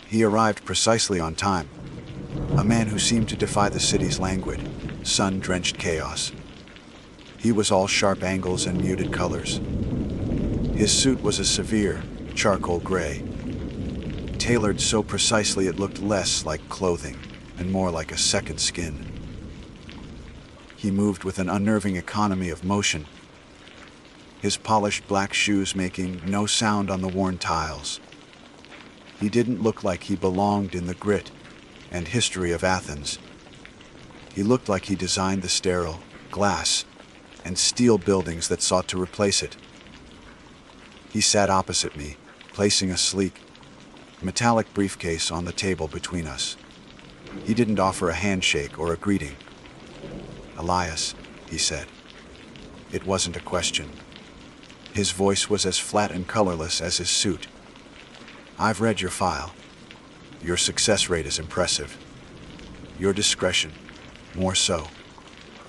He arrived precisely on time, a man who seemed to defy the city's languid, sun-drenched chaos. He was all sharp angles and muted colors. His suit was a severe, charcoal gray, tailored so precisely it looked less like clothing and more like a second skin. He moved with an unnerving economy of motion, his polished black shoes making no sound on the worn tiles. He didn't look like he belonged in the grit and history of Athens. He looked like he designed the sterile, glass, and steel buildings that sought to replace it. He sat opposite me, placing a sleek, metallic briefcase on the table between us. He didn't offer a handshake or a greeting. "Elias," he said. It wasn't a question. His voice was as flat and colorless as his suit. "I've read your file. Your success rate is impressive. Your discretion, more so.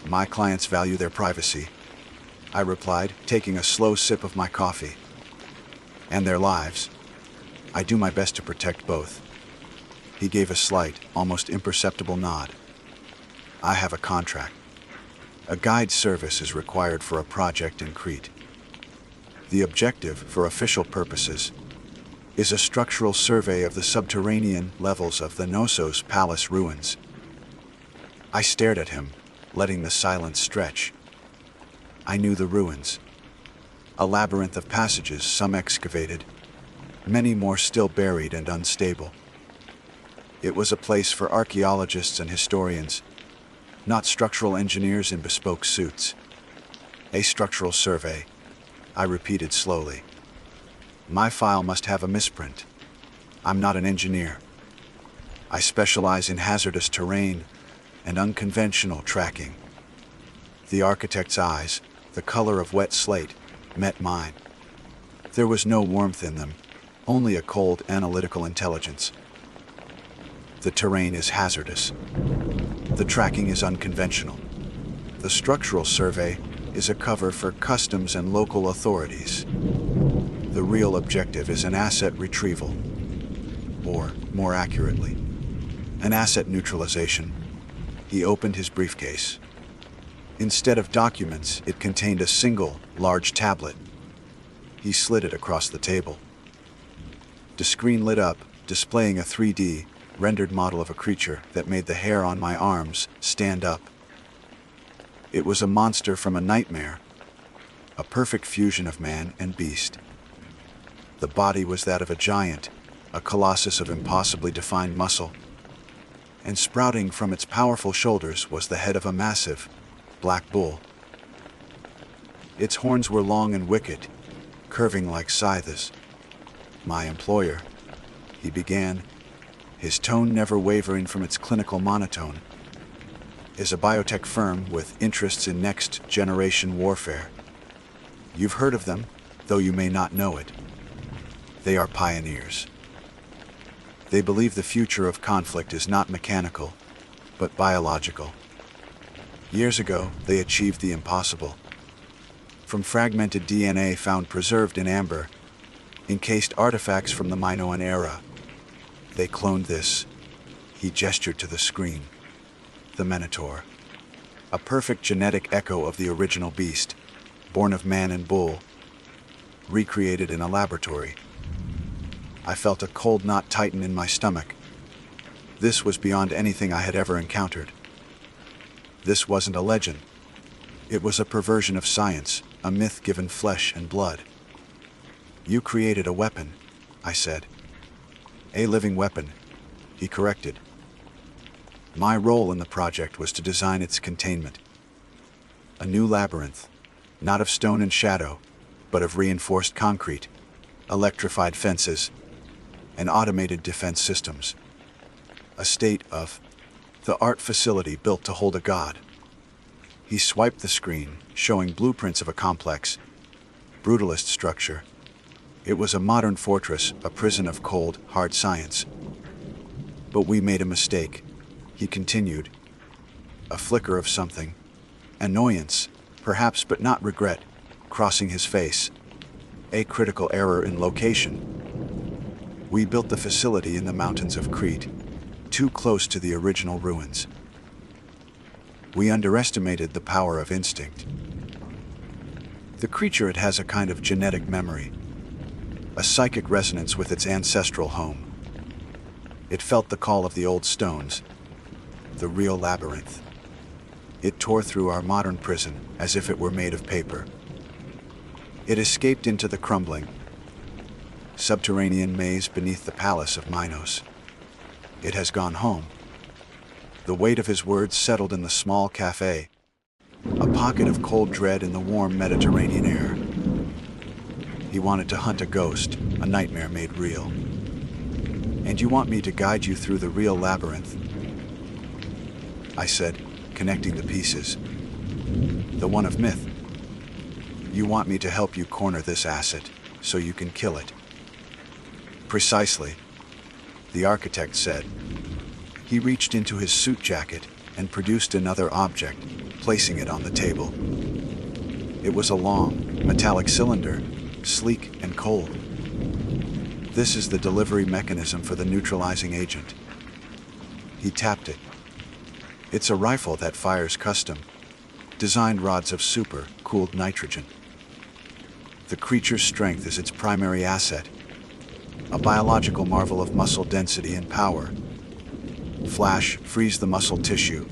My clients value their privacy," I replied, taking a slow sip of my coffee. "And their lives. I do my best to protect both." He gave a slight, almost imperceptible nod. "I have a contract. A guide service is required for a project in Crete. The objective, for official purposes, is a structural survey of the subterranean levels of the Knossos Palace ruins." I stared at him, letting the silence stretch. I knew the ruins. A labyrinth of passages, some excavated, many more still buried and unstable. It was a place for archaeologists and historians, not structural engineers in bespoke suits. "A structural survey," I repeated slowly. "My file must have a misprint. I'm not an engineer. I specialize in hazardous terrain and unconventional tracking." The architect's eyes, the color of wet slate, met mine. There was no warmth in them, only a cold, analytical intelligence. "The terrain is hazardous. The tracking is unconventional. The structural survey is a cover for customs and local authorities. The real objective is an asset retrieval, or, more accurately, an asset neutralization." He opened his briefcase. Instead of documents, it contained a single, large tablet. He slid it across the table. The screen lit up, displaying a 3D, rendered model of a creature that made the hair on my arms stand up. It was a monster from a nightmare, a perfect fusion of man and beast. The body was that of a giant, a colossus of impossibly defined muscle, and sprouting from its powerful shoulders was the head of a massive, black bull. Its horns were long and wicked, curving like scythes. "My employer," he began, his tone never wavering from its clinical monotone, "is a biotech firm with interests in next-generation warfare. You've heard of them, though you may not know it. They are pioneers. They believe the future of conflict is not mechanical, but biological. Years ago, they achieved the impossible. From fragmented DNA found preserved in amber, encased artifacts from the Minoan era, they cloned this." He gestured to the screen. "The Minotaur. A perfect genetic echo of the original beast, born of man and bull, recreated in a laboratory." I felt a cold knot tighten in my stomach. This was beyond anything I had ever encountered. This wasn't a legend. It was a perversion of science, a myth given flesh and blood. "You created a weapon," I said. "A living weapon," he corrected. "My role in the project was to design its containment. A new labyrinth, not of stone and shadow, but of reinforced concrete, electrified fences, and automated defense systems. A state-of-the art facility built to hold a god." He swiped the screen, showing blueprints of a complex, brutalist structure. It was a modern fortress, a prison of cold, hard science. "But we made a mistake," he continued. A flicker of something, annoyance, perhaps, but not regret, crossing his face. "A critical error in location. We built the facility in the mountains of Crete, too close to the original ruins. We underestimated the power of instinct. The creature, it has a kind of genetic memory, a psychic resonance with its ancestral home. It felt the call of the old stones, the real labyrinth. It tore through our modern prison as if it were made of paper. It escaped into the crumbling, subterranean maze beneath the palace of Minos. It has gone home." The weight of his words settled in the small cafe, a pocket of cold dread in the warm Mediterranean air. "He wanted to hunt a ghost, a nightmare made real. And you want me to guide you through the real labyrinth?" I said, connecting the pieces. The one of myth. You want me to help you corner this asset, so you can kill it. Precisely, the architect said. He reached into his suit jacket and produced another object, placing it on the table. It was a long, metallic cylinder, sleek and cold. This is the delivery mechanism for the neutralizing agent. He tapped it. It's a rifle that fires custom, designed rods of super-cooled nitrogen. The creature's strength is its primary asset, a biological marvel of muscle density and power. Flash frees the muscle tissue,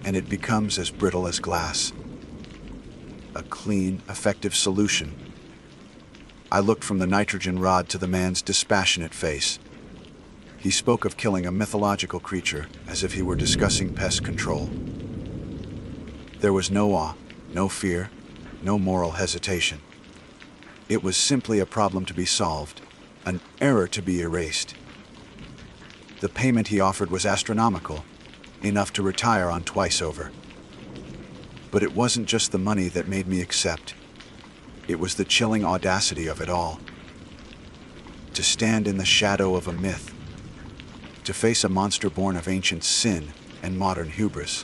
and it becomes as brittle as glass. A clean, effective solution. I looked from the nitrogen rod to the man's dispassionate face. He spoke of killing a mythological creature as if he were discussing pest control. There was no awe, no fear, no moral hesitation. It was simply a problem to be solved, an error to be erased. The payment he offered was astronomical, enough to retire on twice over. But it wasn't just the money that made me accept. It was the chilling audacity of it all. To stand in the shadow of a myth, to face a monster born of ancient sin and modern hubris.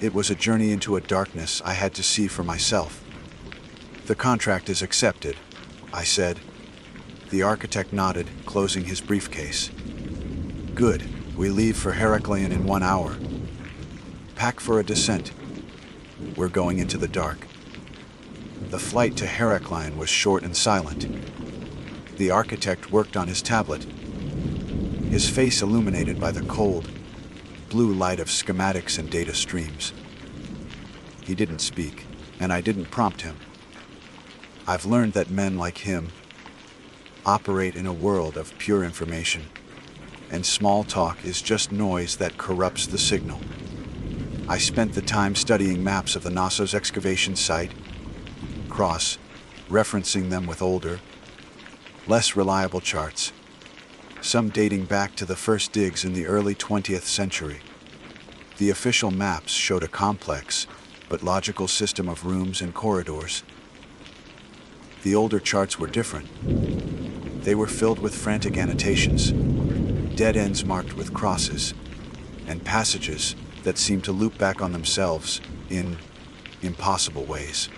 It was a journey into a darkness I had to see for myself. The contract is accepted, I said. The architect nodded, closing his briefcase. Good, we leave for Heraklion in 1 hour. Pack for a descent. We're going into the dark. The flight to Heraklion was short and silent. The architect worked on his tablet, his face illuminated by the cold, blue light of schematics and data streams. He didn't speak, and I didn't prompt him. I've learned that men like him operate in a world of pure information, and small talk is just noise that corrupts the signal. I spent the time studying maps of the NASA's excavation site, referencing them with older, less reliable charts, some dating back to the first digs in the early 20th century. The official maps showed a complex but logical system of rooms and corridors. The older charts were different. They were filled with frantic annotations, dead ends marked with crosses, and passages that seemed to loop back on themselves in impossible ways.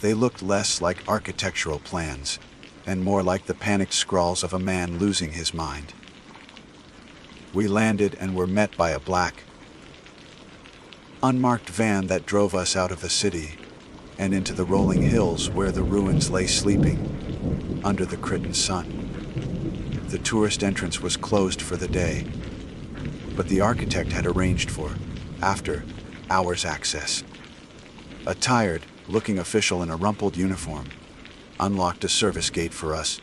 They looked less like architectural plans and more like the panicked scrawls of a man losing his mind. We landed and were met by a black, unmarked van that drove us out of the city and into the rolling hills where the ruins lay sleeping under the Cretan sun. The tourist entrance was closed for the day, but the architect had arranged for after-hours access. A tired-looking official in a rumpled uniform unlocked a service gate for us,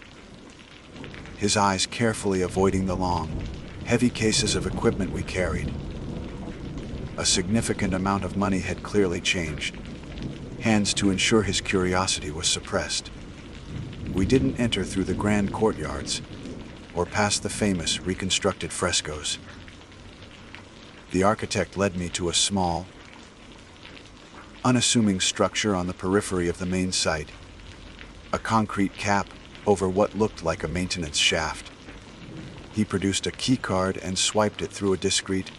his eyes carefully avoiding the long, heavy cases of equipment we carried. A significant amount of money had clearly changed, hands to ensure his curiosity was suppressed. We didn't enter through the grand courtyards or past the famous reconstructed frescoes. The architect led me to a small, unassuming structure on the periphery of the main site, a concrete cap over what looked like a maintenance shaft. He produced a key card and swiped it through a discreet,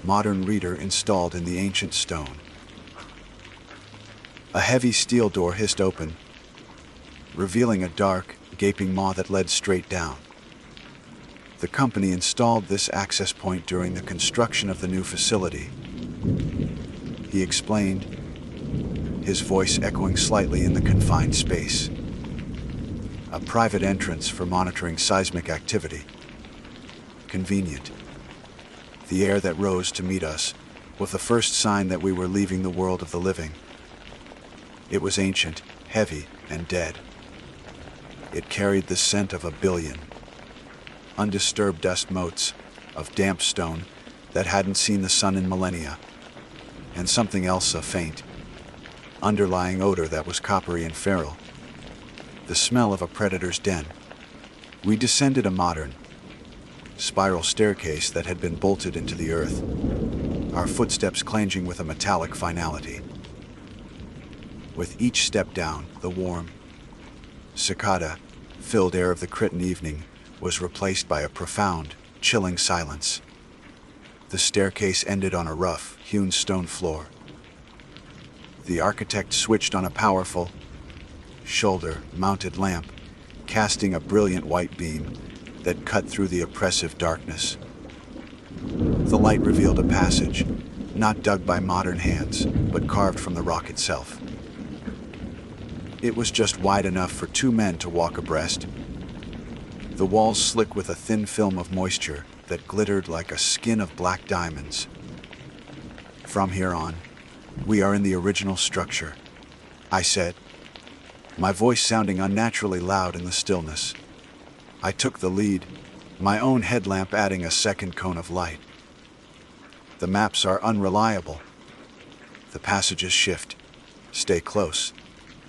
modern reader installed in the ancient stone. A heavy steel door hissed open, revealing a dark, gaping maw that led straight down. The company installed this access point during the construction of the new facility. He explained, his voice echoing slightly in the confined space. A private entrance for monitoring seismic activity. Convenient. The air that rose to meet us was the first sign that we were leaving the world of the living. It was ancient, heavy, and dead. It carried the scent of 1 billion. Undisturbed dust motes of damp stone that hadn't seen the sun in millennia, and something else, a faint, underlying odor that was coppery and feral. The smell of a predator's den. We descended a modern, spiral staircase that had been bolted into the earth, our footsteps clanging with a metallic finality. With each step down, the warm, cicada-filled air of the Cretan evening was replaced by a profound, chilling silence. The staircase ended on a rough, hewn stone floor. The architect switched on a powerful, shoulder-mounted lamp, casting a brilliant white beam that cut through the oppressive darkness. The light revealed a passage, not dug by modern hands, but carved from the rock itself. It was just wide enough for two men to walk abreast. The walls slick with a thin film of moisture that glittered like a skin of black diamonds. From here on, we are in the original structure, I said, my voice sounding unnaturally loud in the stillness. I took the lead, my own headlamp adding a second cone of light. The maps are unreliable. The passages shift. Stay close.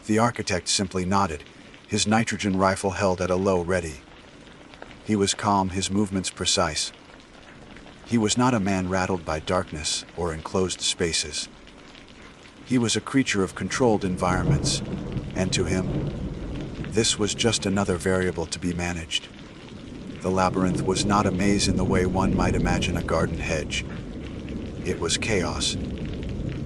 The architect simply nodded, his nitrogen rifle held at a low ready. He was calm, his movements precise. He was not a man rattled by darkness or enclosed spaces. He was a creature of controlled environments, and to him, this was just another variable to be managed. The labyrinth was not a maze in the way one might imagine a garden hedge. It was chaos,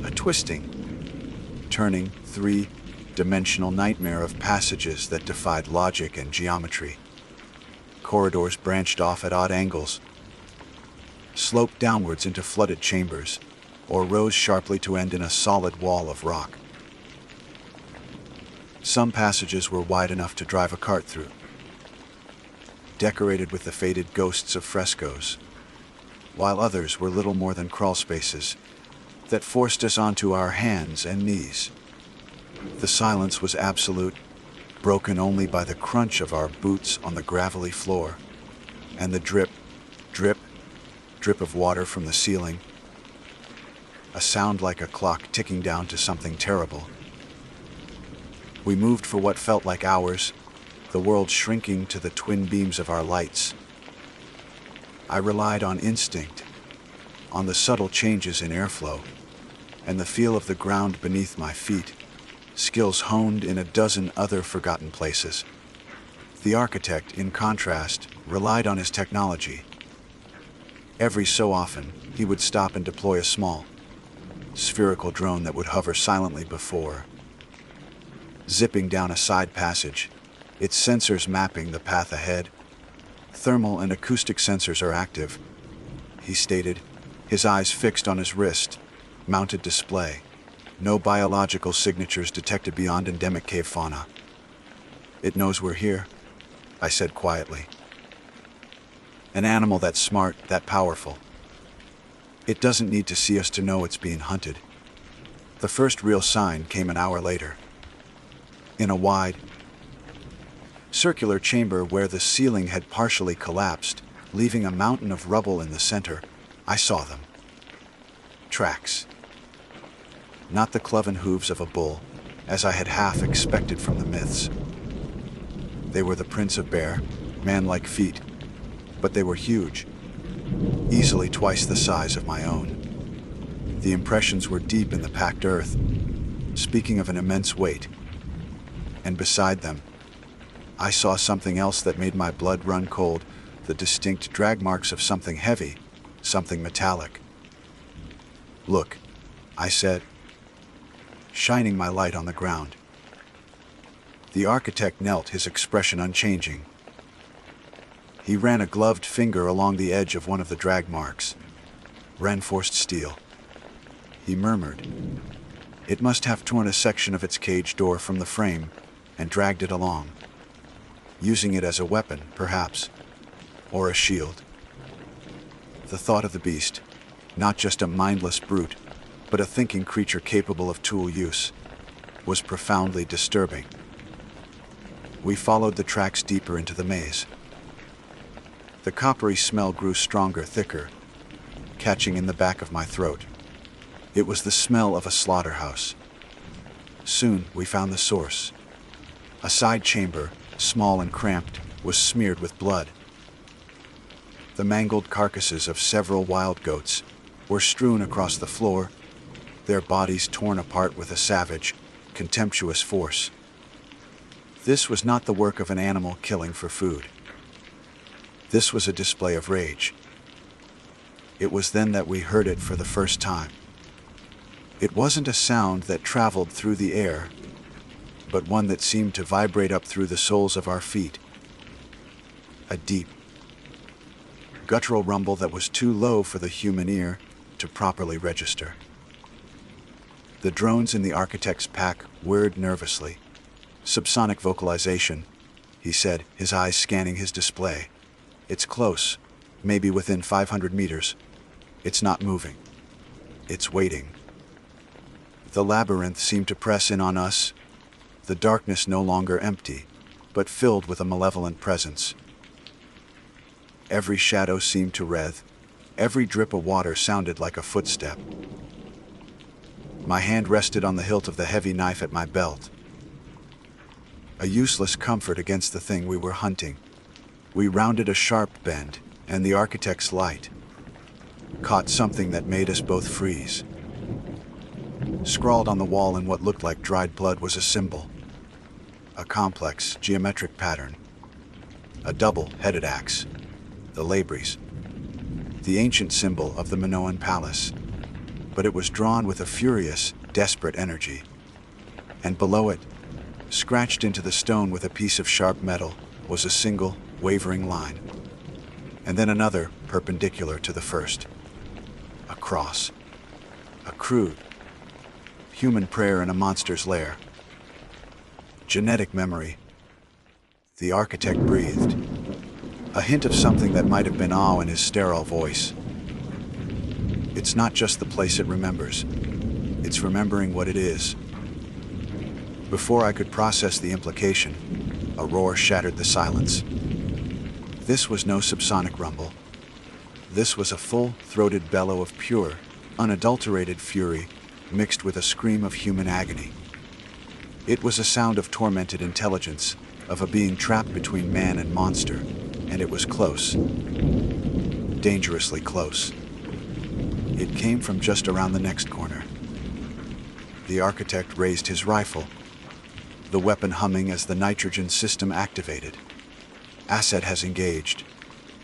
a twisting, turning, three-dimensional nightmare of passages that defied logic and geometry. Corridors branched off at odd angles, sloped downwards into flooded chambers, or rose sharply to end in a solid wall of rock. Some passages were wide enough to drive a cart through, decorated with the faded ghosts of frescoes, while others were little more than crawl spaces that forced us onto our hands and knees. The silence was absolute, broken only by the crunch of our boots on the gravelly floor, and the drip, drip, drip of water from the ceiling, a sound like a clock ticking down to something terrible. We moved for what felt like hours, the world shrinking to the twin beams of our lights. I relied on instinct, on the subtle changes in airflow, and the feel of the ground beneath my feet, skills honed in a dozen other forgotten places. The architect, in contrast, relied on his technology. Every so often, he would stop and deploy a small, spherical drone that would hover silently before, zipping down a side passage, its sensors mapping the path ahead. Thermal and acoustic sensors are active, he stated, his eyes fixed on his wrist, mounted display. No biological signatures detected beyond endemic cave fauna. It knows we're here, I said quietly. An animal that's smart, that powerful. It doesn't need to see us to know it's being hunted. The first real sign came an hour later. In a wide, circular chamber where the ceiling had partially collapsed, leaving a mountain of rubble in the center, I saw them. Tracks. Not the cloven hooves of a bull, as I had half expected from the myths. They were the prints of bare, man-like feet, but they were huge, easily twice the size of my own. The impressions were deep in the packed earth, speaking of an immense weight. And beside them, I saw something else that made my blood run cold, the distinct drag marks of something heavy, something metallic. Look, I said, shining my light on the ground. The architect knelt, his expression unchanging. He ran a gloved finger along the edge of one of the drag marks. Reinforced steel. He murmured. It must have torn a section of its cage door from the frame and dragged it along, using it as a weapon, perhaps, or a shield. The thought of the beast, not just a mindless brute, but a thinking creature capable of tool use, was profoundly disturbing. We followed the tracks deeper into the maze. The coppery smell grew stronger, thicker, catching in the back of my throat. It was the smell of a slaughterhouse. Soon we found the source. A side chamber, small and cramped, was smeared with blood. The mangled carcasses of several wild goats were strewn across the floor, their bodies torn apart with a savage, contemptuous force. This was not the work of an animal killing for food. This was a display of rage. It was then that we heard it for the first time. It wasn't a sound that traveled through the air, but one that seemed to vibrate up through the soles of our feet. A deep, guttural rumble that was too low for the human ear to properly register. The drones in the architect's pack whirred nervously. "Subsonic vocalization," he said, his eyes scanning his display. "It's close, maybe within 500 meters. It's not moving. It's waiting." The labyrinth seemed to press in on us, the darkness no longer empty, but filled with a malevolent presence. Every shadow seemed to writhe. Every drip of water sounded like a footstep. My hand rested on the hilt of the heavy knife at my belt. A useless comfort against the thing we were hunting. We rounded a sharp bend, and the architect's light caught something that made us both freeze. Scrawled on the wall in what looked like dried blood was a symbol. A complex, geometric pattern. A double-headed axe. The labries. The ancient symbol of the Minoan palace. But it was drawn with a furious, desperate energy. And below it, scratched into the stone with a piece of sharp metal, was a single, wavering line. And then another, perpendicular to the first. A cross. A crude, human prayer in a monster's lair. Genetic memory. The architect breathed. A hint of something that might have been awe in his sterile voice. It's not just the place it remembers. It's remembering what it is. Before I could process the implication, a roar shattered the silence. This was no subsonic rumble. This was a full-throated bellow of pure, unadulterated fury mixed with a scream of human agony. It was a sound of tormented intelligence, of a being trapped between man and monster, and it was close. Dangerously close. It came from just around the next corner. The architect raised his rifle, the weapon humming as the nitrogen system activated. "Asset has engaged,"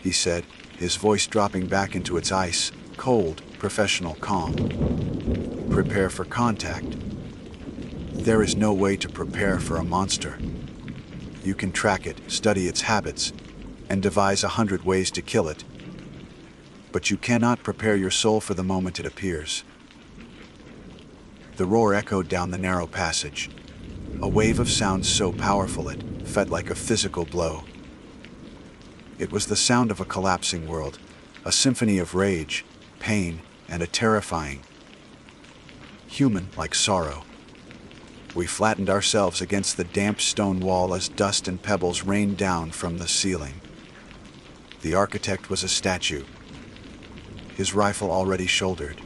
he said, his voice dropping back into its ice, cold, professional calm. "Prepare for contact." There is no way to prepare for a monster. You can track it, study its habits, and devise 100 ways to kill it. But you cannot prepare your soul for the moment it appears. The roar echoed down the narrow passage, a wave of sound so powerful it felt like a physical blow. It was the sound of a collapsing world, a symphony of rage, pain, and a terrifying, human-like sorrow. We flattened ourselves against the damp stone wall as dust and pebbles rained down from the ceiling. The architect was a statue, his rifle already shouldered.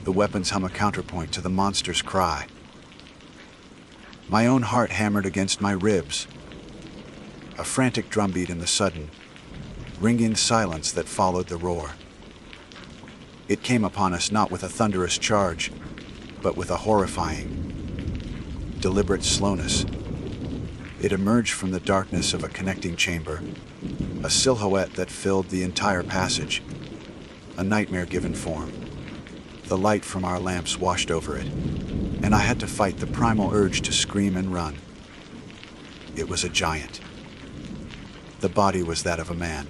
The weapons hum a counterpoint to the monster's cry. My own heart hammered against my ribs. A frantic drumbeat in the sudden, ringing silence that followed the roar. It came upon us not with a thunderous charge, but with a horrifying, deliberate slowness. It emerged from the darkness of a connecting chamber, a silhouette that filled the entire passage, a nightmare given form. The light from our lamps washed over it, and I had to fight the primal urge to scream and run. It was a giant. The body was that of a man,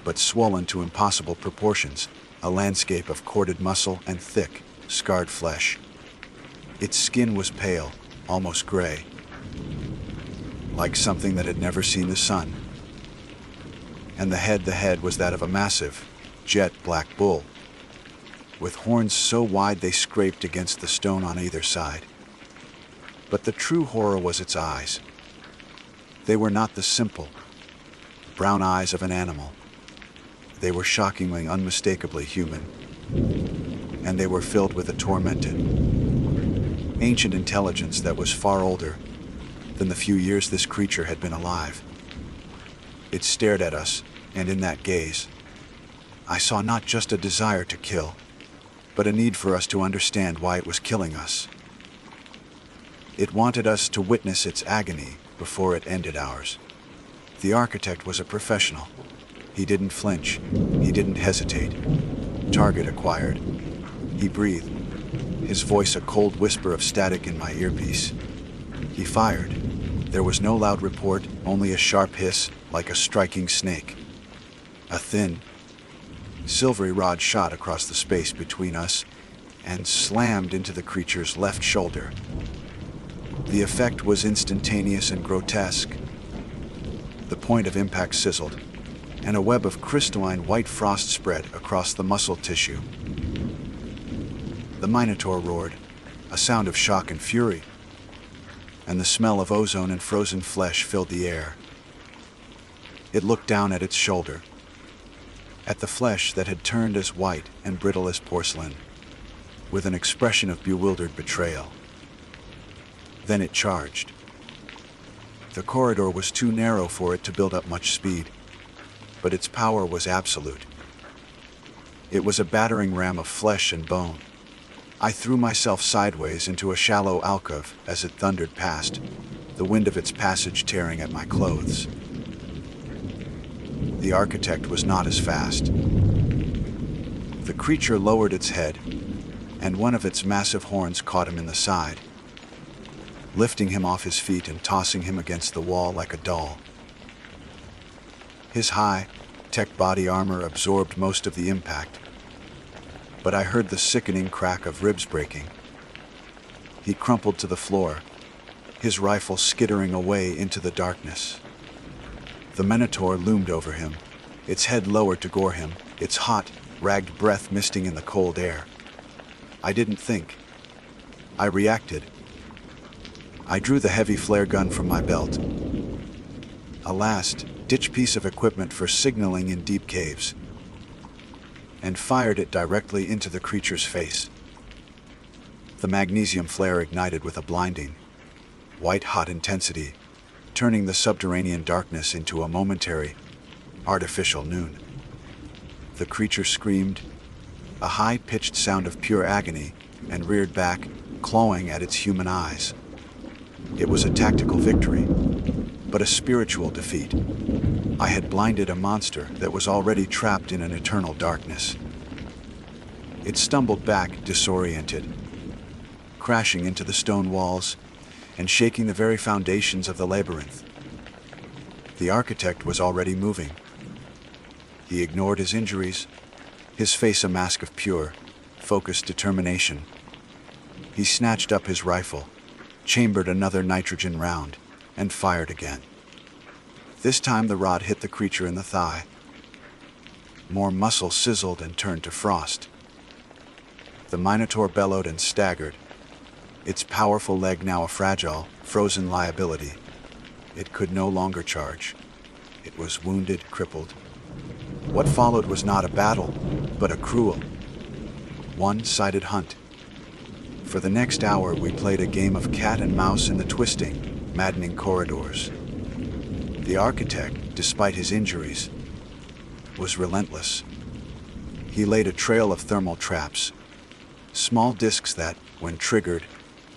but swollen to impossible proportions, a landscape of corded muscle and thick, scarred flesh. Its skin was pale, almost gray, like something that had never seen the sun. And the head was that of a massive, jet black bull, with horns so wide they scraped against the stone on either side. But the true horror was its eyes. They were not the simple, brown eyes of an animal. They were shockingly, unmistakably human, and they were filled with a tormented, ancient intelligence that was far older than the few years this creature had been alive. It stared at us, And in that gaze, I saw not just a desire to kill, but a need for us to understand why it was killing us. It wanted us to witness its agony before it ended ours. The architect was a professional. He didn't flinch. He didn't hesitate. Target acquired. He breathed, his voice a cold whisper of static in my earpiece. He fired. There was no loud report, only a sharp hiss, like a striking snake. A thin, silvery rod shot across the space between us and slammed into the creature's left shoulder. The effect was instantaneous and grotesque. The point of impact sizzled, and a web of crystalline white frost spread across the muscle tissue. The Minotaur roared, a sound of shock and fury, and the smell of ozone and frozen flesh filled the air. It looked down at its shoulder, at the flesh that had turned as white and brittle as porcelain, with an expression of bewildered betrayal. Then it charged. The corridor was too narrow for it to build up much speed, but its power was absolute. It was a battering ram of flesh and bone. I threw myself sideways into a shallow alcove as it thundered past, the wind of its passage tearing at my clothes. The architect was not as fast. The creature lowered its head, and one of its massive horns caught him in the side, lifting him off his feet and tossing him against the wall like a doll. His high-tech body armor absorbed most of the impact, but I heard the sickening crack of ribs breaking. He crumpled to the floor, his rifle skittering away into the darkness. The Minotaur loomed over him, its head lowered to gore him, its hot, ragged breath misting in the cold air. I didn't think. I reacted. I drew the heavy flare gun from my belt, a last-ditch piece of equipment for signaling in deep caves, and fired it directly into the creature's face. The magnesium flare ignited with a blinding, white-hot intensity, turning the subterranean darkness into a momentary, artificial noon. The creature screamed, a high-pitched sound of pure agony, and reared back, clawing at its human eyes. It was a tactical victory, but a spiritual defeat. I had blinded a monster that was already trapped in an eternal darkness. It stumbled back, disoriented, crashing into the stone walls and shaking the very foundations of the labyrinth. The architect was already moving. He ignored his injuries, his face a mask of pure, focused determination. He snatched up his rifle, chambered another nitrogen round, and fired again. This time the rod hit the creature in the thigh. More muscle sizzled and turned to frost. The Minotaur bellowed and staggered, its powerful leg now a fragile, frozen liability. It could no longer charge. It was wounded, crippled. What followed was not a battle, but a cruel, one-sided hunt. For the next hour, we played a game of cat and mouse in the twisting, maddening corridors. The architect, despite his injuries, was relentless. He laid a trail of thermal traps, small disks that, when triggered,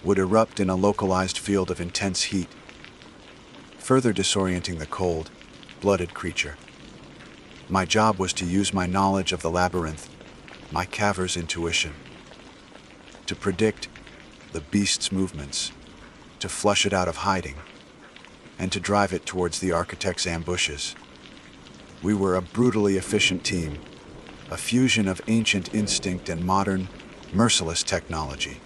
would erupt in a localized field of intense heat, further disorienting the cold, blooded creature. My job was to use my knowledge of the labyrinth, my caver's intuition, to predict the beast's movements, to flush it out of hiding, and to drive it towards the architect's ambushes. We were a brutally efficient team, a fusion of ancient instinct and modern, merciless technology.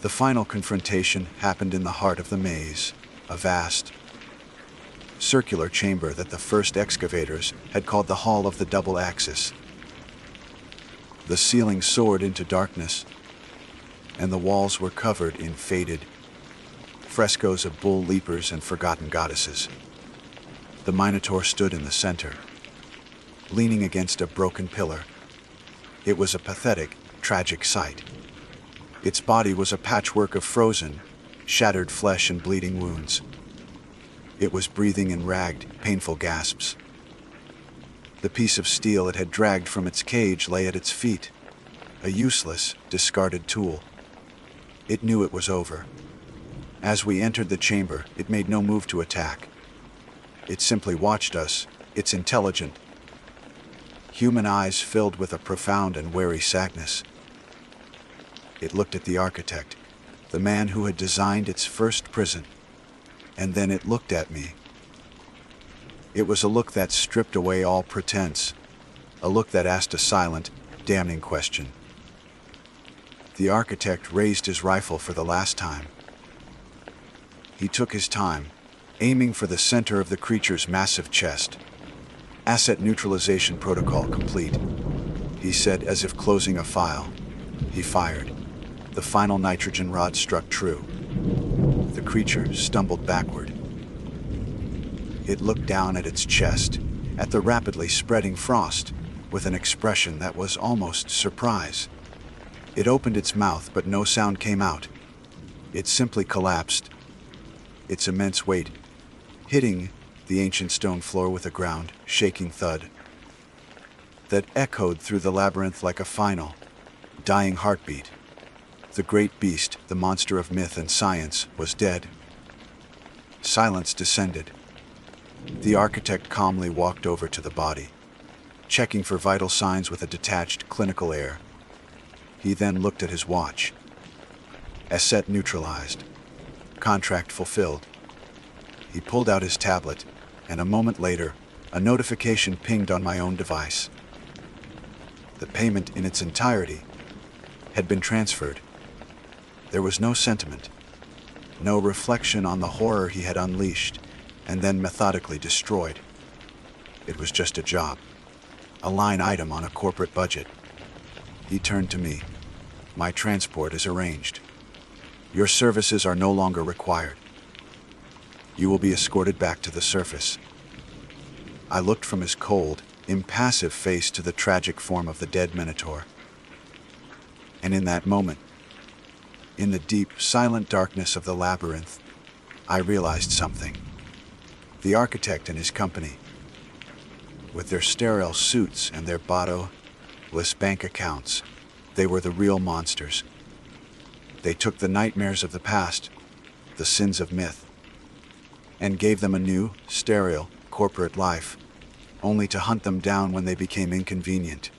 The final confrontation happened in the heart of the maze, a vast, circular chamber that the first excavators had called the Hall of the Double Axis. The ceiling soared into darkness, and the walls were covered in faded frescoes of bull leapers and forgotten goddesses. The Minotaur stood in the center, leaning against a broken pillar. It was a pathetic, tragic sight. Its body was a patchwork of frozen, shattered flesh and bleeding wounds. It was breathing in ragged, painful gasps. The piece of steel it had dragged from its cage lay at its feet, a useless, discarded tool. It knew it was over. As we entered the chamber, it made no move to attack. It simply watched us, its intelligent, human eyes filled with a profound and wary sadness. It looked at the architect, the man who had designed its first prison, and then it looked at me. It was a look that stripped away all pretense, a look that asked a silent, damning question. The architect raised his rifle for the last time. He took his time, aiming for the center of the creature's massive chest. "Asset neutralization protocol complete," he said as if closing a file. He fired. The final nitrogen rod struck true. The creature stumbled backward. It looked down at its chest, at the rapidly spreading frost, with an expression that was almost surprise. It opened its mouth, but no sound came out. It simply collapsed, its immense weight hitting the ancient stone floor with a ground, shaking thud that echoed through the labyrinth like a final, dying heartbeat. The great beast, the monster of myth and science, was dead. Silence descended. The architect calmly walked over to the body, checking for vital signs with a detached, clinical air. He then looked at his watch. Asset neutralized. Contract fulfilled. He pulled out his tablet, and a moment later, a notification pinged on my own device. The payment in its entirety had been transferred. There was no sentiment, no reflection on the horror he had unleashed and then methodically destroyed. It was just a job, a line item on a corporate budget. He turned to me. "My transport is arranged. Your services are no longer required. You will be escorted back to the surface." I looked from his cold, impassive face to the tragic form of the dead Minotaur. And in that moment, in the deep, silent darkness of the labyrinth, I realized something. The architect and his company, with their sterile suits and their bottomless bank accounts, they were the real monsters. They took the nightmares of the past, the sins of myth, and gave them a new, sterile, corporate life, only to hunt them down when they became inconvenient.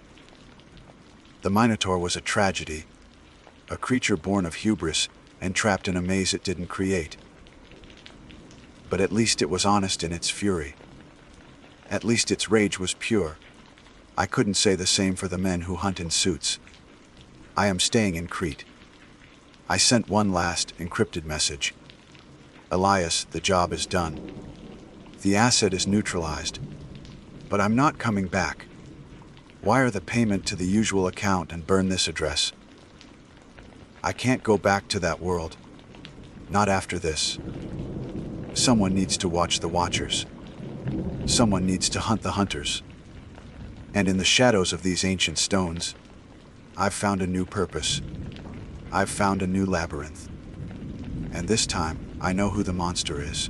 The Minotaur was a tragedy, a creature born of hubris and trapped in a maze it didn't create. But at least it was honest in its fury. At least its rage was pure. I couldn't say the same for the men who hunt in suits. I am staying in Crete. I sent one last, encrypted message. "Elias, the job is done. The asset is neutralized. But I'm not coming back. Wire the payment to the usual account and burn this address. I can't go back to that world. Not after this. Someone needs to watch the watchers. Someone needs to hunt the hunters. And in the shadows of these ancient stones, I've found a new purpose. I've found a new labyrinth. And this time, I know who the monster is."